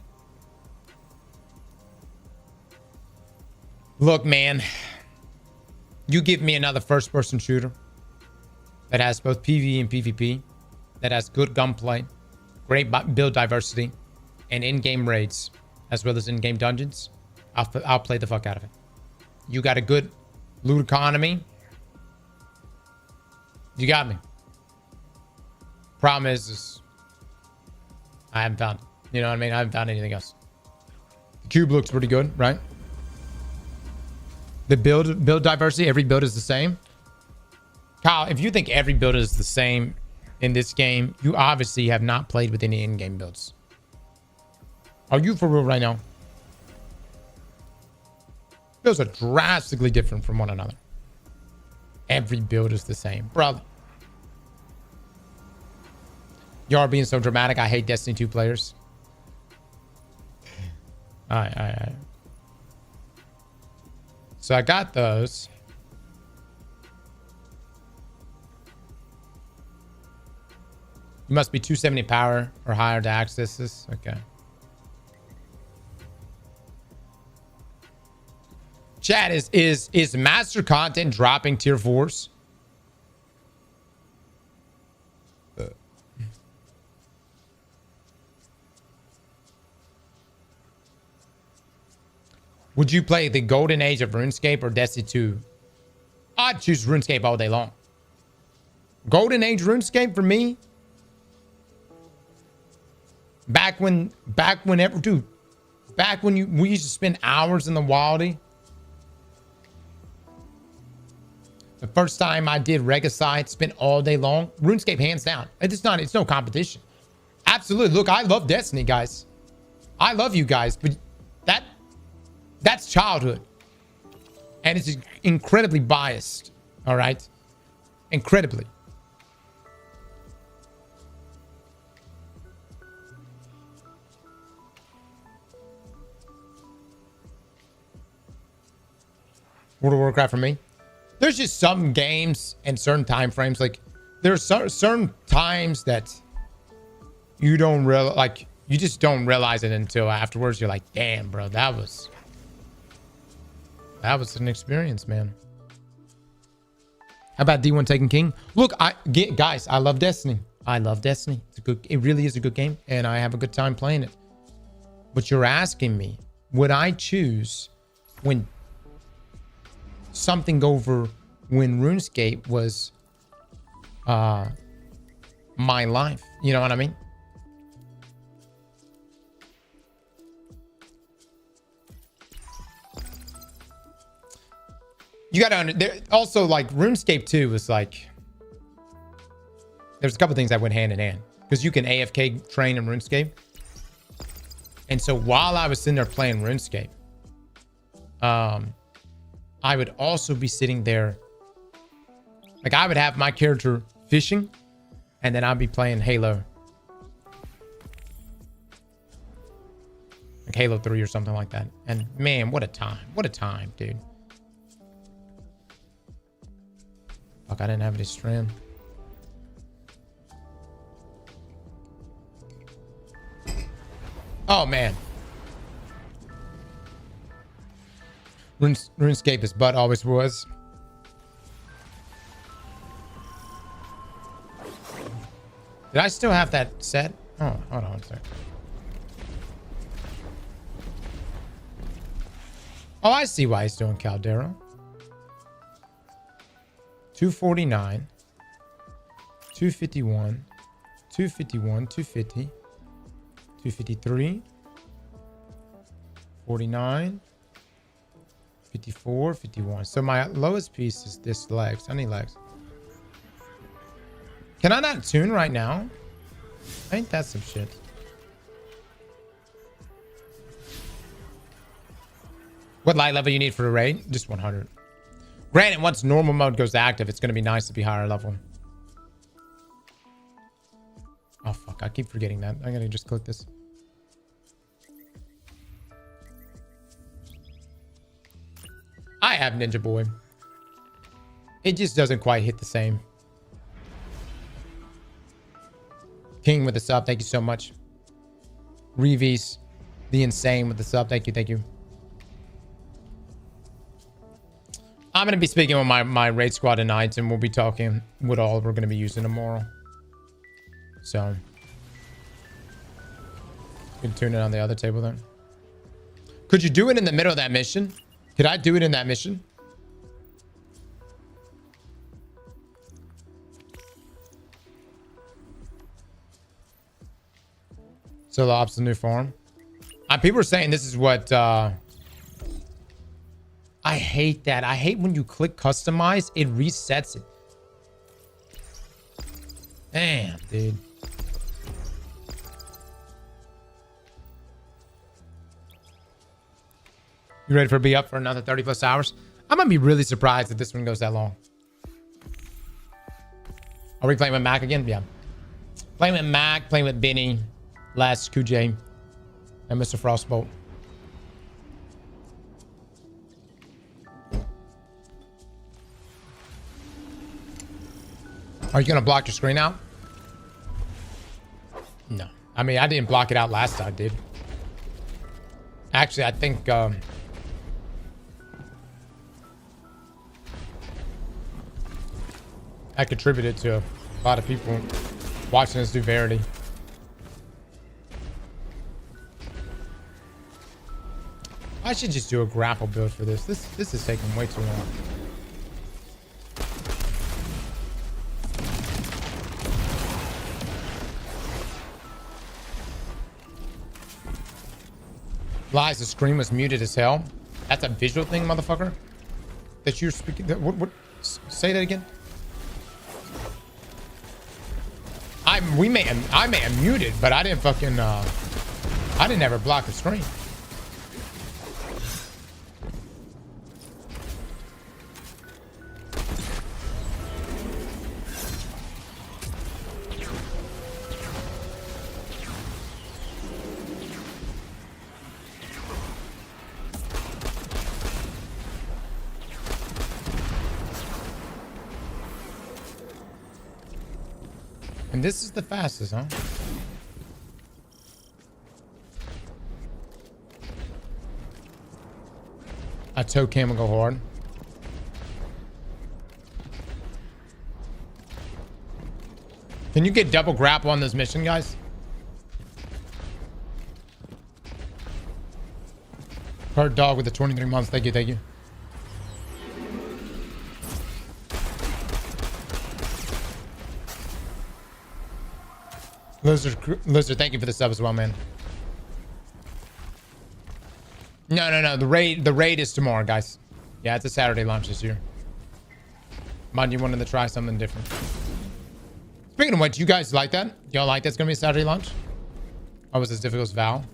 Look, man, you give me another first-person shooter that has both PvE and PvP, that has good gunplay, great build diversity, and in-game raids, as well as in-game dungeons. I'll play the fuck out of it. You got a good loot economy. You got me. Problem is I haven't found it. You know what I mean? I haven't found anything else. The cube looks pretty good, right? The build diversity, every build is the same. Kyle, if you think every build is the same in this game, you obviously have not played with any in-game builds. Are you for real right now? Builds are drastically different from one another. Every build is the same. Brother. You are being so dramatic. I hate Destiny 2 players. All right. So I got those. You must be 270 power or higher to access this. Okay. Chat, is master content dropping tier 4s? Would you play the golden age of RuneScape or Destiny 2? I'd choose RuneScape all day long. Golden age RuneScape for me. Back when we used to spend hours in the Wildy. The first time I did Regicide, spent all day long. RuneScape hands down. It's no competition. Absolutely. Look, I love Destiny, guys. I love you guys, but that's childhood. And it's incredibly biased. All right? Incredibly. World of Warcraft for me. There's just some games and certain time frames. Like, there's certain times that you don't realize, like, you just don't realize it until afterwards. You're like, damn, bro, that was an experience, man. How about D1 Taken King? Look, guys, I love Destiny. I love Destiny. It really is a good game, and I have a good time playing it. But you're asking me, would I choose when something over when RuneScape was my life? You know what I mean? You gotta also, like, RuneScape 2 was like, there's a couple things that went hand in hand, because you can AFK train in RuneScape. And so while I was sitting there playing RuneScape, I would also be sitting there, like, I would have my character fishing, and then I'd be playing Halo, like Halo 3 or something like that. And man, what a time, dude. Fuck, I didn't have any strand. Oh, man. RuneScape is butt, always was. Did I still have that set? Oh, hold on a sec. Oh, I see why he's doing Caldera. 249, 251, 251, 250, 253, 49, 54, 51. So my lowest piece is this legs. I need legs. Can I not tune right now? Ain't that some shit? What light level you need for the raid? Just 100. Granted, once normal mode goes active, it's going to be nice to be higher level. Oh, fuck. I keep forgetting that. I got to just click this. I have Ninja Boy. It just doesn't quite hit the same. King with the sub. Thank you so much. Reeves, the insane with the sub. Thank you. Thank you. I'm going to be speaking with my raid squad tonight, and we'll be talking what all we're going to be using tomorrow. So, you can tune it on the other table then. Could you do it in the middle of that mission? Could I do it in that mission? Solo ops the new farm. People are saying this is what... I hate that. I hate when you click customize, it resets it. Damn, dude. You ready for be up for another 30 plus hours? I'm gonna be really surprised if this one goes that long. Are we playing with Mac again? Yeah. Playing with Mac, playing with Benny, Les, QJ, and Mr. Frostbolt. Are you gonna block your screen out? No. I mean, I didn't block it out last time, dude. Actually, I think I contributed to a lot of people watching us do Verity. I should just do a grapple build for this. This is taking way too long. Lies, the screen was muted as hell. That's a visual thing, motherfucker. That you're speaking. What? Say that again. I may have muted, but I didn't fucking. I didn't ever block the screen. And this is the fastest, huh? I tow cam and go hard. Can you get double grapple on this mission, guys? Hard dog with the 23 months. Thank you, thank you. Lizard, thank you for the sub as well, man. No. The raid is tomorrow, guys. Yeah, it's a Saturday launch this year. Mind you wanted to try something different. Speaking of which, you guys like that? Y'all like that's gonna be a Saturday launch? Oh, was as difficult as Val?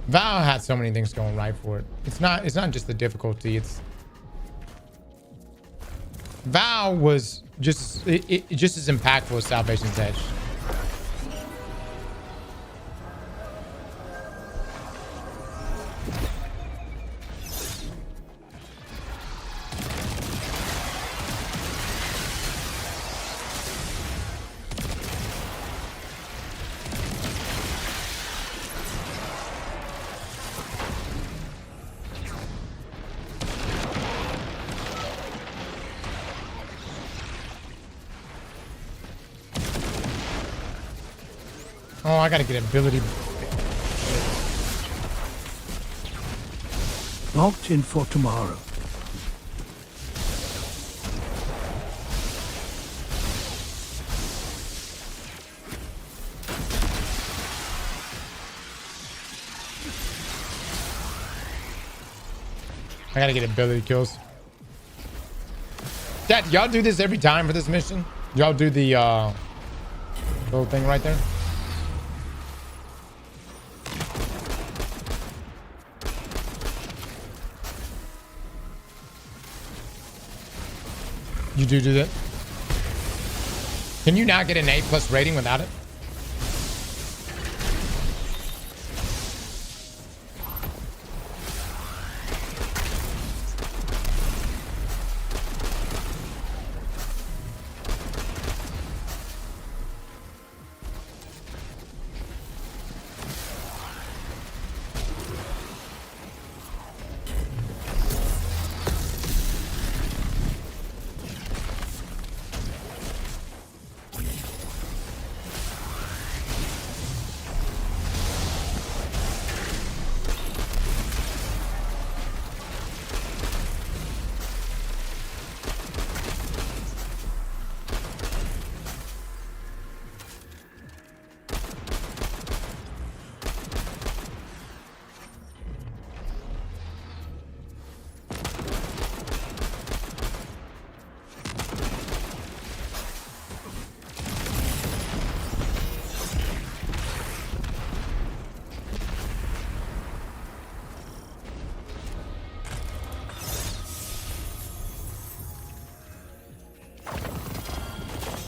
Val had so many things going right for it. It's not just the difficulty, it's Val was just just as impactful as Salvation's Edge. Oh, I gotta get ability. Locked in for tomorrow. I gotta get ability kills. Dad, y'all do this every time for this mission? Y'all do the little thing right there? You do that? Can you not get an A+ rating without it?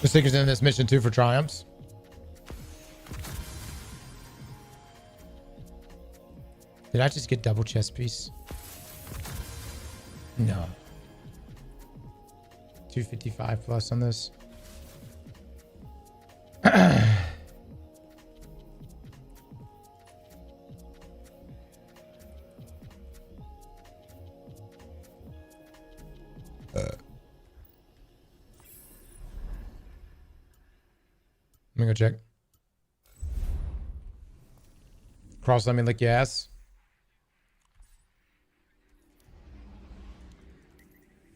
The stickers in this mission too for triumphs. Did I just get double chest piece? No. 255 plus on this. Let me go check. Cross, let me lick your ass.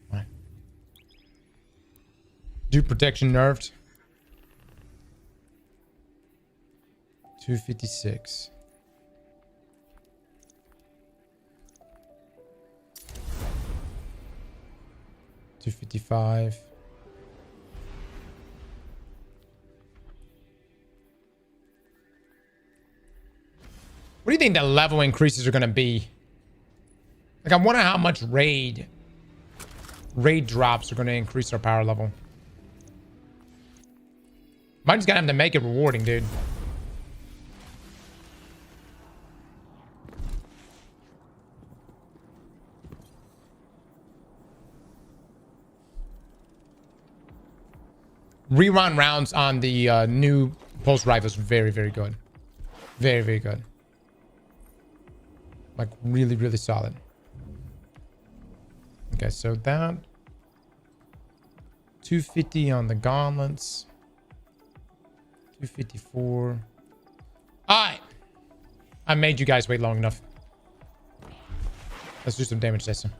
What? Do protection nerfed. 256. $255. What do you think the level increases are going to be? Like, I wonder how much raid drops are going to increase our power level. Might just gotta have to make it rewarding, dude. Rerun rounds on the new pulse rifles very, very good. Very, very good. Like, really, really solid. Okay, so that 250 on the gauntlets. 254. Alright. I made you guys wait long enough. Let's do some damage testing.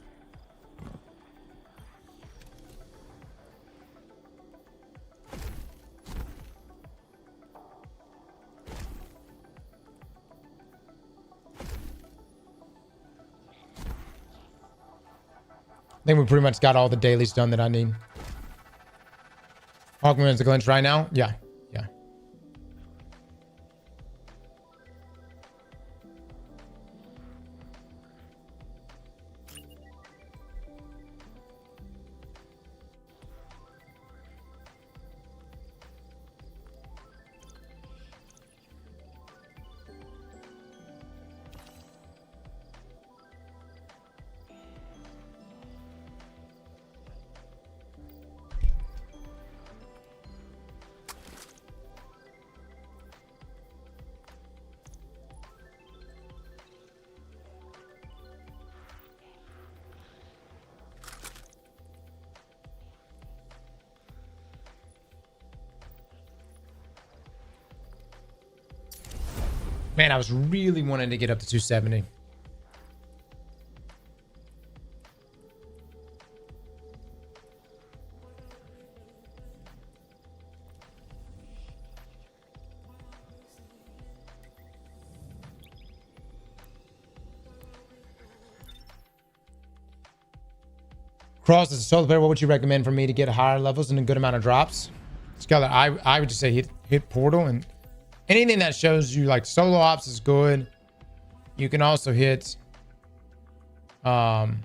I think we pretty much got all the dailies done that I need. Hawkman's the glitch right now? Yeah. Yeah. Man, I was really wanting to get up to 270. Cross as a solo player, what would you recommend for me to get higher levels and a good amount of drops? Skylar, I would just say hit Portal, and anything that shows you like solo ops is good. You can also hit you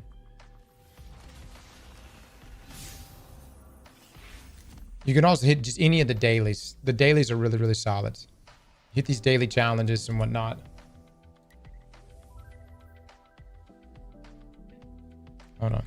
can also hit just any of the dailies. The dailies are really, really solid. Hit these daily challenges and whatnot. Hold on.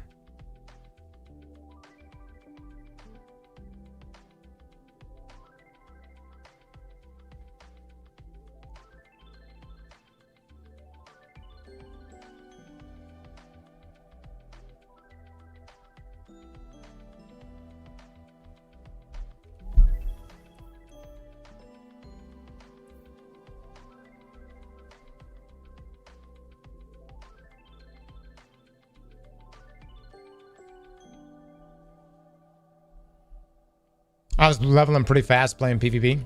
I was leveling pretty fast playing PvP.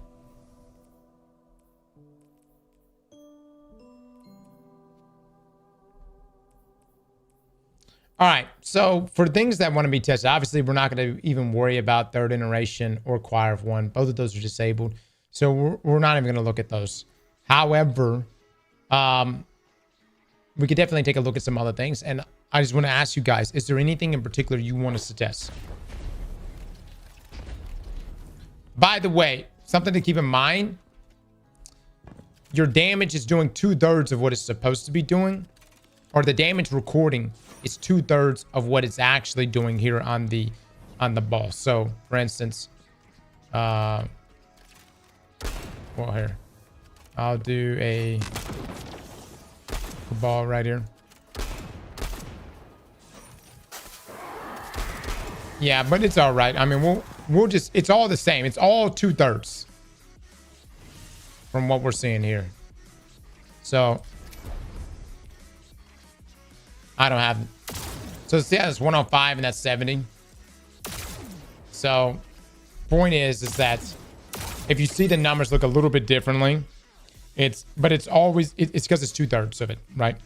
All right, so for things that want to be tested, obviously we're not going to even worry about third iteration or Choir of One. Both of those are disabled, so we're not even going to look at those. However, we could definitely take a look at some other things, and I just want to ask you guys, is there anything in particular you want us to test? By the way, something to keep in mind, your damage is doing 2/3 of what it's supposed to be doing, or the damage recording is 2/3 of what it's actually doing here on the ball. So, for instance, well, here, I'll do a ball right here. Yeah, but it's all right. I mean, we'll just, it's all the same. It's all 2/3 from what we're seeing here. So I don't have, so yeah, it's 105 and that's 70. So point is that if you see the numbers look a little bit differently, but it's always, it's because it's 2/3 of it, right?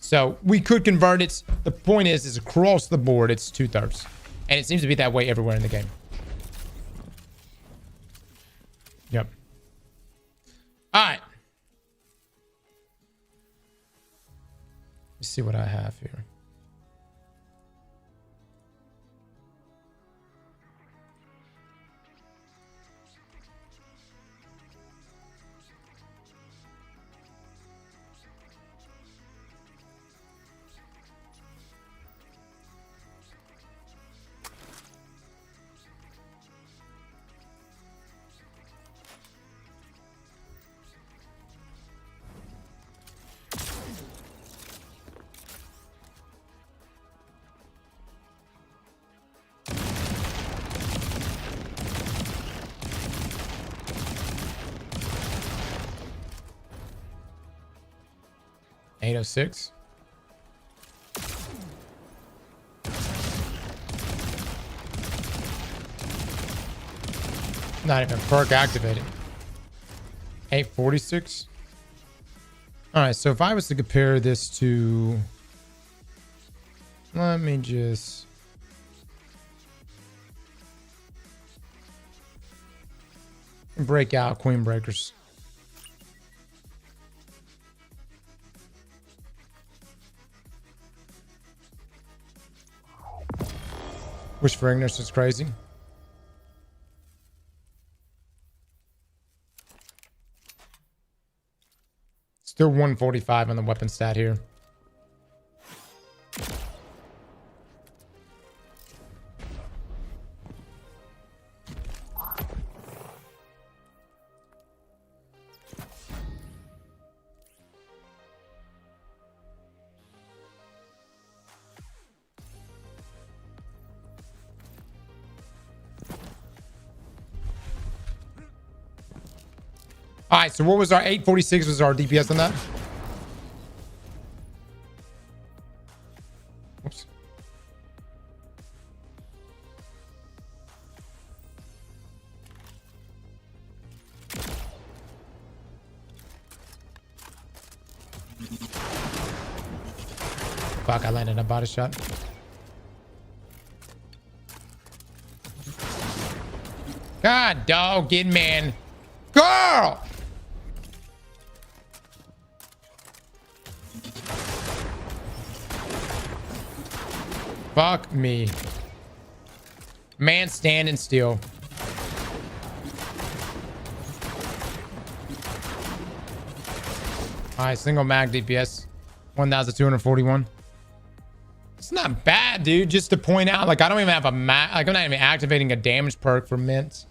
So we could convert it. The point is across the board, it's 2/3. And it seems to be that way everywhere in the game. Yep. All right. Let's see what I have here. .806. Not even perk activated. 846. All right, so if I was to compare this to, let me just break out Queen Breakers. Wish for Ignorance is crazy. Still 145 on the weapon stat here. All right, so what was our 846 was our DPS on that? Whoops. fuck, I landed a body shot. God, dog, get man. Girl! Fuck me. Man standing still. Alright, single mag DPS. 1,241. It's not bad, dude. Just to point out, like, I don't even have a mag. Like, I'm not even activating a damage perk for mints.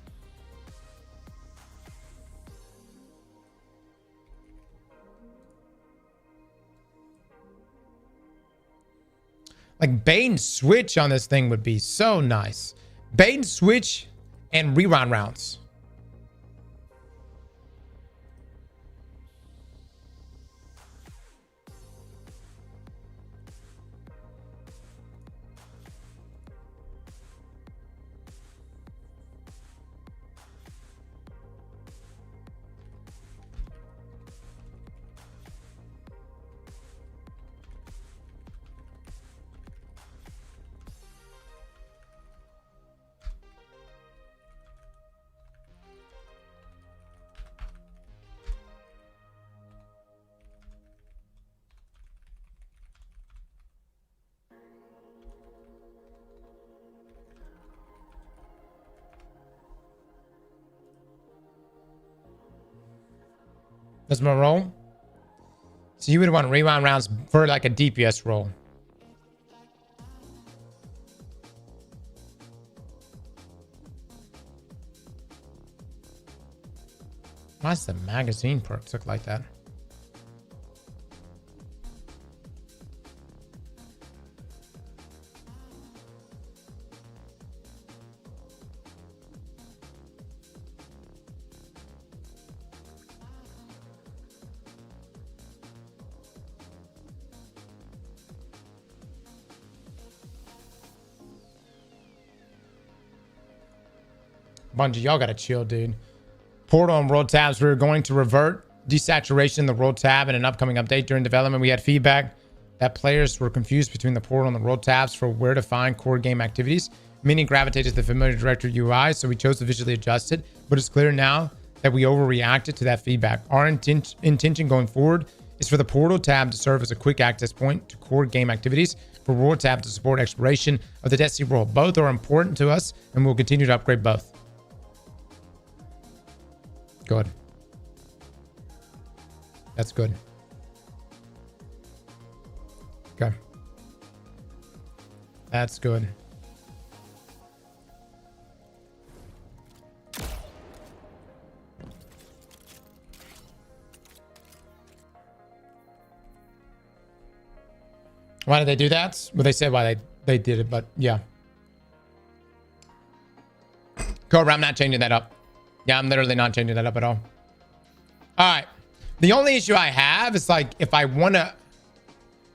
Like, bait and switch on this thing would be so nice. Bait and switch and rerun rounds. That's my roll. So you would want rewind rounds for like a DPS roll. Why does the magazine perks look like that? Bungie, y'all gotta chill, dude. Portal and world tabs. We're going to revert desaturation in the world tab in an upcoming update. During development, we had feedback that players were confused between the portal and the world tabs for where to find core game activities. Many gravitated to the familiar director UI, so we chose to visually adjust it. But it's clear now that we overreacted to that feedback. Our intention going forward is for the portal tab to serve as a quick access point to core game activities, for world tab to support exploration of the Destiny world. Both are important to us, and we'll continue to upgrade both. Good. That's good. Okay. That's good. Why did they do that? Well, they said why they did it, but yeah. Cobra, I'm not changing that up. Yeah, I'm literally not changing that up at all. All right. The only issue I have is like if I want to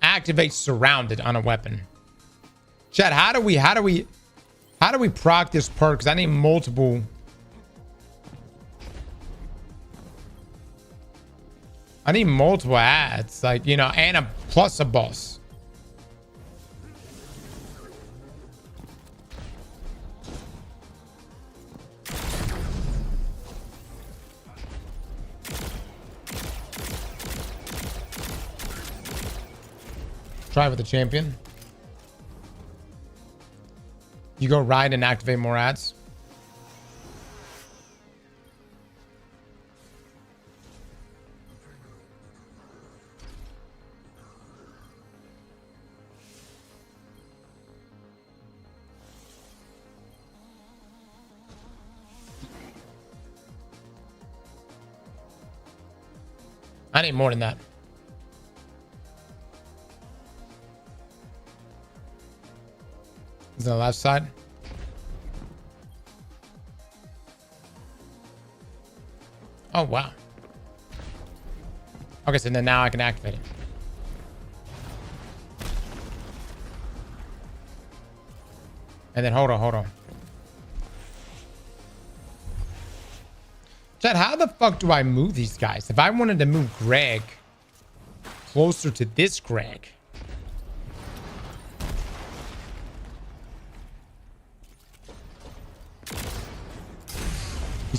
activate surrounded on a weapon. Chad, how do we proc this perk? Because I need multiple. I need multiple ads, like, you know, and a plus a boss. Try with the champion. You go ride and activate more ads. I need more than that. Is it the left side? Oh, wow. Okay, so then now I can activate it. And then hold on. Chad, how the fuck do I move these guys? If I wanted to move Greg closer to this Greg.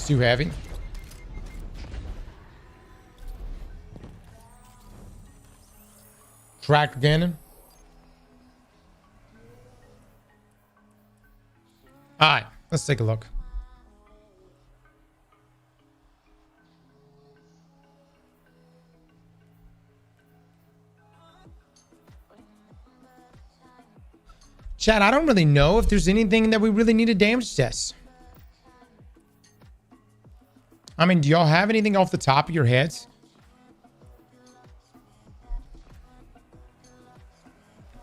It's too heavy. Tractor cannon. All right, let's take a look. Chad, I don't really know if there's anything that we really need a damage test. I mean, do y'all have anything off the top of your heads?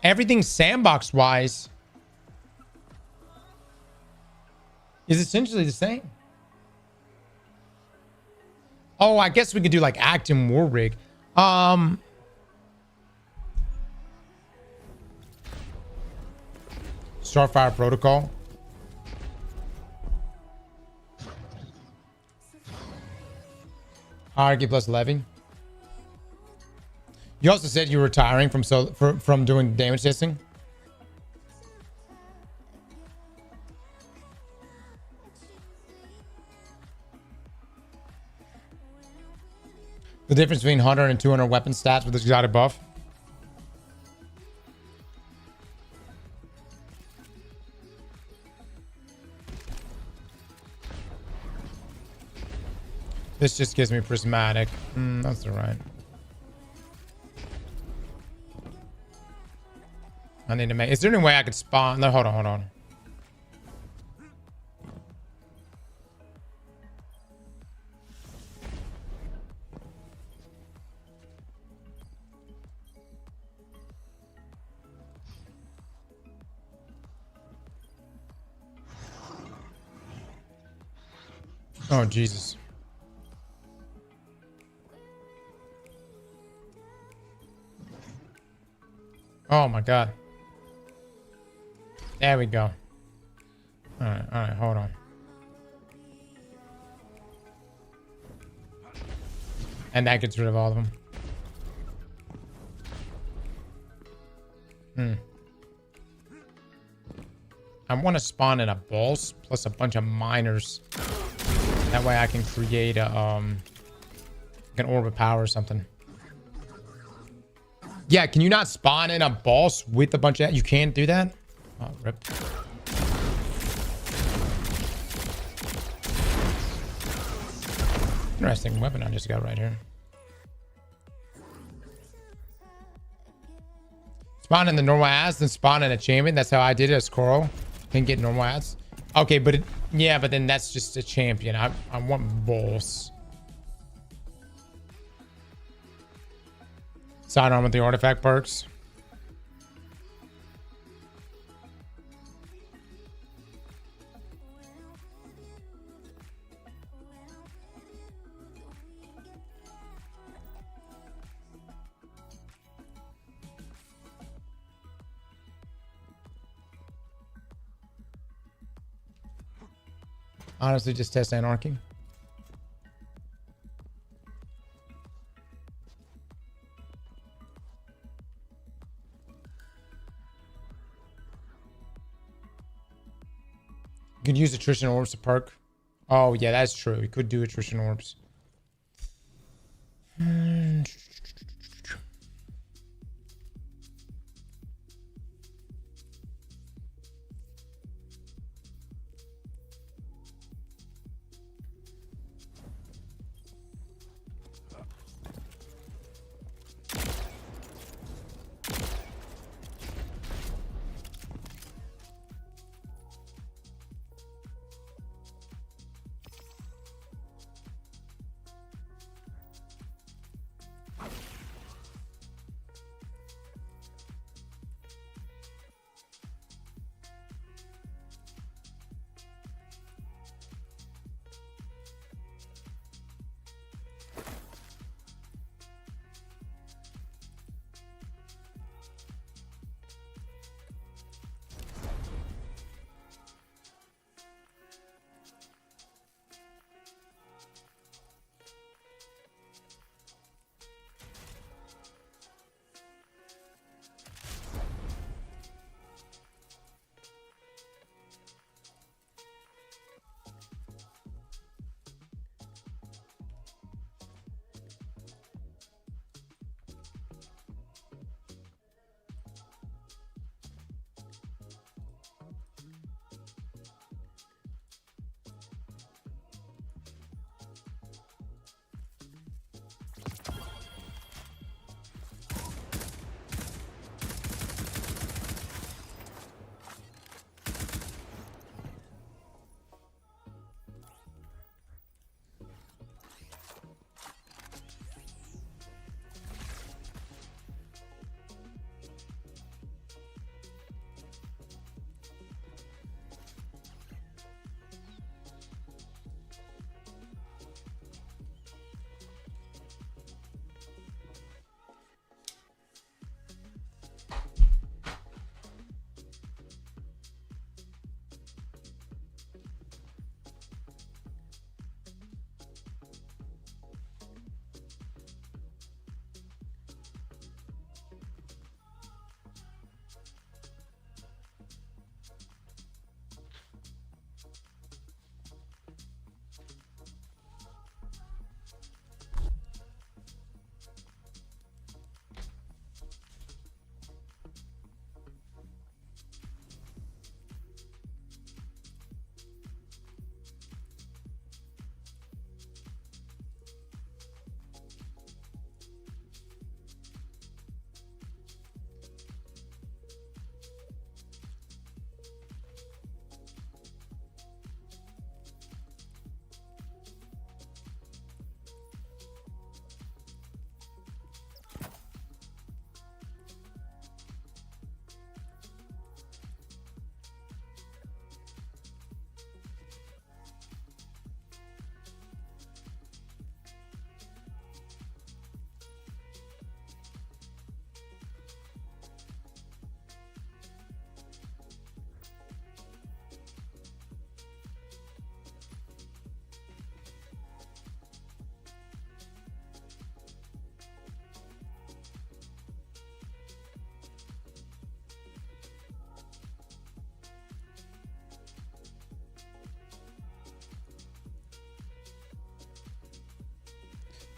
Everything sandbox wise is essentially the same. Oh, I guess we could do like Acton War Rig. Starfire Protocol. Hierarchy plus Levy. You also said you were retiring from doing damage testing. The difference between 100 and 200 weapon stats with this exotic buff. This just gives me prismatic. That's all right. I need to make... Is there any way I could spawn? No, hold on. Oh, Jesus. Oh my God. There we go. All right, hold on. And that gets rid of all of them. I want to spawn in a boss plus a bunch of miners. That way I can create a an orb of power or something. Yeah, can you not spawn in a boss with a bunch of... You can't do that? Oh, rip. Interesting weapon I just got right here. Spawn in the normal ads, then spawn in a champion. That's how I did it as Coral. Didn't get normal ads. Okay, but yeah, but then that's just a champion. I want boss. Sign on with the artifact perks. Honestly, just test anarchy. You could use attrition orbs to perk. Oh, yeah, that's true. You could do attrition orbs.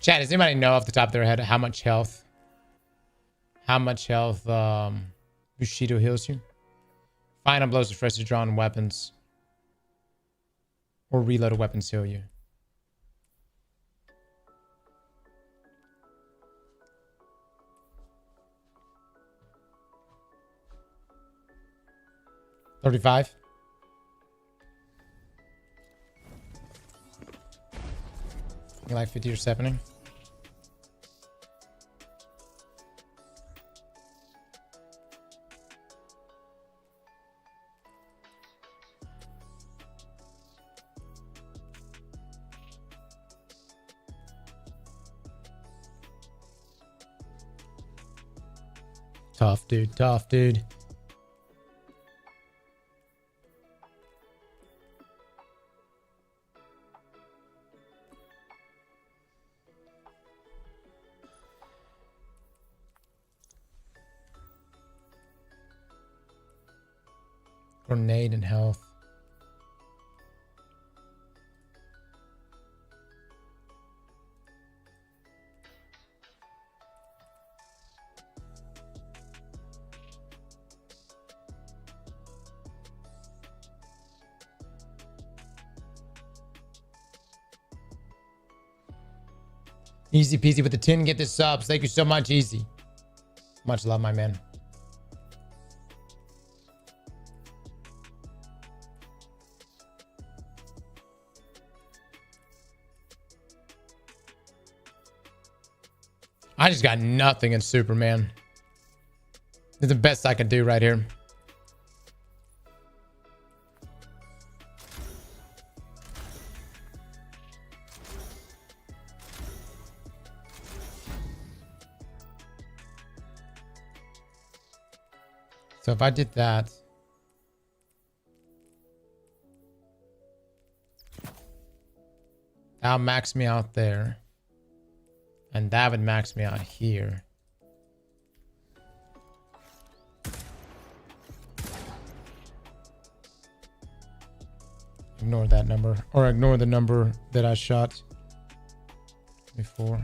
Chad, does anybody know off the top of their head how much health Bushido heals you? Final blows of freshly drawn weapons or reloaded weapons heal you. $35. You like 50 or 70? Tough, dude. Tough, dude. Grenade and health. Easy peasy with the 10. Get this subs. Thank you so much, Easy. Much love, my man. I just got nothing in Superman. It's the best I can do right here. So if I did that, that'll max me out there. And that would max me out here. Ignore that number. Or ignore the number that I shot before.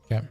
Okay.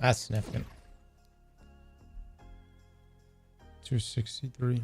That's significant. 263.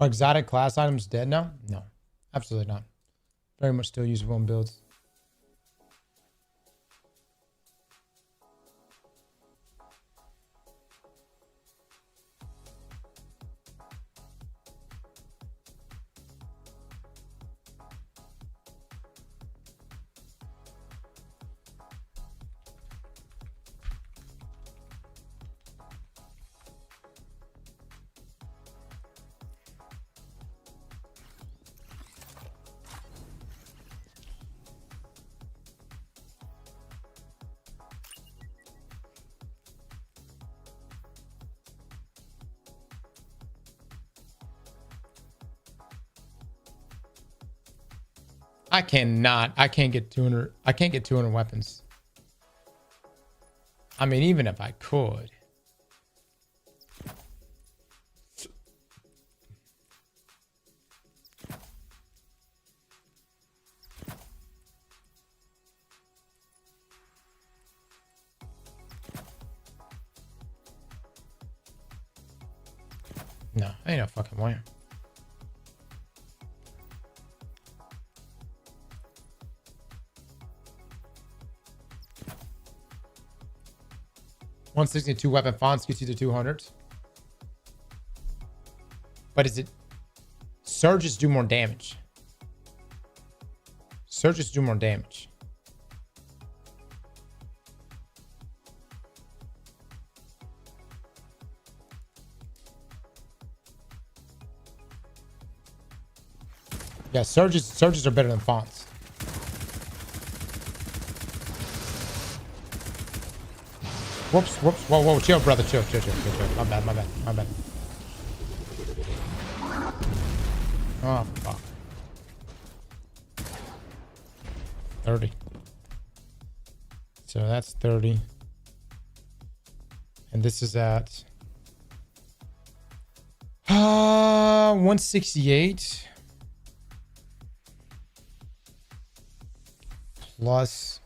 Are exotic class items dead now? No, absolutely not. Very much still usable in builds. I can't get 200. I can't get 200 weapons. I mean, even if I could. No, ain't no fucking way. $162 weapon fonts gets you to 200. But is it... Surges do more damage. Surges do more damage. Yeah, surges are better than fonts. Whoops. Whoa. Chill, brother. Chill. My bad. Oh, fuck. 30. So that's 30. And this is at... 168. Plus...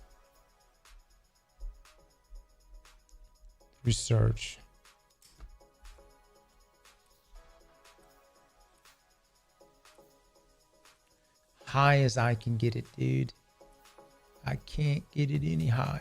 research. High as I can get it, dude. I can't get it any higher.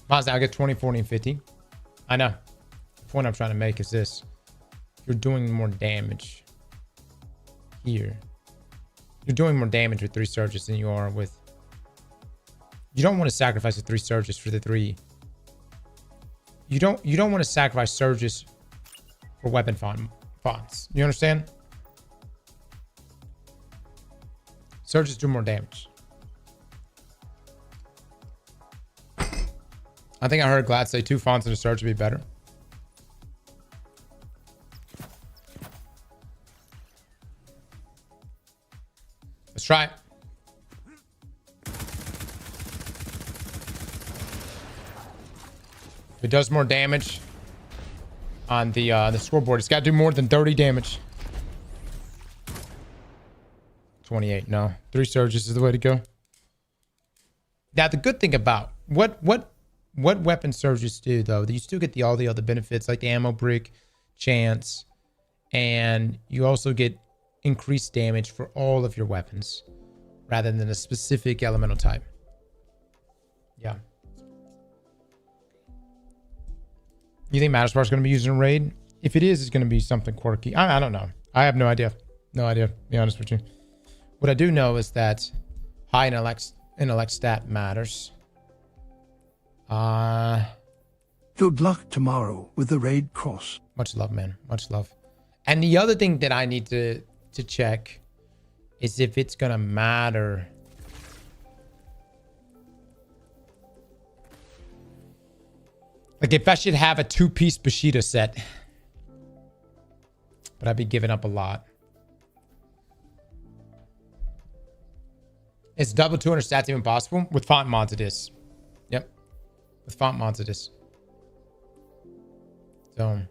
Mazda, I get 20, 40, and 50. I know. The point I'm trying to make is this. You're doing more damage here. You're doing more damage with 3 surges than you are with... You don't want to sacrifice the 3 surges for the 3. You don't want to sacrifice surges for weapon fonts. You understand? Surges do more damage. I think I heard Glad say 2 fonts and a surge would be better. Let's try it. If it does more damage on the scoreboard, it's got to do more than 30 damage. 28. No, 3 surges is the way to go. Now the good thing about what weapon surges do, though, that you still get all the other benefits like the ammo brick, chance, and you also get increased damage for all of your weapons rather than a specific elemental type. Yeah. You think Mattersport is going to be used in a raid? If it is, it's going to be something quirky. I don't know. I have no idea. No idea, to be honest with you. What I do know is that high intellect stat matters. Good luck tomorrow with the raid cross. Much love, man. Much love. And the other thing that I need to check is if it's gonna matter. Like if I should have a 2-piece Bushido set. But I'd be giving up a lot. Is double 200 stats even possible? With font mods it is. Yep. With font mods it is. So.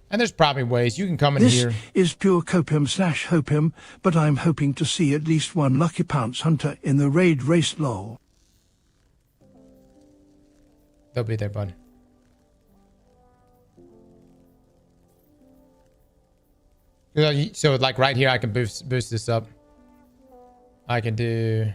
And there's probably ways you can come in here. This is pure copium/hopium, but I'm hoping to see at least one Lucky Pounce Hunter in the raid race lol. They'll be there, bud. So like right here, I can boost this up. I can do.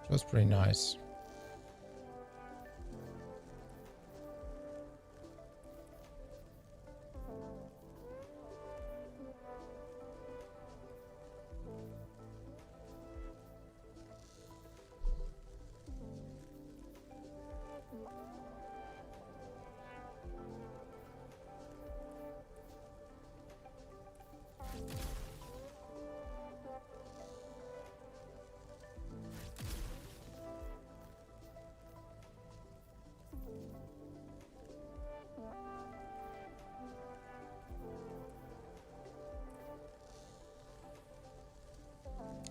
Feels pretty nice.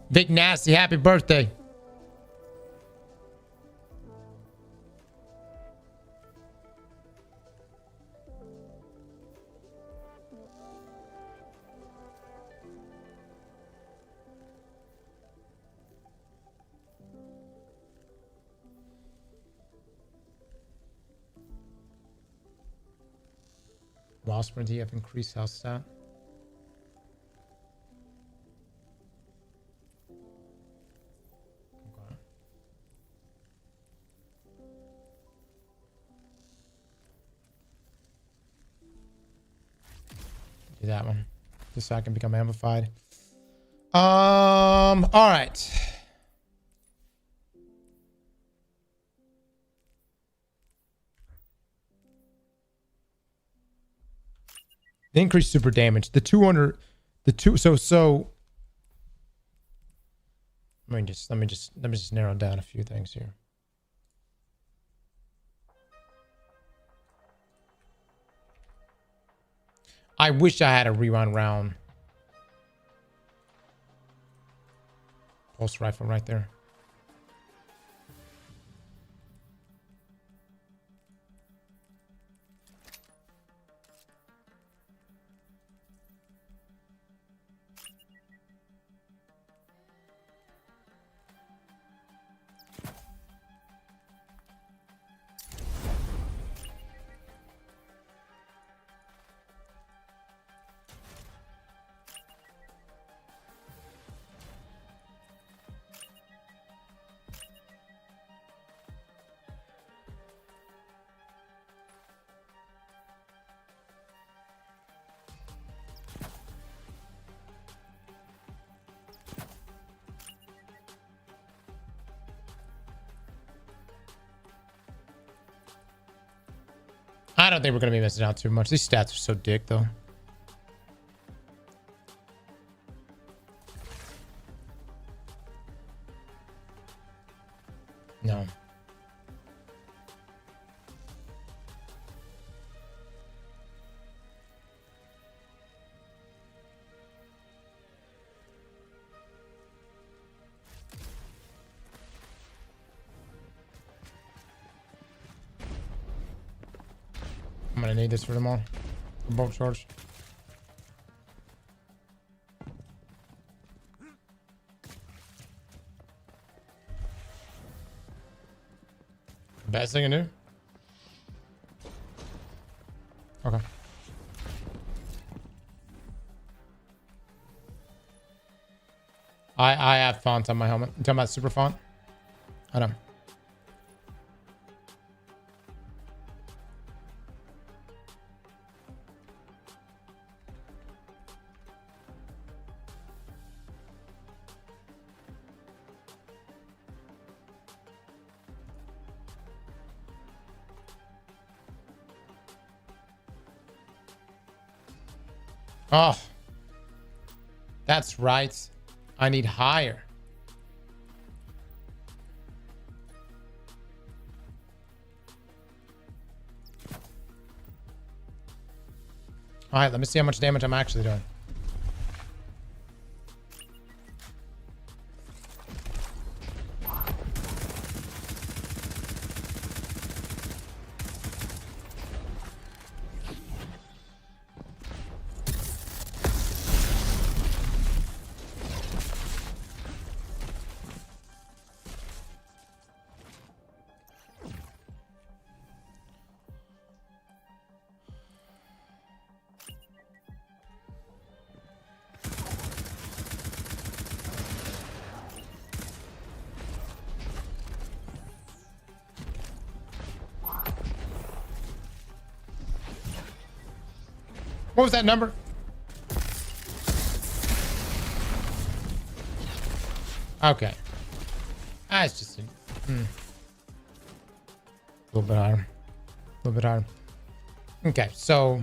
Vic Nasty, happy birthday. While sprint, you have increased health stat. Do that one just so I can become amplified. All right. The increased super damage, the 200, the two. So let me just narrow down a few things here. I wish I had a rerun round. Pulse rifle right there. I don't think we're going to be missing out too much. These stats are so dick, though. No. I'm gonna need this for tomorrow. Bolt charge. Best thing to do. Okay. I have font on my helmet. You talking about super font? I don't. Oh, that's right. I need higher. All right, let me see how much damage I'm actually doing. What was that number? Okay. Ah, it's just a little bit higher. A little bit higher. Okay, so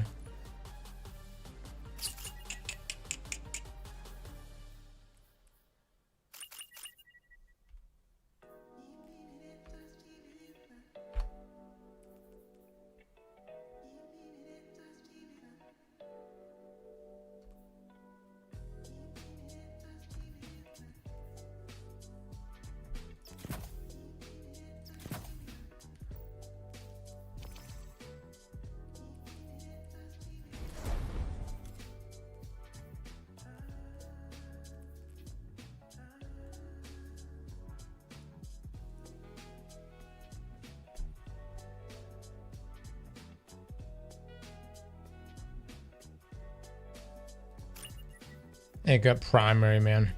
it got primary, man.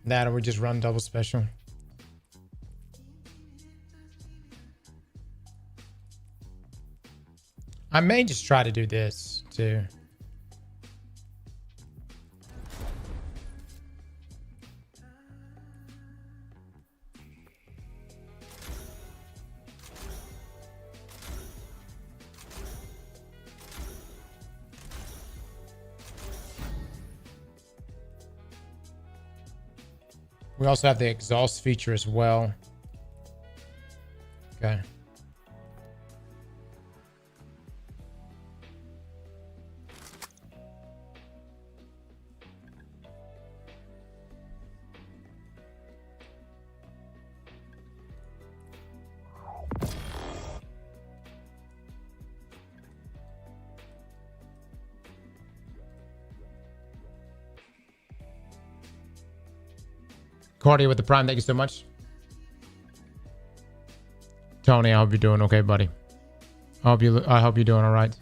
That or we just run double special. I may just try to do this too. We also have the exhaust feature as well. Okay. Cardia with the prime, thank you so much. Tony, I hope you're doing okay, buddy. I hope you're doing all right.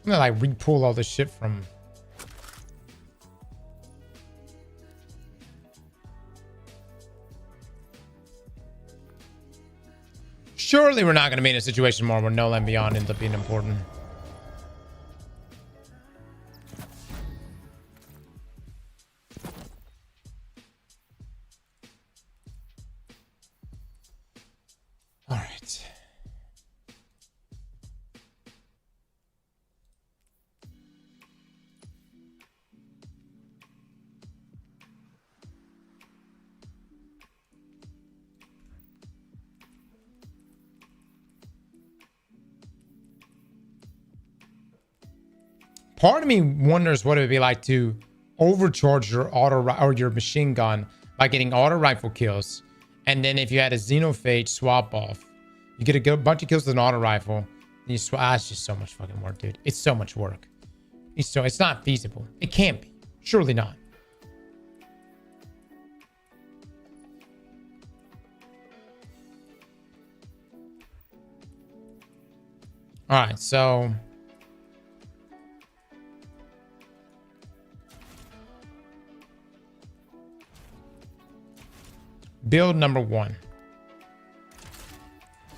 I'm gonna like re-pull all this shit from. Surely we're not gonna be in a situation more where No Land Beyond ends up being important. All right. part of me wonders what it would be like to overcharge your or your machine gun by getting auto rifle kills, and then if you had a xenophage swap off, you get a bunch of kills with an auto rifle, and you swap. It's just so much fucking work, dude. It's so much work. It's not feasible. It can't be. Surely not. All right, so build number 1.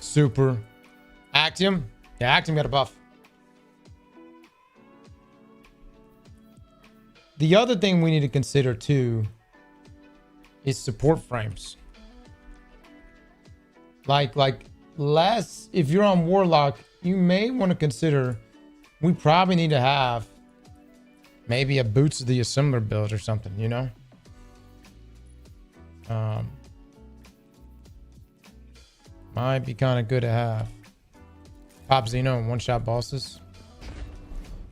Super. Actium. Yeah, Actium got a buff. The other thing we need to consider too is support frames. Like less, if you're on Warlock, you may want to consider, we probably need to have maybe a Boots of the Assembler build or something, you know? Might be kind of good to have. Pop Xeno and one-shot bosses.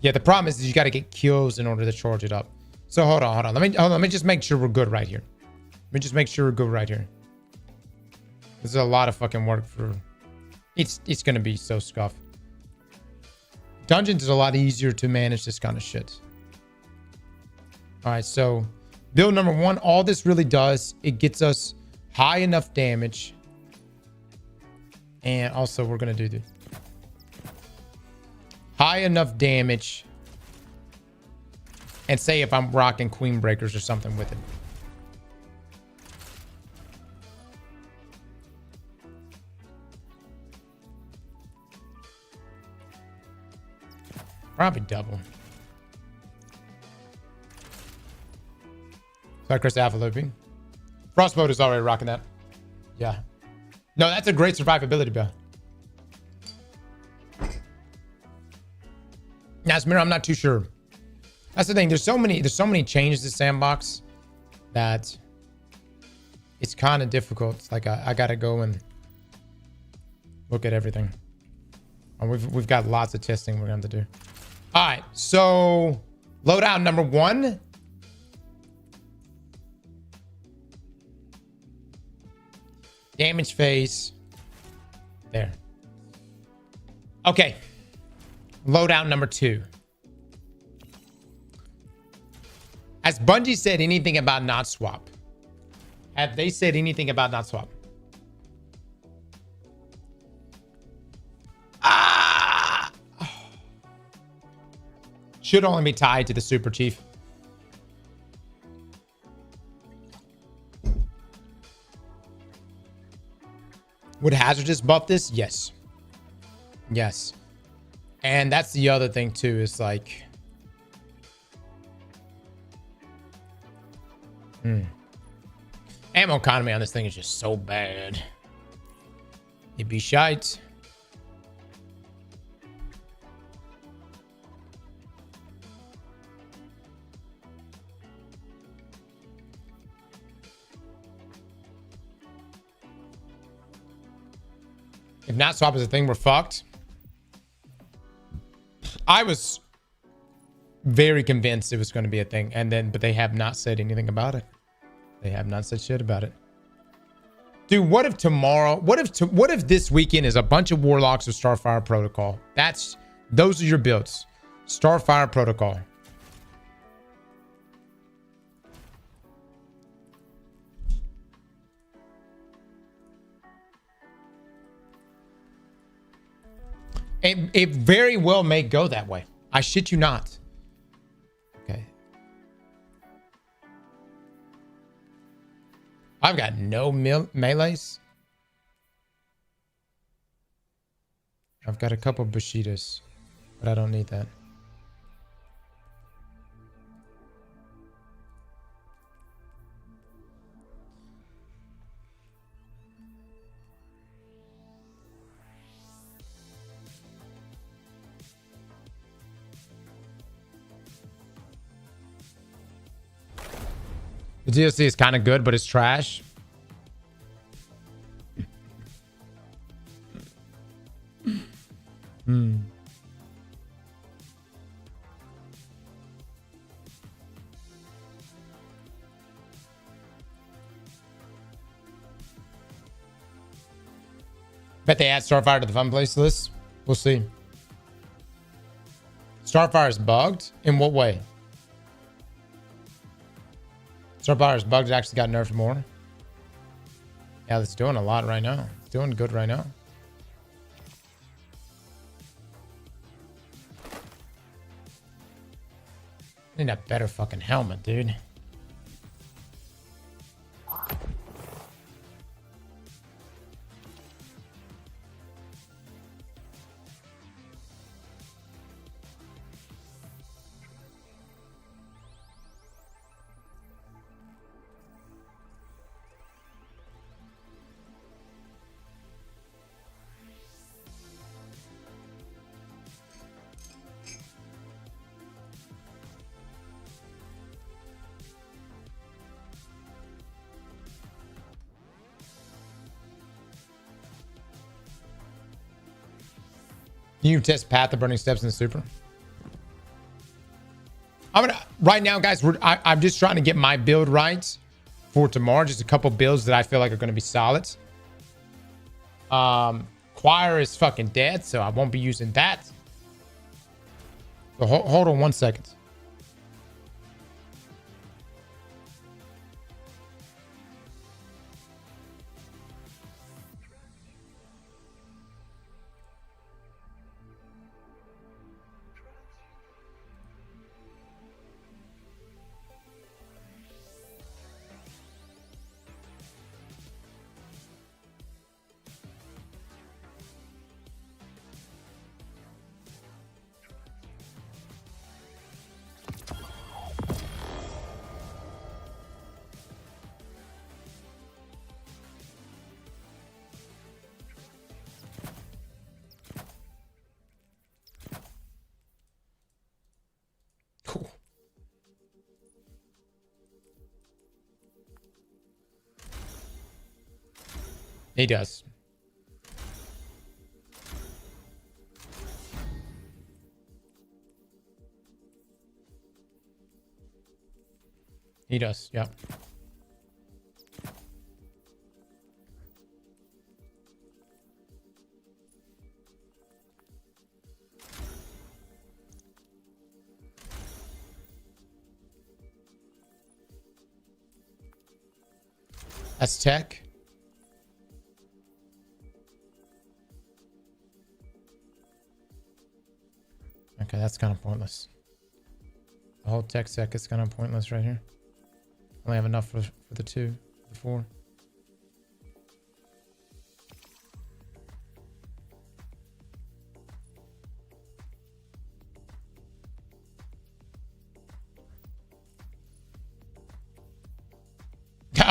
Yeah, the problem is you got to get kills in order to charge it up. So hold on. Let me just make sure we're good right here. Let me just make sure we're good right here. This is a lot of fucking work for... It's going to be so scuff. Dungeons is a lot easier to manage this kind of shit. All right, so build number 1. All this really does, it gets us high enough damage. And also we're going to do the high enough damage. And say if I'm rocking Queen Breakers or something with it. Probably double. Saltagreppo Alpha looping. Frostbolt is already rocking that. Yeah. No, that's a great survivability build. Now, Smir, I'm not too sure. That's the thing. There's so many changes to Sandbox that it's kind of difficult. It's like I gotta go and look at everything. And we've got lots of testing we're gonna have to do. All right, so loadout number 1. Damage phase. There. Okay. Loadout number 2. Has Bungie said anything about not swap? Have they said anything about not swap? Should only be tied to the Super Chief. Would Hazardous buff this? Yes. Yes. And that's the other thing too, is like... Ammo economy on this thing is just so bad. It'd be shite. If not swap is a thing, we're fucked. I was very convinced it was going to be a thing, but they have not said anything about it. They have not said shit about it. Dude, what if tomorrow? What if this weekend is a bunch of Warlocks with Starfire Protocol? Those are your builds. Starfire Protocol. It very well may go that way. I shit you not. Okay. I've got no melees. I've got a couple Bushidas, but I don't need that. The DLC is kind of good, but it's trash. Bet they add Starfire to the fun place list. We'll see. Starfire is bugged? In what way? Starfire is bugged. It actually got nerfed more. Yeah, it's doing a lot right now. It's doing good right now. I need a better fucking helmet, dude. Can you test Path of Burning Steps in the Super? I'm gonna right now, guys. I'm just trying to get my build right for tomorrow. Just a couple builds that I feel like are gonna be solid. Choir is fucking dead, so I won't be using that. So hold on 1 second. Cool. He does. He does, yeah. That's tech. Okay, that's kind of pointless. The whole tech sec is kind of pointless right here. Only have enough for the 2, the 4.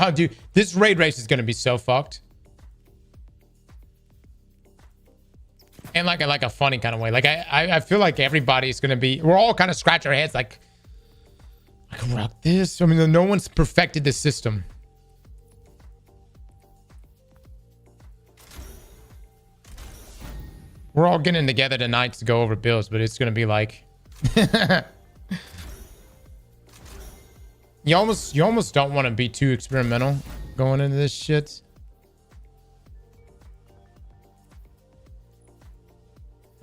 Oh, dude, this raid race is gonna be so fucked. And like a funny kind of way. Like I feel like everybody's gonna be. We're all kind of scratch our heads. Like I can rock this. I mean, no one's perfected this system. We're all getting together tonight to go over builds, but it's gonna be like. You almost don't want to be too experimental going into this shit.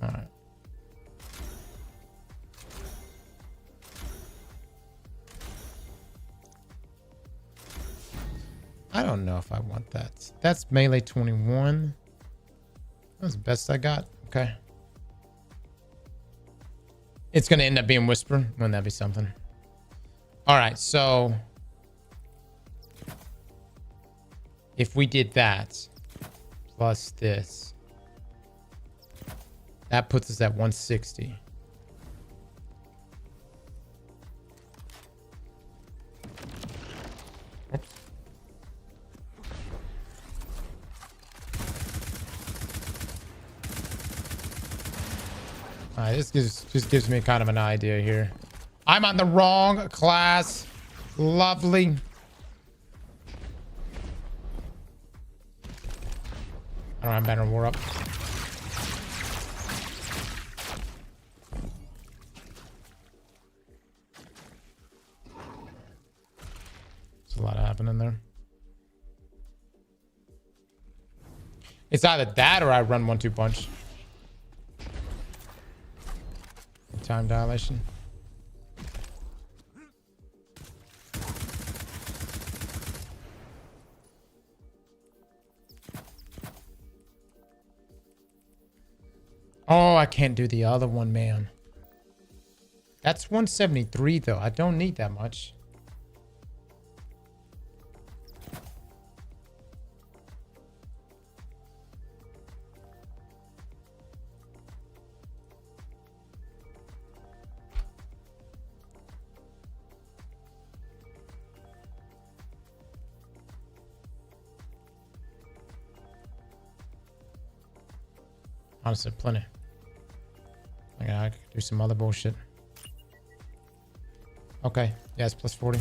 All right. I don't know if I want that. That's melee 21. That's the best I got. Okay. It's going to end up being Whisper. Wouldn't that be something? All right, so if we did that plus this, that puts us at 160. Oops. All right, this just gives me kind of an idea here. I'm on the wrong class. Lovely. All right, I'm better. We're up. There's a lot happening there. It's either that or I run 1-2 punch. Time dilation. Oh, I can't do the other one, man. That's 173 though. I don't need that much. Honestly, plenty. I could do some other bullshit. Okay. Yeah, it's plus 40.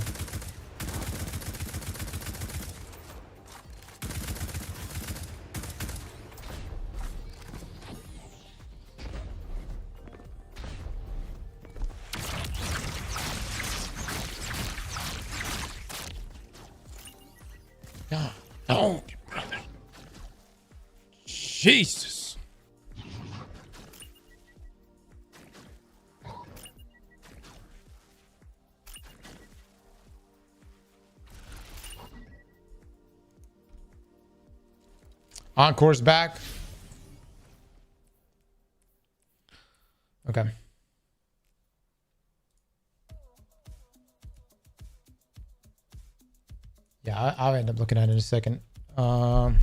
God, oh, brother. Jesus. Encore's back. Okay. Yeah, I'll end up looking at it in a second. The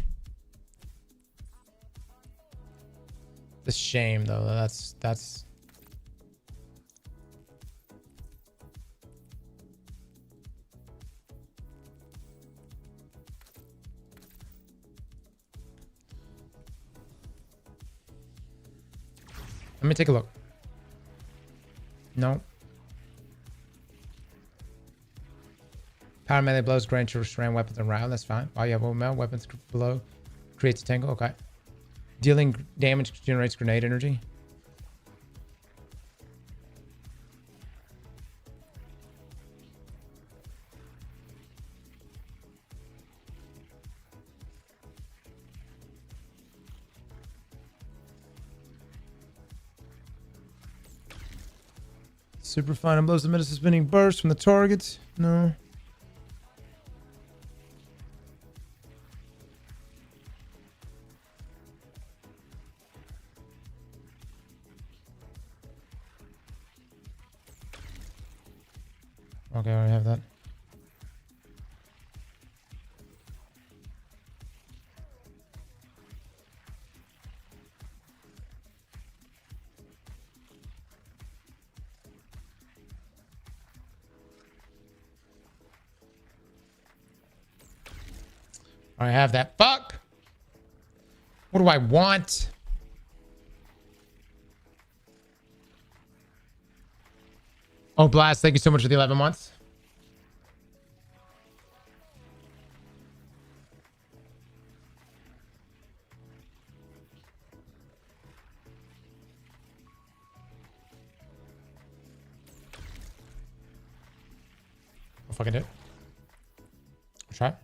shame though. That's. Let me take a look. No. Power melee blows grant you restrain weapons around. That's fine. While you have overmelt, weapons below creates a tangle. Okay. Dealing damage generates grenade energy. Super fine and blows the medicine spinning burst from the target. No. Okay, I already have that. I have that. Fuck. What do I want? Oh, Blast, thank you so much for the 11 months. I'll fucking do it. I'll try it.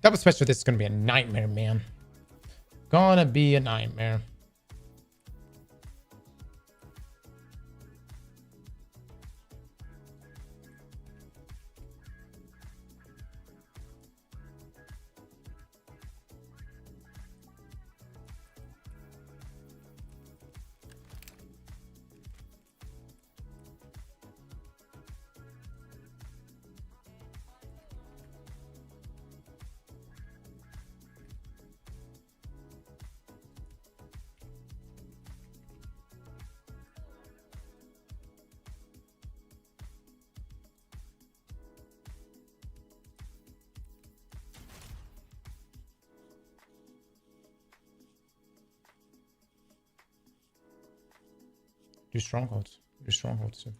Double special, this is gonna be a nightmare, man. Gonna be a nightmare. Do strongholds. Do strongholds too.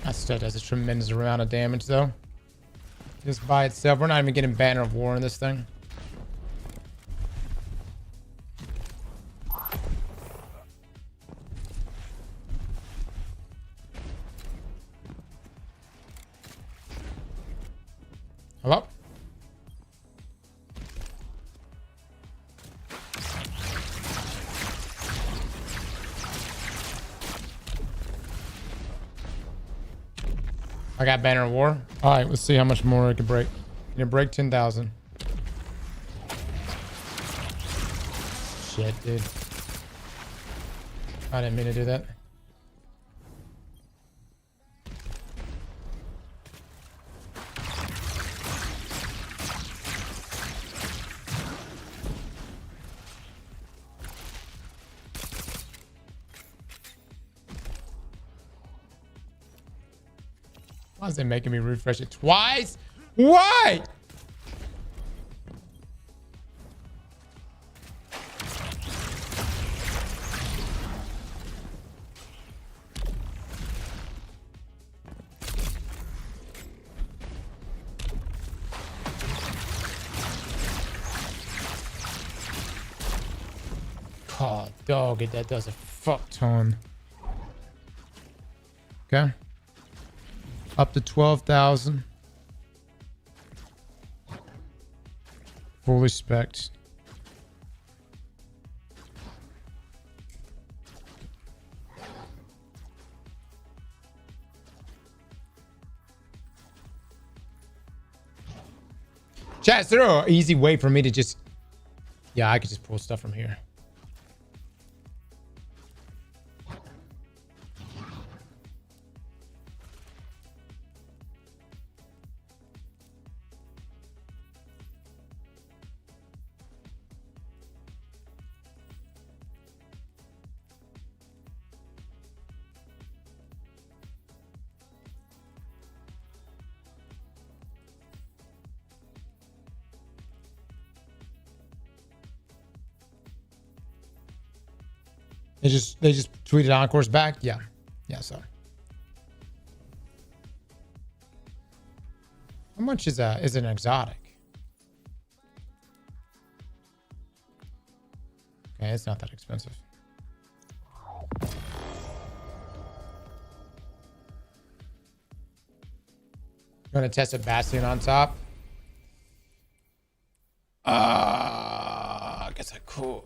That still does a tremendous amount of damage, though. Just by itself. We're not even getting Banner of War in this thing. Hello? I got Banner of War. All right, let's see how much more it can break. Can it break 10,000? Shit, dude. I didn't mean to do that. Why is it making me refresh it twice? Why? Oh, dog, that does a fuck ton. Okay. Up to 12,000. Fully spec'd. Chat, is there an easy way for me to just... Yeah, I could just pull stuff from here. They just tweeted Encore's back. Yeah. Yeah, sorry. How much is an exotic? Okay, it's not that expensive. Gonna test a Bastion on top. I guess I could.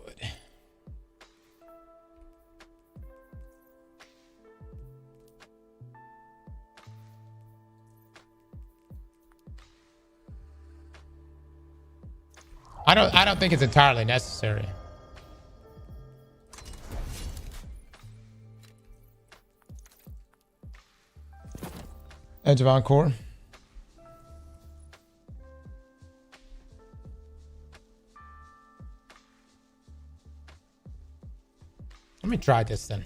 I don't think it's entirely necessary. Edge of Encore. Let me try this then.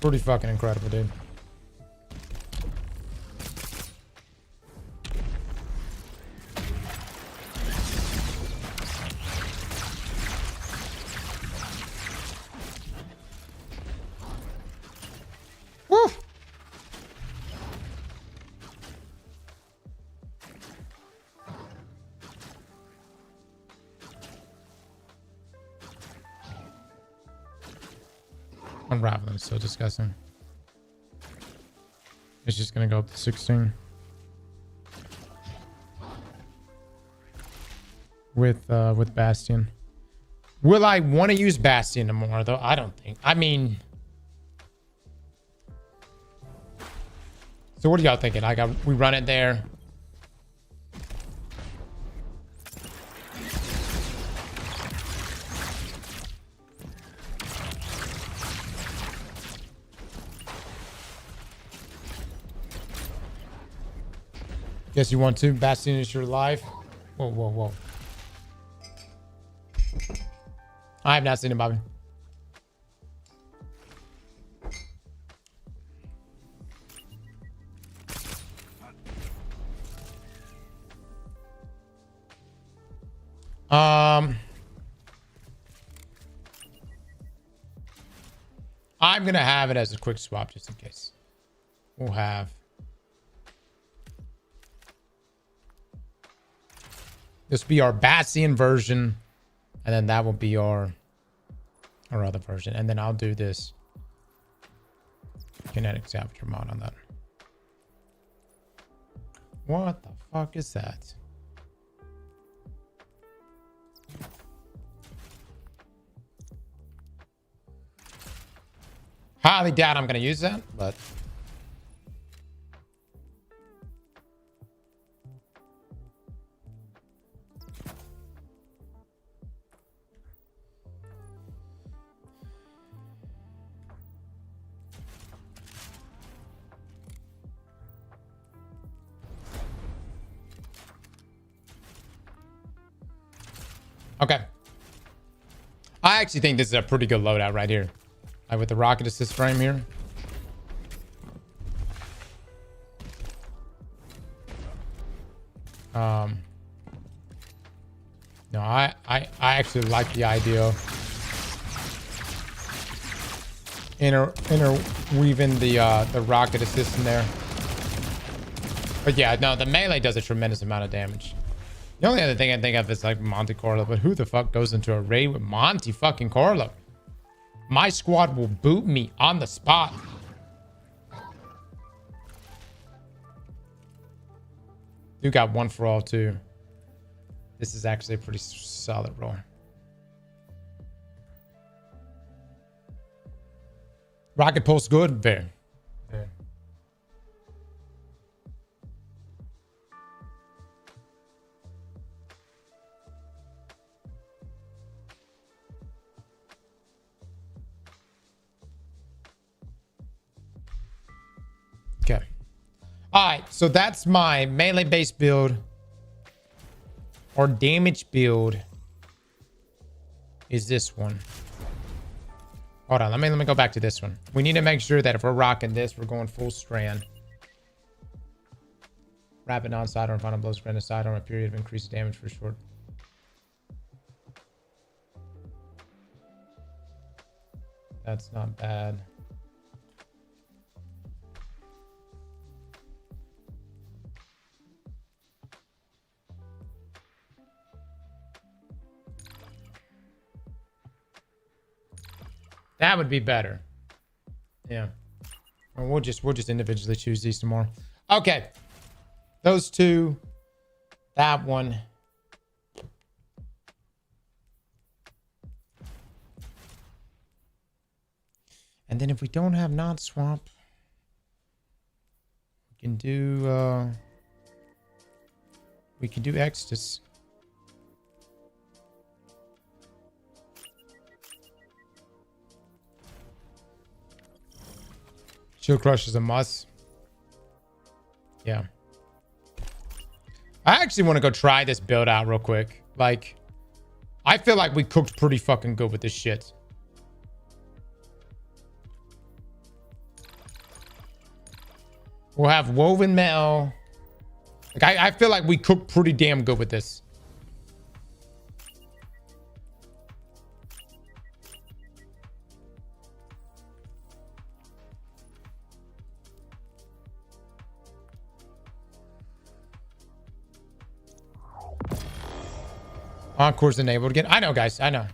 Pretty fucking incredible, dude. Woo! Unraveling is so disgusting. It's just gonna go up to 16 with Bastion. Will I want to use Bastion more though? I don't think. I mean, so what are y'all thinking? We run it there. Guess you want to. Bastion is your life. Whoa, whoa, whoa. I have not seen him, Bobby. I'm gonna have it as a quick swap just in case. We'll have this will be our Bassian version, and then that will be our other version, and then I'll do this kinetic scavenger mod on that. What the fuck is that? Highly doubt I'm gonna use that, but okay. I actually think this is a pretty good loadout right here. Like with the rocket assist frame here. No, I actually like the idea of interweaving the rocket assist in there. But yeah, no, the melee does a tremendous amount of damage. The only other thing I think of is like Monte Carlo, but who the fuck goes into a raid with Monte fucking Carlo? My squad will boot me on the spot. You got one for all too. This is actually a pretty solid roll. Rocket pulse good. There. There. Okay. All right. So that's my melee based build or damage build. Is this one? Hold on. Let me go back to this one. We need to make sure that if we're rocking this, we're going full strand. Rapid non-sidearm final blows grant a sidearm a period of increased damage for short. That's not bad. That would be better. Yeah. Well, we'll just individually choose these tomorrow. Okay. Those two. That one. And then if we don't have not swap, we can do Exodus. Shield Crush is a must. Yeah. I actually want to go try this build out real quick. Like, I feel like we cooked pretty fucking good with this shit. We'll have woven metal. Like, I feel like we cooked pretty damn good with this. Encore's enabled again. I know, guys. I know.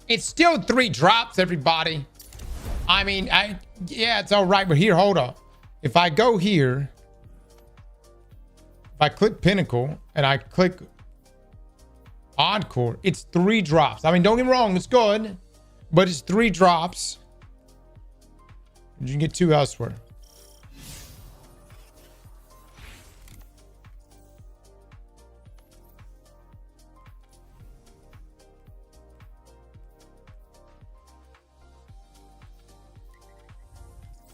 It's still 3 drops, everybody. I mean, yeah, it's all right. But here, hold up. If I go here, if I click Pinnacle and I click Encore, it's 3 drops. I mean, don't get me wrong. It's good, but it's 3 drops. You can get 2 elsewhere.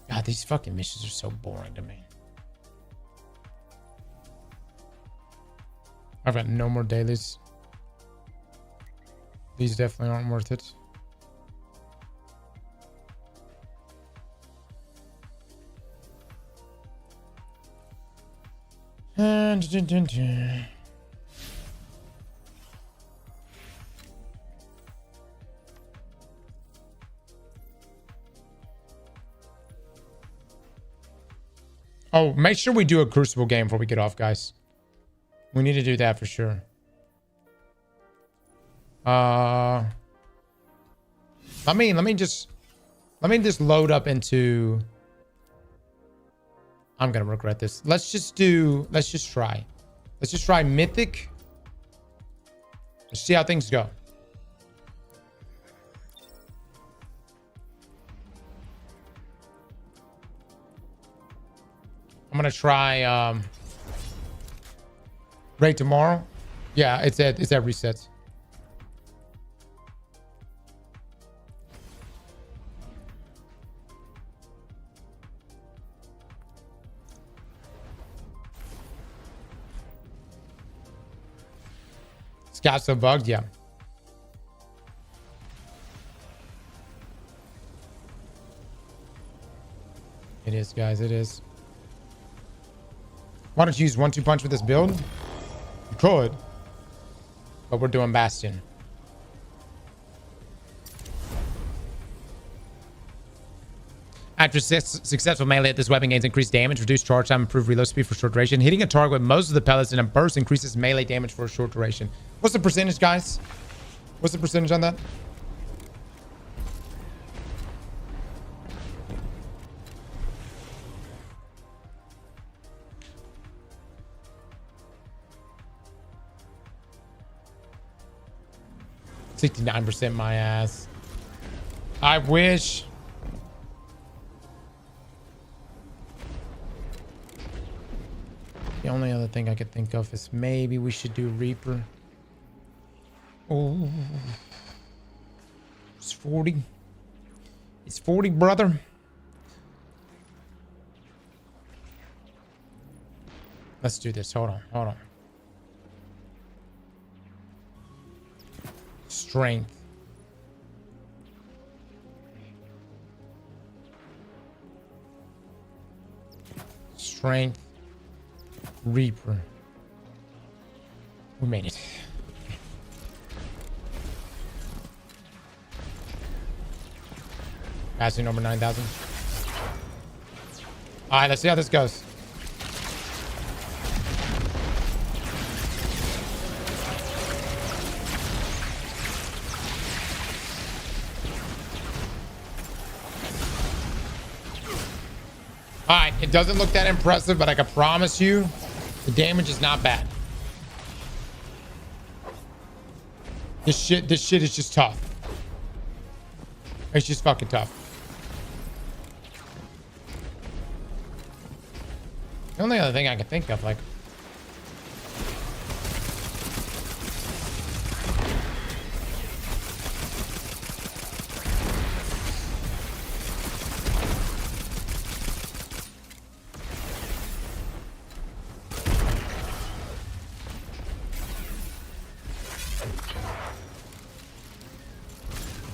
God, these fucking missions are so boring to me. I've got no more dailies. These definitely aren't worth it. Oh, make sure we do a Crucible game before we get off, guys. We need to do that for sure. Let me just load up into. I'm gonna regret this. Let's just try. Let's just try Mythic. Let's see how things go. I'm gonna try raid tomorrow. Yeah, it's at resets. Scout's so bugged, yeah. It is, guys, it is. Why don't you use 1-2 punch with this build? You could. But we're doing Bastion. After successful melee at this weapon gains increased damage, reduced charge time, improved reload speed for short duration. Hitting a target with most of the pellets in a burst increases melee damage for a short duration. What's the percentage, guys? What's the percentage on that? %, my ass. I wish. The only other thing I could think of is maybe we should do Reaper. Oh, it's 40. It's 40, brother. Let's do this. Hold on. Strength. Reaper. We made it. Passing number 9,000. All right, let's see how this goes. All right, it doesn't look that impressive, but I can promise you the damage is not bad. This shit is just tough. It's just fucking tough. The only other thing I can think of, like,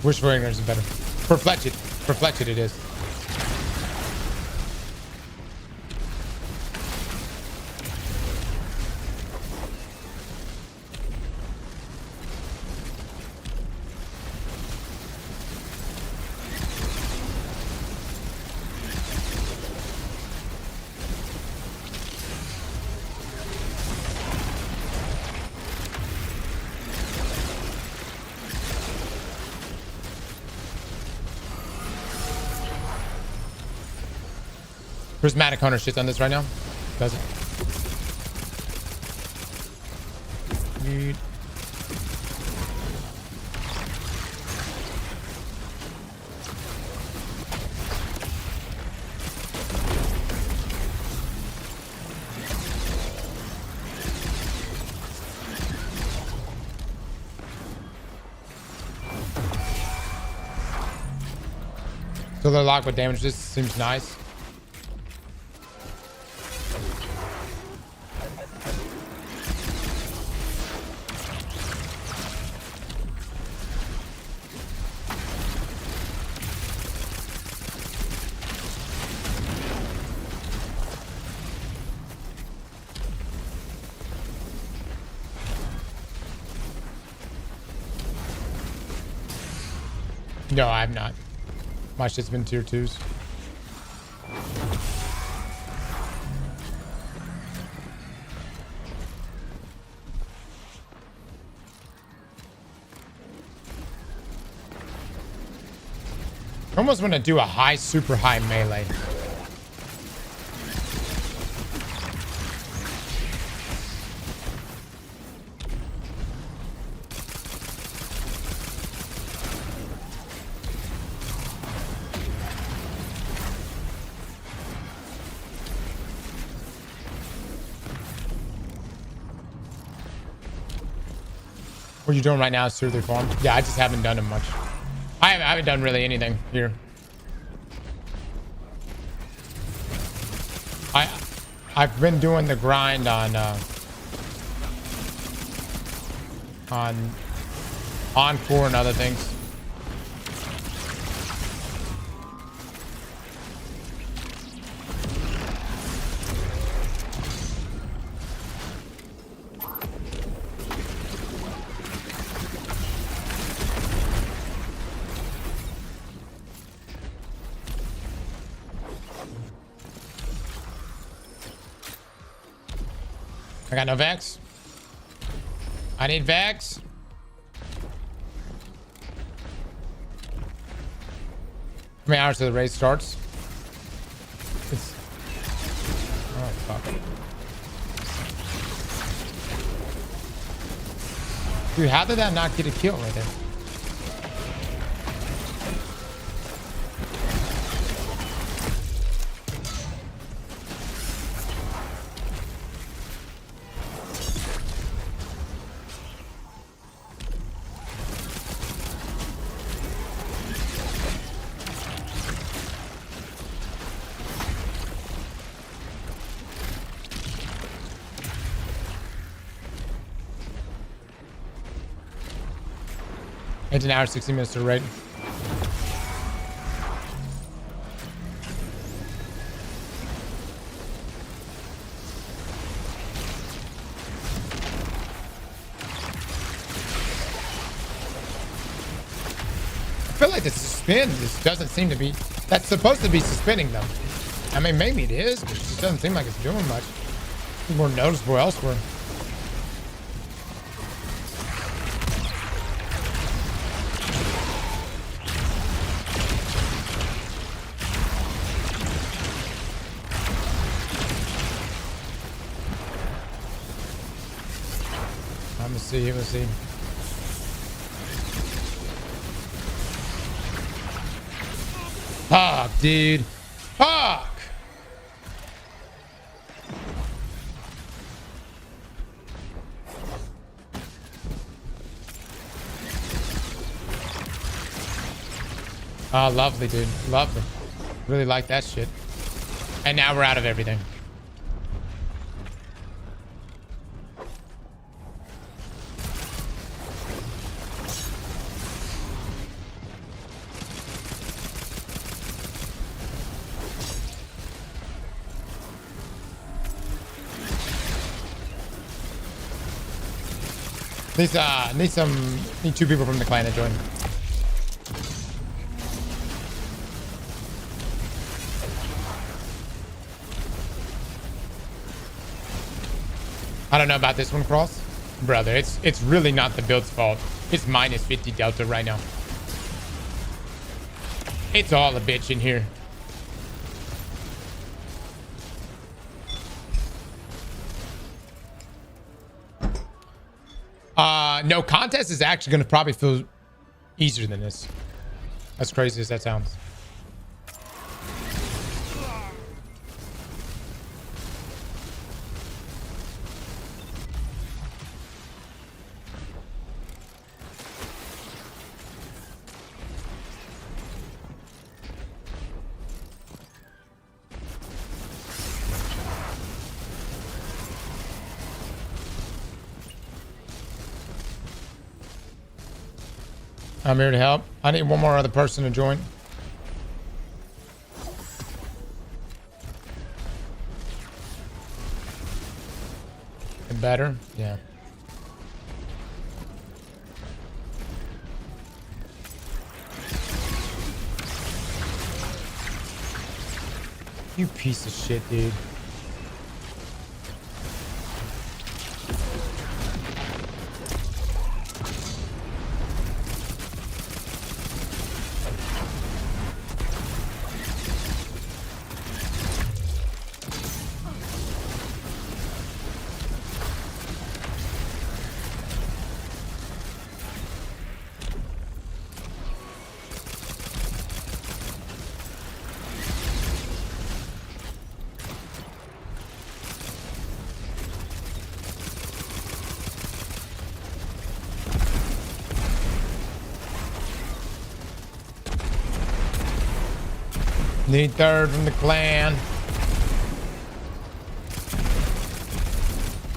Wish for ignorance is better. Perplexed it is. Prismatic Hunter shit's on this right now. Does it? Dude. So they're locked with damage. This seems nice. No, I'm not. My shit's been tier 2s. I almost want to do a high, super high melee. What you doing right now is through their farm? Yeah, I just haven't done it much. I haven't done really anything here. I've been doing the grind on Encore and other things. I got no Vex. I need Vex. How many hours till the race starts? It's... Oh, fuck. Dude, how did that not get a kill right there? It's an hour, 60 minutes to raid. I feel like the suspend just doesn't seem to be... That's supposed to be suspending them. I mean, maybe it is, but it just doesn't seem like it's doing much. It's more noticeable elsewhere. Let's see. Fuck, dude. Fuck! Oh, lovely, dude. Lovely. Really like that shit. And now we're out of everything. Need two people from the clan to join. I don't know about this one, Cross. Brother, it's really not the build's fault. It's minus 50 delta right now. It's all a bitch in here. No, contest is actually going to probably feel easier than this. As crazy as that sounds. I'm here to help. I need one more other person to join. And better? Yeah. You piece of shit, dude. Need third from the clan.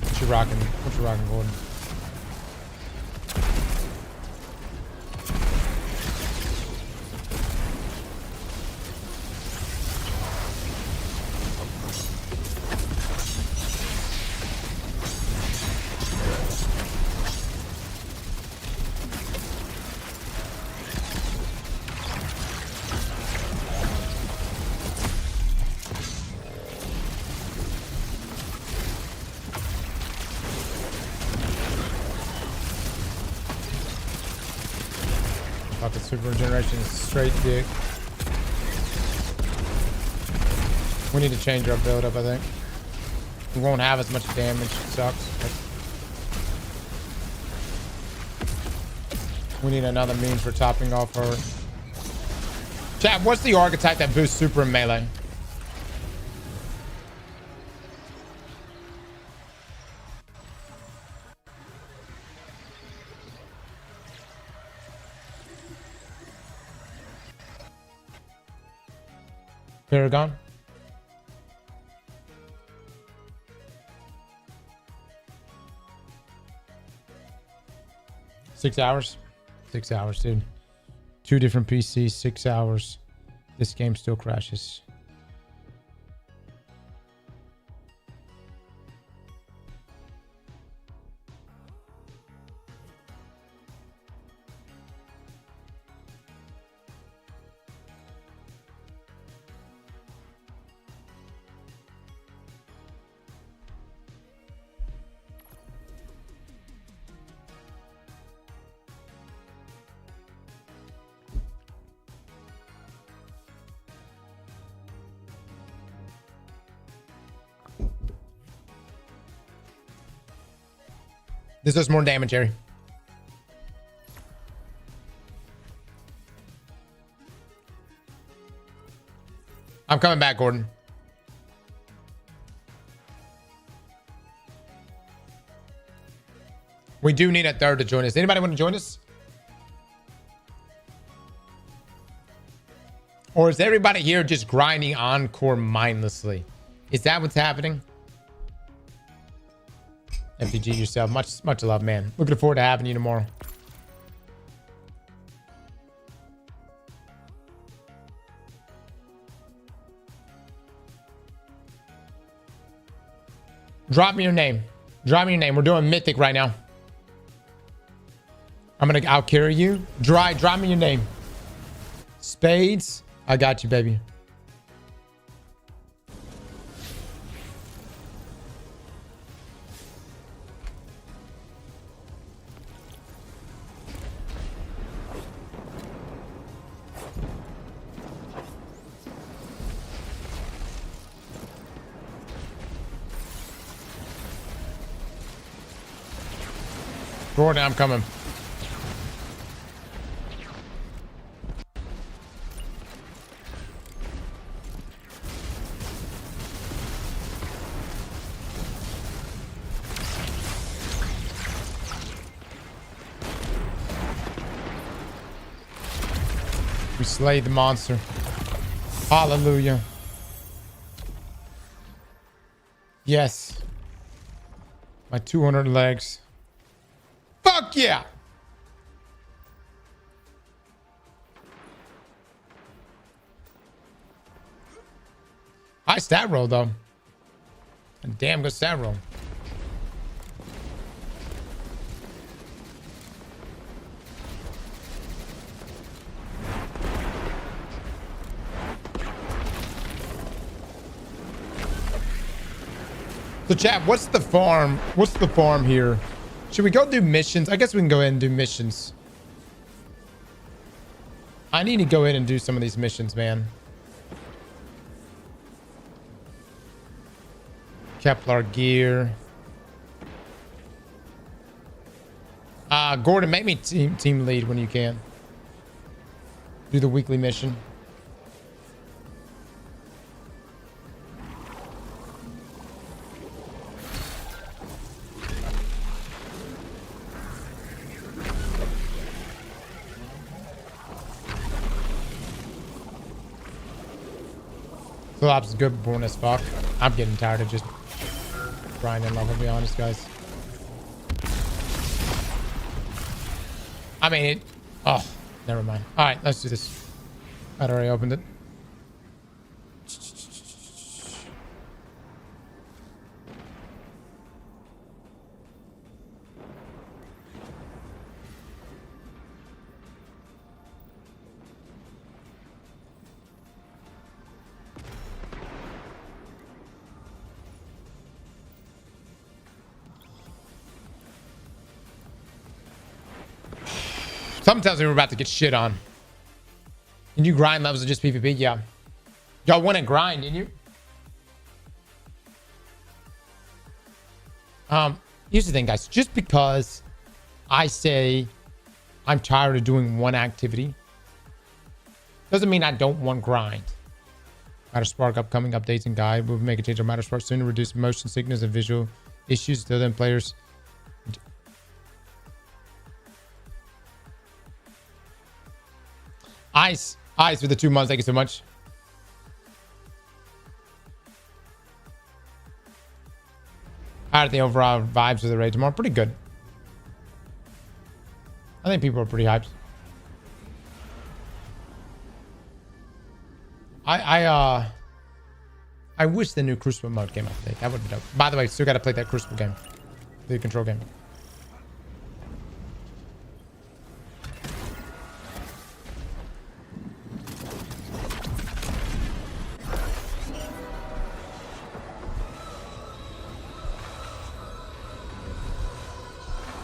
What you rocking? What you rocking, Gordon? Fucking super regeneration is straight dick. We need to change our build up, I think. We won't have as much damage. It sucks. But we need another means for topping off her. Chat, what's the archetype that boosts super in melee? Paragon. Six hours, dude. 2 different PCs, 6 hours. This game still crashes. This does more damage, Jerry. I'm coming back, Gordon. We do need a third to join us. Anybody want to join us? Or is everybody here just grinding Encore mindlessly? Is that what's happening? MPG yourself. Much love, man. Looking forward to having you tomorrow. Drop me your name. Drop me your name. We're doing Mythic right now. I'm gonna out-carry you. Drop me your name. Spades. I got you, baby. Gordon, I'm coming. We slayed the monster. Hallelujah. Yes. My 200 legs. Fuck yeah! High stat roll though. A damn good stat roll. So chat, what's the farm? What's the farm here? Should we go do missions? I guess we can go ahead and do missions. I need to go ahead and do some of these missions, man. Kepler gear. Gordon, make me team lead when you can. Do the weekly mission. Full ops is good, boring as fuck. I'm getting tired of just grinding level, to be honest, guys. I mean, it... Oh, never mind. All right, let's do this. I'd already opened it. Something tells me we're about to get shit on. And you grind levels of just PvP? Yeah. Y'all want to grind, didn't you? Here's the thing, guys. Just because I say I'm tired of doing one activity doesn't mean I don't want grind. Matterspark upcoming updates and guide. We'll make a change on Matterspark soon to reduce motion sickness and visual issues. Till then, players... Ice for the 2 months. Thank you so much. How are the overall vibes of the raid tomorrow? Pretty good. I think people are pretty hyped. I wish the new Crucible mode came out today. That would be dope. By the way, still got to play that Crucible game, the control game.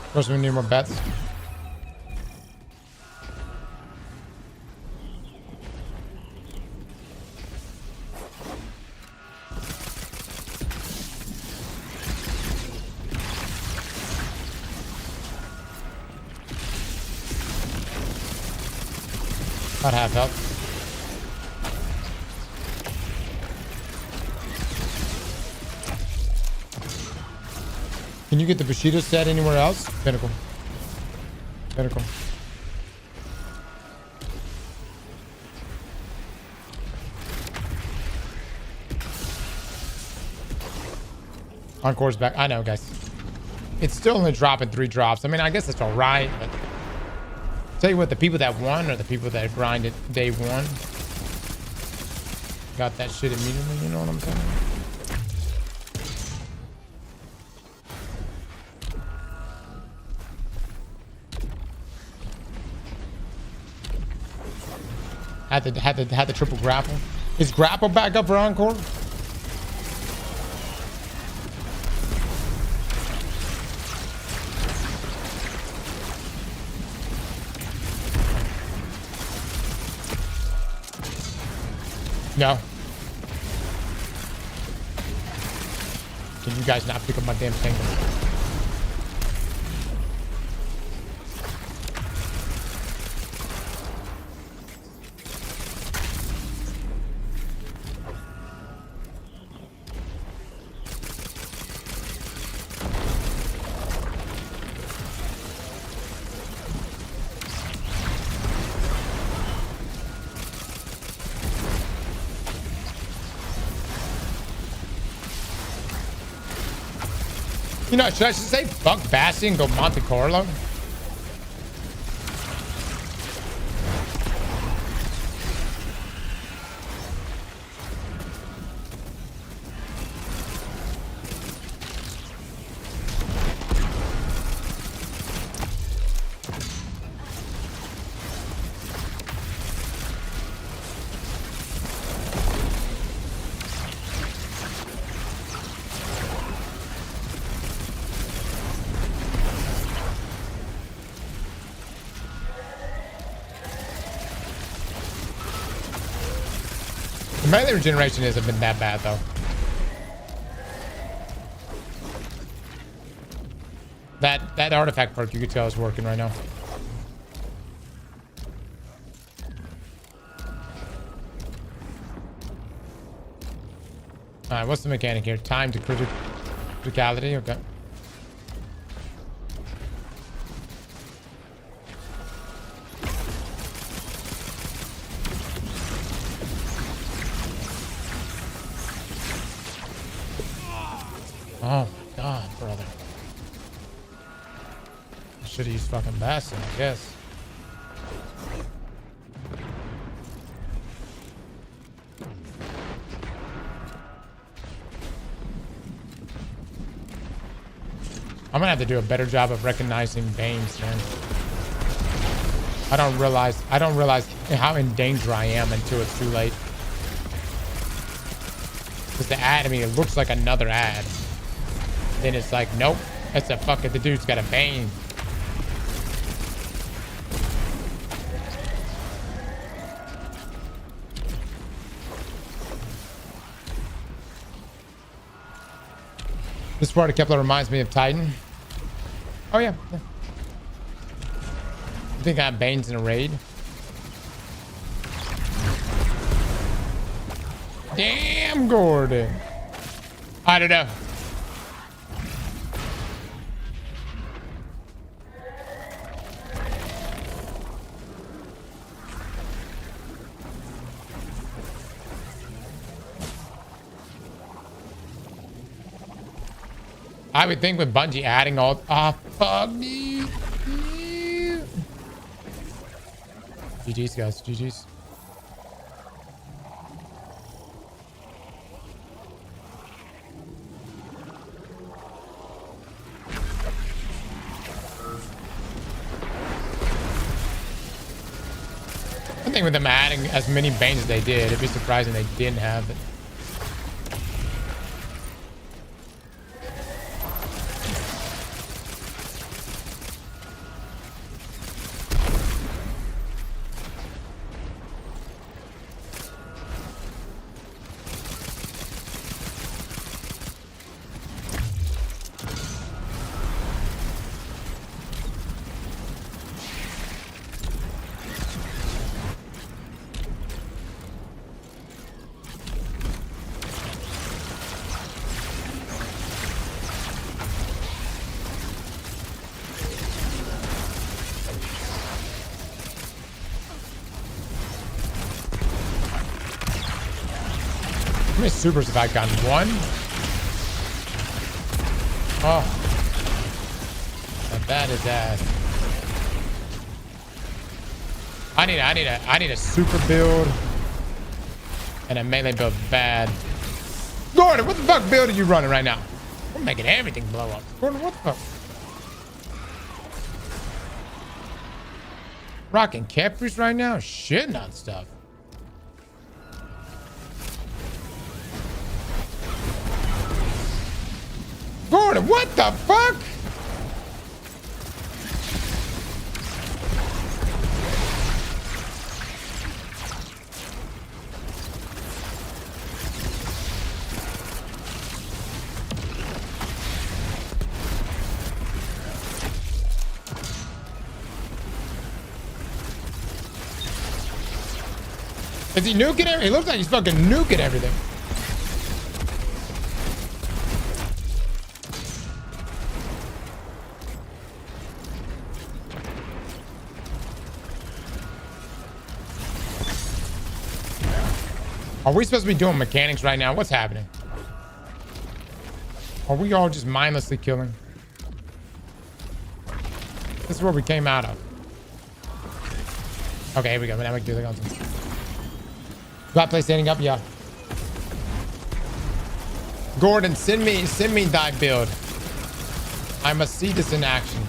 Of course, we need more bets. Not half health. Can you get the Bushido set anywhere else? Pinnacle. Pinnacle. Encore's back. I know, guys. It's still only dropping 3 drops. I mean, I guess it's all right, but... Tell you what, the people that won are the people that grinded day 1. Got that shit immediately, you know what I'm saying? Had the triple grapple. Is grapple back up for Encore? No. Can you guys not pick up my damn finger? You know, should I just say fuck Bassi and go Monte Carlo? Melee regeneration hasn't been that bad though. That artifact perk you could tell is working right now. Alright, what's the mechanic here? Time to criticality, okay. God, brother. I should have used fucking Bastion, I guess. I'm gonna have to do a better job of recognizing Banes, man. I don't realize how in danger I am until it's too late. Because the ad, I mean, it looks like another ad. Then it's like, nope, it's a fucking, the dude's got a Bane. This part of Kepler reminds me of Titan. Oh yeah. You think I have Banes in a raid? Damn, Gordon. I don't know. I would think with Bungie adding all... Oh, fuck me. GG's, guys. GG's. I think with them adding as many Banes as they did, it'd be surprising they didn't have it. How many supers have I gotten? One? Oh. That is ass. I need a super build and a melee build bad. Gordon, what the fuck build are you running right now? We're making everything blow up. Gordon, what the fuck? Rocking Caprice right now? Shitting on stuff. Gordon, what the fuck? Is he nuking everything? He looks like he's fucking nuking everything. Are we supposed to be doing mechanics right now? What's happening? Are we all just mindlessly killing? This is where we came out of. Okay, here we go. Now we can do the guns. Got play standing up, yeah. Gordon, send me thy build. I must see this in action.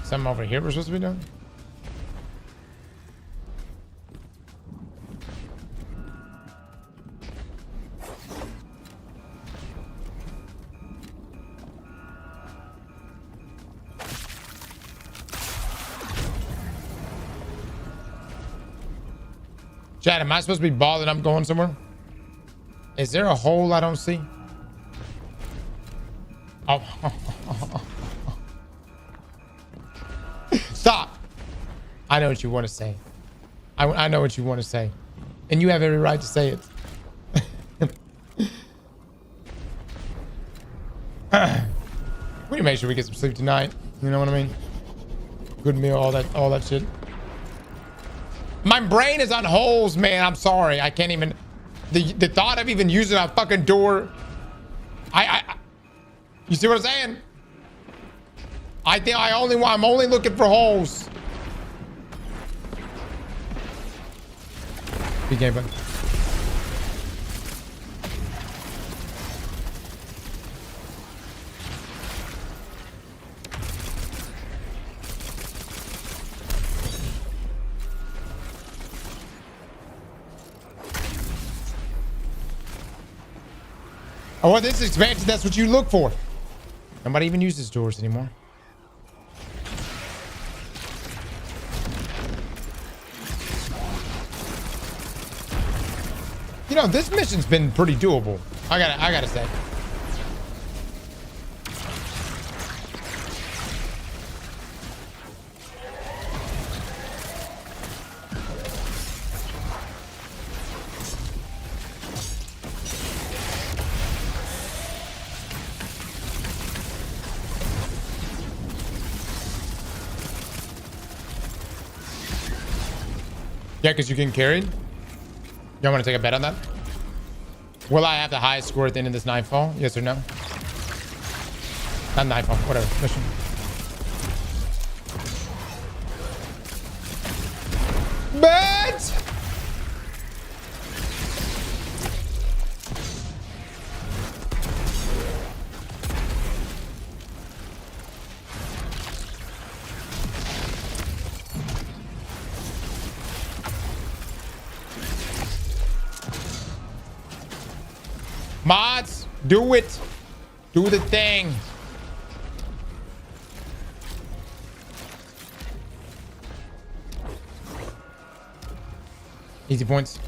Something over here we're supposed to be doing? Chad, am I supposed to be balling up going somewhere? Is there a hole I don't see? Oh. Stop. I know what you want to say. I know what you want to say. And you have every right to say it. We need to make sure we get some sleep tonight. You know what I mean? Good meal, all that shit. My brain is on holes, man. I'm sorry. I can't even. The thought of even using a fucking door. You see what I'm saying? I think I'm only looking for holes. Big game, bud. Oh, well, this expansion, that's what you look for. Nobody even uses doors anymore. You know, this mission's been pretty doable. I gotta say. Yeah, because you can carry. Y'all want to take a bet on that? Will I have the highest score at the end of this nightfall? Yes or no? Not nightfall, whatever. Mission. Bet! Mods, do it. Do the thing. Easy points.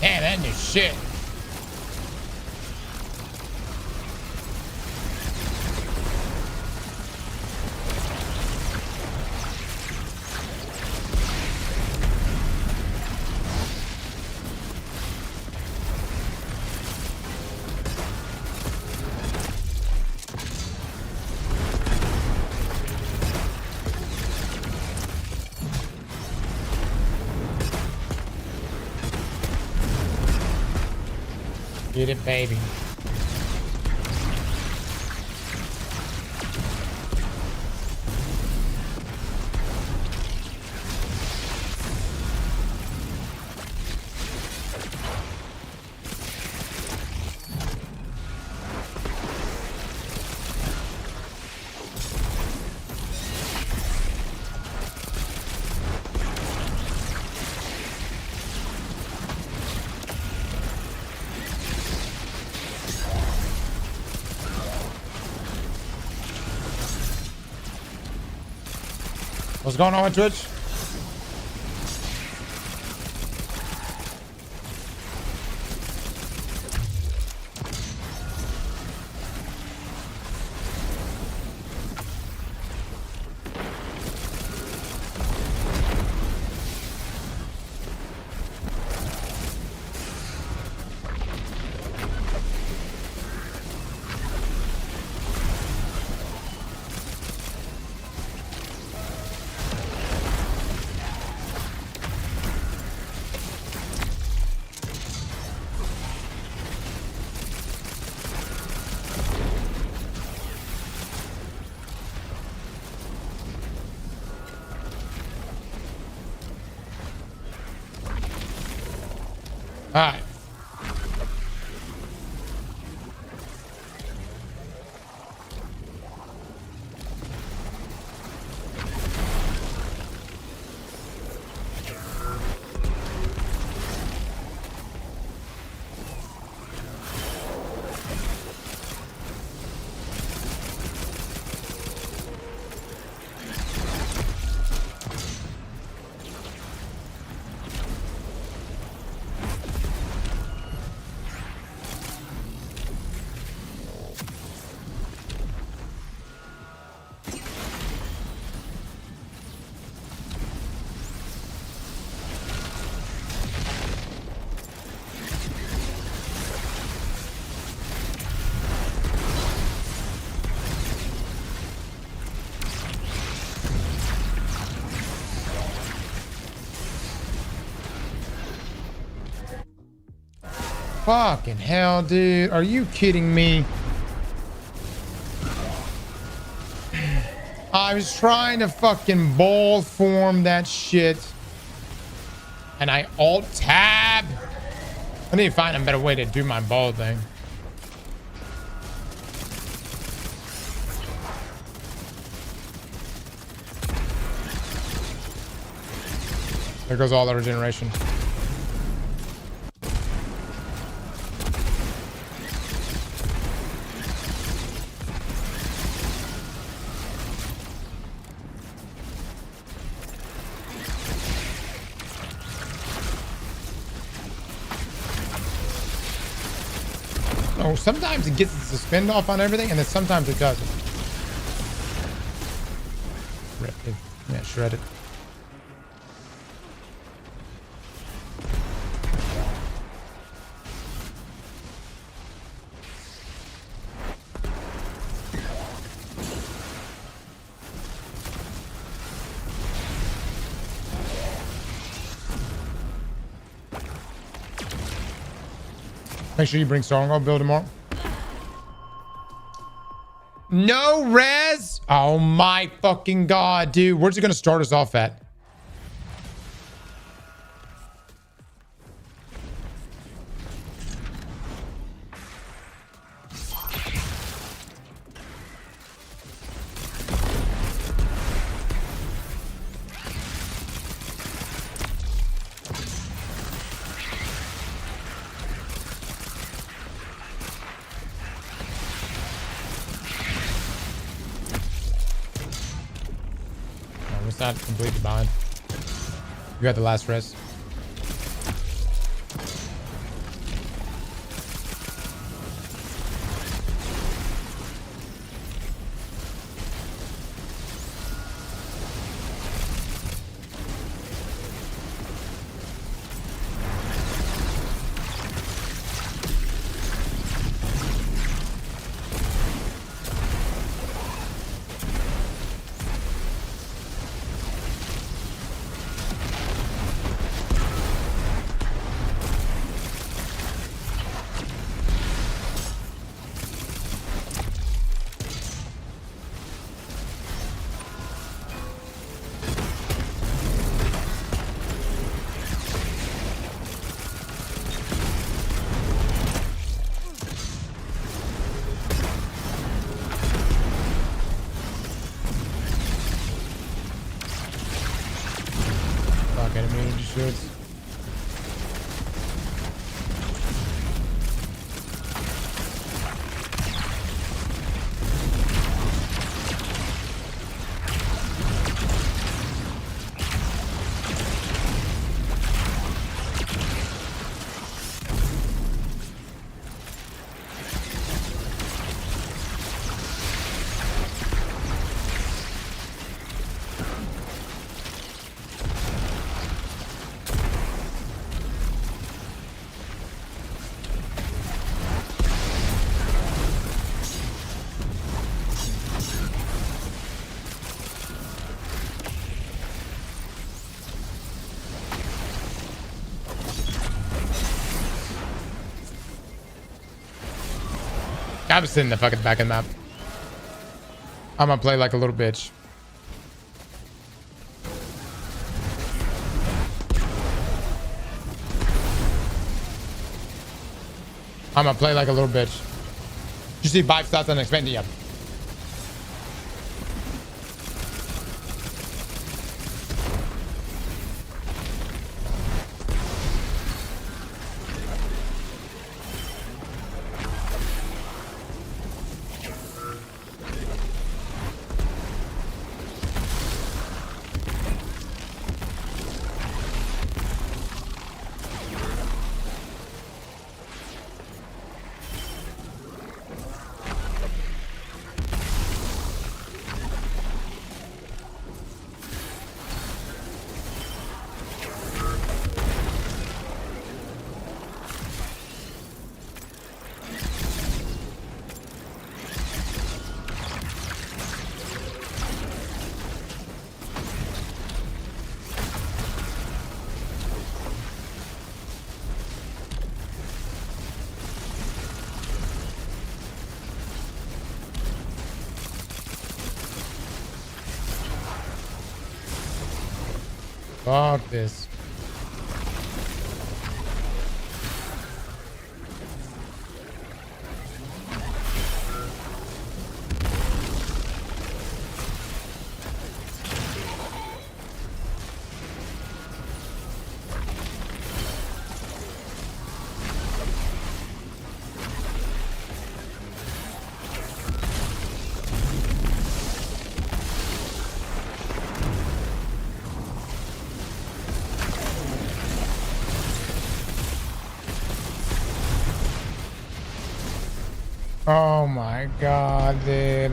Damn, that new shit. Get it, baby. What's going on with Twitch? All right. Fucking hell, dude. Are you kidding me? I was trying to fucking ball form that shit. And I alt tab. I need to find a better way to do my ball thing. There goes all the regeneration. Oh, sometimes it gets the spin off on everything, and then sometimes it doesn't. Rip it. Yeah, shred it. Make sure you bring Stronghold build tomorrow. No res. Oh my fucking god, dude. Where's it gonna start us off at? It's not completely behind. You got the last res. I was sitting in the fucking back of the map. I'm gonna play like a little bitch. I'm gonna play like a little bitch. You see vibe stats and expand? Yep. Fuck this. Oh my god, dude.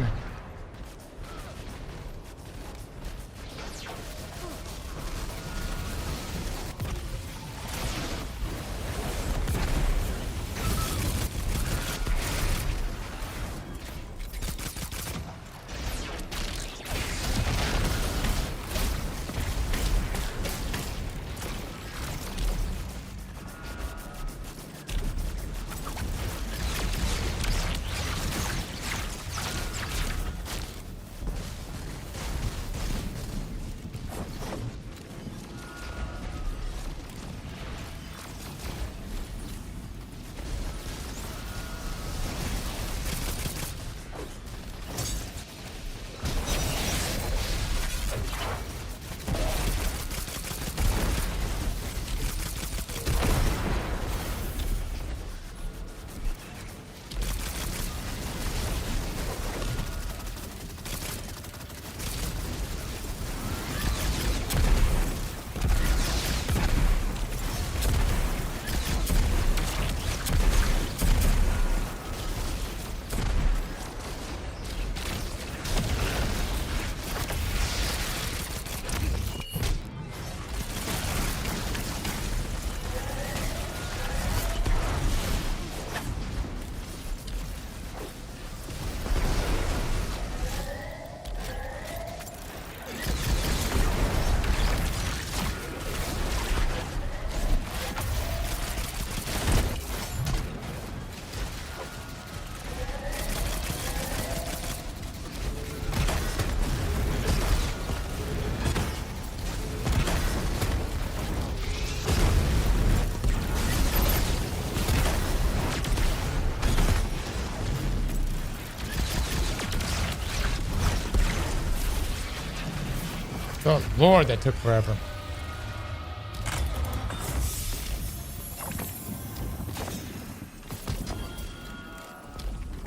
Oh Lord, that took forever.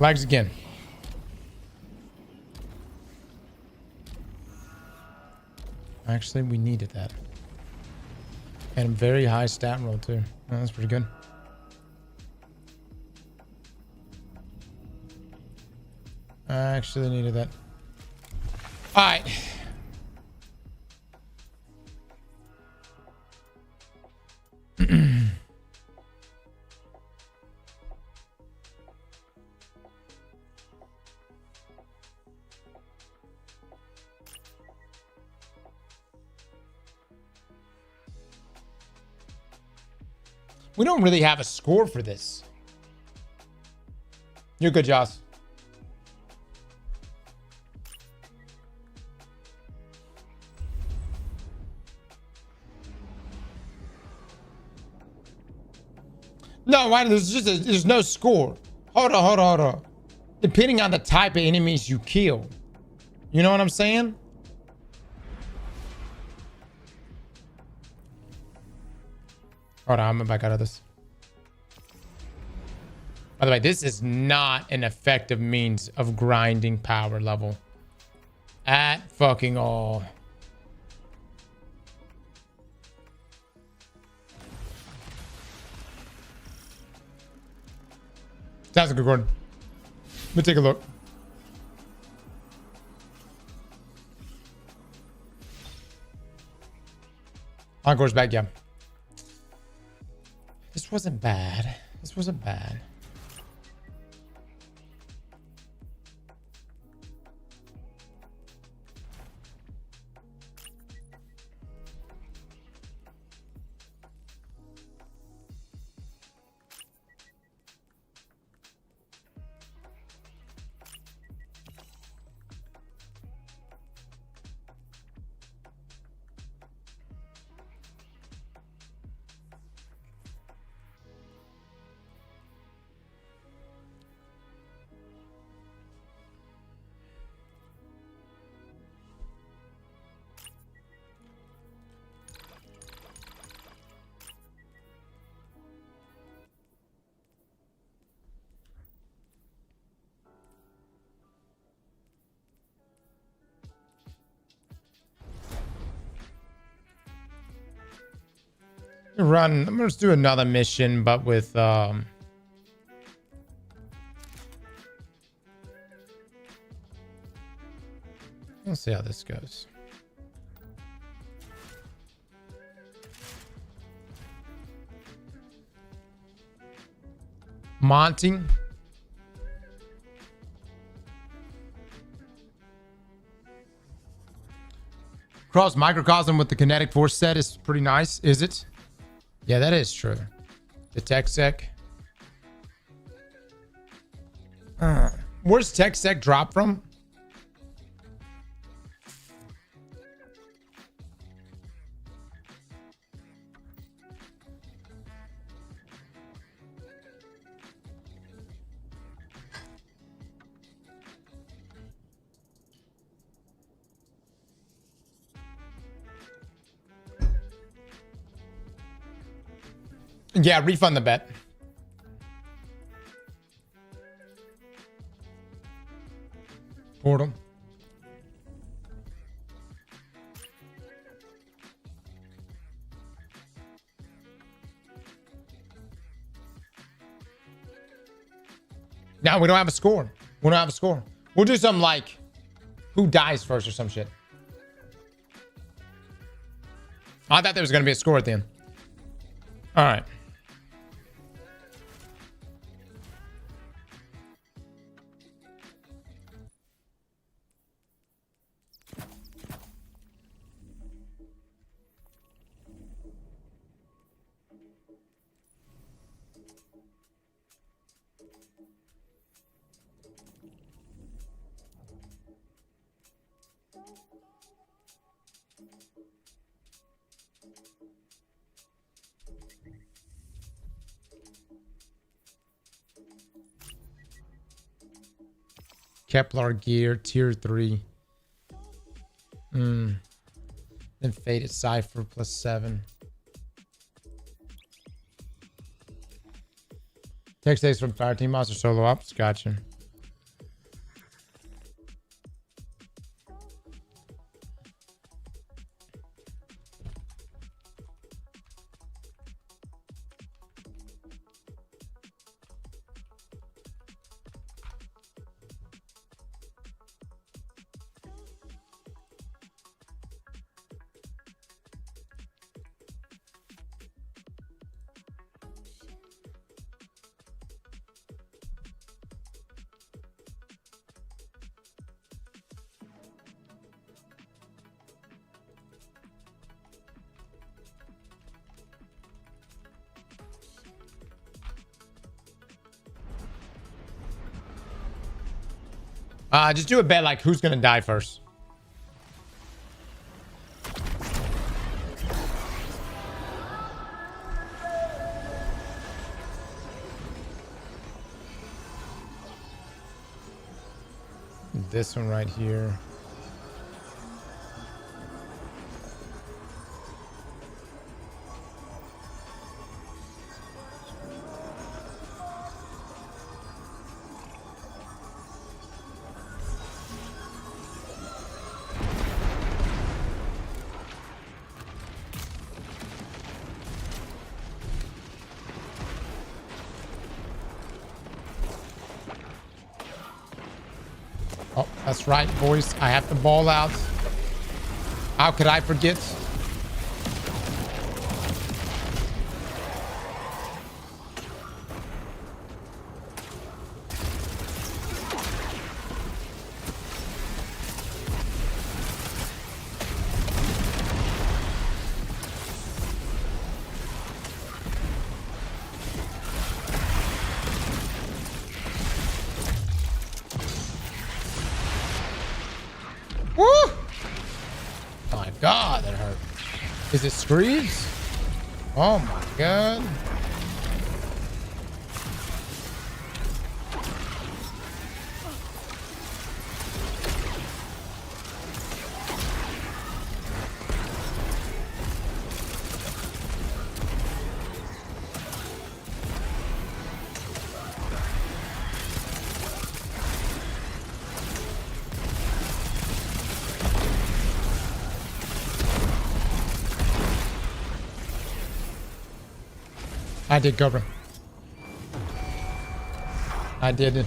Lags again. Actually, we needed that. And a very high stat roll too. Oh, that's pretty good. I actually needed that. All right. We don't really have a score for this. You're good, Joss. No, why? There's no score. Hold on. Depending on the type of enemies you kill. You know what I'm saying? Hold on, I'm gonna back out of this. By the way, this is not an effective means of grinding power level. At fucking all. Sounds like a good Gordon. Let me take a look. Encore's back, yeah. This wasn't bad. This wasn't bad. Run. I'm gonna just do another mission, but with let's see how this goes. Monty. Cross microcosm with the kinetic force set is pretty nice, is it? Yeah, that is true. The tech sec. Where's tech sec drop from? Yeah, refund the bet. Portal. No, we don't have a score. We don't have a score. We'll do something like who dies first or some shit. I thought there was going to be a score at the end. All right. Kepler gear, tier 3. Then Faded Cypher +7. Tech stays from Fire Team Monster solo ops. Gotcha. Just do a bet like who's gonna die first. This one right here. Oh, that's right, boys. I have to ball out. How could I forget? Woo! My God, that hurt. Is it Screeves? Oh my God. I did, Cobra. I did it.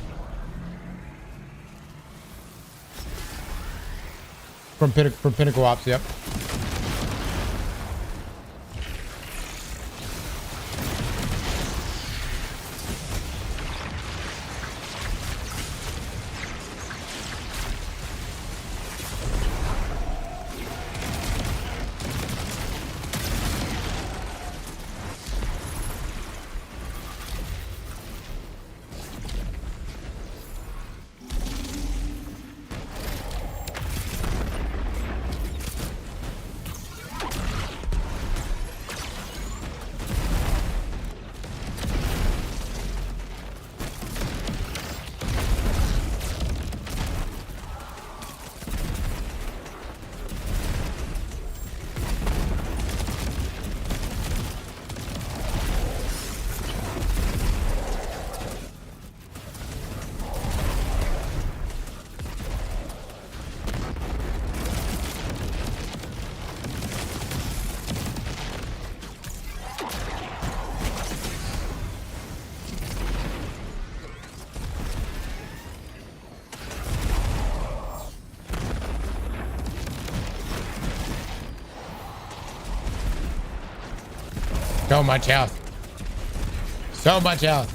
From Pinnacle Ops, yep. So much health. So much health.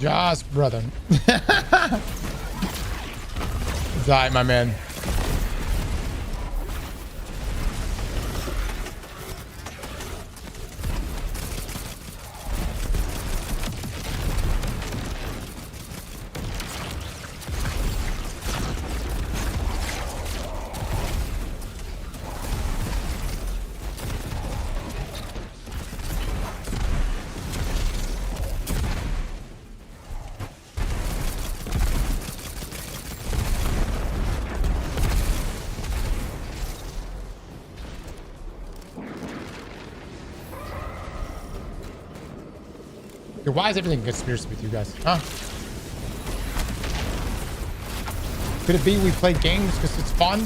Josh, brother. It's all right, my man. Why is everything conspiracy with you guys? Huh? Could it be we play games because it's fun?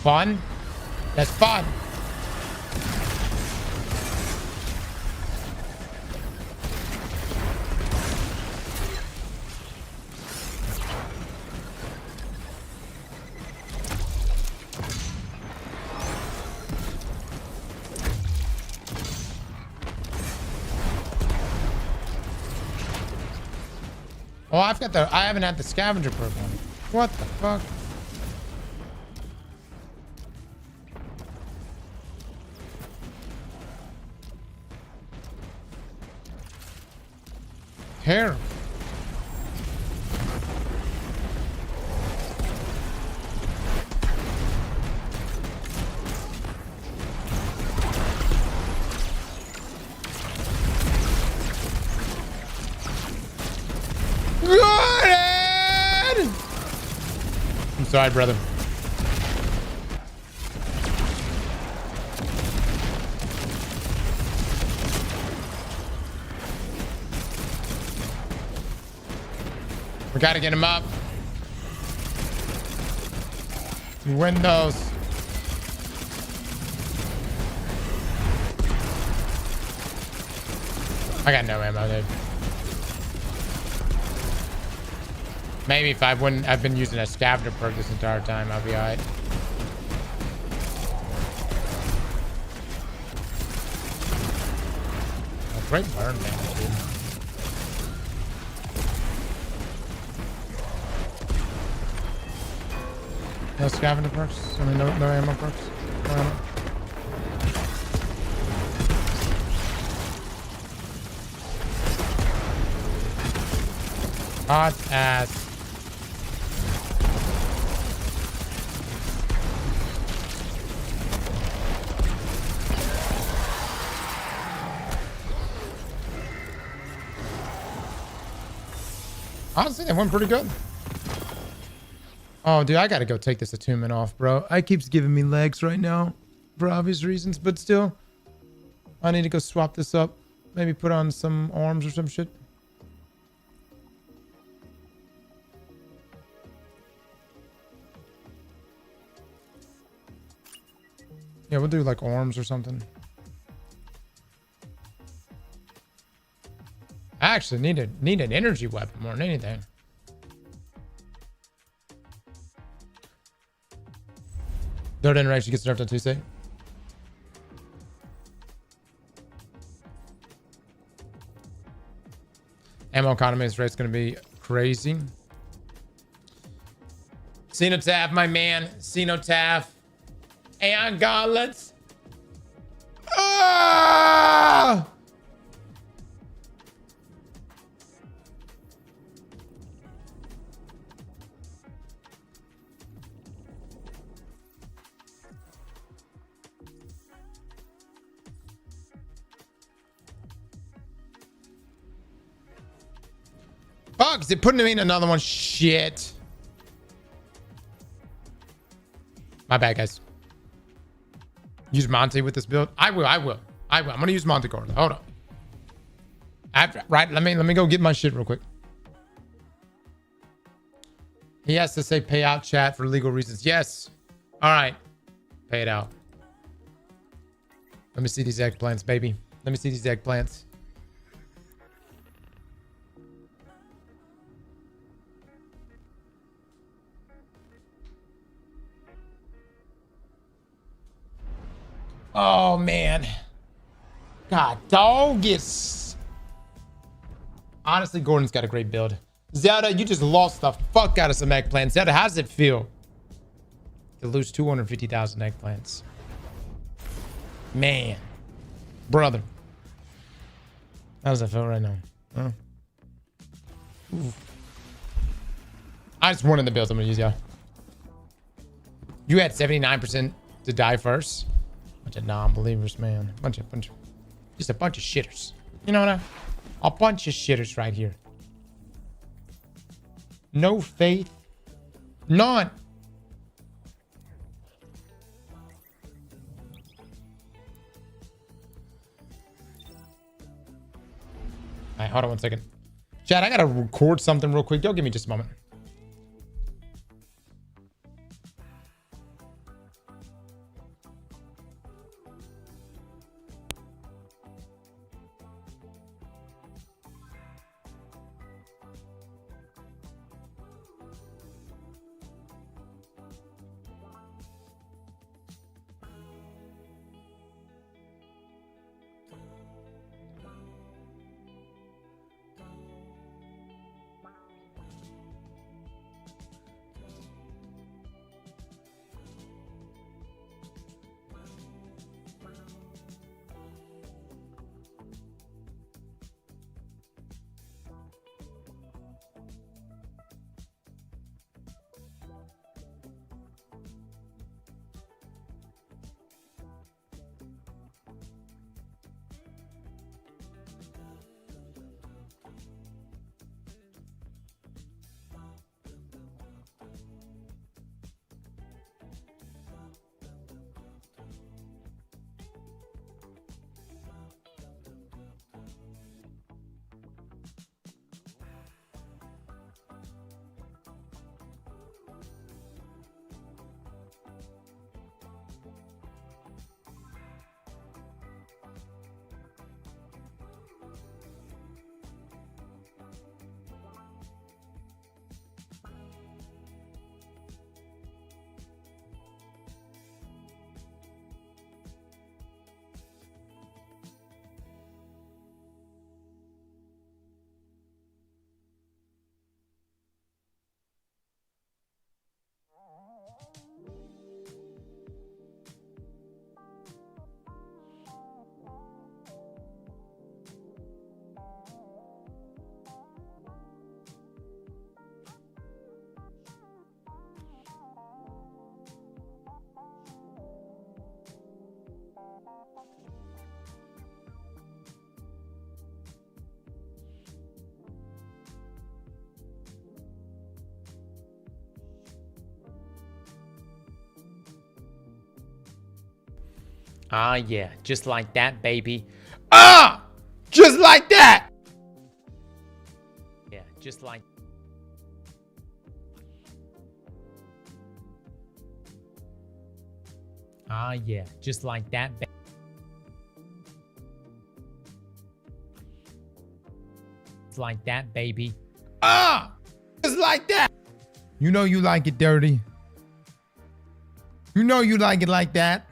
Fun? That's fun. Oh, I haven't had the scavenger perk on. What the fuck? Terrible. I'm sorry, brother. We gotta get him up. Windows. I got no ammo, dude. Maybe if I wouldn't have been using a scavenger perk this entire time, I'll be alright. Oh, great burn, man, dude. No scavenger perks? I mean, no ammo perks? No ammo. Hot ass. Honestly, that went pretty good. Oh, dude, I gotta go take this attunement off, bro. It keeps giving me legs right now for obvious reasons, but still, I need to go swap this up. Maybe put on some arms or some shit. Yeah, we'll do like arms or something. I actually need an energy weapon more than anything. Third interaction gets nerfed on Tuesday. Ammo economy rate's gonna be crazy. Cenotaph, my man. Cenotaph. Aeon gauntlets. Ah! Fuck, is it putting me in another one? Shit. My bad, guys. Use Monty with this build. I will. I'm gonna use Monte Carlo. Hold on. Right, let me go get my shit real quick. He has to say pay out chat for legal reasons. Yes. All right. Pay it out. Let me see these eggplants, baby. Let me see these eggplants. Oh, man. God, dog is... Honestly, Gordon's got a great build. Zelda, you just lost the fuck out of some eggplants. Zelda, how does it feel to lose 250,000 eggplants? Man. Brother. How does that feel right now? Huh? Ooh. I just wanted the builds I'm gonna use, y'all. You had 79% to die first. Bunch of non-believers, man. Just a bunch of shitters. You know what I mean? A bunch of shitters right here. No faith. None. All right, hold on one second. Chad, I gotta record something real quick. Y'all give me just a moment. Ah, yeah. Just like that, baby. Ah! Just like that! Yeah, just like... Ah, yeah. Just like that, baby. Just like that, baby. Ah! Just like that! You know you like it dirty. You know you like it like that.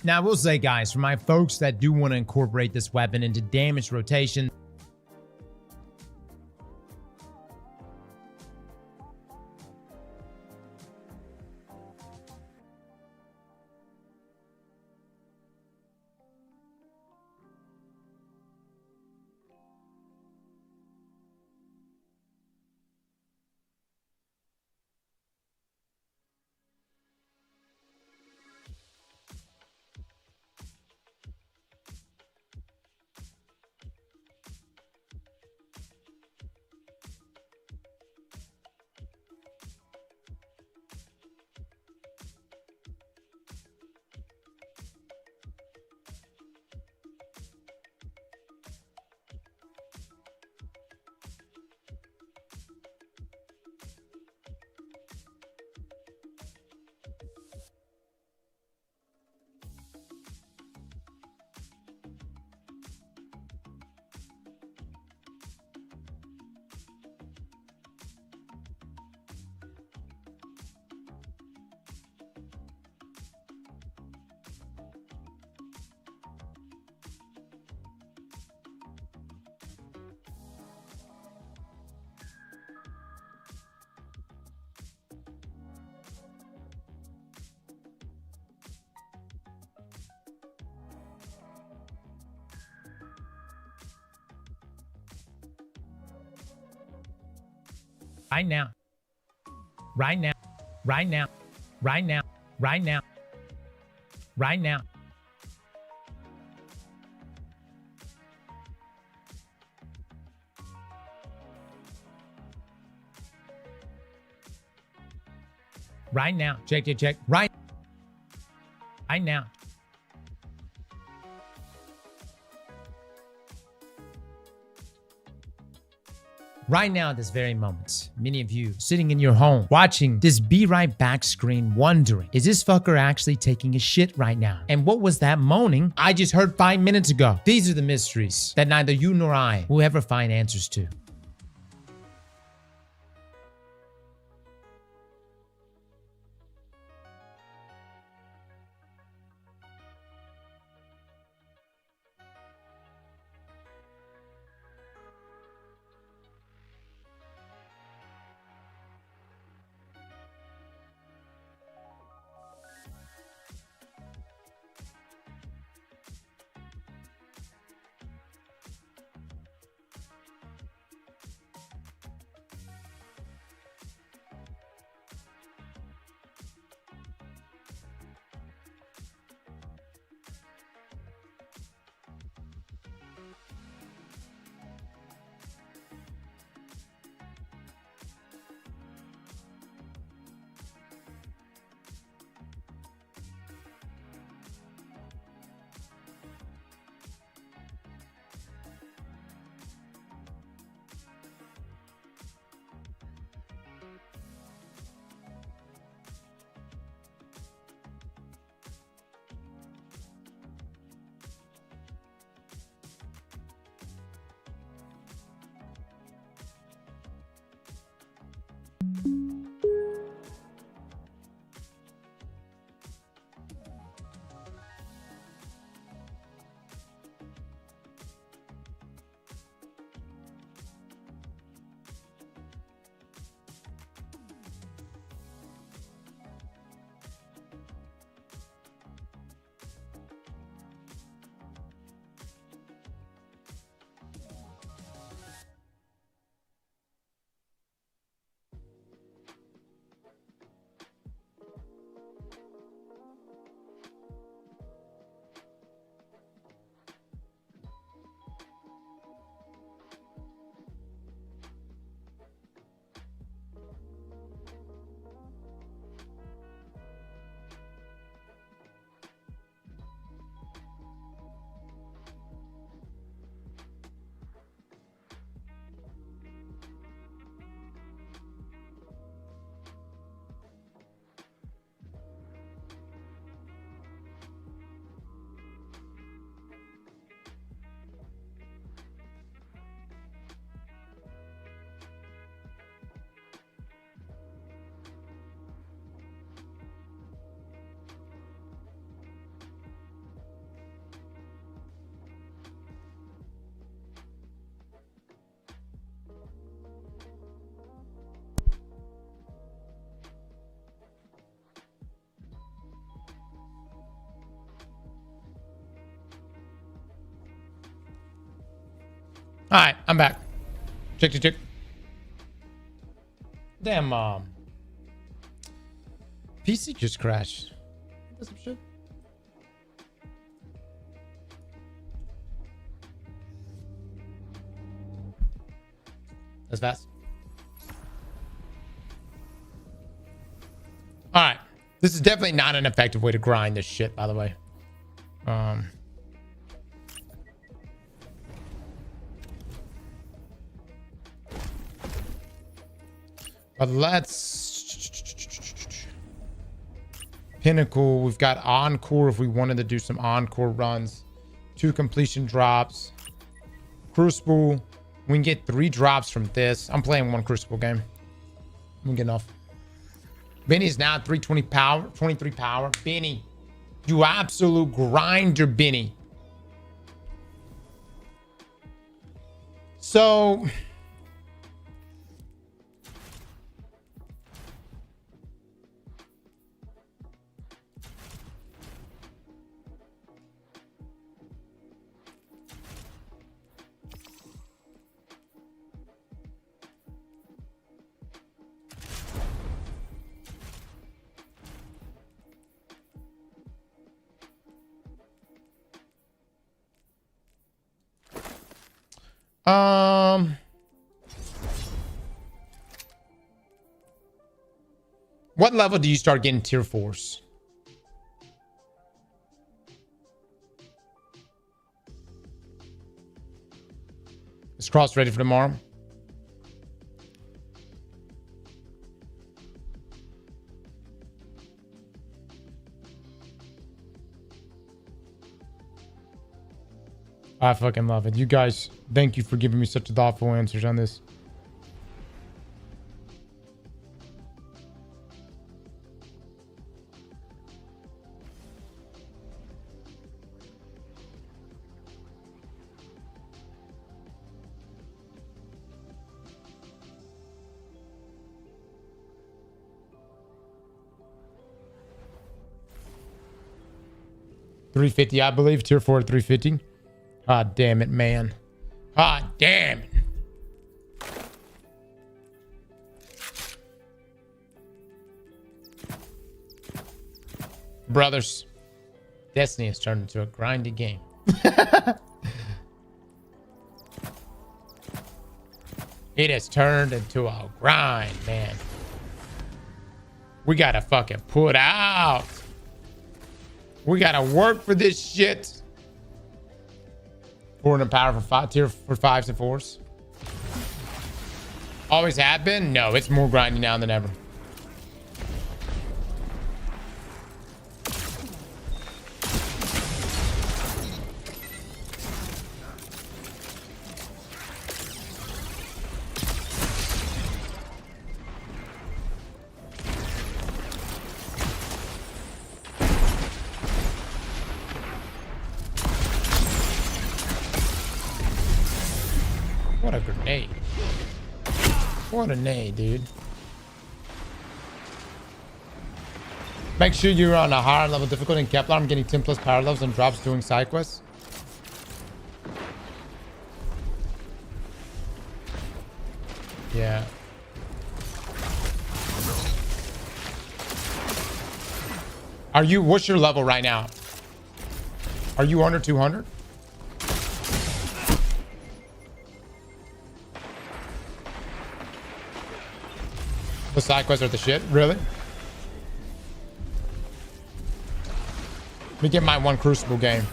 Now, I will say, guys, for my folks that do want to incorporate this weapon into damage rotation, right now, right now, right now, right now, right now, right now. Right now, check. Right now. Right now, at this very moment, many of you sitting in your home watching this Be Right Back screen wondering, is this fucker actually taking a shit right now? And what was that moaning I just heard 5 minutes ago? These are the mysteries that neither you nor I will ever find answers to. All right, I'm back. Check. Damn, PC just crashed. That's some shit. That's fast. All right. This is definitely not an effective way to grind this shit, by the way. But let's Pinnacle. We've got Encore if we wanted to do some Encore runs. 2 completion drops. Crucible. We can get 3 drops from this. I'm playing 1 Crucible game. I'm getting off. Benny's now at 320 power, 23 power. Benny, you absolute grinder, Benny. So what level do you start getting tier 4s? Is Cross ready for tomorrow? I fucking love it. You guys, thank you for giving me such thoughtful answers on this. $350, I believe. Tier 4 at $350. God damn it, man. God damn it. Brothers, Destiny has turned into a grindy game. It has turned into a grind, man. We gotta fucking put out. We gotta work for this shit. 400 power for 5 tier for 5s and 4s. Always have been? No, it's more grinding now than ever. What a grenade. What a nade, dude. Make sure you're on a higher level difficulty in Kepler. I'm getting 10 plus power levels and drops doing side quests. Yeah. Are you, what's your level right now? Are you under 200? The side quests are the shit, really? Let me get my 1 Crucible game.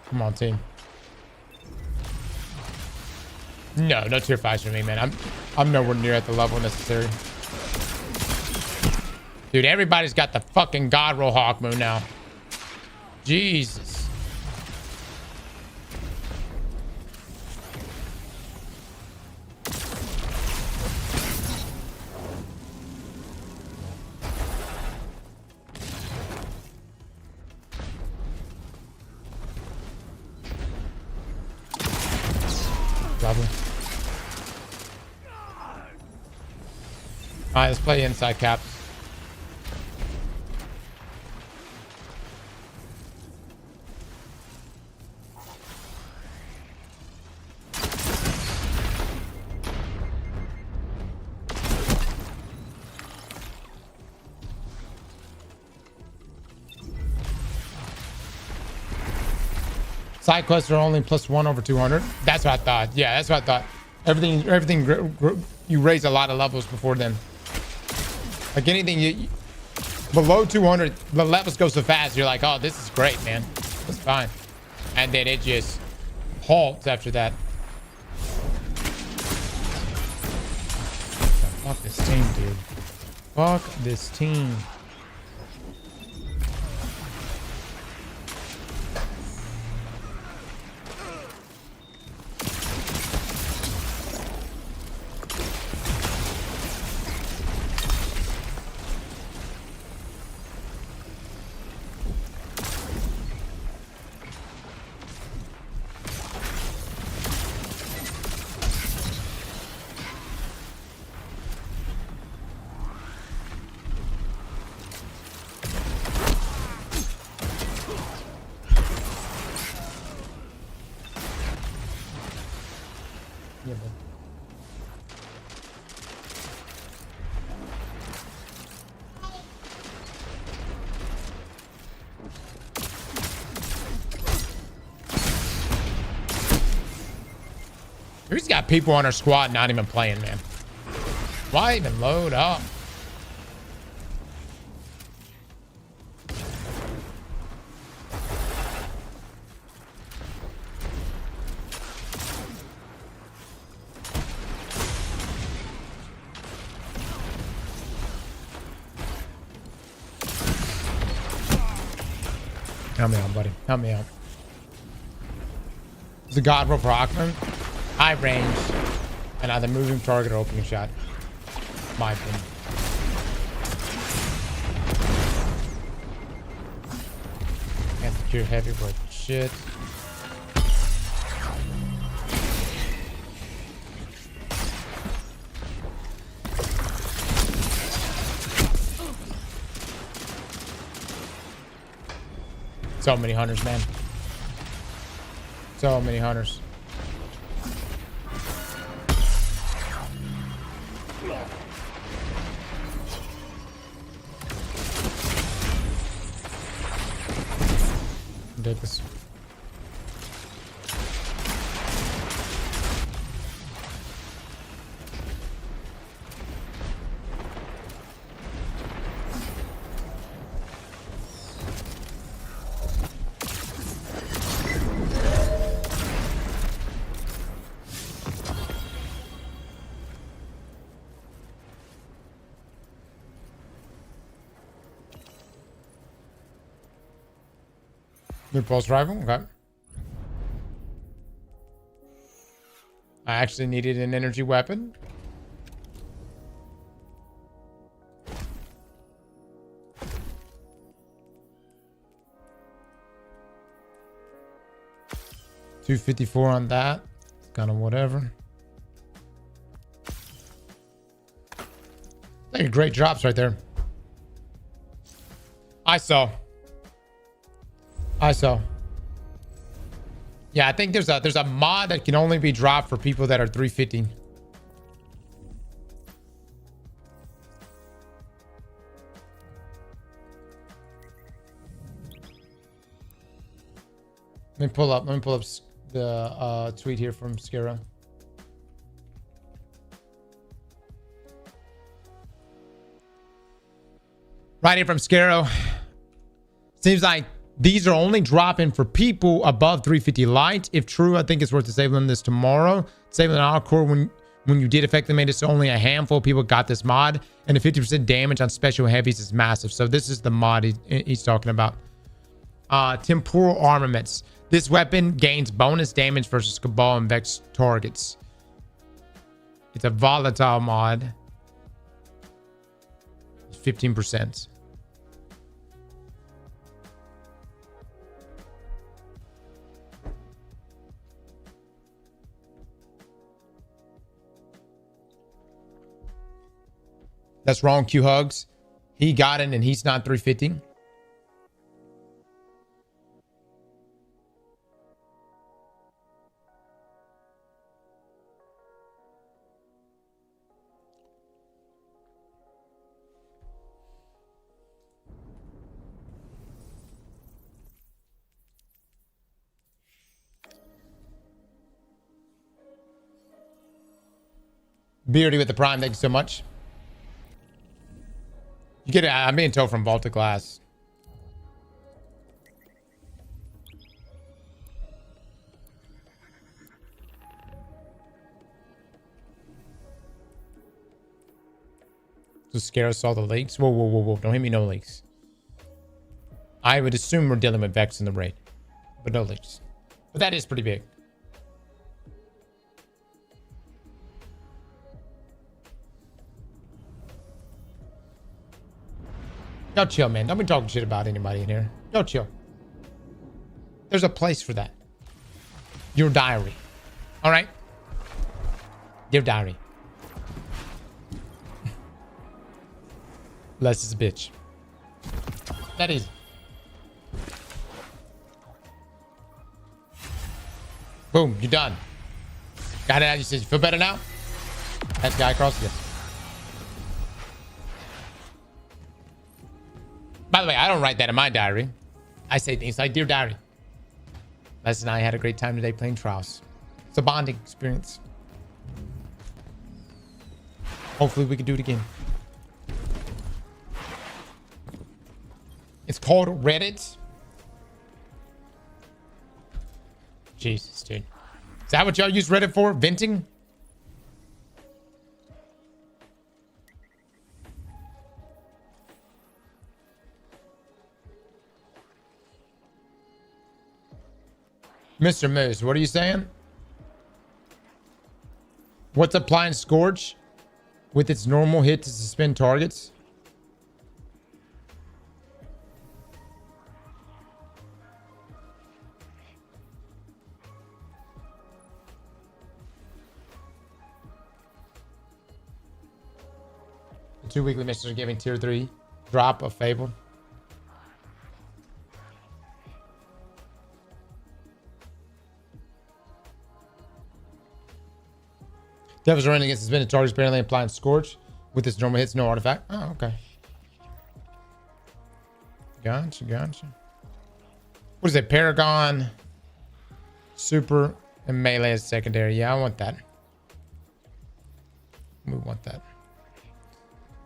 Come on, team. No tier 5s for me, man. I'm nowhere near at the level necessary. Dude, everybody's got the fucking God Roll Hawk move now. Jesus. level. Alright, let's play inside cap. Side quests are only +1 over 200. That's what I thought. Yeah, that's what I thought. Everything you raise a lot of levels before then. Like anything you below 200, the levels go so fast. You're like, oh, this is great, man. That's fine. And then it just halts after that. Fuck this team, dude. Fuck this team. Yeah, bud. We just got people on our squad not even playing, man. Why even load up? Help me out, buddy. Help me out. It's a god roll for Aquaman. High range. And either moving target or opening shot. My opinion. Can't secure heavy, but shit. So many hunters, man. So many hunters. Ridiculous. New pulse rifle, okay. I actually needed an energy weapon. $254 on that. Kind of whatever. Like great drops right there. I saw. Yeah, I think there's a mod that can only be dropped for people that are 350. Let me pull up the tweet here from Skira. Right here from Scaro. Seems like these are only dropping for people above 350 light. If true, I think it's worth disabling this tomorrow. Disabling Encore when you did effectively made it so only a handful of people got this mod. And the 50% damage on special heavies is massive. So this is the mod he's talking about. Temporal armaments. This weapon gains bonus damage versus Cabal and Vex targets. It's a volatile mod. 15%. That's wrong, Q Hugs. He got it and he's not 350. Beardy with the prime, thank you so much. You get it. I'm being told from Vault to Glass. To scare us all the leaks. Whoa, whoa, whoa, whoa. Don't hit me, no leaks. I would assume we're dealing with Vex in the raid, but no leaks. But that is pretty big. Yo, chill, man. Don't be talking shit about anybody in here. Yo, chill. There's a place for that. Your diary. All right? Your diary. Less is a bitch. That is. Boom, you're done. Got it out. You said you feel better now? That's guy across again. By the way, I don't write that in my diary. I say things like, Dear Diary, Les and I had a great time today playing Trials. It's a bonding experience. Hopefully we can do it again. It's called Reddit. Jesus, dude. Is that what y'all use Reddit for? Venting? Mr. Moose, what are you saying? What's applying Scorch with its normal hit to suspend targets? The 2 weekly missions are giving tier 3 drop of Fable. Devils running against suspended targets, apparently applying Scorch with its normal hits, no artifact. Oh, okay. Gotcha, gotcha. What is it? Paragon, Super, and Melee as secondary. Yeah, I want that. We want that.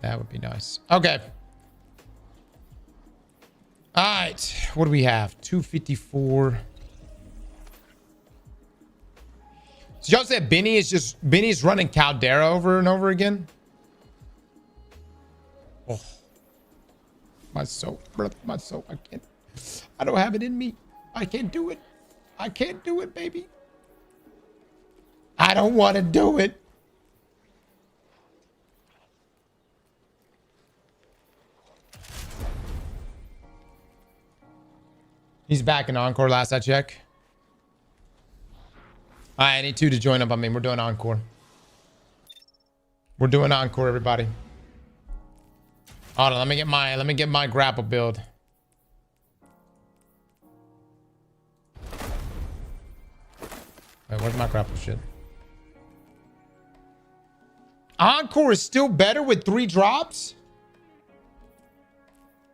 That would be nice. Okay. All right. What do we have? 254. So y'all said Benny's running Caldera over and over again? Oh. My soul, brother, my soul. I can't. I don't have it in me. I can't do it. I can't do it, baby. I don't want to do it. He's back in Encore last I checked. All right, I need 2 to join up. I mean, we're doing Encore. We're doing Encore, everybody. Hold on, let me get my grapple build. Wait, where's my grapple shit? Encore is still better with 3 drops?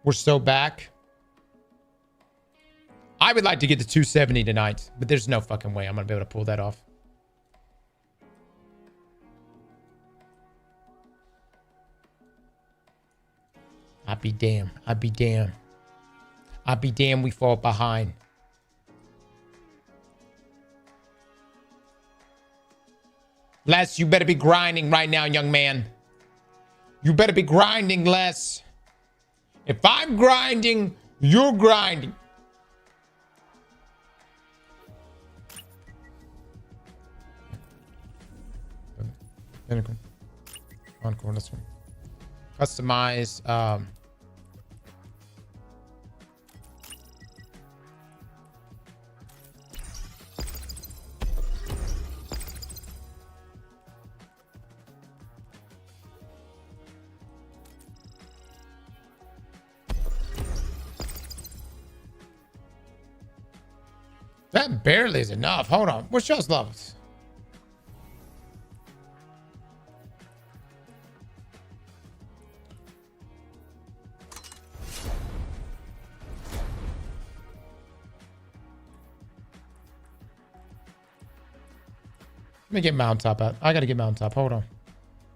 We're so back. I would like to get to 270 tonight, but there's no fucking way I'm gonna be able to pull that off. I'd be damn. I'd be damn. I'd be damn we fall behind. Les, you better be grinding right now, young man. You better be grinding, Les. If I'm grinding, you're grinding. Pinnacle. Encore, this one. Customize. That barely is enough. Hold on. What's y'all's levels? Let me get mountaintop out. I gotta get mountaintop. Hold on.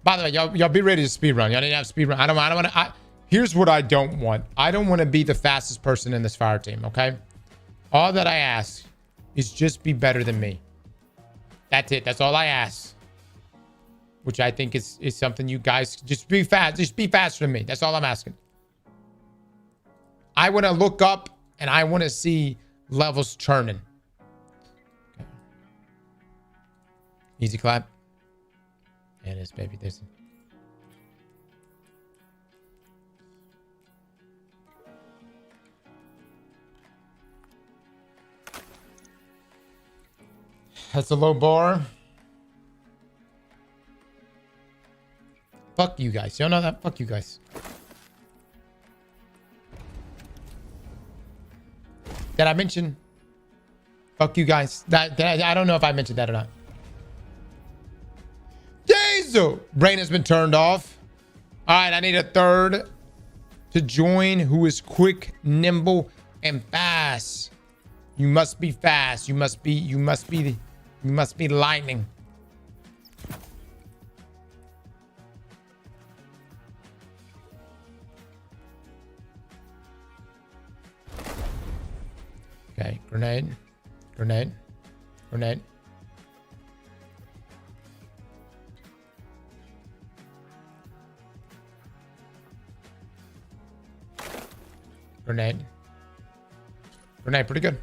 By the way, y'all be ready to speed run. Y'all need to have speed run. I don't want to. Here's what I don't want. I don't want to be the fastest person in this fire team. Okay. All that I ask is just be better than me. That's it. That's all I ask. Which I think is something you guys just be fast. Just be faster than me. That's all I'm asking. I want to look up and I want to see levels churning. Okay. Easy clap. There it is, baby. There's. That's a low bar. Fuck you guys. Y'all know that? Fuck you guys. Did I mention? Fuck you guys. I don't know if I mentioned that or not. Jesus! Brain has been turned off. All right, I need a third to join who is quick, nimble, and fast. You must be fast. You must be lightning. Okay, grenade, grenade, grenade. Grenade. Grenade, pretty good.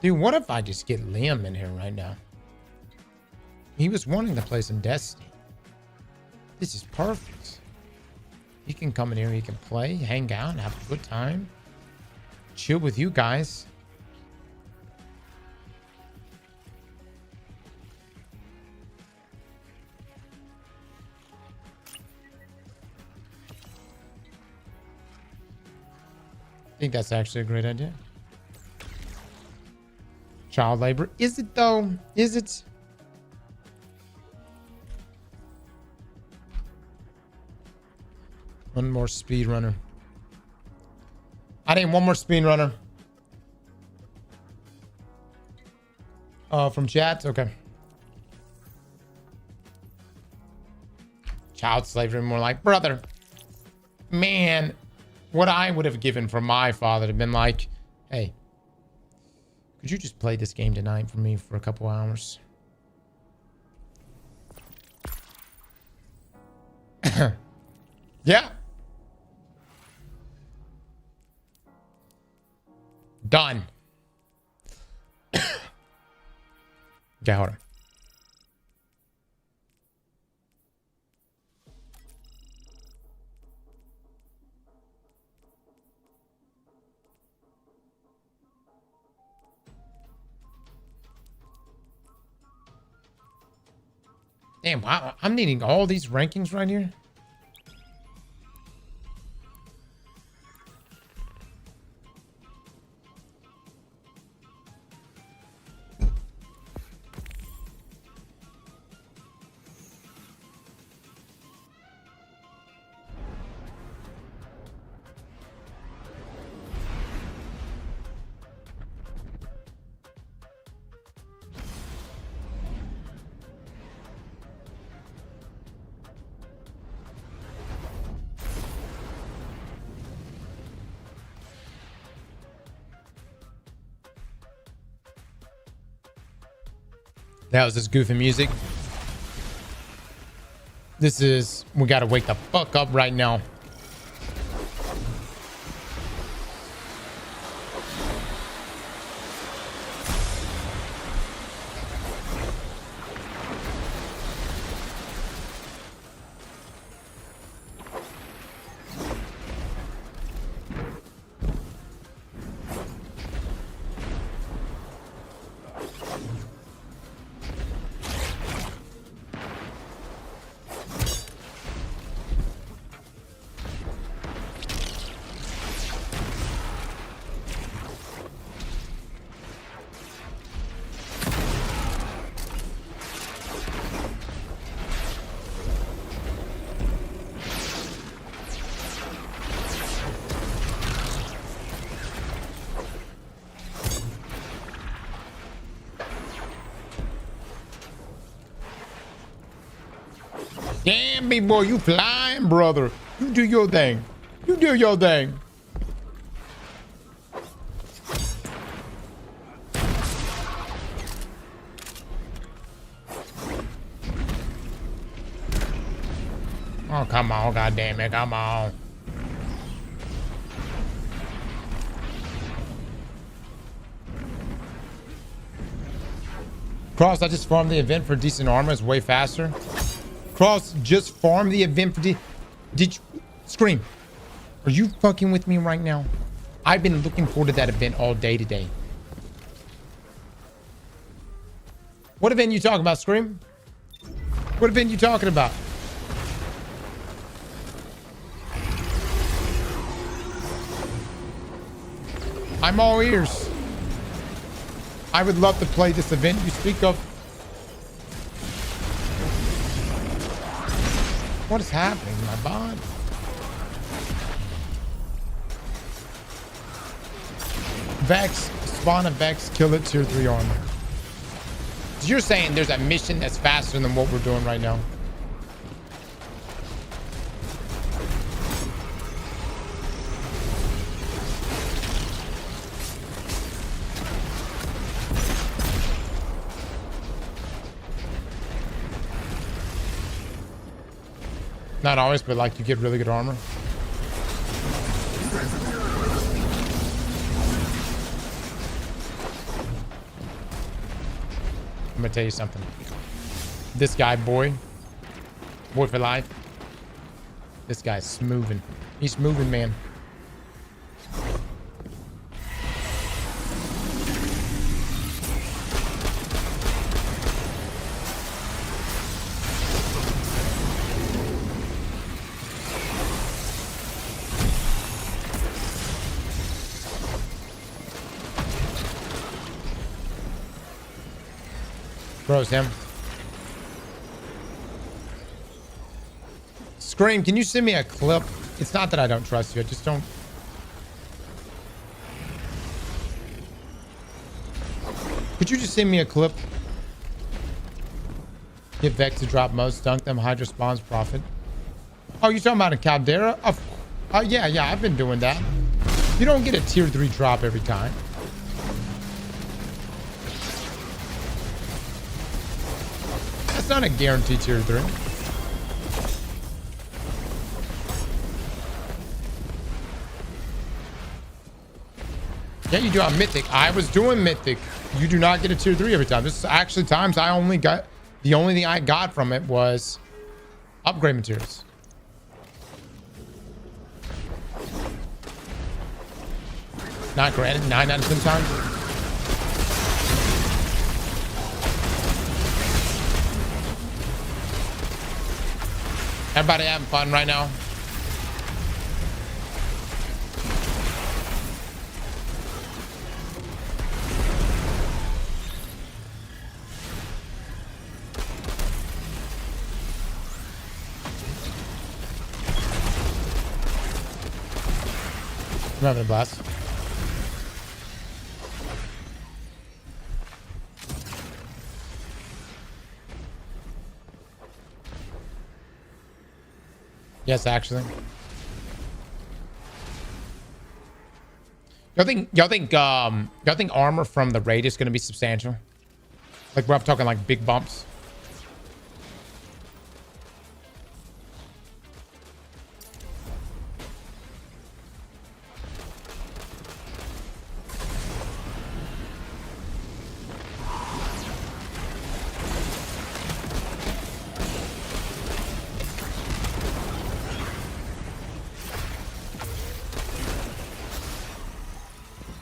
Dude, what if I just get Liam in here right now? He was wanting to play some Destiny. This is perfect. He can come in here, he can play, hang out, have a good time. Chill with you guys. I think that's actually a great idea. Child labor. Is it though? Is it? One more speed runner. I need one more speed runner. From chat? Okay. Child slavery, more like brother. Man, what I would have given for my father to have been like, hey, could you just play this game tonight for me for a couple hours? Yeah. Done. Okay, hold on. Damn, wow, I'm needing all these rankings right here. That was this goofy music. This is, we gotta wake the fuck up right now. Damn, big boy, you flying, brother. You do your thing. You do your thing. Oh, come on, goddamn it, come on. Cross, I just farmed the event for decent armor. It's way faster. Cross, just farm the event for did you Scream? Are you fucking with me right now? I've been looking forward to that event all day today. What event you talking about, Scream? What event you talking about? I'm all ears. I would love to play this event you speak of. What is happening in my body? Vex, spawn a Vex, kill it, tier 3 armor. So you're saying there's a mission that's faster than what we're doing right now? Not always, but like you get really good armor. I'm gonna tell you something. This guy, boy for life. This guy's smoothing. He's moving, man. Throws him. Scream, can you send me a clip? It's not that I don't trust you. I just don't. Could you just send me a clip? Get Vex to drop most, dunk them, Hydra spawns, profit. Oh, you talking about a Caldera? Yeah, I've been doing that. You don't get a tier 3 drop every time. That's not a guaranteed tier 3. Yeah, you do on Mythic. I was doing Mythic. You do not get a tier 3 every time. This is actually times I only got... The only thing I got from it was upgrade materials. Not granted, 9 out of 10 times. Everybody having fun right now? I'm having a blast. Yes, actually. Y'all think armor from the raid is gonna be substantial? Like we're talking like big bumps.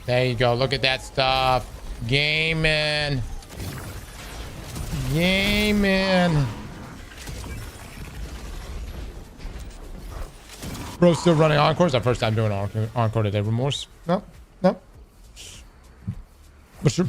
There you go. Look at that stuff. Gaming. Gaming. Bro, still running Encore. It's our first time doing Encore today. Remorse? No. No. But sure.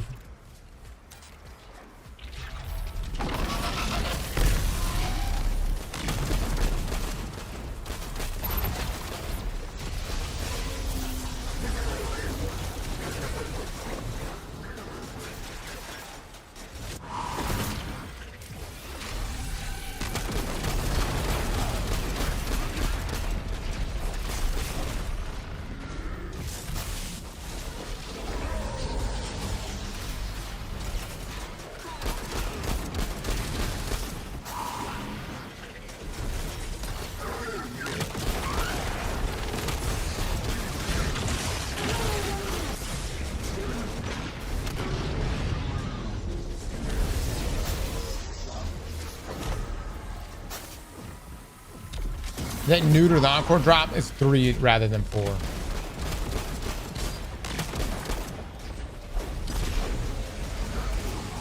They neuter the encore drop. It's 3 rather than 4.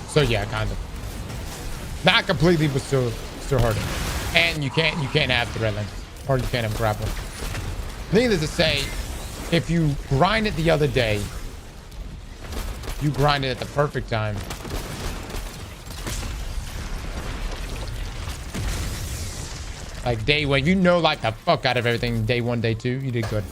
So yeah, kind of. Not completely, but still hurting. And you can't have thread length, or you can't have grappling. Needless to say, if you grind it the other day, you grind it at the perfect time. Like day 1, you know, like the fuck out of everything. Day 1, day 2, you did good.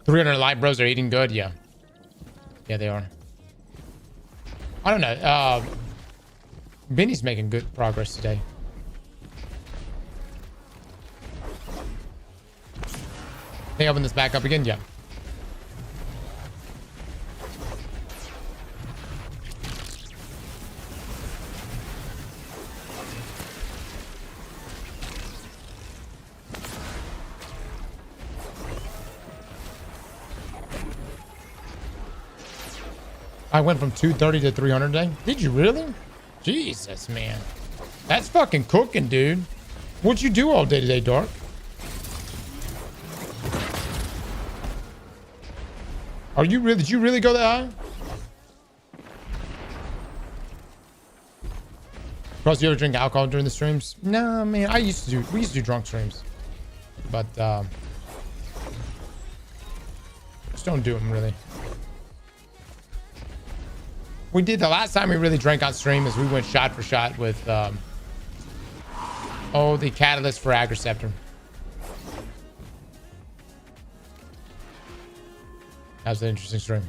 $300 light bros are eating good. Yeah, they are. I don't know. Benny's making good progress today. Can I open this back up again? Yeah. I went from 230 to 300 today. Did you really? Jesus, man. That's fucking cooking, dude. What'd you do all day today, Dark? Are you really? Did you really go that high? Cross, you ever drink alcohol during the streams? No, man. We used to do drunk streams. But, just don't do them, really. We did the last time we really drank on stream is we went shot for shot with the catalyst for Agriceptor. That was an interesting stream.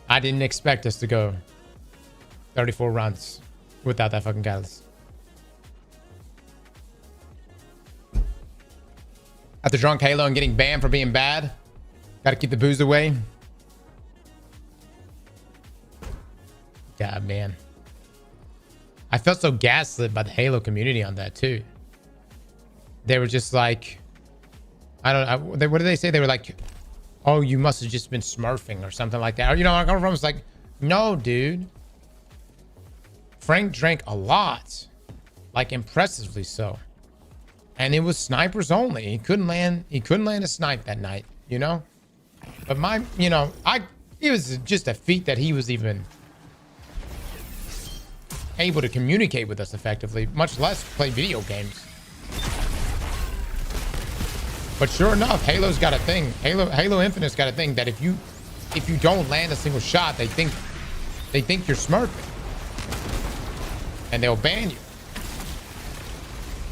I didn't expect us to go 34 rounds without that fucking catalyst. After drunk Halo and getting banned for being bad, gotta keep the booze away. God, man. I felt so gaslit by the Halo community on that too. They were just like, I don't know. What did they say? They were like, oh, you must have just been smurfing or something like that. Or, you know, I was like, no, dude. Frank drank a lot, like impressively so. And it was snipers only. He couldn't land a snipe that night, you know? But it was just a feat that he was even able to communicate with us effectively, much less play video games. But sure enough, Halo's got a thing. Halo Infinite's got a thing that if you don't land a single shot, they think you're smurfing. And they'll ban you.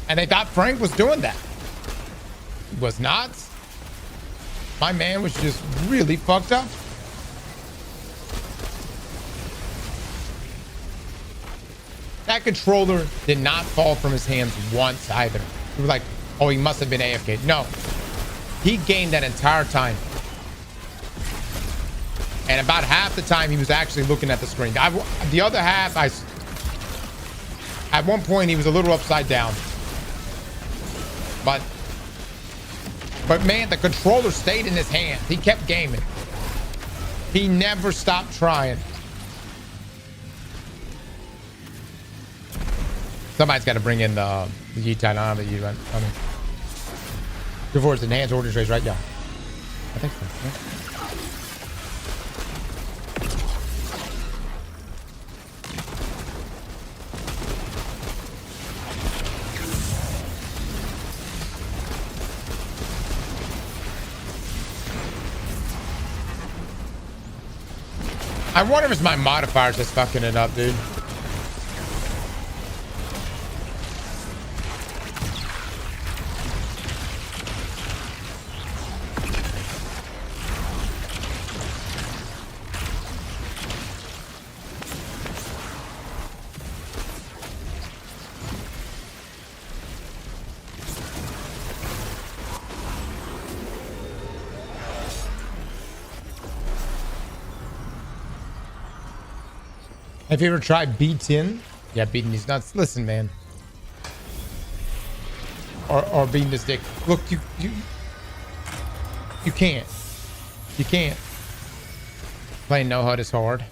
And they thought Frank was doing that. He was not. My man was just really fucked up. That controller did not fall from his hands once either. He was like, oh, he must have been AFK. No. He gained that entire time. And about half the time, he was actually looking at the screen. The other half, at one point, he was a little upside down. But man, the controller stayed in his hand. He kept gaming. He never stopped trying. Somebody's got to bring in the G-Titan on the U. I mean, divorce enhanced order trace, right? Yeah. I think so. Yeah. I wonder if it's my modifiers that's fucking it up, dude. Have you ever tried beating? Yeah, beating these nuts. Listen, man. Or beating this dick. Look, you can't. You can't. Playing no HUD is hard.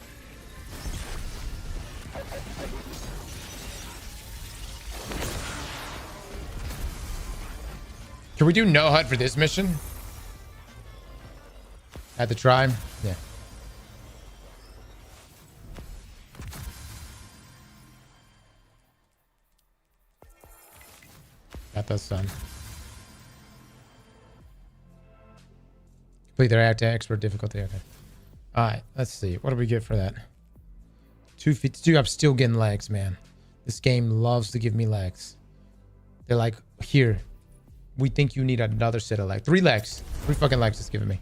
Can we do no HUD for this mission? At the tribe? Yeah. Got those done. Complete their act to expert difficulty. Okay. Alright, let's see. What do we get for that? 252. I'm still getting legs, man. This game loves to give me legs. They're like, here. We think you need another set of legs. 3 legs. 3 fucking legs it's giving me.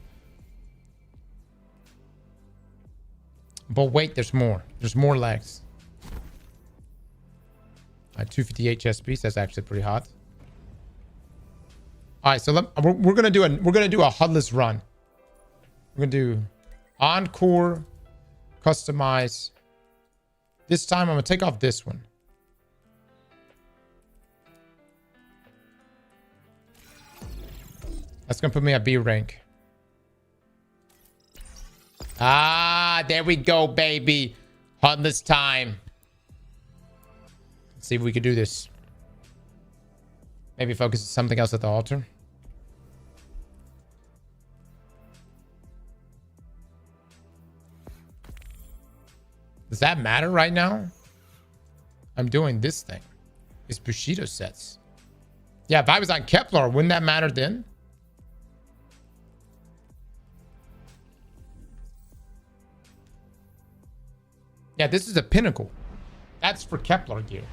But wait, there's more. There's more legs. Alright, 258 chest piece. That's actually pretty hot. All right, so we're gonna do a HUDless run. We're gonna do encore, customize. This time I'm gonna take off this one. That's gonna put me at B rank. Ah, there we go, baby. HUDless time. Let's see if we can do this. Maybe focus on something else at the altar. Does that matter right now? I'm doing this thing. It's Bushido sets. Yeah, if I was on Kepler, wouldn't that matter then? Yeah, this is a pinnacle. That's for Kepler gear.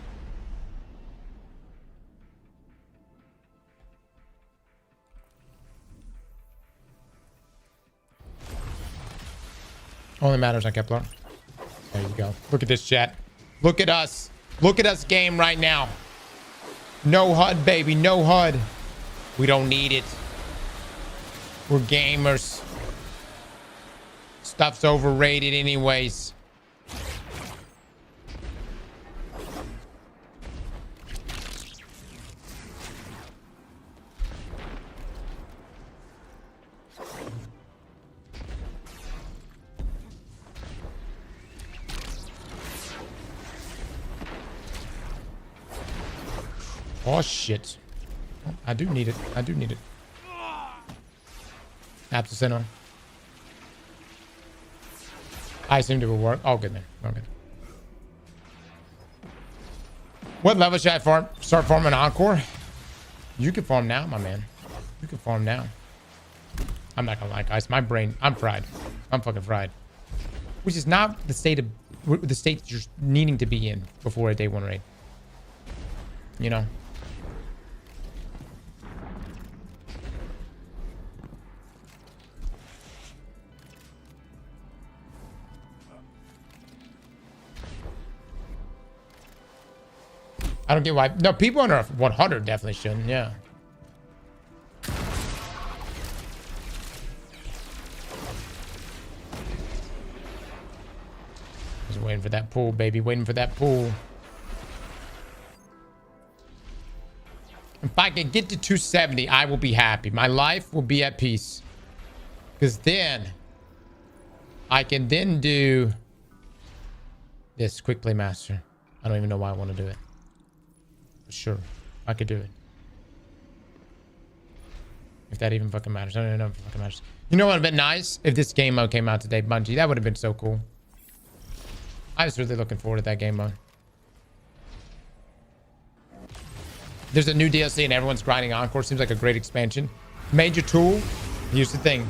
Only matters on Kepler. There you go. Look at this, chat. Look at us. Look at us game right now. No HUD, baby. No HUD. We don't need it. We're gamers. Stuff's overrated anyways. Oh shit. I do need it. I do need it. Apps center. I assumed it would work. Oh, good man. Okay. What level should I farm? Start farming Encore? You can farm now, my man. You can farm now. I'm not gonna lie, guys. My brain, I'm fried. I'm fucking fried. Which is not the state you're needing to be in before a day 1 raid. You know? I don't get why. No, people under 100 definitely shouldn't. Yeah. Just waiting for that pool, baby. Waiting for that pool. If I can get to 270, I will be happy. My life will be at peace. Because then I can then do this quick play master. I don't even know why I want to do it. Sure, I could do it. If that even fucking matters. I don't even know if it fucking matters. You know what would have been nice? If this game mode came out today, Bungie. That would have been so cool. I was really looking forward to that game mode. There's a new DLC and everyone's grinding Encore. Seems like a great expansion. Major tool. Here's the thing.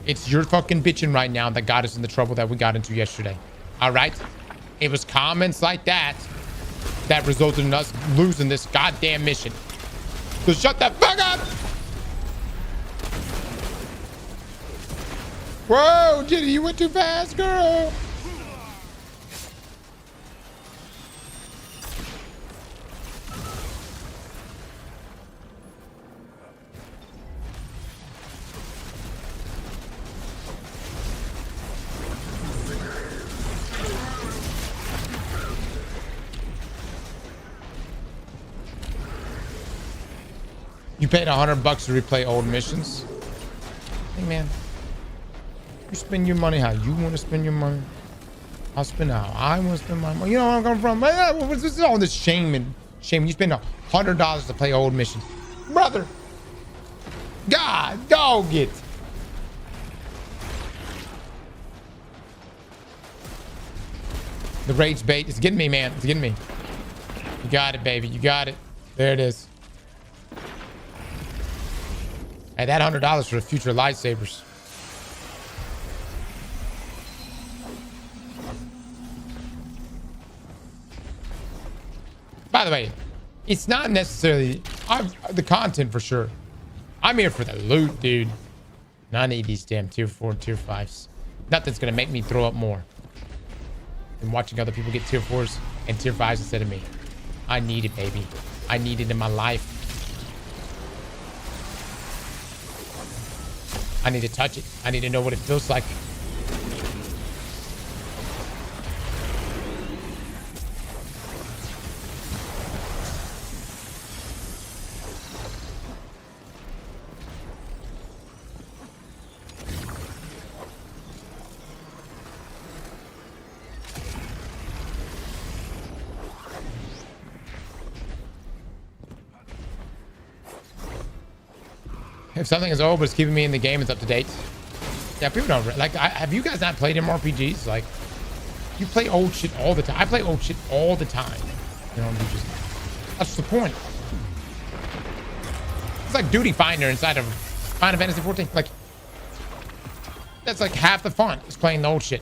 It's your fucking bitching right now that got us in the trouble that we got into yesterday. All right? It was comments like that that resulted in us losing this goddamn mission. So shut the fuck up! Whoa, Jenny, you went too fast, girl. You paid $100 to replay old missions. Hey man, you spend your money how you want to spend your money. I'll spend how I want to spend my money. You know where I'm coming from? What's this all this shame and shame? You spend $100 to play old missions, brother. God, dog it. The rage bait is getting me, man. It's getting me. You got it, baby. You got it. There it is. Hey, that $100 for the future lightsabers. By the way, it's not necessarily the content for sure. I'm here for the loot, dude. And I need these damn tier 4 and tier 5s. Nothing's gonna make me throw up more than watching other people get tier 4s and tier 5s instead of me. I need it, baby. I need it in my life. I need to touch it. I need to know what it feels like. If something is old but it's keeping me in the game, it's up to date. Yeah, people don't like. Have you guys not played MMORPGs? Like, you play old shit all the time. I play old shit all the time. You know, that's the point. It's like Duty Finder inside of Final Fantasy 14. Like, that's like half the fun is playing the old shit.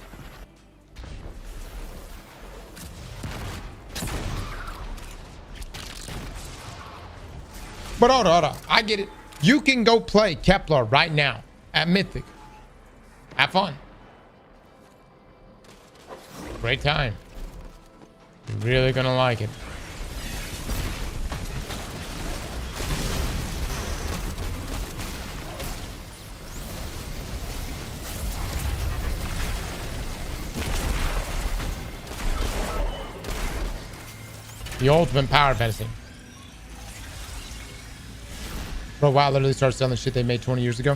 But hold on. I get it. You can go play Kepler right now at Mythic. Have fun. Great time. You're really gonna like it. The ultimate power fantasy. Bro, WoW literally started selling shit they made 20 years ago.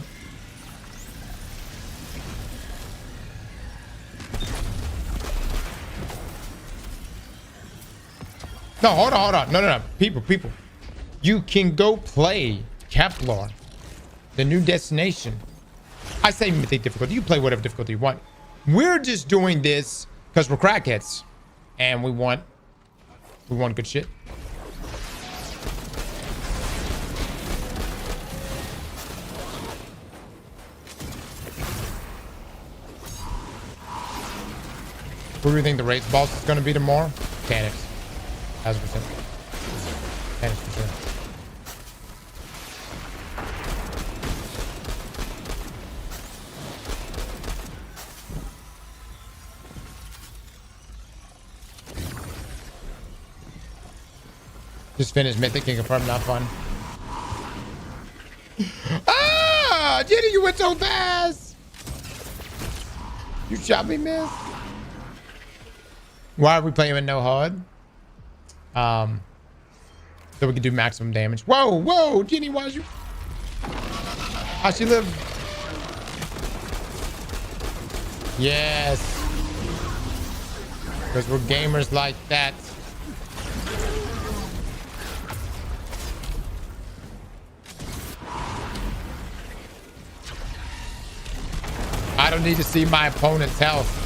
No, hold on. No. People. You can go play Kepler, the new destination. I say mythic difficulty. You play whatever difficulty you want. We're just doing this because we're crackheads. And we want good shit. Who do you think the race boss is going to be tomorrow? Tanix. 1,000%. Tanix for sure. Just finished Mythic and confirmed not fun. Ah! Jenny, you went so fast! You shot me, miss. Why are we playing with no HUD? So we can do maximum damage. Whoa, Jenny, why'd you? How she live? Yes. Because we're gamers like that. I don't need to see my opponent's health.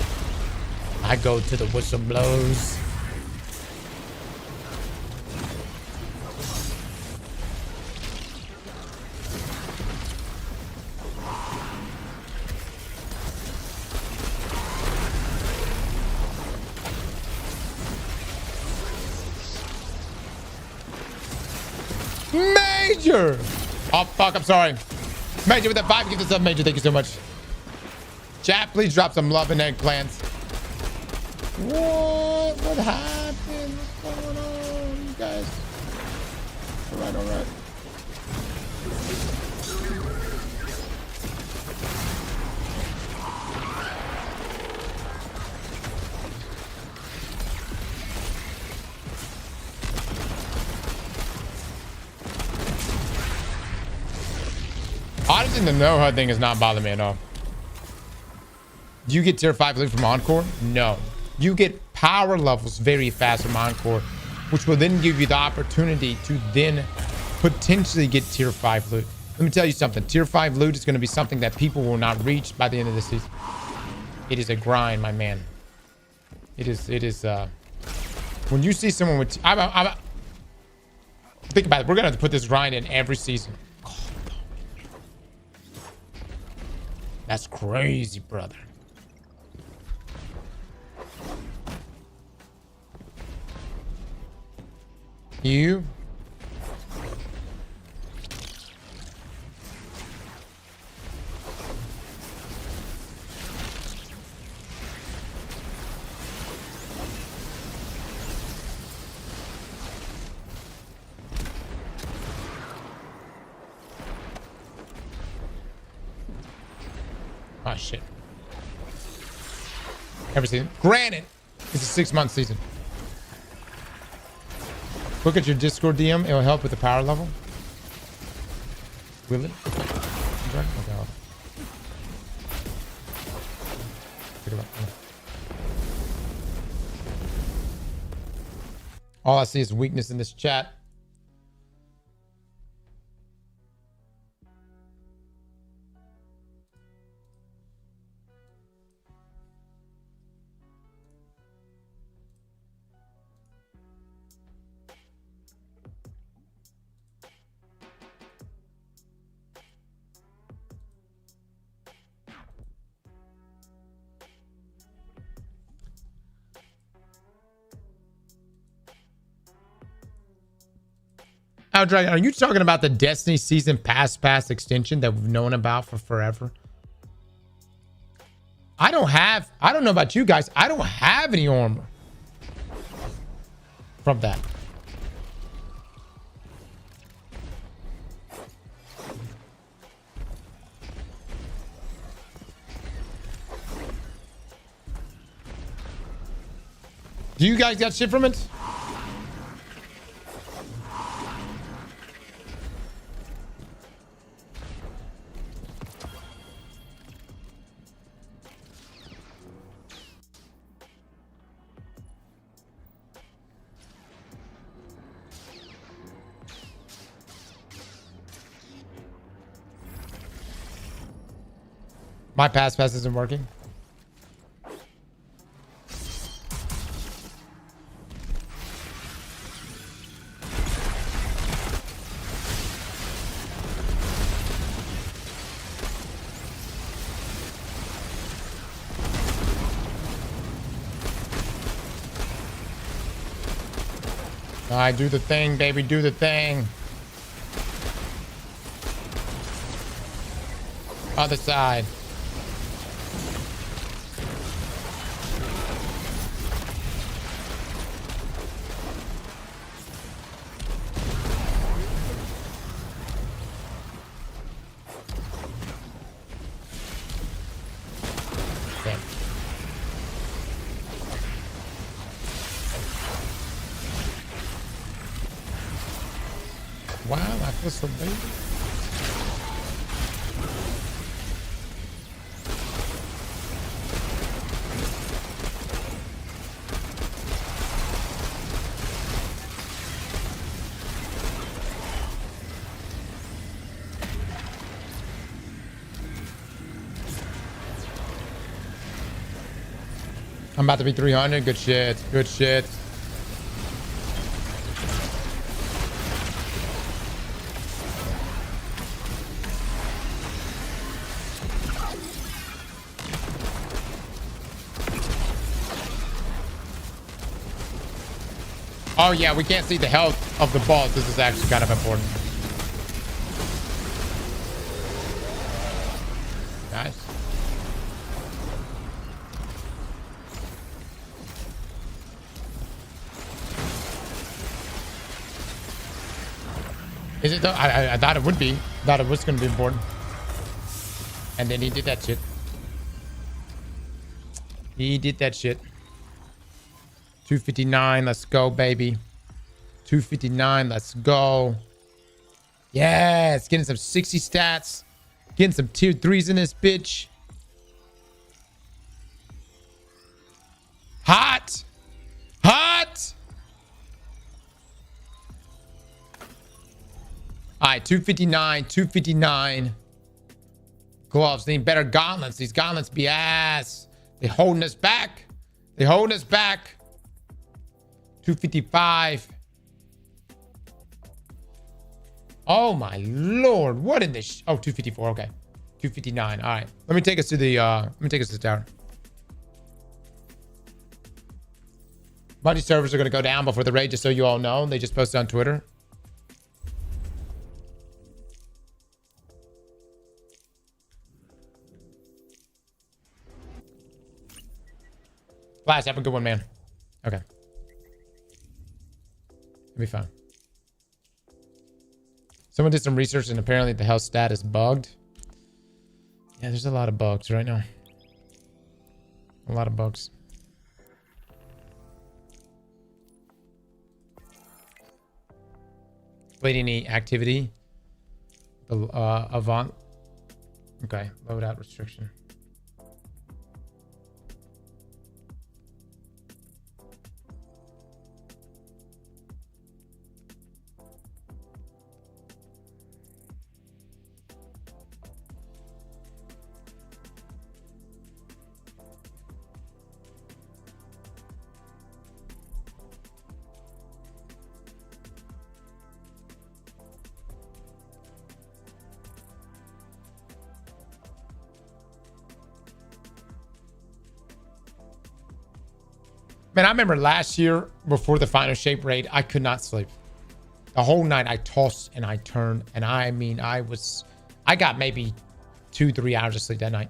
I go to the whistle blows. Major! Oh, fuck, I'm sorry. Major with that 5, give this up, Major. Thank you so much. Chat, please drop some love and eggplants. What happened? What's going on, you guys? All right. Honestly, the no HUD thing is not bothering me at all. Do you get tier 5 loot from Encore? No. You get power levels very fast from Encore, which will then give you the opportunity to then potentially get tier 5 loot. Let me tell you something. Tier 5 loot is going to be something that people will not reach by the end of the season. It is a grind, my man. It is, when you see someone with, think about it. We're going to have to put this grind in every season. That's crazy, brother. You. Oh, shit. Every season. Granted, it's a 6-month season. Look at your Discord DM. It will help with the power level. Will it? Okay, hold on. Pick it up. All I see is weakness in this chat. Now, Dragon, are you talking about the Destiny Season Pass extension that we've known about for forever? I don't know about you guys. I don't have any armor from that. Do you guys got shit from it? My pass isn't working. All right, do the thing, baby. Do the thing. Other side. Wow, I feel so baby. I'm about to be 300. Good shit. Good shit. Oh yeah, we can't see the health of the boss. This is actually kind of important. Nice. Is it though? I thought it would be. Thought it was going to be important. And then he did that shit. He did that shit. 259, let's go, baby. 259, let's go. Yes, getting some 60 stats. Getting some tier 3s in this bitch. Hot. Hot. All right, 259, 259. Gloves need better gauntlets. These gauntlets be ass. They holding us back. They holding us back. 255. Oh my lord, what in this? Oh, 254. Okay, 259. All right, let me take us to the tower. Bungie servers are gonna go down before the raid, just so you all know. They just posted on Twitter. Flash, have a good one, man. Okay, it'll be fine. Someone did some research and apparently the health stat is bugged. Yeah, there's a lot of bugs right now. A lot of bugs. Wait, any activity? Avant. Okay, loadout restriction. Man, I remember last year before the final shape raid, I could not sleep. The whole night I tossed and I turned, and I mean, I got maybe 2-3 hours of sleep that night.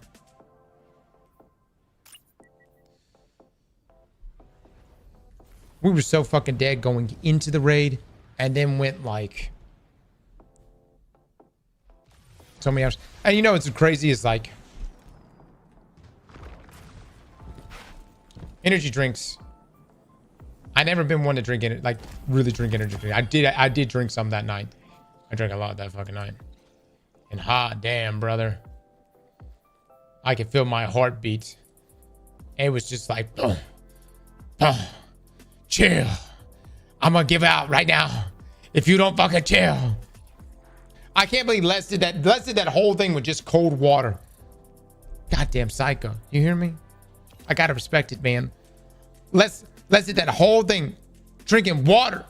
We were so fucking dead going into the raid, and then went like so many hours. And you know what's crazy is like energy drinks. I never been one to drink it, like really drink energy drink. I did drink some that night. I drank a lot that fucking night. And hot damn, brother, I could feel my heartbeat. It was just like, chill. I'm gonna give out right now if you don't fucking chill. I can't believe Les did that. Les did that whole thing with just cold water. Goddamn psycho. You hear me? I gotta respect it, man. Les did that whole thing drinking water.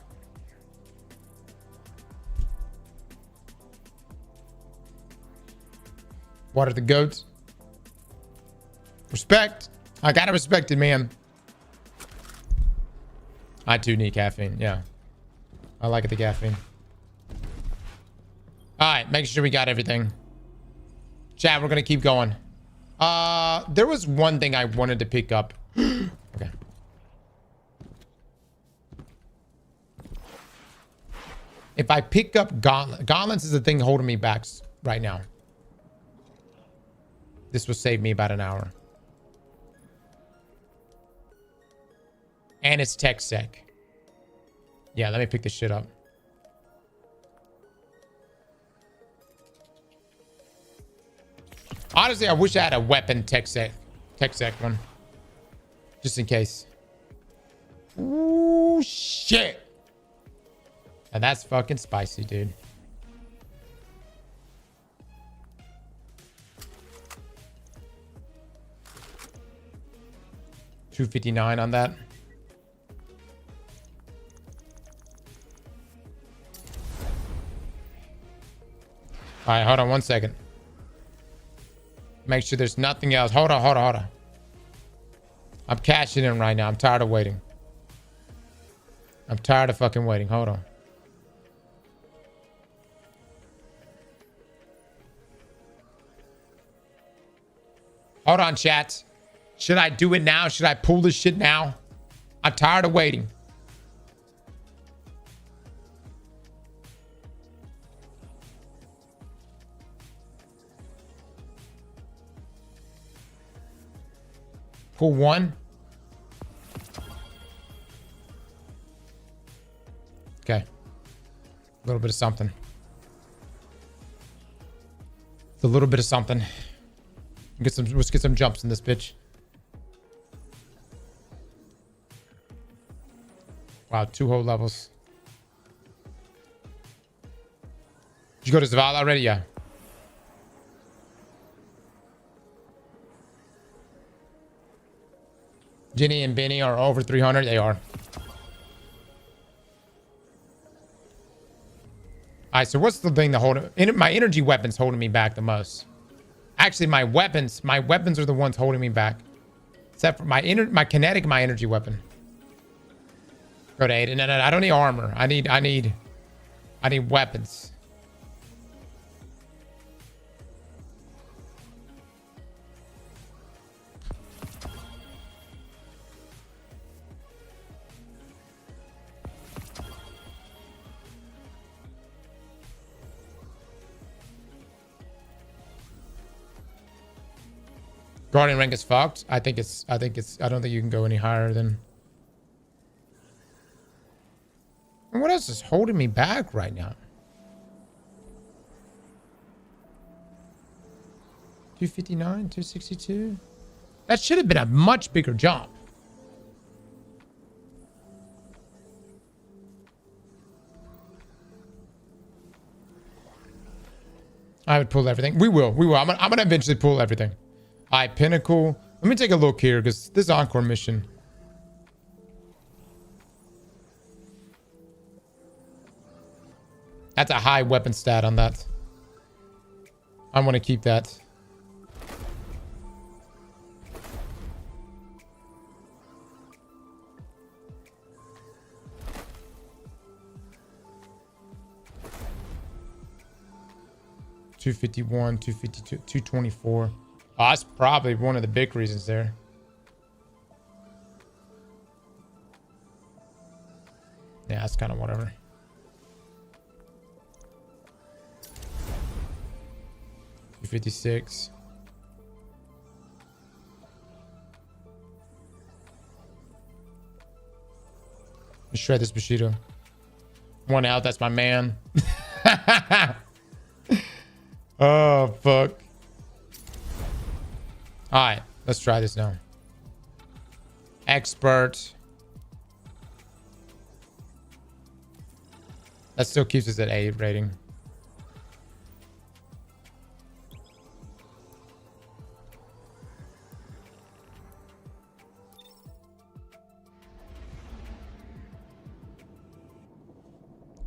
Water the goats. Respect. I gotta respect it, man. I too need caffeine. Yeah. I like the caffeine. All right, make sure we got everything. Chat, we're gonna keep going. There was one thing I wanted to pick up. Okay. If I pick up gauntlets is the thing holding me back right now. This will save me about an hour. And it's tech sec. Yeah, let me pick this shit up. Honestly, I wish I had a weapon tech sec one. Just in case. Ooh, shit. Now that's fucking spicy, dude. $259 on that. All right, hold on 1 second. Make sure there's nothing else. Hold on. I'm cashing in right now. I'm tired of waiting. I'm tired of fucking waiting. Hold on. Hold on, chat. Should I do it now? Should I pull this shit now? I'm tired of waiting. Pull one. Okay. A little bit of something. It's a little bit of something. Let's get some jumps in this bitch. Wow, 2 whole levels. Did you go to Zavala already? Yeah. Ginny and Benny are over 300. They are. Alright, so what's the thing that my energy weapons holding me back the most? Actually, my weapons are the ones holding me back. Except for my kinetic, my energy weapon. Go to 8. No, I don't need armor. I need weapons. Guardian rank is fucked. I don't think you can go any higher than. And what else is holding me back right now? 259, 262. That should have been a much bigger jump. I would pull everything. We will. I'm gonna eventually pull everything. Alright, Pinnacle. Let me take a look here because this Encore mission. That's a high weapon stat on that. I want to keep that. $251, $252, $224. Oh, that's probably one of the big reasons there. Yeah, that's kind of whatever. $256. Let's shred this Bushido. 1 out, that's my man. Oh, fuck. Alright, let's try this now. Expert. That still keeps us at 8 rating.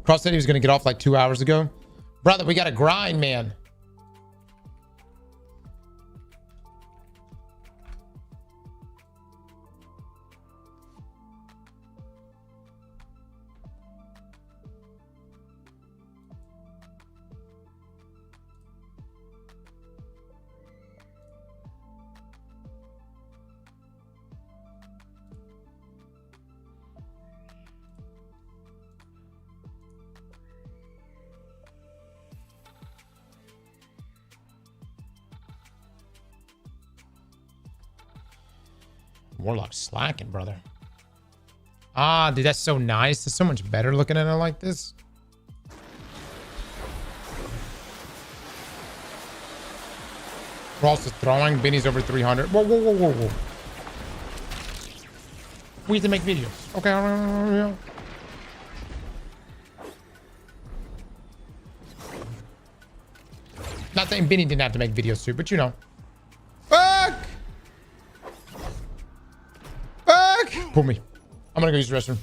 Cross said he was going to get off like 2 hours ago. Brother, we got to grind, man. Warlock slacking, brother. Ah, dude, that's so nice. It's so much better looking at it like this. Ross is throwing. Benny's over 300. Whoa, whoa, whoa, whoa, whoa. We have to make videos. Okay. Not saying Benny didn't have to make videos too, but you know. Fuck! Pull me. I'm gonna go use the restroom.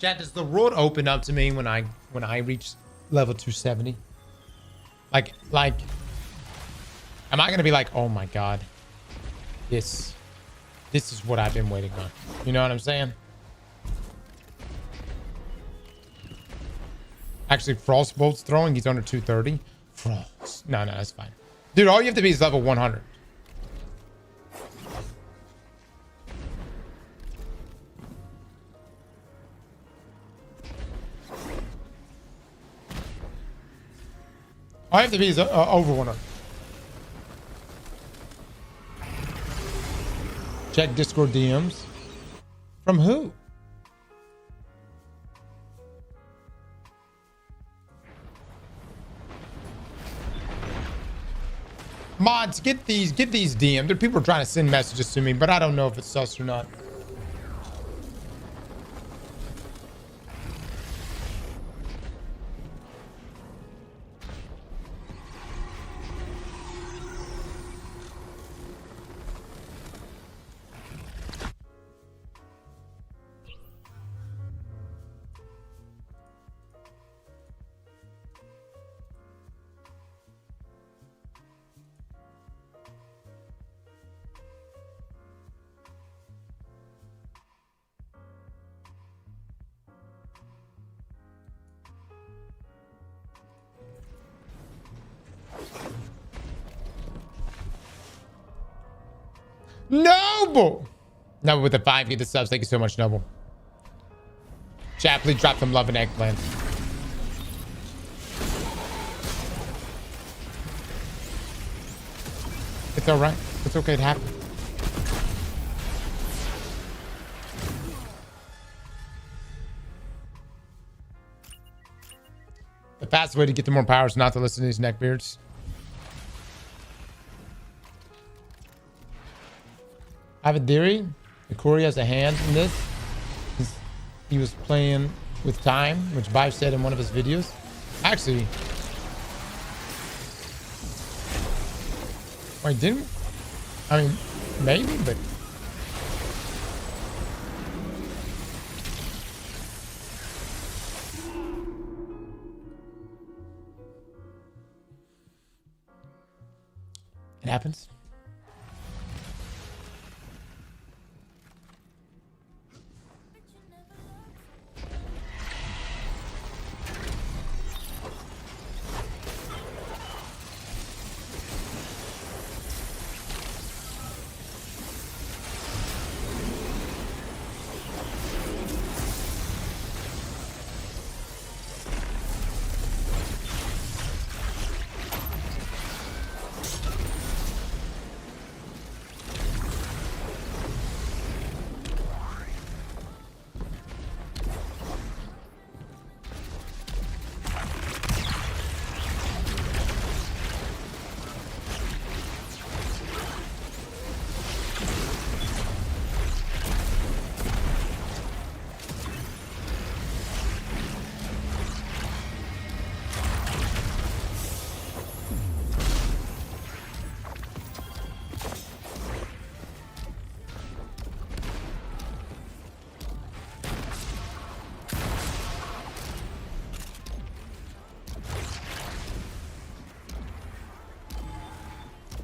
Chat, does the world open up to me when I reach level 270? Like, am I gonna be like, oh my god, this is what I've been waiting on? You know what I'm saying? Actually, Frostbolt's throwing. He's under 230. Frost. No, that's fine. Dude, all you have to be is level 100. All you have to be is over 100. Check Discord DMs. From who? Mods, get these DMs. There are people trying to send messages to me, but I don't know if it's sus or not. Noble! Noble with the 5, get the subs. Thank you so much, Noble. Chat, please drop some love and eggplant. It's alright. It's okay to happen. The fastest way to get to more power is not to listen to these neckbeards. I have a theory. Corey has a hand in this. He was playing with time, which Bive said in one of his videos. Actually, wait, didn't? I mean, maybe, but it happens.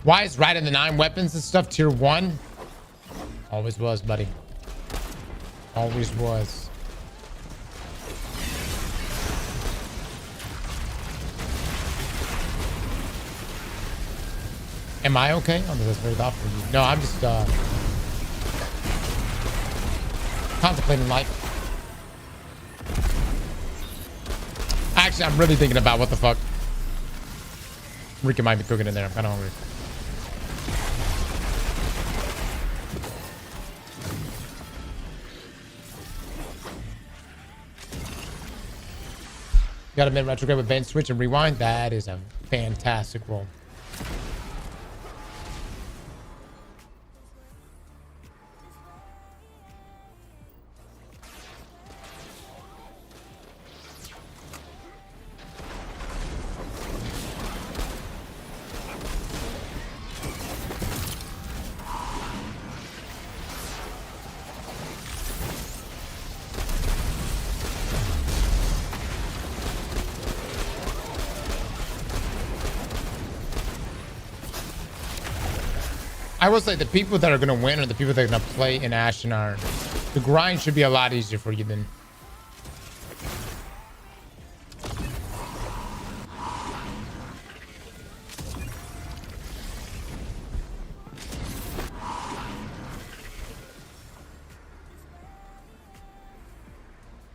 Why is right in the 9 weapons and stuff tier 1? Always was, buddy. Always was. Am I okay? Oh, no, that's very thoughtful of you. No, I'm just contemplating life. Actually, I'm really thinking about what the fuck. Rika might be cooking in there. I'm kind of hungry. Got a mid retrograde with band switch and rewind. That is a fantastic roll. I will say the people that are going to win are the people that are going to play in Ash and Iron. The grind should be a lot easier for you then.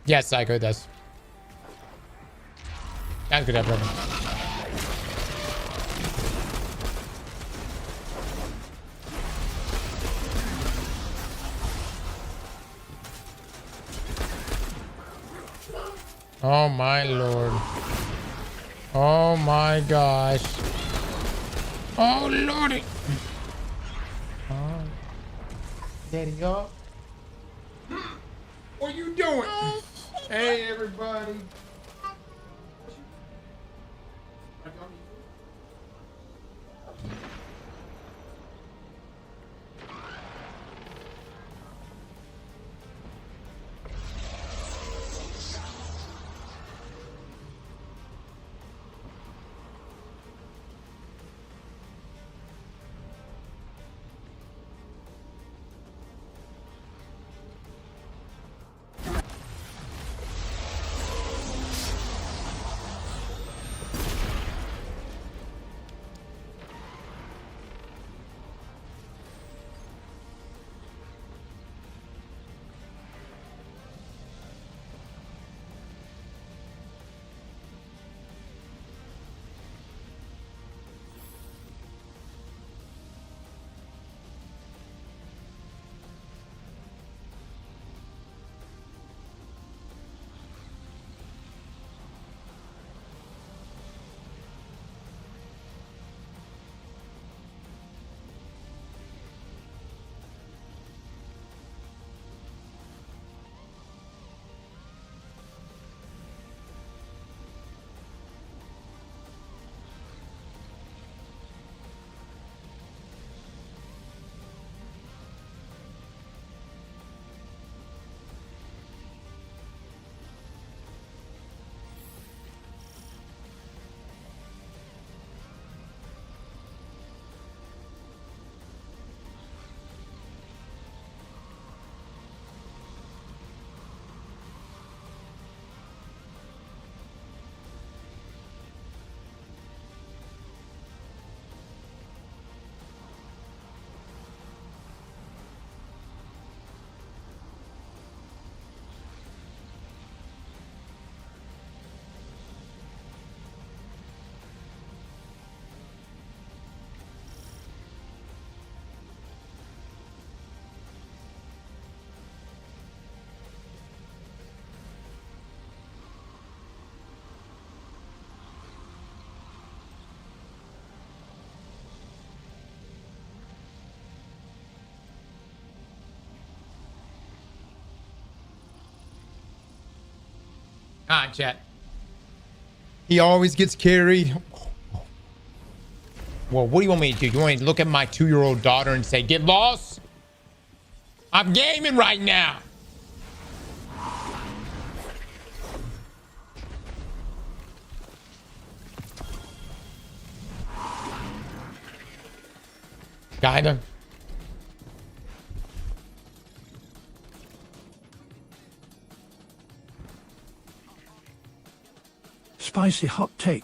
Yes, Psycho does. That's good, everyone. Oh my lord. Oh my gosh. Oh lordy. Oh. Daddy up. What are you doing? Hey everybody. Ah, chat. He always gets carried. Well, what do you want me to do? You want me to look at my 2-year-old daughter and say, get lost? I'm gaming right now. Kinda. Spicy hot take,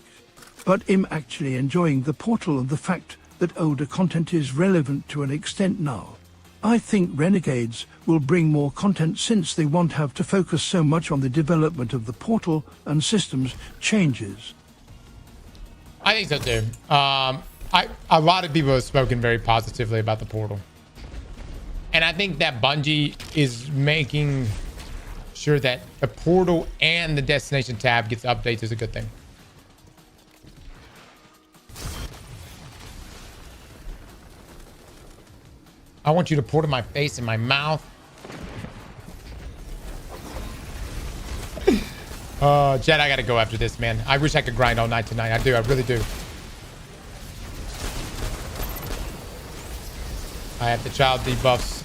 but I'm actually enjoying the portal and the fact that older content is relevant to an extent now. I think Renegades will bring more content since they won't have to focus so much on the development of the portal and systems changes. I think so too. A lot of people have spoken very positively about the portal. And I think that Bungie is making sure that the portal and the destination tab gets updates is a good thing. I want you to pour to my face and my mouth. Jed, I gotta go after this, man. I wish I could grind all night tonight. I do, I really do. I have the child debuffs.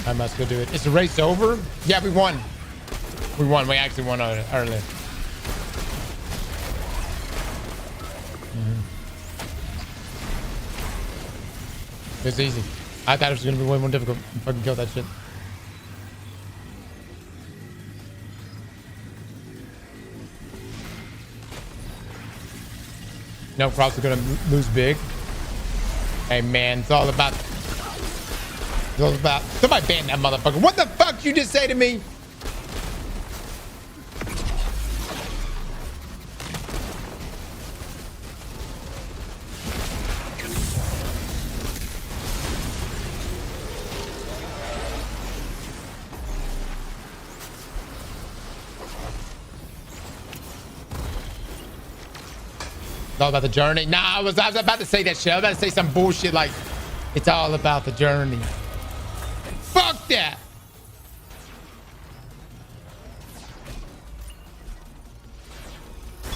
I must go do it. Is the race over? Yeah, we won. We won. We actually won earlier. It's easy. I thought it was gonna be way more difficult. Fucking kill that shit. No, Cross is gonna lose big. Hey man, it's all about. It's all about. Somebody ban that motherfucker. What the fuck you just say to me? It's all about the journey. Nah, I was about to say that shit. I was about to say some bullshit like, it's all about the journey. Fuck that.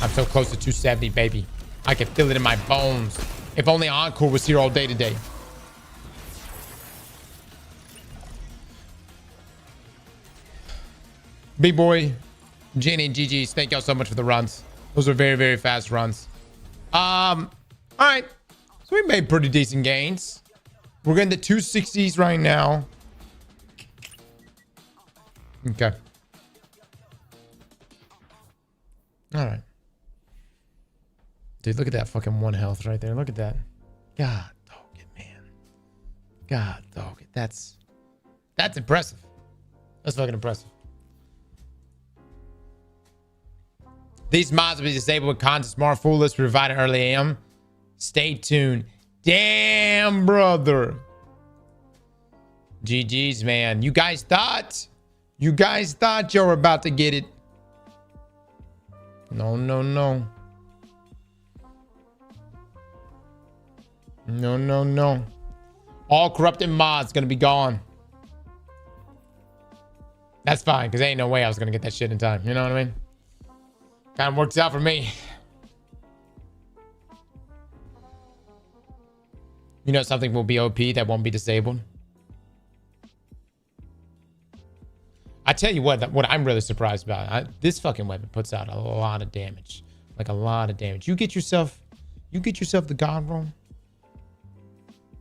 I'm so close to 270, baby. I can feel it in my bones. If only Encore was here all day today. B-Boy, Jenny, and GG's, thank y'all so much for the runs. Those are very, very fast runs. All right. So we made pretty decent gains. We're getting the 260s right now. Okay. All right. Dude, look at that fucking 1 health right there. Look at that. God dog it, man. God dog it. That's impressive. That's fucking impressive. These mods will be disabled with content smart full list provided early AM. Stay tuned. Damn, brother. GG's, man. You guys thought you were about to get it. No, no, no. No, no, no. All corrupted mods gonna be gone. That's fine, because ain't no way I was gonna get that shit in time. You know what I mean? Kind of works out for me. You know something will be OP that won't be disabled? I tell you what I'm really surprised about. This fucking weapon puts out a lot of damage. Like a lot of damage. You get yourself the God roll.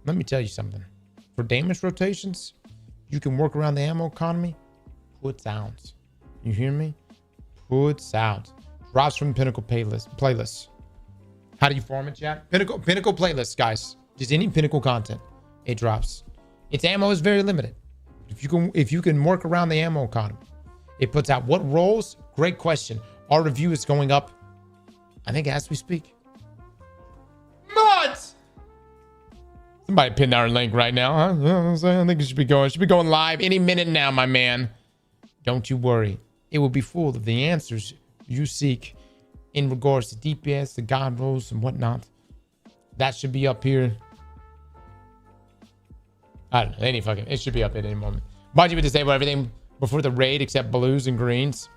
Let me tell you something. For damage rotations, you can work around the ammo economy. Puts out. You hear me? Puts out. Drops from Pinnacle playlist. How do you form it, chat? Pinnacle playlist, guys. Just any Pinnacle content, it drops. Its ammo is very limited. If you can work around the ammo economy, it puts out what rolls? Great question. Our review is going up, I think, as we speak. Mods! Somebody pin our link right now, huh? You know what I'm saying? I think it should be going live any minute now, my man. Don't you worry. It will be full of the answers you seek in regards to DPS, the God rolls, and whatnot. That should be up here. I don't know. It should be up at any moment. Bungie would disable everything before the raid except blues and greens.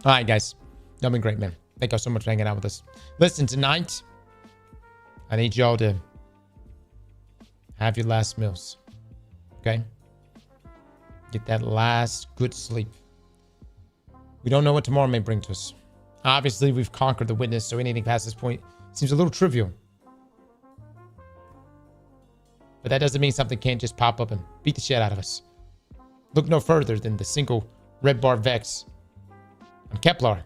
All right, guys. Y'all been great, man. Thank y'all so much for hanging out with us. Listen, tonight, I need y'all to have your last meals. Okay? Get that last good sleep. We don't know what tomorrow may bring to us. Obviously, we've conquered the witness, so anything past this point seems a little trivial. But that doesn't mean something can't just pop up and beat the shit out of us. Look no further than the single red bar Vex on Kepler.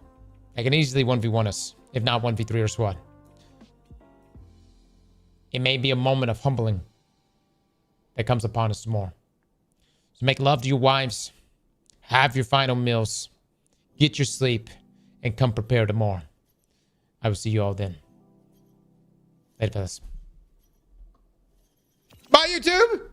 That can easily 1v1 us, if not 1v3 or SWAT. It may be a moment of humbling that comes upon us tomorrow. So make love to your wives, have your final meals, get your sleep, and come prepare tomorrow. I will see you all then. Later, fellas. Bye, YouTube!